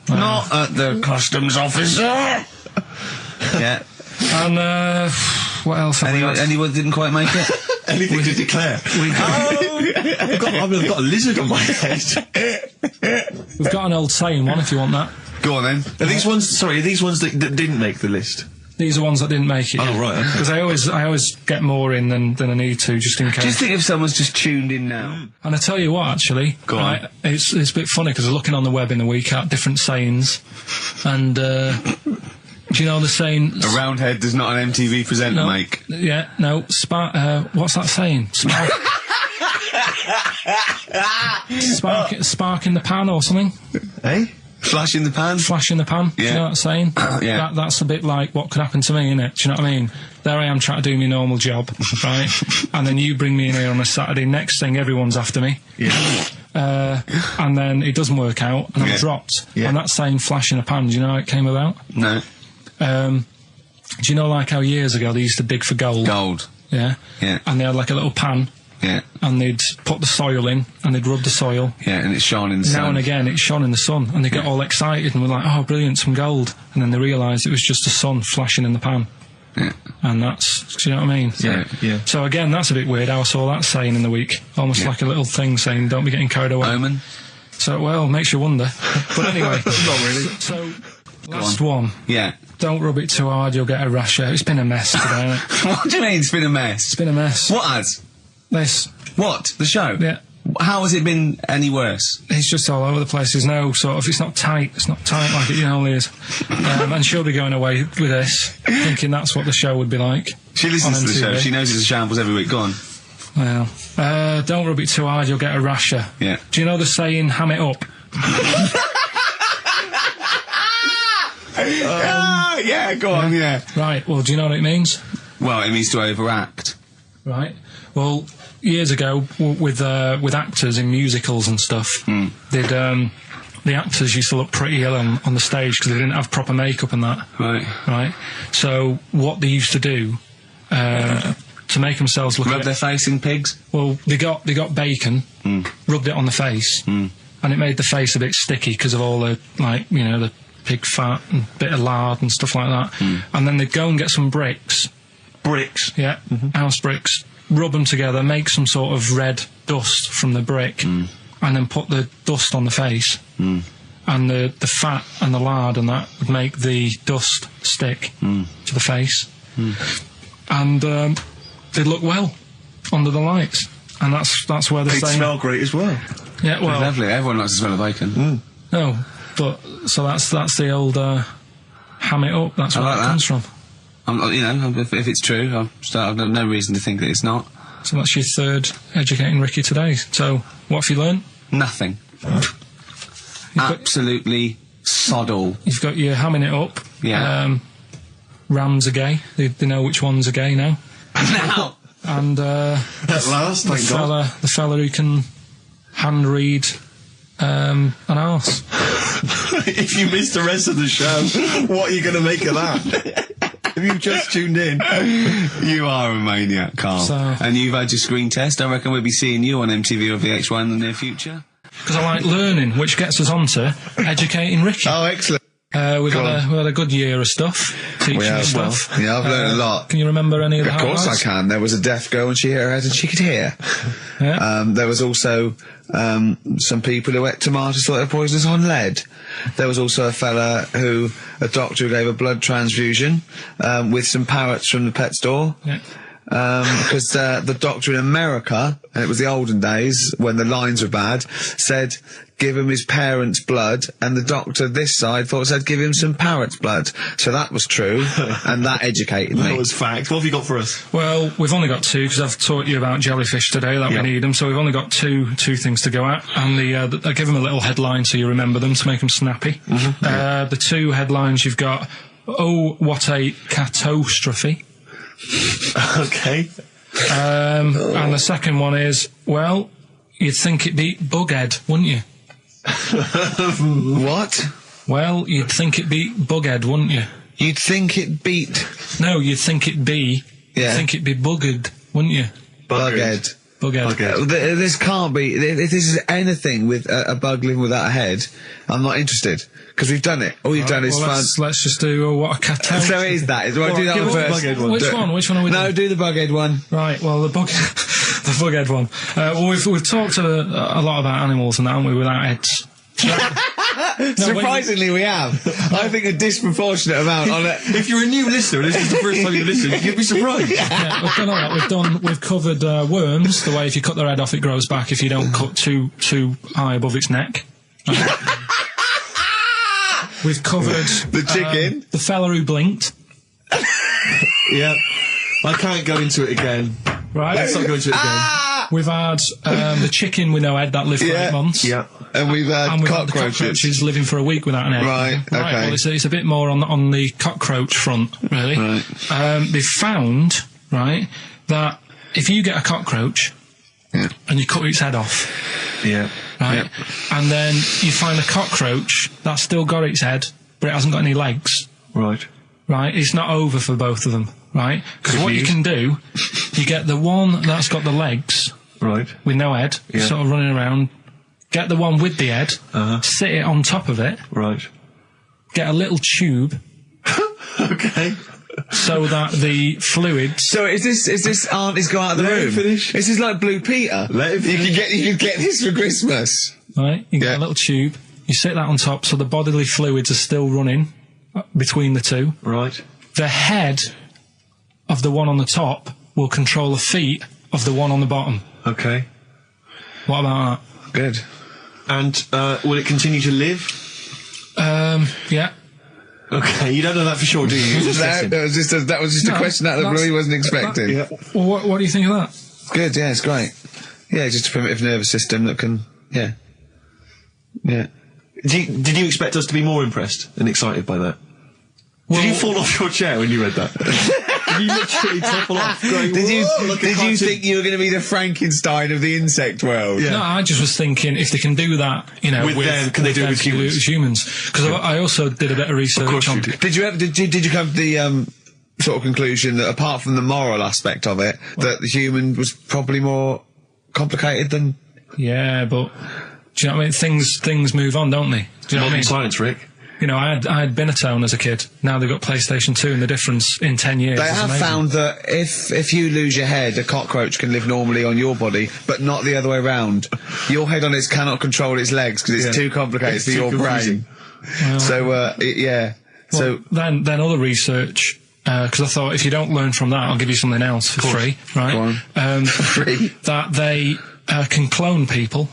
Not at the customs officer. Yeah. And, what else? Anyone didn't quite make it? Anything to declare? I've got a lizard on my head. We've got an old saying one if you want that. Go on then. Are these ones that didn't make the list? These are ones that didn't make it. Oh, right. Because I always get more in than I need to, just in case. Just think if someone's just tuned in now. And I tell you what, actually. Go on. It's a bit funny because I'm looking on the web in the week at different sayings. And, do you know the saying... A round head does not an MTV presenter make. Yeah, no. What's that saying? Spark in the pan or something? Eh? Flash in the pan? Flash in the pan. Yeah. Do you know what I'm saying? Yeah. That's a bit like what could happen to me, innit? Do you know what I mean? There I am trying to do my normal job, right? And then you bring me in here on a Saturday. Next thing, everyone's after me. Yeah. And then it doesn't work out, and I'm dropped. Yeah. And that saying flash in a pan, do you know how it came about? No. Do you know like how years ago they used to dig for gold? Gold. Yeah? Yeah. And they had like a little pan. Yeah. And they'd put the soil in, and they'd rub the soil. Yeah, and it shone in the sun. Now and again, it shone in the sun, and they get all excited and were like, oh, brilliant, some gold. And then they realised it was just the sun flashing in the pan. Yeah. And that's, do you know what I mean? Yeah. So again, that's a bit weird. I saw that saying in the week. Almost like a little thing saying, don't be getting carried away. Omen. So, well, makes you wonder. But anyway. Not really. So, last one. Yeah. Don't rub it too hard, you'll get a rash out. It's been a mess today, hasn't it? What do you mean it's been a mess? It's been a mess. What has? This. What? The show? Yeah. How has it been any worse? It's just all over the place. There's no sort of... It's not tight like it normally is. And she'll be going away with this, thinking that's what the show would be like. She listens to the show. She knows it's a shambles every week. Go on. Well, don't rub it too hard, you'll get a rasher. Yeah. Do you know the saying, ham it up? Yeah, go on, yeah. Right, well, do you know what it means? Well, it means to overact. Right. Well, years ago, with actors in musicals and stuff, the actors used to look pretty ill on the stage because they didn't have proper makeup and that. Right. Right. So what they used to do to make themselves look rub their face in pigs. Well, they got bacon, rubbed it on the face, and it made the face a bit sticky because of all the the pig fat and bit of lard and stuff like that. And then they'd go and get some bricks. Bricks. Yeah. House bricks. Rub them together, make some sort of red dust from the brick. And then put the dust on the face, and the fat and the lard and that would make the dust stick to the face, and they'd look well under the lights, and that's where they'd smell great as well. Yeah, well, lovely. Everyone likes the smell of bacon. No, but so that's the old ham it up. That's where like that comes from. If it's true, I've no reason to think that it's not. So that's your third educating Ricky today. So what have you learned? Nothing. Absolutely sod all. You've got your hamming it up. Yeah. Rams are gay. They know which ones are gay now. Now. And at last, thank God. The fella who can hand read an arse. If you missed the rest of the show, what are you going to make of that? If you've just tuned in, you are a maniac, Carl. And you've had your screen test. I reckon we'll be seeing you on MTV or VH1 in the near future. Because I like learning, which gets us on to educating Ricky. Oh, excellent. We've had a good year of stuff, teaching stuff. Well, yeah, I've learned a lot. Can you remember any of the highlights? Of course I can. There was a deaf girl and she hit her head and she could hear. Yeah. There was also some people who ate tomatoes thought they were poisonous on lead. There was also a doctor who gave a blood transfusion with some parrots from the pet store. Yeah. Because the doctor in America, and it was the olden days when the lines were bad, said give him his parents' blood, and the doctor this side said give him some parrot's blood. So that was true, and that educated me. That was fact. What have you got for us? Well, we've only got two because I've taught you about jellyfish today that we need them. So we've only got two things to go at, and I give them a little headline so you remember them to make them snappy. The two headlines you've got: oh, what a catastrophe. Okay. And the second one is, well, you'd think it beat Bughead, wouldn't you? What? Well, you'd think it beat Bughead, wouldn't you? You'd think it beat... No, you'd think it be... Yeah. You'd think it'd be Buggered, wouldn't you? Bughead. Bughead. This can't be... If this is anything with a bug living without a head, I'm not interested. Because we've done it. All you've done is fun. Let's just do what a catastrophe. So is that. Do I do that one first? Which one are we doing? No, do the Bughead one. Right, well, the Bughead one. Well, we've talked a lot about animals and that, haven't we, without heads. Surprisingly, we have. I think a disproportionate amount on it. If you're a new listener, this is the first time you listen, you'd be surprised. Yeah, we've done all that. We've covered worms. The way if you cut their head off, it grows back. If you don't cut too high above its neck. We've covered the chicken, the fella who blinked. Yeah, I can't go into it again. Right, let's not go into it again. We've had the chicken with no head that lived for 8 months. Yeah, and we've had the cockroaches living for a week without an head. Right, okay. Well, it's a bit more on the cockroach front, really. Right. They've found that if you get a cockroach and you cut its head off. Yeah. Right, and then you find a cockroach that's still got its head, but it hasn't got any legs. Right. Right, it's not over for both of them. Right, because what you can do, you get the one that's got the legs. Right. With no head, sort of running around. Get the one with the head, sit it on top of it. Right. Get a little tube. Okay. So that the fluids. So is this auntie's go out of the room? Finish. This is like Blue Peter. You can get this for Christmas. Right. You get a little tube. You sit that on top, so the bodily fluids are still running between the two. Right. The head of the one on the top will control the feet of the one on the bottom. Okay. What about that? Good. And will it continue to live? Yeah. Okay, you don't know that for sure, do you? That was just a question out of the blue he wasn't expecting. Well, what do you think of that? Good, yeah, it's great. Yeah, just a primitive nervous system that can, yeah. Did you expect us to be more impressed and excited by that? Well, did you fall off your chair when you read that? Did you literally topple off? Did you think you were going to be the Frankenstein of the insect world? Yeah. No, I just was thinking if they can do that, you know, with them, can they do it with humans? Because I also did a bit of research on. Did you come to the sort of conclusion that apart from the moral aspect of it, that the human was probably more complicated than? Yeah, but do you know what I mean? Things move on, don't they? Do you know what I mean? Science, Rick. You know, I had Binatone as a kid. Now they've got PlayStation 2, and the difference in 10 years They is have amazing. found that if you lose your head, a cockroach can live normally on your body, but not the other way around. Your head on it cannot control its legs because it's too complicated for your brain. Well, So, yeah. Well, so then other research, because I thought if you don't learn from that, I'll give you something else for free, right? Go on. Free. That they can clone people.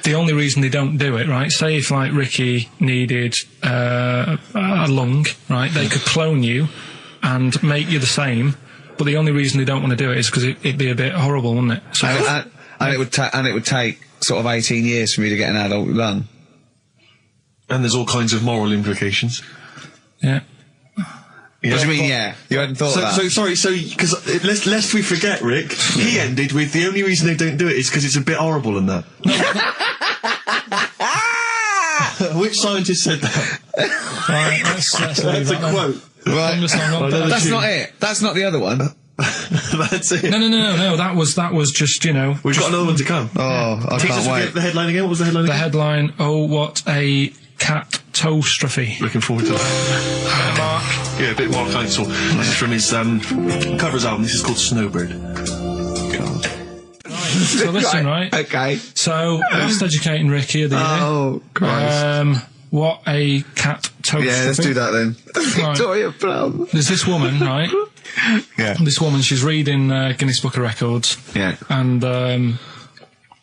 The only reason they don't do it, right? Say if like Ricky needed a lung, right? They could clone you and make you the same, but the only reason they don't want to do it is because it'd be a bit horrible, wouldn't it? So and it would take sort of 18 years for me to get an adult lung. And there's all kinds of moral implications. Yeah. What do you mean, yeah? You hadn't thought of that? Because lest we forget, Rick, he ended with the only reason they don't do it is because it's a bit horrible and that. Which scientist said that? Right, let's That's a quote. Right. That's not it. That's not the other one. That's it. No. That was just, you know. We've got another one to come. Oh, I can't wait. The headline again? What was the headline again? The headline, oh, what a catastrophe. Looking forward to that. Mark. Yeah, a bit more counsel. This is from his covers album. This is called Snowbird. God. So listen, right? Okay. So, last educating Ricky of the year. Oh, Christ. What a catastrophe. Yeah, let's do that then. Right. Victoria Brown. There's this woman, right? Yeah. This woman, she's reading Guinness Book of Records. Yeah. And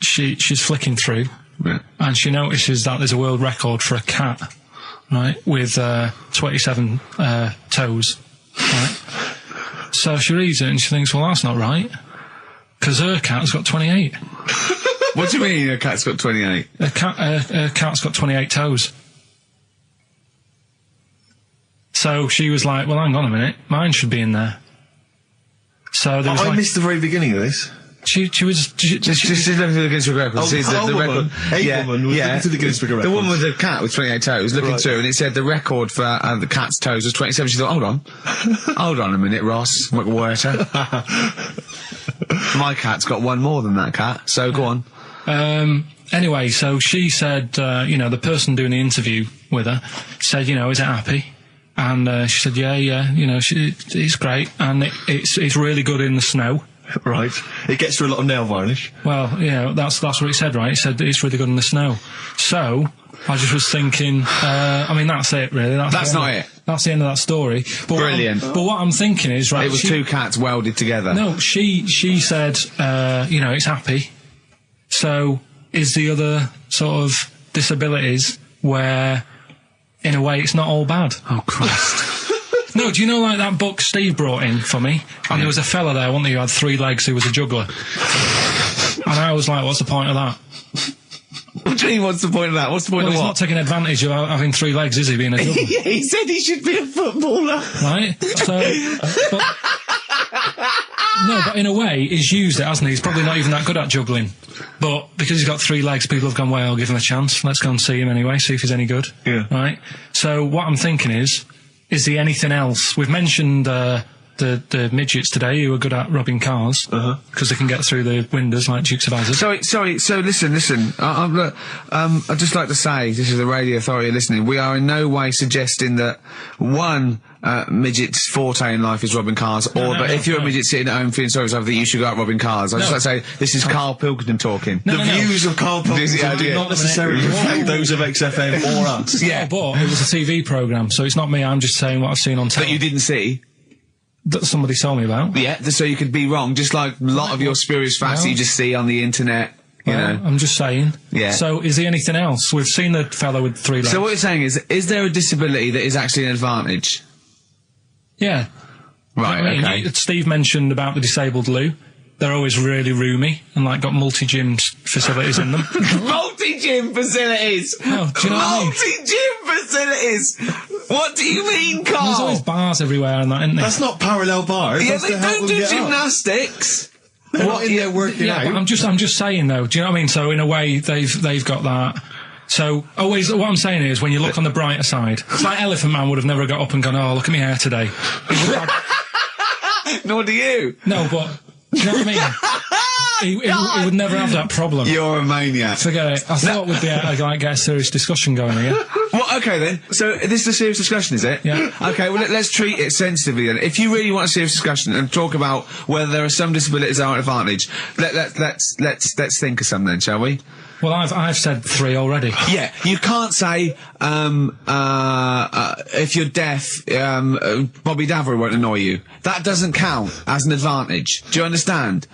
she's flicking through. Yeah. And she notices that there's a world record for a cat, right, with 27 toes, right? So she reads it and she thinks, well, that's not right, because her cat's got 28. What do you mean a cat's got 28? A cat's got 28 toes. So she was like, well, hang on a minute, mine should be in there. So there was I missed the very beginning of this. She was just looking through the Guinness Book of Records. Woman was looking through the Guinness Book of Records. The woman with the cat with 28 toes looking through, and it said the record for the cat's toes was 27. She thought, hold on a minute, Ross McWhirter. My cat's got one more than that cat, so go on. Anyway, so she said, the person doing the interview with her said, is it happy? And she said, yeah, it's great, and it's really good in the snow. Right. It gets through a lot of nail varnish. Well, that's what it said, right? It said it's really good in the snow. So, I just was thinking, that's it, really. That's not it. That's the end of that story. But brilliant. But what I'm thinking is, right... It was two cats welded together. No, she said, it's happy. So, is the other sort of disabilities where, in a way, it's not all bad? Oh, Christ. No, do you know, like, that book Steve brought in for me? And there was a fella there, wasn't there, who had 3 legs who was a juggler. And I was like, what's the point of that? What do you mean, what's the point of that? What's the point of he's what? not taking advantage of having 3 legs, is he, being a juggler? Yeah, he said he should be a footballer. Right? So, but in a way, he's used it, hasn't he? He's probably not even that good at juggling. But because he's got 3 legs, people have gone, well, I'll give him a chance. Let's go and see him anyway, see if he's any good. Yeah. Right? So what I'm thinking is there anything else? We've mentioned the midgets today who are good at robbing cars because they can get through the windows like Dukes of Hazzard. Sorry. So listen. I'd just like to say, this is the Radio Authority listening. We are in no way suggesting that one midget's forte in life is robbing cars, if you're a midget sitting at home feeling sorry for yourself, that you should go out robbing cars. I just like to say this is Karl Pilkington talking. The views of Karl Pilkington do not necessarily reflect those of XFM or us. Yeah, but it was a TV programme, so it's not me. I'm just saying what I've seen on TV. That you didn't see. That somebody told me about. Yeah, so you could be wrong, just like a lot of your spurious facts that you just see on the internet, you know. I'm just saying. Yeah. So, is there anything else? We've seen the fellow with 3 legs. So what you're saying is there a disability that is actually an advantage? Yeah. Right, okay. Steve mentioned about the disabled Lou. they're always really roomy and like got multi-gym facilities in them. Multi-gym facilities! Oh, do you know what I mean? Multi-gym facilities! What do you mean, Carl? There's always bars everywhere and that, isn't there? That's not parallel bars. Yeah, That's they to help don't them do get up. gymnastics. They're not in there working Yeah, out. but I'm just saying though. Do you know what I mean? So in a way, they've got that. So always, what I'm saying is, when you look on the brighter side, it's like Elephant Man would have never got up and gone, "Oh, look at my hair today." He would have had, Nor do you. no, but do you know what I mean? He would never have that problem. You're a maniac. Forget it. I thought we'd be able to like get a serious discussion going here. Well, okay then. So this is a serious discussion, is it? Yeah. Okay. Well, let's treat it sensitively then. If you really want a serious discussion and talk about whether there are some disabilities that are an advantage, let's think of some then, shall we? Well, I've said 3 already. Yeah. You can't say if you're deaf, Bobby Davery won't annoy you. That doesn't count as an advantage. Do you understand?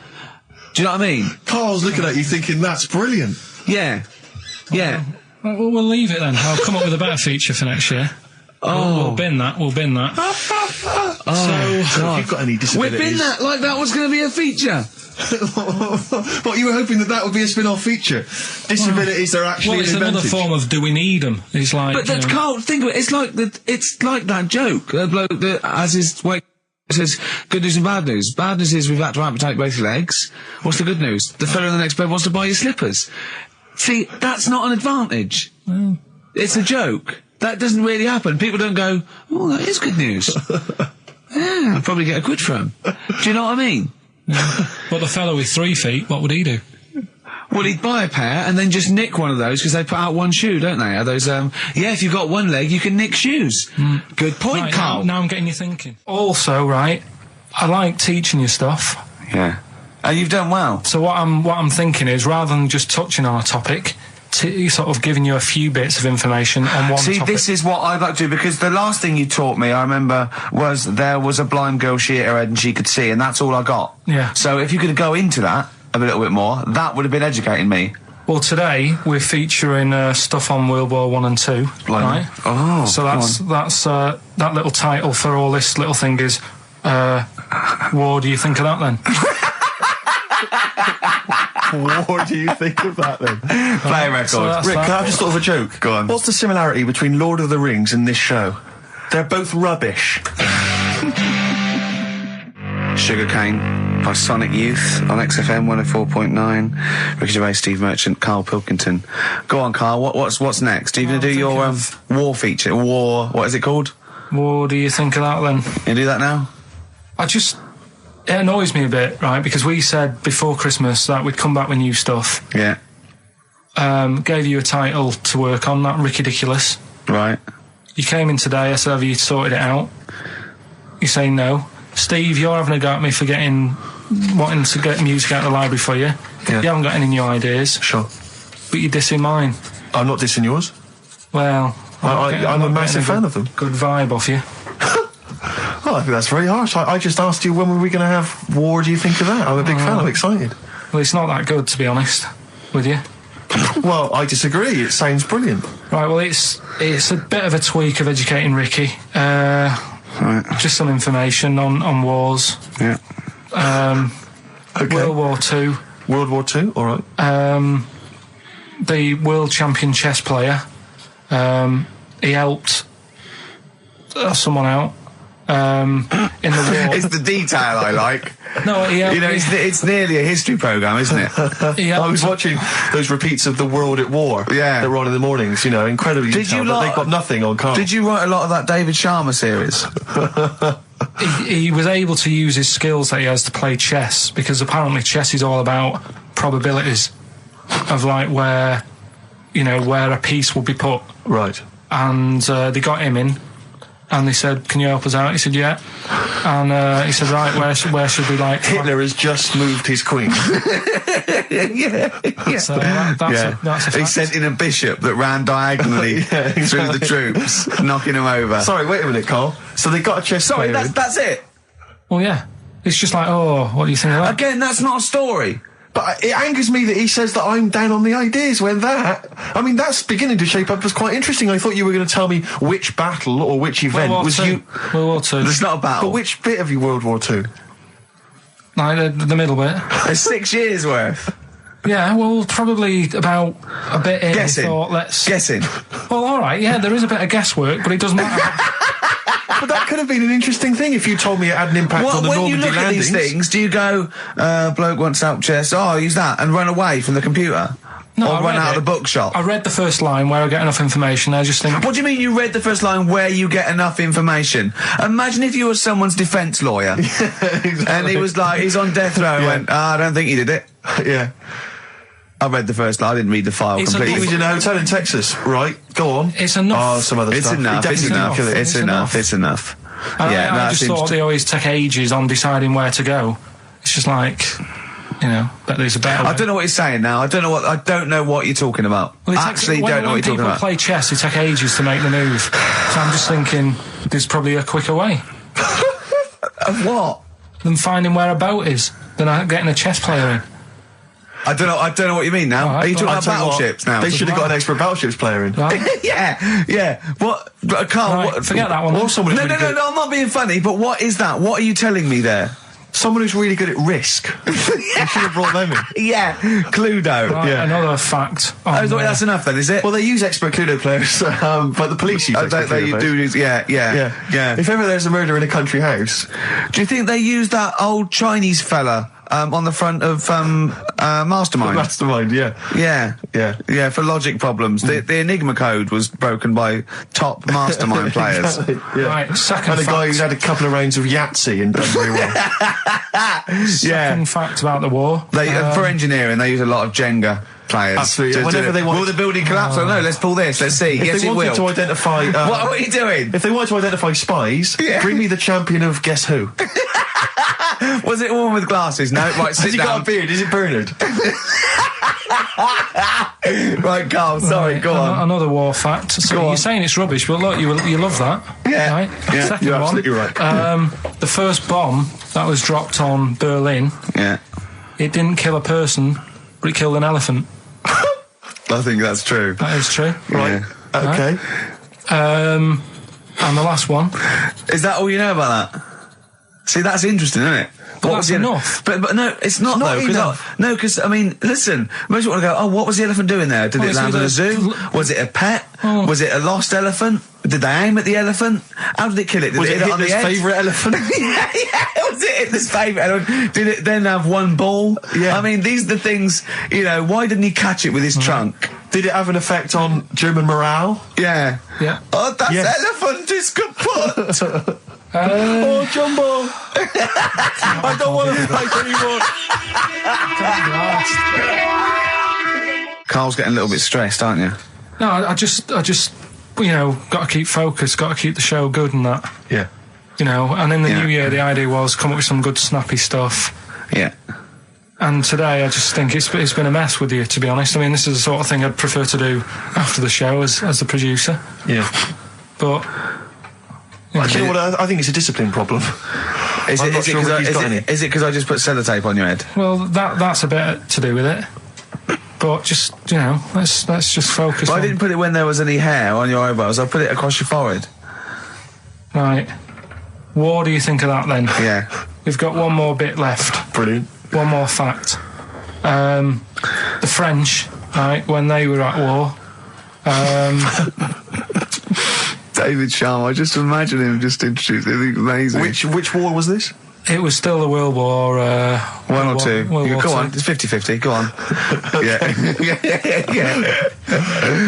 Do you know what I mean? Carl's looking at you thinking, that's brilliant. Yeah. Yeah. Well, we'll leave it then. I'll come up with a better feature for next year. We'll bin that. So, if you've got any disabilities... We've been that like that was going to be a feature. What, you were hoping that would be a spin-off feature? Disabilities are actually Well, it's an another advantage. form of do we need them? It's like... But that's Carl, think of it, it's like that joke, a bloke that has his weight says, good news and bad news. Bad news is we've had to amputate both your legs. What's the good news? The fellow in the next bed wants to buy your slippers. See, that's not an advantage. It's a joke. That doesn't really happen. People don't go, oh, that is good news. Yeah, I'll probably get a quid for him. Do you know what I mean? But the fellow with 3 feet, what would he do? Well, he'd buy a pair and then just nick one of those because they put out one shoe, don't they? Are those, yeah, if you've got one leg, you can nick shoes. Good point, Right, Carl. now I'm getting you thinking. Also, right, I like teaching you stuff. Yeah. And you've done well. So what I'm thinking is, rather than just touching on a topic, sort of giving you a few bits of information on one topic. See, this is what I'd like to do, because the last thing you taught me, I remember, was there was a blind girl, she hit her head and she could see, and that's all I got. Yeah. So if you could go into that a little bit more, that would have been educating me. Well, today we're featuring stuff on World War 1 and 2, right? Oh, so that's that little title for all this little thing is, what do you think of that then? What do you think of that then? Play a record. So that's Rick, that. can I just thought of a joke? Go on. What's the similarity between Lord of the Rings and this show? They're both rubbish. Sugarcane by Sonic Youth on XFM 104.9. Ricky Gervais, Steve Merchant, Karl Pilkington. Go on, Karl. What's next? Are you going to do your war feature? What is it called? What do you think of that then? You do that now? It annoys me a bit, right? Because we said before Christmas that we'd come back with new stuff. Yeah. Gave you a title to work on, that Ridiculous. Right. You came in today, I said, have you sorted it out? You say no. Steve, you're having a go at me for wanting to get music out of the library for you. Yeah. You haven't got any new ideas. Sure. But you're dissing mine. I'm not dissing yours. Well, I'm a massive fan of them. Good vibe off you. Oh, I think that's very harsh. I just asked you, when were we going to have war? Do you think of that? I'm a big fan. I'm excited. Well, it's not that good, to be honest with you. Well, I disagree. It sounds brilliant. Right, well, it's a bit of a tweak of educating Ricky. Right. Just some information on wars. Yeah. Okay. World War II. World War II, all right. The world champion chess player, he helped someone out in the war. It's the detail I like. No, he helped. You know, it's nearly a history programme, isn't it? I was watching those repeats of The World at War. Yeah. That were on in the mornings, you know, incredibly detailed, but they've got nothing on Carl. Did you write a lot of that David Sharma series? He was able to use his skills that he has to play chess, because apparently chess is all about probabilities of like where a piece will be put. Right. And they got him in, and they said, "Can you help us out?" He said, "Yeah." And he said, "Right, where should we like?" Hitler has just moved his queen. Yeah. So that's a fact. He sent in a bishop that ran diagonally through the troops, knocking them over. Sorry, wait a minute, Carl. So they got a chess Sorry, player. that's it. Well, yeah. It's just like, oh, what do you think of that? Again, that's not a story. But it angers me that he says that I'm down on the ideas when that's beginning to shape up as quite interesting. I thought you were going to tell me which battle or which event World War was II. you... World War II. It's not a battle. But which bit of you World War II? Like the middle bit. It's 6 years worth. Yeah, well, probably about a bit in. Guessing. Thought, let's... Guessing. Well, all right, yeah, there is a bit of guesswork, but it doesn't matter. But that could have been an interesting thing if you told me it had an impact on the Normandy landings. When you look at these things, do you go, bloke wants out chest, oh, use that, and run away from the computer? No, or run out of the bookshop? I read the first line where I get enough information, I just think... What do you mean you read the first line where you get enough information? Imagine if you were someone's defence lawyer. Exactly. And he was like, he's on death row and went, I don't think he did it. Yeah. I read the first line, I didn't read the file completely. He was in a hotel in Texas, right? Go on. It's enough. Oh, some other stuff. It's enough. I just thought they always take ages on deciding where to go. It's just like, you know, but there's a better way. I don't know what you're saying now. I don't know what you're talking about. Well, I actually don't know what you're talking about. When people play chess, it take ages to make the move. So I'm just thinking there's probably a quicker way. Of what? Than finding where a boat is, than getting a chess player in. I don't know what you mean now. Are you talking about battleships now? They should have got an expert battleships player in. Right. yeah. What? Carl, right, forget that one. Or someone no, I'm not being funny, but what is that? What are you telling me there? Someone who's really good at risk. You should have brought them in. Yeah, Cluedo. Right, yeah. Another fact. That's enough then, is it? Well, they use expert Cluedo players, but the police use expert Cluedo players. Yeah. If ever there's a murder in a country house... Do you think they use that old Chinese fella on the front of Mastermind? Mastermind, Yeah, for logic problems. The Enigma code was broken by top Mastermind players. Yeah. Right, second and a guy who's had a couple of rounds of Yahtzee and done very well. Second fact about the war. For engineering, they use a lot of Jenga players. Absolutely. Whenever they want... Will the building collapse? Oh no, let's pull this, let's see. Yes, it will. If they wanted to identify... what are you doing? If they wanted to identify spies, bring me the champion of Guess Who. Was it a woman with glasses? No, right, sit down. Has he got a beard? Is it Bernard? Right, Carl, sorry, go on. Another war fact. So you're saying it's rubbish, but look, you love that. Yeah. Right? Yeah, second you're one, absolutely right. The first bomb that was dropped on Berlin, it didn't kill a person, but it killed an elephant. I think that's true. That is true. Right. Yeah. Okay. And the last one. Is that all you know about that? See, that's interesting, isn't it? But that's enough. But no, it's not though. Because I mean, listen, most people want to go, oh, what was the elephant doing there? Did it land in a zoo? Was it a pet? Oh. Was it a lost elephant? Did they aim at the elephant? How did it kill it? Did was it hit on Hitler's favourite elephant? yeah. Was it Hitler's favourite elephant? Did it then have one ball? Yeah. I mean, these are the things, you know, why didn't he catch it with his trunk? Did it have an effect on German morale? Yeah. Yeah. Oh, that elephant is kaput! Oh, Jumbo! I don't want to fight anymore. Carl's getting a little bit stressed, aren't you? No, I just, you know, got to keep focused, got to keep the show good and that. Yeah. You know, and in the new year, the idea was come up with some good snappy stuff. Yeah. And today, I just think it's been a mess with you, to be honest. I mean, this is the sort of thing I'd prefer to do after the show as the producer. Yeah. But... You know what, I think it's a discipline problem. Is it because I just put sellotape on your head? Well, that's a bit to do with it. But just, you know, let's just focus on... I didn't put it when there was any hair on your eyebrows. I put it across your forehead. Right. What do you think of that, then? Yeah. We've got one more bit left. Brilliant. One more fact. The French, right, when they were at war... David Sharma, I just imagine him just introduced it. It's amazing. Which war was this? It was still the World War... One or two. Go on, it's 50-50, go on. Yeah.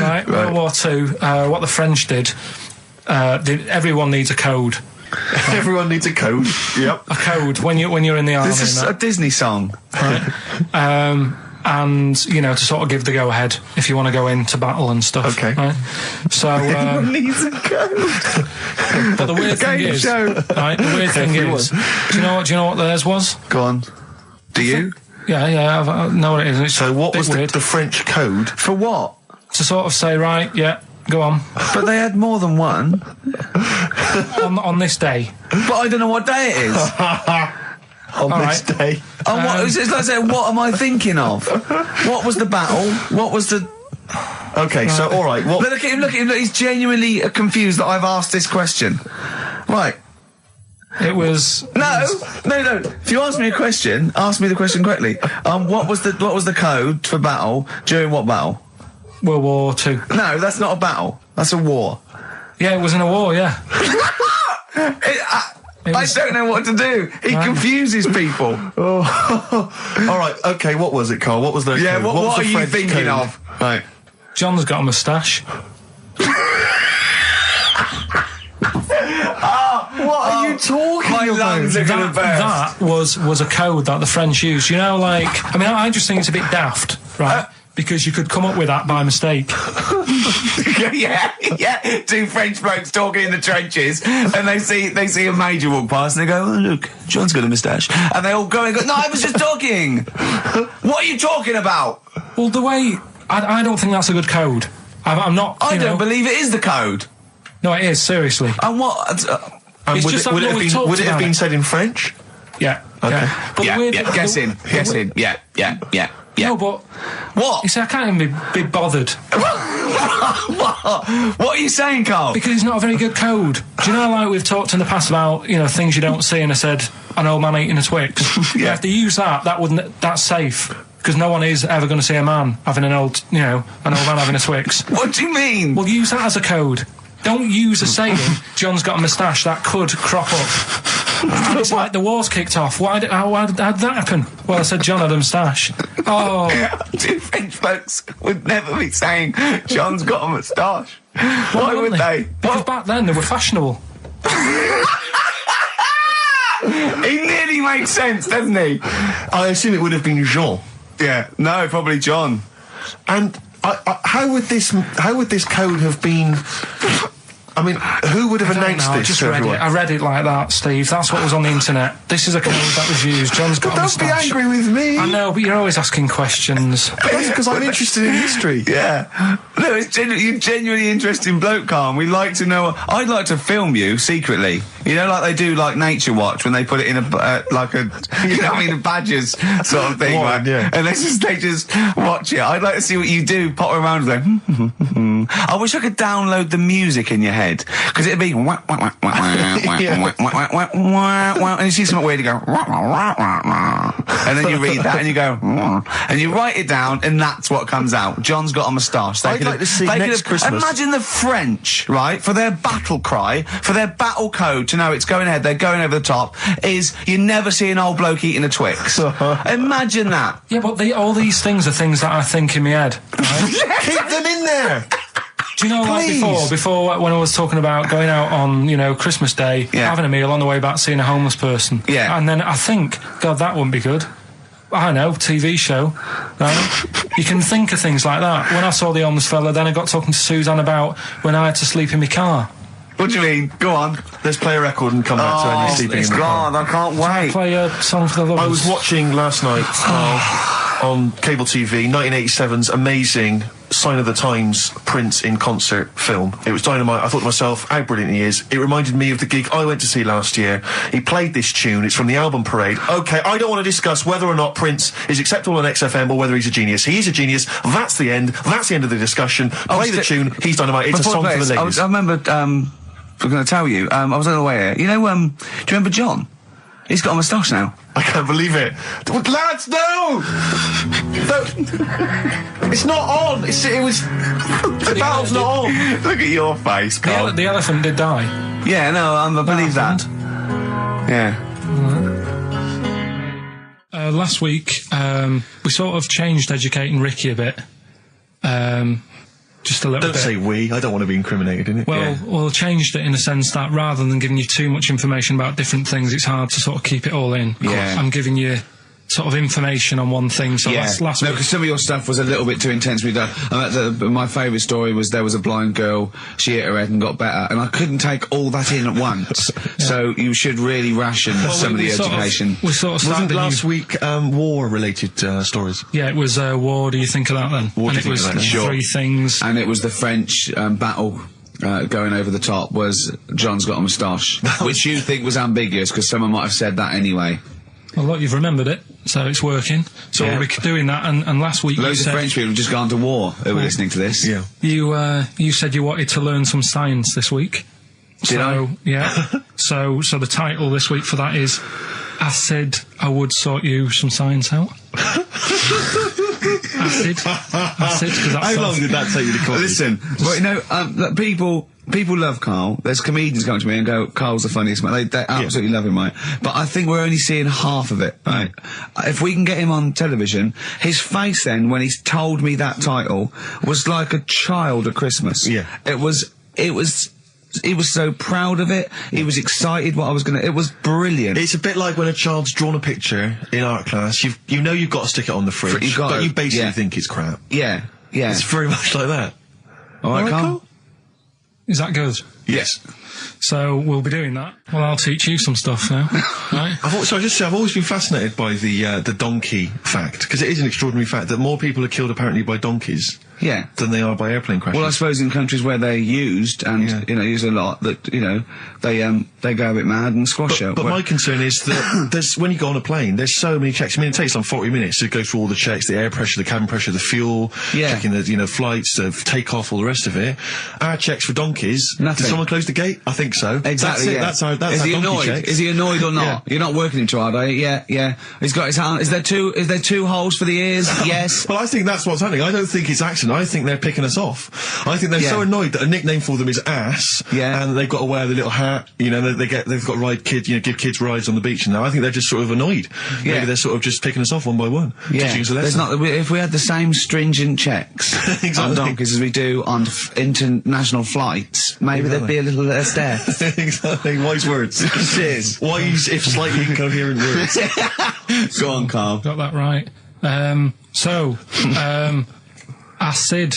Right, World War II, what the French did, everyone needs a code. Everyone needs a code. Yep. A code when you're in the army. This is a Disney song. Right. And, you know, to sort of give the go-ahead if you want to go into battle and stuff. Okay. Right? So, everyone needs a code. But the weird thing is... Right, the weird thing is... Do you know what theirs was? Go on. Do you? Yeah, I know what it is. So what was the French code? For what? To sort of say, right, yeah, go on. But they had more than one. on this day. But I don't know what day it is. On this day. It's like saying, what am I thinking of? What was the battle? What was the... Okay, so, all right. What... Look at him, he's genuinely confused that I've asked this question. Right. It was... No. If you ask me a question, ask me the question correctly. What was the code for battle during what battle? World War II. No, that's not a battle. That's a war. Yeah, it was in a war, yeah. I don't know what to do. He confuses people. Oh. All right, okay, what was it, Carl? What was the Yeah, code? what was are the you French thinking code? of? Right. John's got a moustache. What are you talking My about? lungs are gonna burst. That was a code that the French used. You know, like... I mean, I just think it's a bit daft, right? Because you could come up with that by mistake. yeah. Two French blokes talking in the trenches, and they see a major walk past, and they go, "Oh, look, John's got a moustache," and they all go and go, "No, I was just talking." What are you talking about? Well, the way... I don't think that's a good code. I'm not... I don't believe it is the code. No, it is, seriously. And what? It's just like would it have been said in French? Yeah. Okay. Yeah. But Guess in. Yeah. No, but... What? You see, I can't even be bothered. What are you saying, Carl? Because it's not a very good code. Do you know, like, we've talked in the past about, things you don't see, and I said, an old man eating a Twix. Yeah. If they use that's safe. Because no one is ever going to see a man having an old man having a Twix. What do you mean? Well, use that as a code. Don't use a saying, John's got a moustache, that could crop up. It's like the war's kicked off. How did that happen? Well, I said John had a moustache. Oh. Two French folks would never be saying, John's got a moustache. Why would they? Because back then they were fashionable. He nearly makes sense, doesn't he? I assume it would have been Jean. Yeah. No, probably John. And how would this code have been? I mean, who would have announced this? I just read it. I read it like that, Steve. That's what was on the internet. This is a code that was used. John's got a moustache. Don't be angry with me. I know, but you're always asking questions. That's because I'm interested in history. Yeah. No, you're genuinely interesting bloke, Carl. We like to know. I'd like to film you secretly. You know, like they do, like Nature Watch, when they put it in a a Badgers sort of thing. What, yeah. And they just watch it. I'd like to see what you do, pop around and go, I wish I could download the music in your head. Because it'd be and you see something weird, you go and then you read that and you go and you write it down and that's what comes out. John's got a moustache. I'd like to see next Christmas. Imagine the French, right, for their battle cry, for their battle code to know it's going ahead, they're going over the top, is you never see an old bloke eating a Twix. Imagine that. Yeah, but all these things are things that I think in my head. Right? Keep them in there. Do you know, Please. like before when I was talking about going out on, Christmas Day, having a meal on the way back, seeing a homeless person. Yeah. And then I think, God, that wouldn't be good. I know, TV show, right? You can think of things like that. When I saw the homeless fella, then I got talking to Suzanne about when I had to sleep in my car. What do you mean? Go on. Let's play a record and come back to any sleeping in the car. God, I can't wait. Play a song for the lovers. I was watching last night on cable TV 1987's amazing Sign of the Times Prince in concert film. It was dynamite. I thought to myself, how brilliant he is. It reminded me of the gig I went to see last year. He played this tune. It's from the album Parade. Okay, I don't want to discuss whether or not Prince is acceptable on XFM or whether he's a genius. He is a genius. That's the end. That's the end of the discussion. Play the tune. He's dynamite. It's a song for the ladies. I remember, I'm going to tell you, I was on the way here. You know, do you remember John? He's got a moustache now. I can't believe it. Lads, no! It's not on. It was... The battle's not on. Look at your face, Carl. The elephant did die. Yeah, no, I believe that. Yeah. Last week, we sort of changed educating Ricky a bit. Just a little bit. Don't say we. I don't want to be incriminated in it. Well, changed it in the sense that rather than giving you too much information about different things, it's hard to sort of keep it all in. Yeah. I'm giving you sort of information on one thing. So last week... because some of your stuff was a little bit too intense. My favourite story was there was a blind girl, she hit her head and got better, and I couldn't take all that in at once. So you should really ration some of the education. We sort of started Wasn't last week war-related stories? Yeah, it was war. Do you think of that then? What do you think was of that? Sure. 3 things. And it was the French battle. Going over the top was John's got a moustache, which you think was ambiguous because someone might have said that anyway. Well, look, you've remembered it, so it's working. So we're doing that, and last week loads of French people have just gone to war who were listening to this. Yeah. You said you wanted to learn some science this week. Yeah. So the title this week for that is I Said I Would Sort You Some Science Out. Acid, because that's... How long did that take you to call? Listen, well, you know, people love Karl. There's comedians come to me and go, Karl's the funniest man. They absolutely love him, right? But I think we're only seeing half of it, right? If we can get him on television, his face then, when he's told me that title, was like a child at Christmas. Yeah. He was so proud of it. He was excited what I was it was brilliant. It's a bit like when a child's drawn a picture in art class. You know you've got to stick it on the fridge, but you basically think it's crap. Yeah. It's very much like that. All right, Karl? Is that good? Yes. So we'll be doing that. Well, I'll teach you some stuff now. Right? I've always been fascinated by the donkey fact, because it is an extraordinary fact that more people are killed apparently by donkeys. Yeah. Than they are by airplane crashes. Well, I suppose in countries where they're used and use a lot, that they go a bit mad and squash it. But my concern is that when you go on a plane, there's so many checks. I mean, it takes 40 minutes to go through all the checks: the air pressure, the cabin pressure, the fuel, checking the flights, the takeoff, all the rest of it. Our checks for donkeys. Nothing. Did someone close the gate? I think so. Exactly. That's how is he annoyed? Checks. Is he annoyed or not? Yeah. You're not working him too hard, are you? Yeah. He's got his hand. Is there two holes for the ears? Yes. Well, I think that's what's happening. I don't think it's accident. I think they're picking us off. I think they're so annoyed that a nickname for them is ass. Yeah. And they've got to wear the little hat. You know, they've got to ride give kids rides on the beach now. I think they're just sort of annoyed. Yeah. Maybe they're sort of just picking us off one by one. Yeah. Teaching us a lesson. If we had the same stringent checks on donkeys as we do on international flights, maybe there'd be a little less death. Exactly. Wise words. Cheers. Wise, if slightly incoherent words. Go on, Karl. Got that right. I said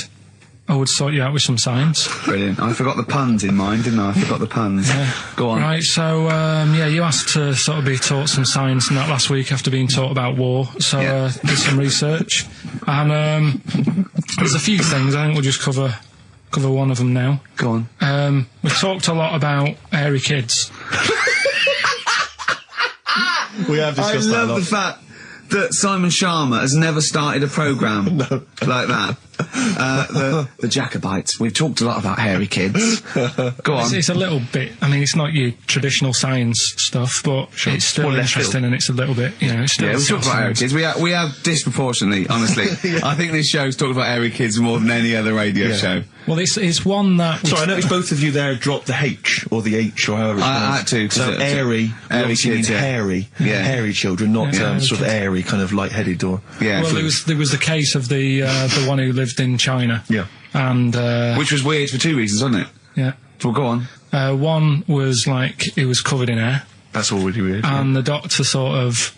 I would sort you out with some science. Brilliant. I forgot the puns in mind, didn't I? I forgot the puns. Go on. Right, so, you asked to sort of be taught some science and that last week after being taught about war, so did some research. And there's a few things, I think we'll just cover one of them now. Go on. We talked a lot about hairy kids. We have discussed that a lot. I love the fact that Simon Sharma has never started a programme like that. The Jacobites. We've talked a lot about hairy kids. Go on. It's a little bit, I mean, it's not your traditional science stuff, but it's still interesting and it's a little bit, it's still... Yeah, we've talked about hairy kids. We have disproportionately, honestly. I think this show's talked about hairy kids more than any other radio show. Well, it's one that... Sorry, I noticed both of you there dropped the H, or the H, or however it's I had to. So airy kids, hairy. Yeah. Hairy children, not sort of airy, kind of light-headed or... Yeah. Well, there was the case of the one who lived in China. Yeah. And... which was weird for two reasons, wasn't it? Yeah. Well, go on. One was, he was covered in hair. That's already weird. And the doctor sort of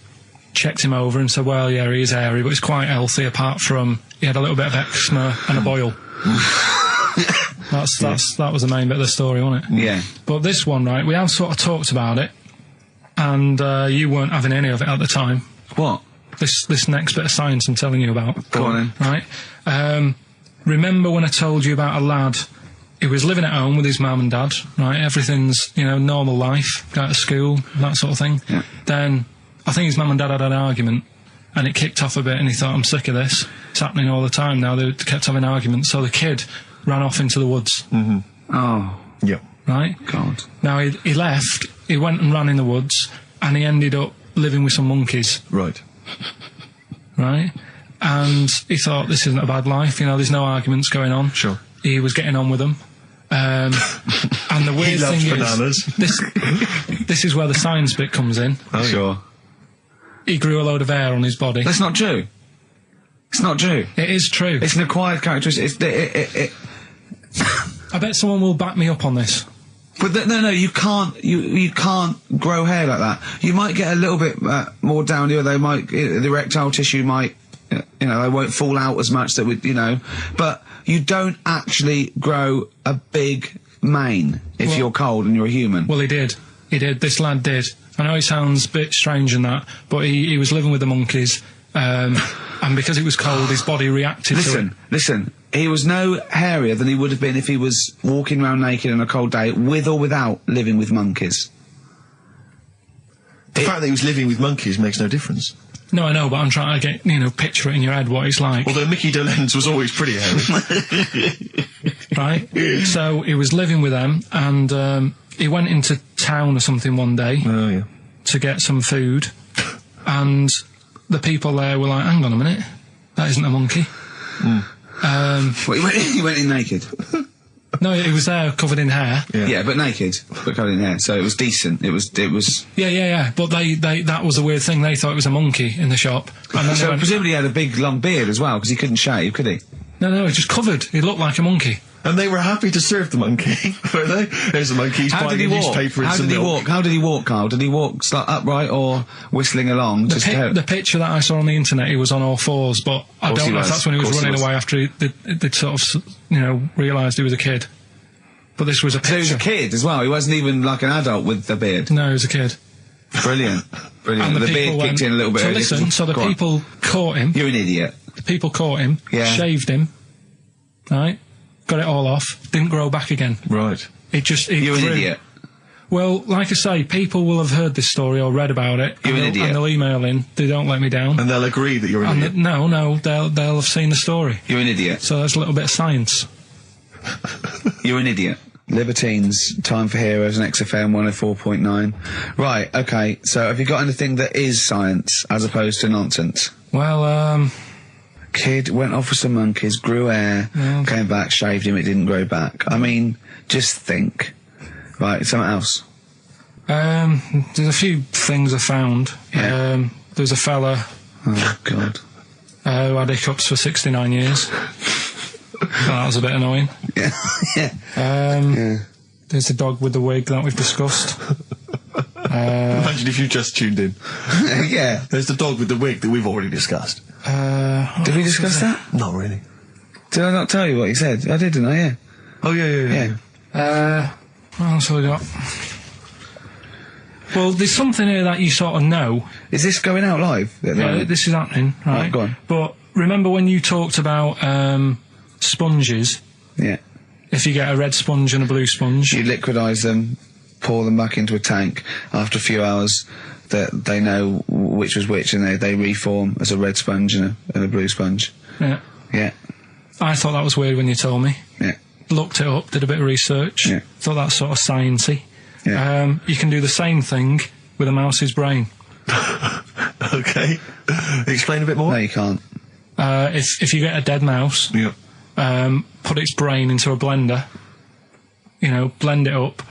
checked him over and said, well, yeah, he is hairy, but he's quite healthy, apart from he had a little bit of eczema and a boil. That was the main bit of the story, wasn't it? Yeah. But this one, right, we have sort of talked about it, and you weren't having any of it at the time. What? This next bit of science I'm telling you about. Go on then. Right? Remember when I told you about a lad who was living at home with his mum and dad, right? Everything's, normal life, go to school, that sort of thing. Yeah. Then, I think his mum and dad had an argument, and it kicked off a bit, and he thought, I'm sick of this. It's happening all the time now. They kept having arguments, so the kid ran off into the woods. Mm-hmm. Oh. Yeah. Right? God. Now, he left, he went and ran in the woods, and he ended up living with some monkeys. Right. Right? And he thought, this isn't a bad life, there's no arguments going on. Sure. He was getting on with them. And the weird thing bananas. is, this is where the science bit comes in. Oh, sure. He grew a load of hair on his body. That's not true. It's not true. It is true. It's an acquired characteristic. I bet someone will back me up on this. But no, you can't. You can't grow hair like that. You might get a little bit more down here. They might, the erectile tissue might, they won't fall out as much. That would, but you don't actually grow a big mane if you're cold and you're a human. Well, he did. This lad did. I know it sounds a bit strange and that, but he was living with the monkeys, and because it was cold, his body reacted to it. Listen. He was no hairier than he would have been if he was walking around naked on a cold day, with or without living with monkeys. The fact that he was living with monkeys makes no difference. No, I know, but I'm trying to get, picture it in your head what it's like. Although Mickey Dolenz was always pretty hairy. Right? So he was living with them, and he went into town or something one day to get some food, and the people there were like, hang on a minute, that isn't a monkey. He went in naked? No, he was there covered in hair. Yeah, but naked, but covered in hair, so it was decent. It was. Yeah. But they that was the weird thing. They thought it was a monkey in the shop. And then so presumably he had a big long beard as well, because he couldn't shave, could he? No, he was just covered. He looked like a monkey. And they were happy to serve the monkey, were they? There's a monkey. He's buying a newspaper and some milk. How did he walk, Carl? Did he walk upright or whistling along? The picture that I saw on the internet, he was on all fours, but I don't know if that's when he was running away after they'd sort of, realised he was a kid. But this was a picture. So he was a kid as well. He wasn't even like an adult with a beard. No, he was a kid. Brilliant. And the beard kicked in a little bit early. So the people caught him. You're an idiot. The people caught him, shaved him, right? Got it all off, didn't grow back again. Right. You're an idiot. Well, like I say, people will have heard this story or read about it. You're an idiot. And they'll email in, they don't let me down. And they'll agree that you're an idiot. No, they'll have seen the story. You're an idiot. So there's a little bit of science. You're an idiot. Libertines, Time for Heroes, and XFM 104.9. Right, okay, so have you got anything that is science as opposed to nonsense? Well, Kid went off with some monkeys, grew hair, came back, shaved him, it didn't grow back. I mean, just think. Right, something else. There's a few things I found. Yeah. There's a fella... Oh, God. Who had hiccups for 69 years. That was a bit annoying. Yeah. There's the dog with the wig that we've discussed. Imagine if you just tuned in. Yeah. There's the dog with the wig that we've already discussed. Did we discuss that? Not really. Did I not tell you what he said? I did, didn't I? Yeah. Oh, yeah. What else have we got? Well, there's something here that you sort of know. Is this going out live? Yeah, this is happening, right? Go on. But remember when you talked about sponges? Yeah. If you get a red sponge and a blue sponge... You liquidise them, pour them back into a tank. After a few hours, they know which was which, and they reform as a red sponge and a blue sponge. Yeah. Yeah. I thought that was weird when you told me. Yeah. Looked it up, did a bit of research. Yeah. Thought that's sort of sciencey. Yeah. You can do the same thing with a mouse's brain. Okay. Explain a bit more. No, you can't. If you get a dead mouse, put its brain into a blender, blend it up,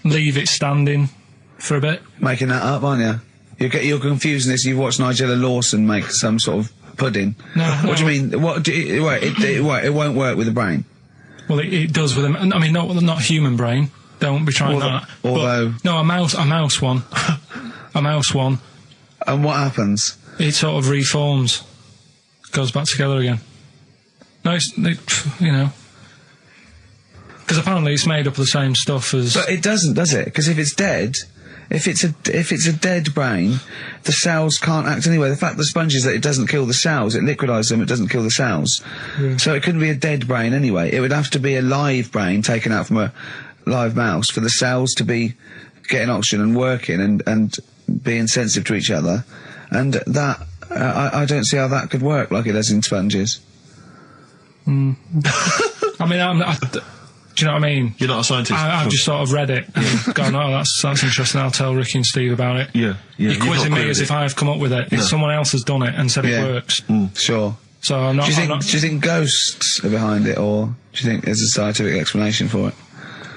leave it standing for a bit. Making that up, aren't you? You're confusing this. You've watched Nigella Lawson make some sort of pudding. No. What do you mean? It won't work with the brain. Well, it does with them. I mean, not human brain. Don't be trying that. Although... No, a mouse one. A mouse one. And what happens? It sort of reforms. Goes back together again. No, because apparently it's made up of the same stuff as... But it doesn't, does it? Because if it's dead... If it's a dead brain, the cells can't act anyway. The fact the sponge is that it doesn't kill the cells, it liquidises them, it doesn't kill the cells. Yeah. So it couldn't be a dead brain anyway. It would have to be a live brain taken out from a live mouse for the cells to be getting oxygen and working and being sensitive to each other. And that, I don't see how that could work like it does in sponges. I mean, do you know what I mean? You're not a scientist. I've just sort of read it and gone, oh, that's interesting, I'll tell Ricky and Steve about it. Yeah. You're quizzing me as if I've come up with it. If someone else has done it and said it works. Sure. So I'm not... Do you think ghosts are behind it, or do you think there's a scientific explanation for it?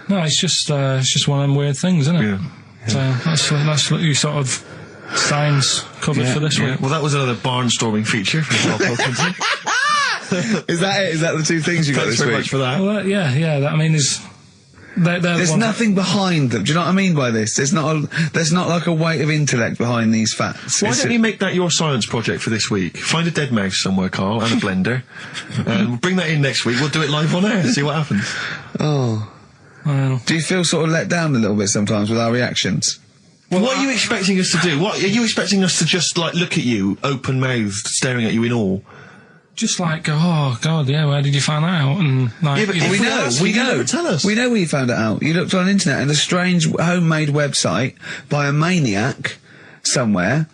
No, it's just one of them weird things, isn't it? Yeah. So that's what you sort of science covered for this week. Well, that was another barnstorming feature from Karl Pilkington. Is that it? Is that the two things you got this week? Thanks very much for that. Well, I mean, there's nothing behind them. Do you know what I mean by this? There's not like a weight of intellect behind these facts. Why don't you make that your science project for this week? Find a dead mouse somewhere, Carl, and a blender. We'll bring that in next week. We'll do it live on air. See what happens. Oh. Well. Do you feel sort of let down a little bit sometimes with our reactions? Well, what are you expecting us to do? What are you expecting us to just look at you, open-mouthed, staring at you in awe? Just like, oh God, yeah, where did you find that out? And like, but we know. Tell us. We know where you found it out. You looked on the internet and a strange homemade website by a maniac somewhere,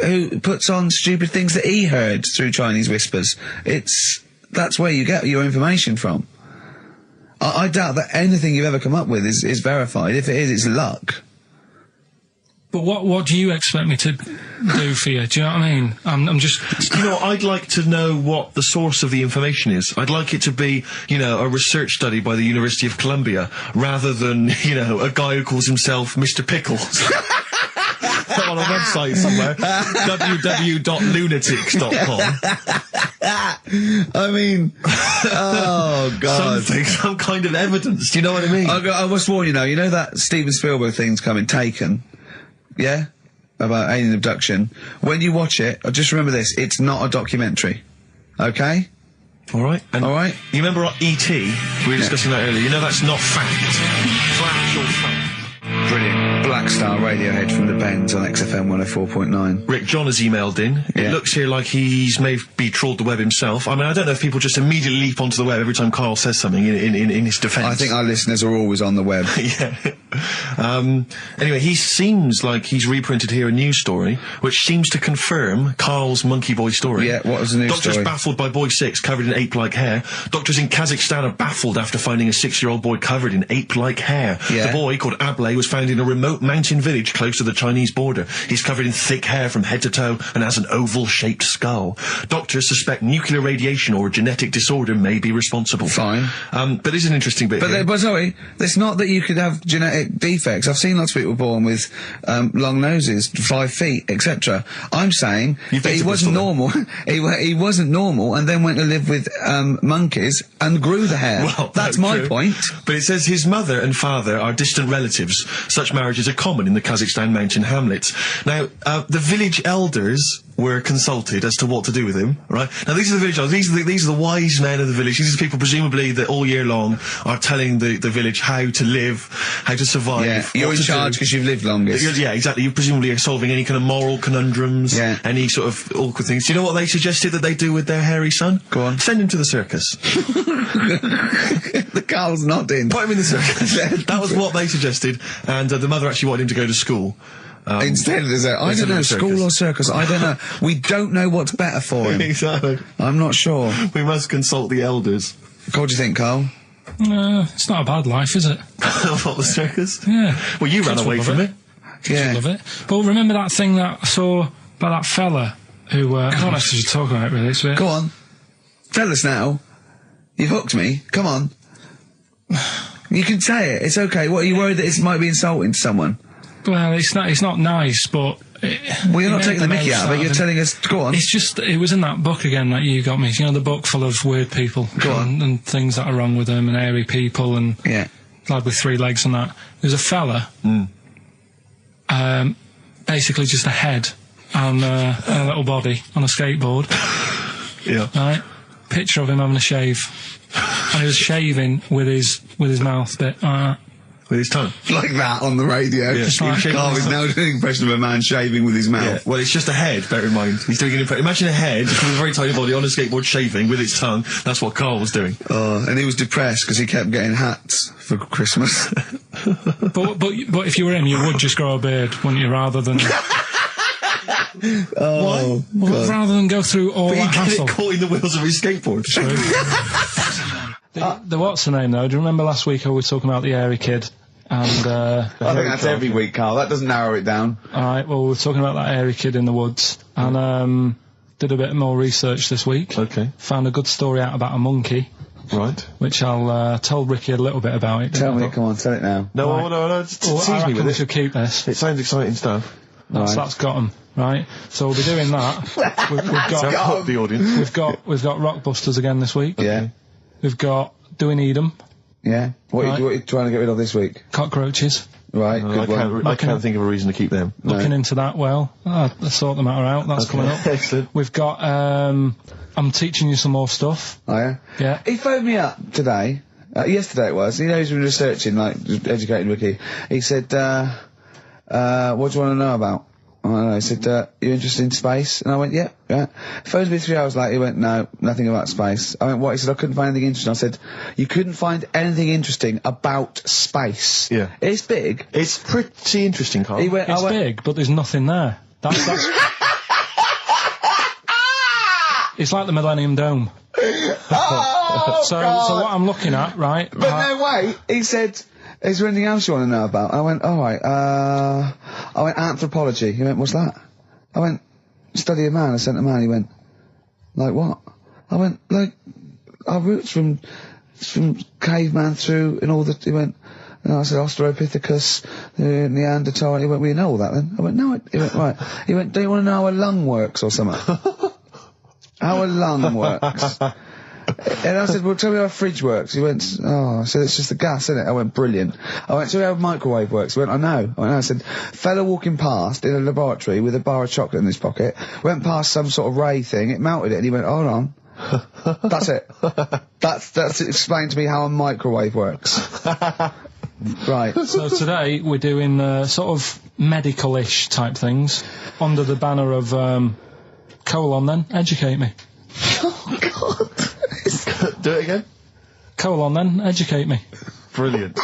who puts on stupid things that he heard through Chinese whispers. That's where you get your information from. I doubt that anything you've ever come up with is verified. If it is, it's luck. But what do you expect me to do for you? Do you know what I mean? I'm just... You know, I'd like to know what the source of the information is. I'd like it to be, you know, a research study by the University of Columbia, rather than, you know, a guy who calls himself Mr. Pickles. On a website somewhere, www.lunatics.com. I mean, oh God. Some kind of evidence, do you know what I mean? I must warn you know that Steven Spielberg thing's coming, Taken? Yeah? About alien abduction. When you watch it, just remember this, it's not a documentary. Okay? Alright. Alright? You remember E.T.? We were discussing that earlier. You know that's not fact. It's actual fact. Brilliant. Black Star Radiohead from the Bends on XFM 104.9. Rick John has emailed in. It looks here like he's maybe trawled the web himself. I mean, I don't know if people just immediately leap onto the web every time Carl says something in his defence. I think our listeners are always on the web. Yeah. Anyway, he seems like he's reprinted here a news story, which seems to confirm Carl's Monkey Boy story. Yeah, what was the news Doctors story? baffled by boy 6 covered in ape-like hair. Doctors in Kazakhstan are baffled after finding a 6-year-old boy covered in ape-like hair. Yeah. The boy, called Ablay, was found in a remote mountain village close to the Chinese border. He's covered in thick hair from head to toe and has an oval-shaped skull. Doctors suspect nuclear radiation or a genetic disorder may be responsible. Fine. But this is an interesting bit here. But sorry, it's not that you could have genetic defects. I've seen lots of people born with long noses, 5 feet, etc. I'm saying that he wasn't normal. he wasn't normal, and then went to live with monkeys and grew the hair. Well, that's my point. But it says his mother and father are distant relatives. Such marriages are common in the Kazakhstan mountain hamlets. Now, the village elders were consulted as to what to do with him, right? Now, these are the village elders. These are the wise men of the village. These are people, presumably, that all year long are telling the village how to live, how to survive. Yeah, you're in charge because you've lived longest. Yeah, exactly. You presumably are solving any kind of moral conundrums, any sort of awkward things. Do you know what they suggested that they do with their hairy son? Go on. Send him to the circus. The Carl's nodding. Put him in the circus. That was what they suggested, and the mother actually wanted him to go to school. Instead, I don't know, school or circus, I don't know. We don't know what's better for him. Exactly. I'm not sure. We must consult the elders. What do you think, Carl? It's not a bad life, is it? What, the circus? Yeah. Well, you ran away from it. Yeah. Love it. But remember that thing that I saw by that fella who, I don't know if you should talk about it really, it's a bit... Go on. Tell us now. You've hooked me. Come on. You can say it. It's okay. What, are you worried that it might be insulting to someone? Well, it's not nice, but... Well, you're not taking the mickey out of it, you're telling us... Go on. It's just, it was in that book again that you got me. You know, the book full of weird people. Go on. And things that are wrong with them, and hairy people, and... Yeah. Lad with 3 legs and that. There's a fella... basically just a head and a little body on a skateboard. Yeah. Right? Picture of him having a shave. And he was shaving with his mouth bit. With his tongue. Like that on the radio. Yeah. Just like Carl is now doing an impression of a man shaving with his mouth. Yeah. Well, it's just a head, bear in mind. He's doing an impression. Imagine a head with a very tiny body on a skateboard shaving with its tongue. That's what Carl was doing. And he was depressed because he kept getting hats for Christmas. but if you were him, you would just grow a beard, wouldn't you, rather than... Oh, well, rather than go through all that hassle. Get caught in the wheels of his skateboard. The what's the name, though? Do you remember last week how we were talking about the hairy kid? And, I think that's every week, Carl. That doesn't narrow it down. Alright, well, we were talking about that hairy kid in the woods, and, did a bit more research this week. Okay. Found a good story out about a monkey. Right. Which I'll, tell Ricky a little bit about it. Tell me, come on, tell it now. No, tease me with it. We should keep this. It sounds exciting stuff. That's got 'em, right? So we'll be doing that. We've got the audience. We've got Rockbusters again this week. Yeah. We've got Do We Need 'Em? Yeah. What are you trying to get rid of this week? Cockroaches. Right, good one. I can't think of a reason to keep them. Looking into that, let's sort the matter out. That's coming up. Excellent. We've got, I'm teaching you some more stuff. Oh, yeah? Yeah. He phoned me up today. Yesterday it was. He's been researching, just educating Ricky. He said, what do you want to know about? I don't know. He said, you interested in space? And I went, yeah. He phoned me 3 hours later. He went, no, nothing about space. I went, what? He said, I couldn't find anything interesting. I said, you couldn't find anything interesting about space? Yeah. It's big. It's pretty interesting, Carl. It's big, but there's nothing there. That's... It's like the Millennium Dome. Oh, So God. what I'm looking at, right? But no, wait. He said, is there anything else you want to know about? I went, all right. I went, anthropology. He went, what's that? I went, study of man. I sent a man. He went, like what? I went, like, our roots from caveman through and all the... He went, and I said, Australopithecus, Neanderthal. He went, well, you know all that then? I went, no. He went, right. He went, do you want to know how a lung works or something? How a lung works? And I said, well, tell me how a fridge works. He went, oh, I said, it's just the gas, isn't it? I went, brilliant. I went, tell me how a microwave works. He went, I know. I said, fella walking past in a laboratory with a bar of chocolate in his pocket, went past some sort of ray thing, it melted it, and he went, hold on. That's it. That's explained to me how a microwave works. Right. So today we're doing sort of medical-ish type things under the banner of colon then, educate me. Oh, God. Do it again. Colon then, educate me. Brilliant.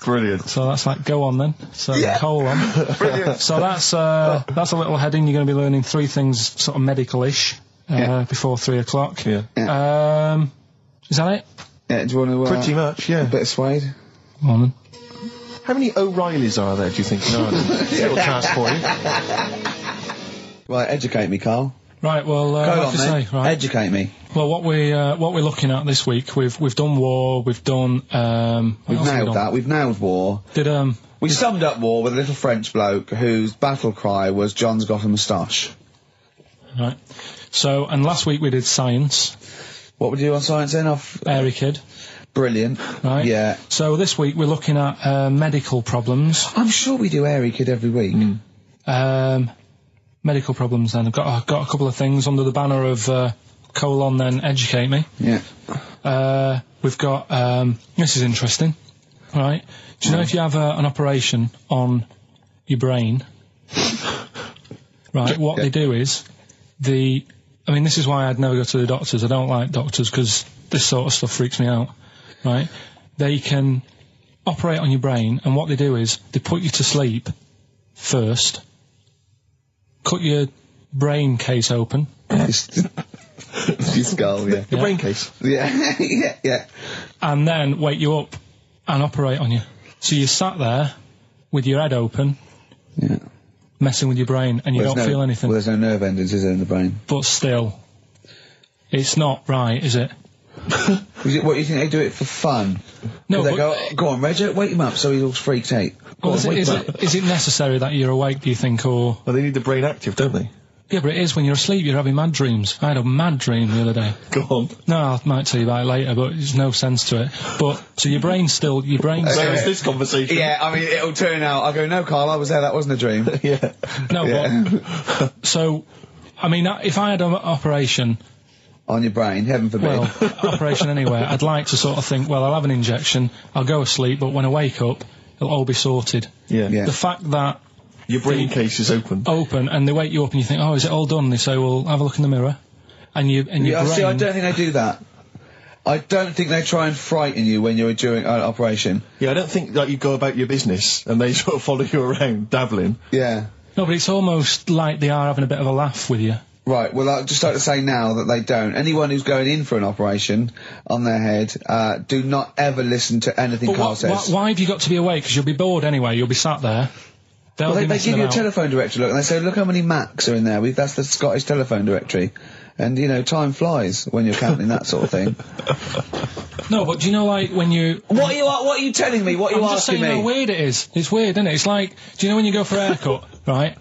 Brilliant. So that's like, go on then. So colon. Brilliant. So that's a little heading. You're going to be learning 3 things sort of medical-ish before 3 o'clock. Yeah. Is that it? Yeah, do you want to... Pretty much, yeah. A bit of suede? Come on then. How many O'Reillys are there, do you think? No, little task for you. Right, educate me, Carl. Right, well, Go like on, I then. say, right. Educate me. Well, what we're looking at this week, we've done war, we've done We've nailed that. We've nailed war. We summed up war with a little French bloke whose battle cry was "John's got a moustache." Right. So, and last week we did science. What would you do on science then? Airy kid. Brilliant. Right. Yeah. So this week we're looking at medical problems. I'm sure we do Airy kid every week. Medical problems. Then I've got a couple of things under the banner of colon. Then educate me. Yeah. We've got this is interesting. Right. Do you know if you have an operation on your brain? Right. What they do is I mean, this is why I'd never go to the doctors. I don't like doctors because this sort of stuff freaks me out. Right? They can operate on your brain, and what they do is they put you to sleep first, cut your brain case open. Your skull, yeah. Your brain case. Yeah, yeah. And then wake you up and operate on you. So you sat there with your head open, messing with your brain, and you don't feel anything. Well, there's no nerve endings, is there, in the brain? But still, it's not right, is it? What, you think they do it for fun? No, they but... go on, Reg, wake him up so he's all freaked out. Is it necessary that you're awake, do you think, or... Well, they need the brain active, don't they? Yeah, but it is when you're asleep, you're having mad dreams. I had a mad dream the other day. Go on. No, I might tell you about it later, but there's no sense to it. But, so your brain's still... Where is this conversation? Yeah, I mean, it'll turn out, I go, no, Carl, I was there, that wasn't a dream. Yeah. No, but... So, I mean, if I had an operation... On your brain, heaven forbid. Well, operation anywhere, I'd like to sort of think, well, I'll have an injection, I'll go asleep, but when I wake up, it'll all be sorted. Yeah. Yeah. The fact that... Your brain case is open. Open, and they wake you up and you think, oh, is it all done? They say, well, have a look in the mirror. And your brain... See, I don't think they do that. I don't think they try and frighten you when you're doing an operation. Yeah, I don't think that you go about your business and they sort of follow you around, dabbling. Yeah. No, but it's almost like they are having a bit of a laugh with you. Right, well, I'd just like to say now that they don't. Anyone who's going in for an operation on their head, do not ever listen to anything Carl says. Why have you got to be awake? Because you'll be bored anyway, you'll be sat there. Well, they give you a telephone directory, look, and they say, look how many Macs are in there. That's the Scottish telephone directory. And, you know, time flies when you're counting that sort of thing. No, but do you know, like, when you... What are you telling me? What are you I'm just asking saying me? how weird it is. It's weird, isn't it? It's like, do you know when you go for a haircut, right?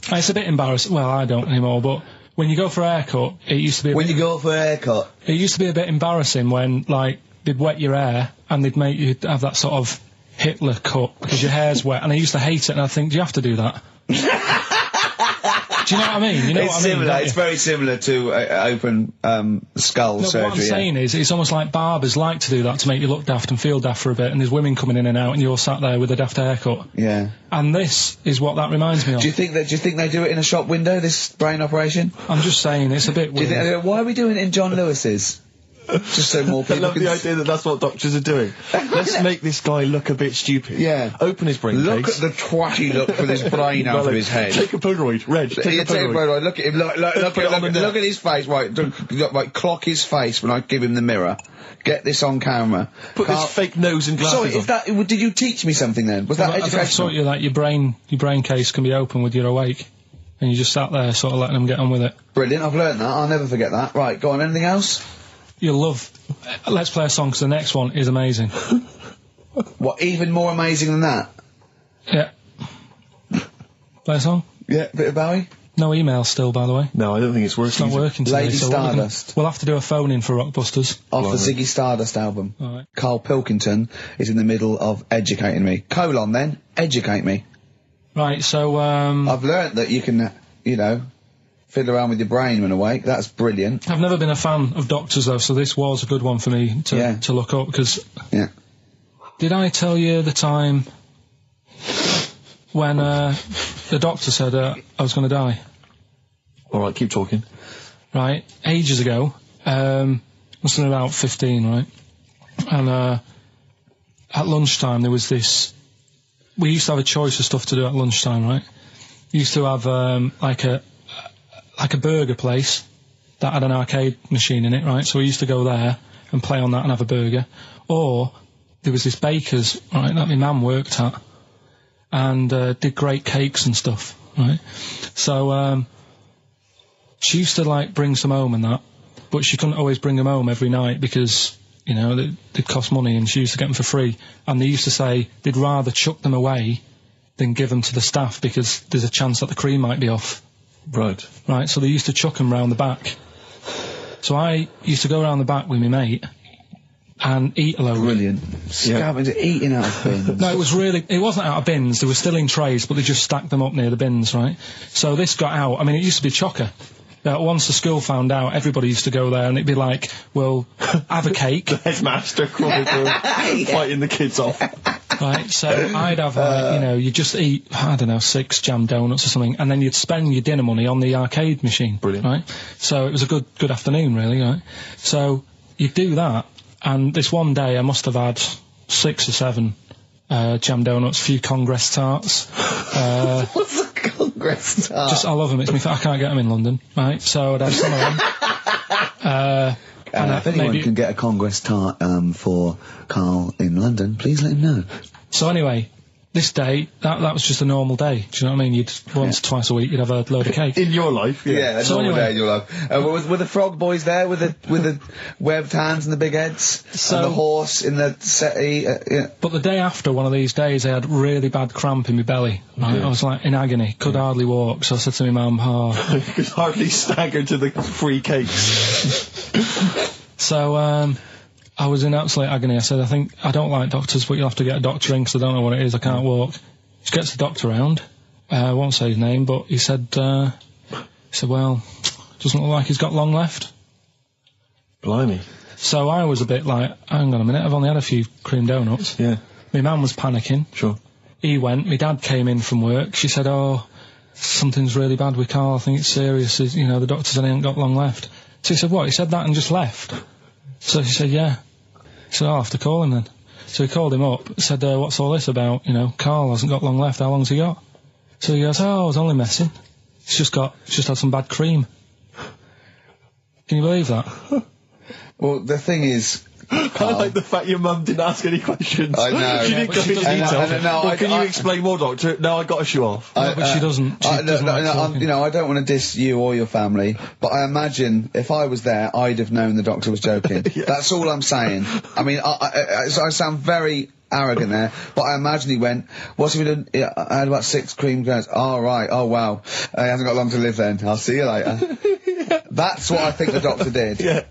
And it's a bit embarrassing. Well, I don't anymore, but... When you go for a haircut, it used to be... When you go for a haircut? It used to be a bit embarrassing when, like, they'd wet your hair and they'd make you have that sort of Hitler cut because your hair's wet, and I used to hate it, and I think, do you have to do that? Do you know what I mean? You know it's what I mean? Similar. It's very similar to open skull surgery. What I'm saying is, it's almost like barbers like to do that to make you look daft and feel daft for a bit, and there's women coming in and out, and you're sat there with a daft haircut. Yeah. And this is what that reminds me of. Do you think they do it in a shop window, this brain operation? I'm just saying, it's a bit weird. Why are we doing it in John Lewis's? Just so more people I love the idea that that's what doctors are doing. Let's make this guy look a bit stupid. Yeah. Open his brain Look case. at the twatty look for this brain out of his head. Take a Polaroid. Reg, take a Polaroid. Look at him. Look at his face. Right, clock his face when I give him the mirror. Get this on camera. Put this fake nose and glasses Sorry, did you teach me something then? Was that educational? I thought you that your brain case can be open with your awake. And you just sat there sort of letting them get on with it. Brilliant, I've learned that. I'll never forget that. Right, go on, anything else? You'll love... Let's play a song, because the next one is amazing. What, even more amazing than that? Yeah. Play a song? Yeah, bit of Bowie? No email still, by the way. No, I don't think it's working. It's not working today. Lady Stardust. We'll have to do a phone-in for Rockbusters. Off the Ziggy Stardust album. All right. Karl Pilkington is in the middle of educating me. Colon, then. Educate me. Right, so, I've learnt that you can, fiddle around with your brain when awake. That's brilliant. I've never been a fan of doctors, though, so this was a good one for me to look up, because... Yeah. Did I tell you the time when, the doctor said, I was going to die? Alright, keep talking. Right, ages ago, must have been about 15, right? And, at lunchtime there was this... We used to have a choice of stuff to do at lunchtime, right? We used to have, like a burger place that had an arcade machine in it, right? So we used to go there and play on that and have a burger. Or there was this baker's, right, that my mum worked at, and did great cakes and stuff, right? So she used to like bring some home and that, but she couldn't always bring them home every night because, they'd cost money, and she used to get them for free. And they used to say they'd rather chuck them away than give them to the staff because there's a chance that the cream might be off. Right. Right, so they used to chuck them round the back. So I used to go round the back with my mate and eat a load. Brilliant. Scavenging, eating out of bins. No, it wasn't out of bins, they were still in trays, but they just stacked them up near the bins, right? So this got out, it used to be chocker. Once the school found out, everybody used to go there, and it'd be like, well, have a cake. The headmaster crawling through, fighting the kids off. Right, so I'd have, you'd just eat, 6 jam donuts or something, and then you'd spend your dinner money on the arcade machine. Brilliant. Right? So it was a good afternoon, really, right? So you'd do that, and this one day I must have had 6 or 7 jam donuts, a few Congress tarts. What's a Congress tart? I love them. I can't get them in London, right? So I'd have some of them. If anyone can get a Congress tart for Karl in London, please let him know. So anyway, this day, that was just a normal day. Do you know what I mean? You'd once, twice a week, you'd have a load of cake. In your life, yeah. A normal day in your life. Were the frog boys there with the webbed hands and the big heads? And the horse in the settee? Yeah. But the day after one of these days, I had really bad cramp in my belly. Right? I was like in agony, could hardly walk. So I said to my mum, you could hardly stagger to the free cakes. So, I was in absolute agony. I said, I don't like doctors, but you'll have to get a doctor in because I don't know what it is, I can't walk. She gets the doctor round, I won't say his name, but he said, well, doesn't look like he's got long left. Blimey. So I was a bit like, hang on a minute, I've only had a few cream donuts. Yeah. My man was panicking. Sure. He went, my dad came in from work, she said, something's really bad with Karl, I think it's serious, the doctor said he ain't got long left. So he said, what, he said that and just left? So she said, yeah. He said, I'll have to call him then. So he called him up, said, what's all this about? Karl hasn't got long left, how long's he got? So he goes, I was only messing. He's just had some bad cream. Can you believe that? Well, the thing is... I like the fact your mum didn't ask any questions. I know. She didn't go into detail. Can you explain more, doctor? No, I got a shoe off. No, but she doesn't. I don't want to diss you or your family, but I imagine if I was there, I'd have known the doctor was joking. Yeah. That's all I'm saying. I sound very arrogant there, but I imagine he went, what's he been doing? I had about 6 cream donuts. Oh, right. Oh, wow. He hasn't got long to live then. I'll see you later. Yeah. That's what I think the doctor did. Yeah.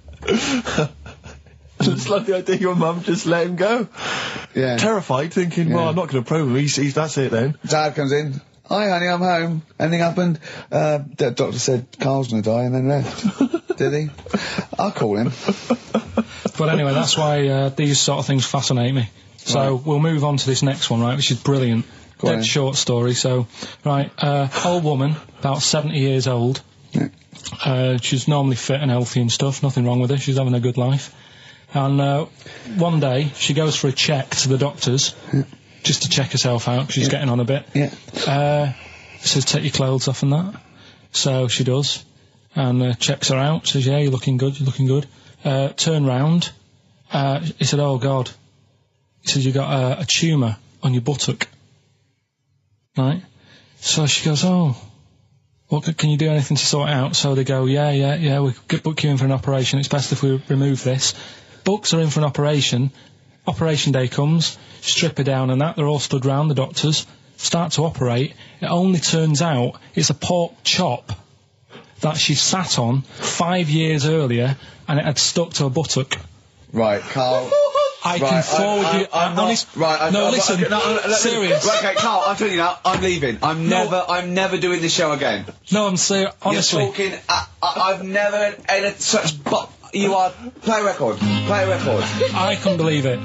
It's like the idea your mum just let him go. Yeah. Terrified, thinking, well, I'm not going to probe him. He's that's it then. Dad comes in. Hi, honey, I'm home. Anything happened? The doctor said Karl's going to die and then left. Did he? I'll call him. But anyway, that's why these sort of things fascinate me. So we'll move on to this next one, right, which is brilliant. Dead short story. So, right, old woman, about 70 years old. Yeah. She's normally fit and healthy and stuff, nothing wrong with her, she's having a good life. And one day, she goes for a check to the doctors, just to check herself out, 'cause she's getting on a bit. Says, take your clothes off and that. So she does, and checks her out, says, yeah, you're looking good, you're looking good. Turn round, he said, oh God. He says, you got a tumour on your buttock. Right? So she goes, oh, can you do anything to sort it out? So they go, yeah, we could book you in for an operation, it's best if we remove this. Books her in for an operation. Operation day comes, strip her down and that, they're all stood round, the doctors, start to operate. It only turns out it's a pork chop that she sat on 5 years earlier, and it had stuck to her buttock. Right, Karl. I can forward you. Listen. Serious. Right, okay, Karl, I'm telling you now, I'm leaving. I'm never doing this show again. No, I'm serious. Honestly. You're talking. I've never had such. You are. Play a record. Play a record. I couldn't believe it.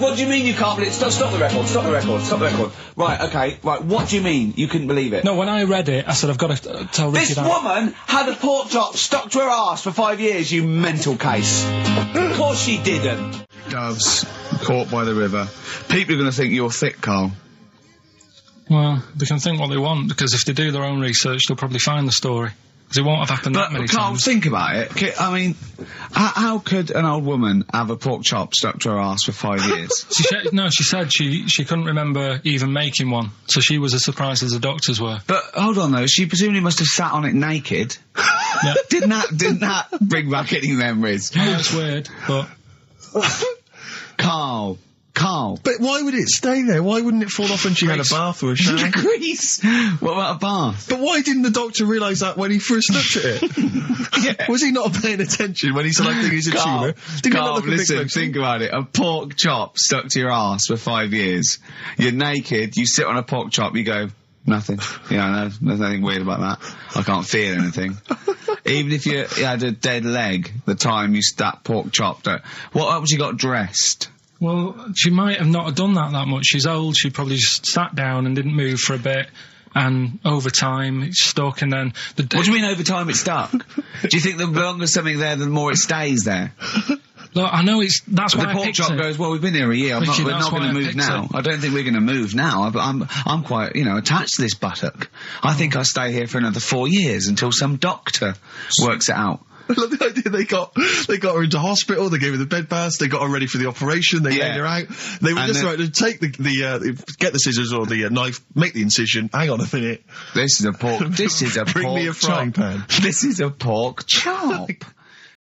What do you mean you can't believe it? Stop the record. Stop the record. Stop the record. Right, okay. Right, what do you mean you couldn't believe it? No, when I read it, I said, I've got to tell Ricky that. This woman had a pork chop stuck to her arse for 5 years, you mental case. Of course she didn't. Doves, caught by the river. People are going to think you're thick, Karl. Well, they can think what they want, because if they do their own research, they'll probably find the story. Because it won't have happened that many times. But Karl, think about it. I mean, how could an old woman have a pork chop stuck to her arse for 5 years? She said she couldn't remember even making one, so she was as surprised as the doctors were. But hold on though, she presumably must have sat on it naked. Yeah. Didn't that bring back any memories? Oh, it's weird, but... Karl. But why would it stay there? Why wouldn't it fall off when she had a bath or a shower? Grease. What about a bath? But why didn't the doctor realise that when he first looked at it? Yeah. Was he not paying attention when he said, I think it's a tumour? Karl, listen, think about it. A pork chop stuck to your arse for 5 years. You're naked, you sit on a pork chop, you go, nothing. Yeah, no, there's nothing weird about that. I can't feel anything. Even if you had a dead leg, the time you that pork chopped it. What else you got dressed? Well, she might have not done that much. She's old, she probably just sat down and didn't move for a bit, and over time it stuck, and then... What do you mean over time it stuck? Do you think the longer something there, the more it stays there? Look, I know that's why the pork chop goes, well, we've been here a year, we're not going to move now. I don't think we're going to move now. I'm quite, attached to this buttock. I think I'll stay here for another 4 years until some doctor works it out. I love the idea they got her into hospital, they gave her the bed baths, they got her ready for the operation, they laid her out. They were just right to take get the scissors or the knife, make the incision. Hang on a minute. This is a pork. This is a Bring pork me a frying pan. This is a pork chop.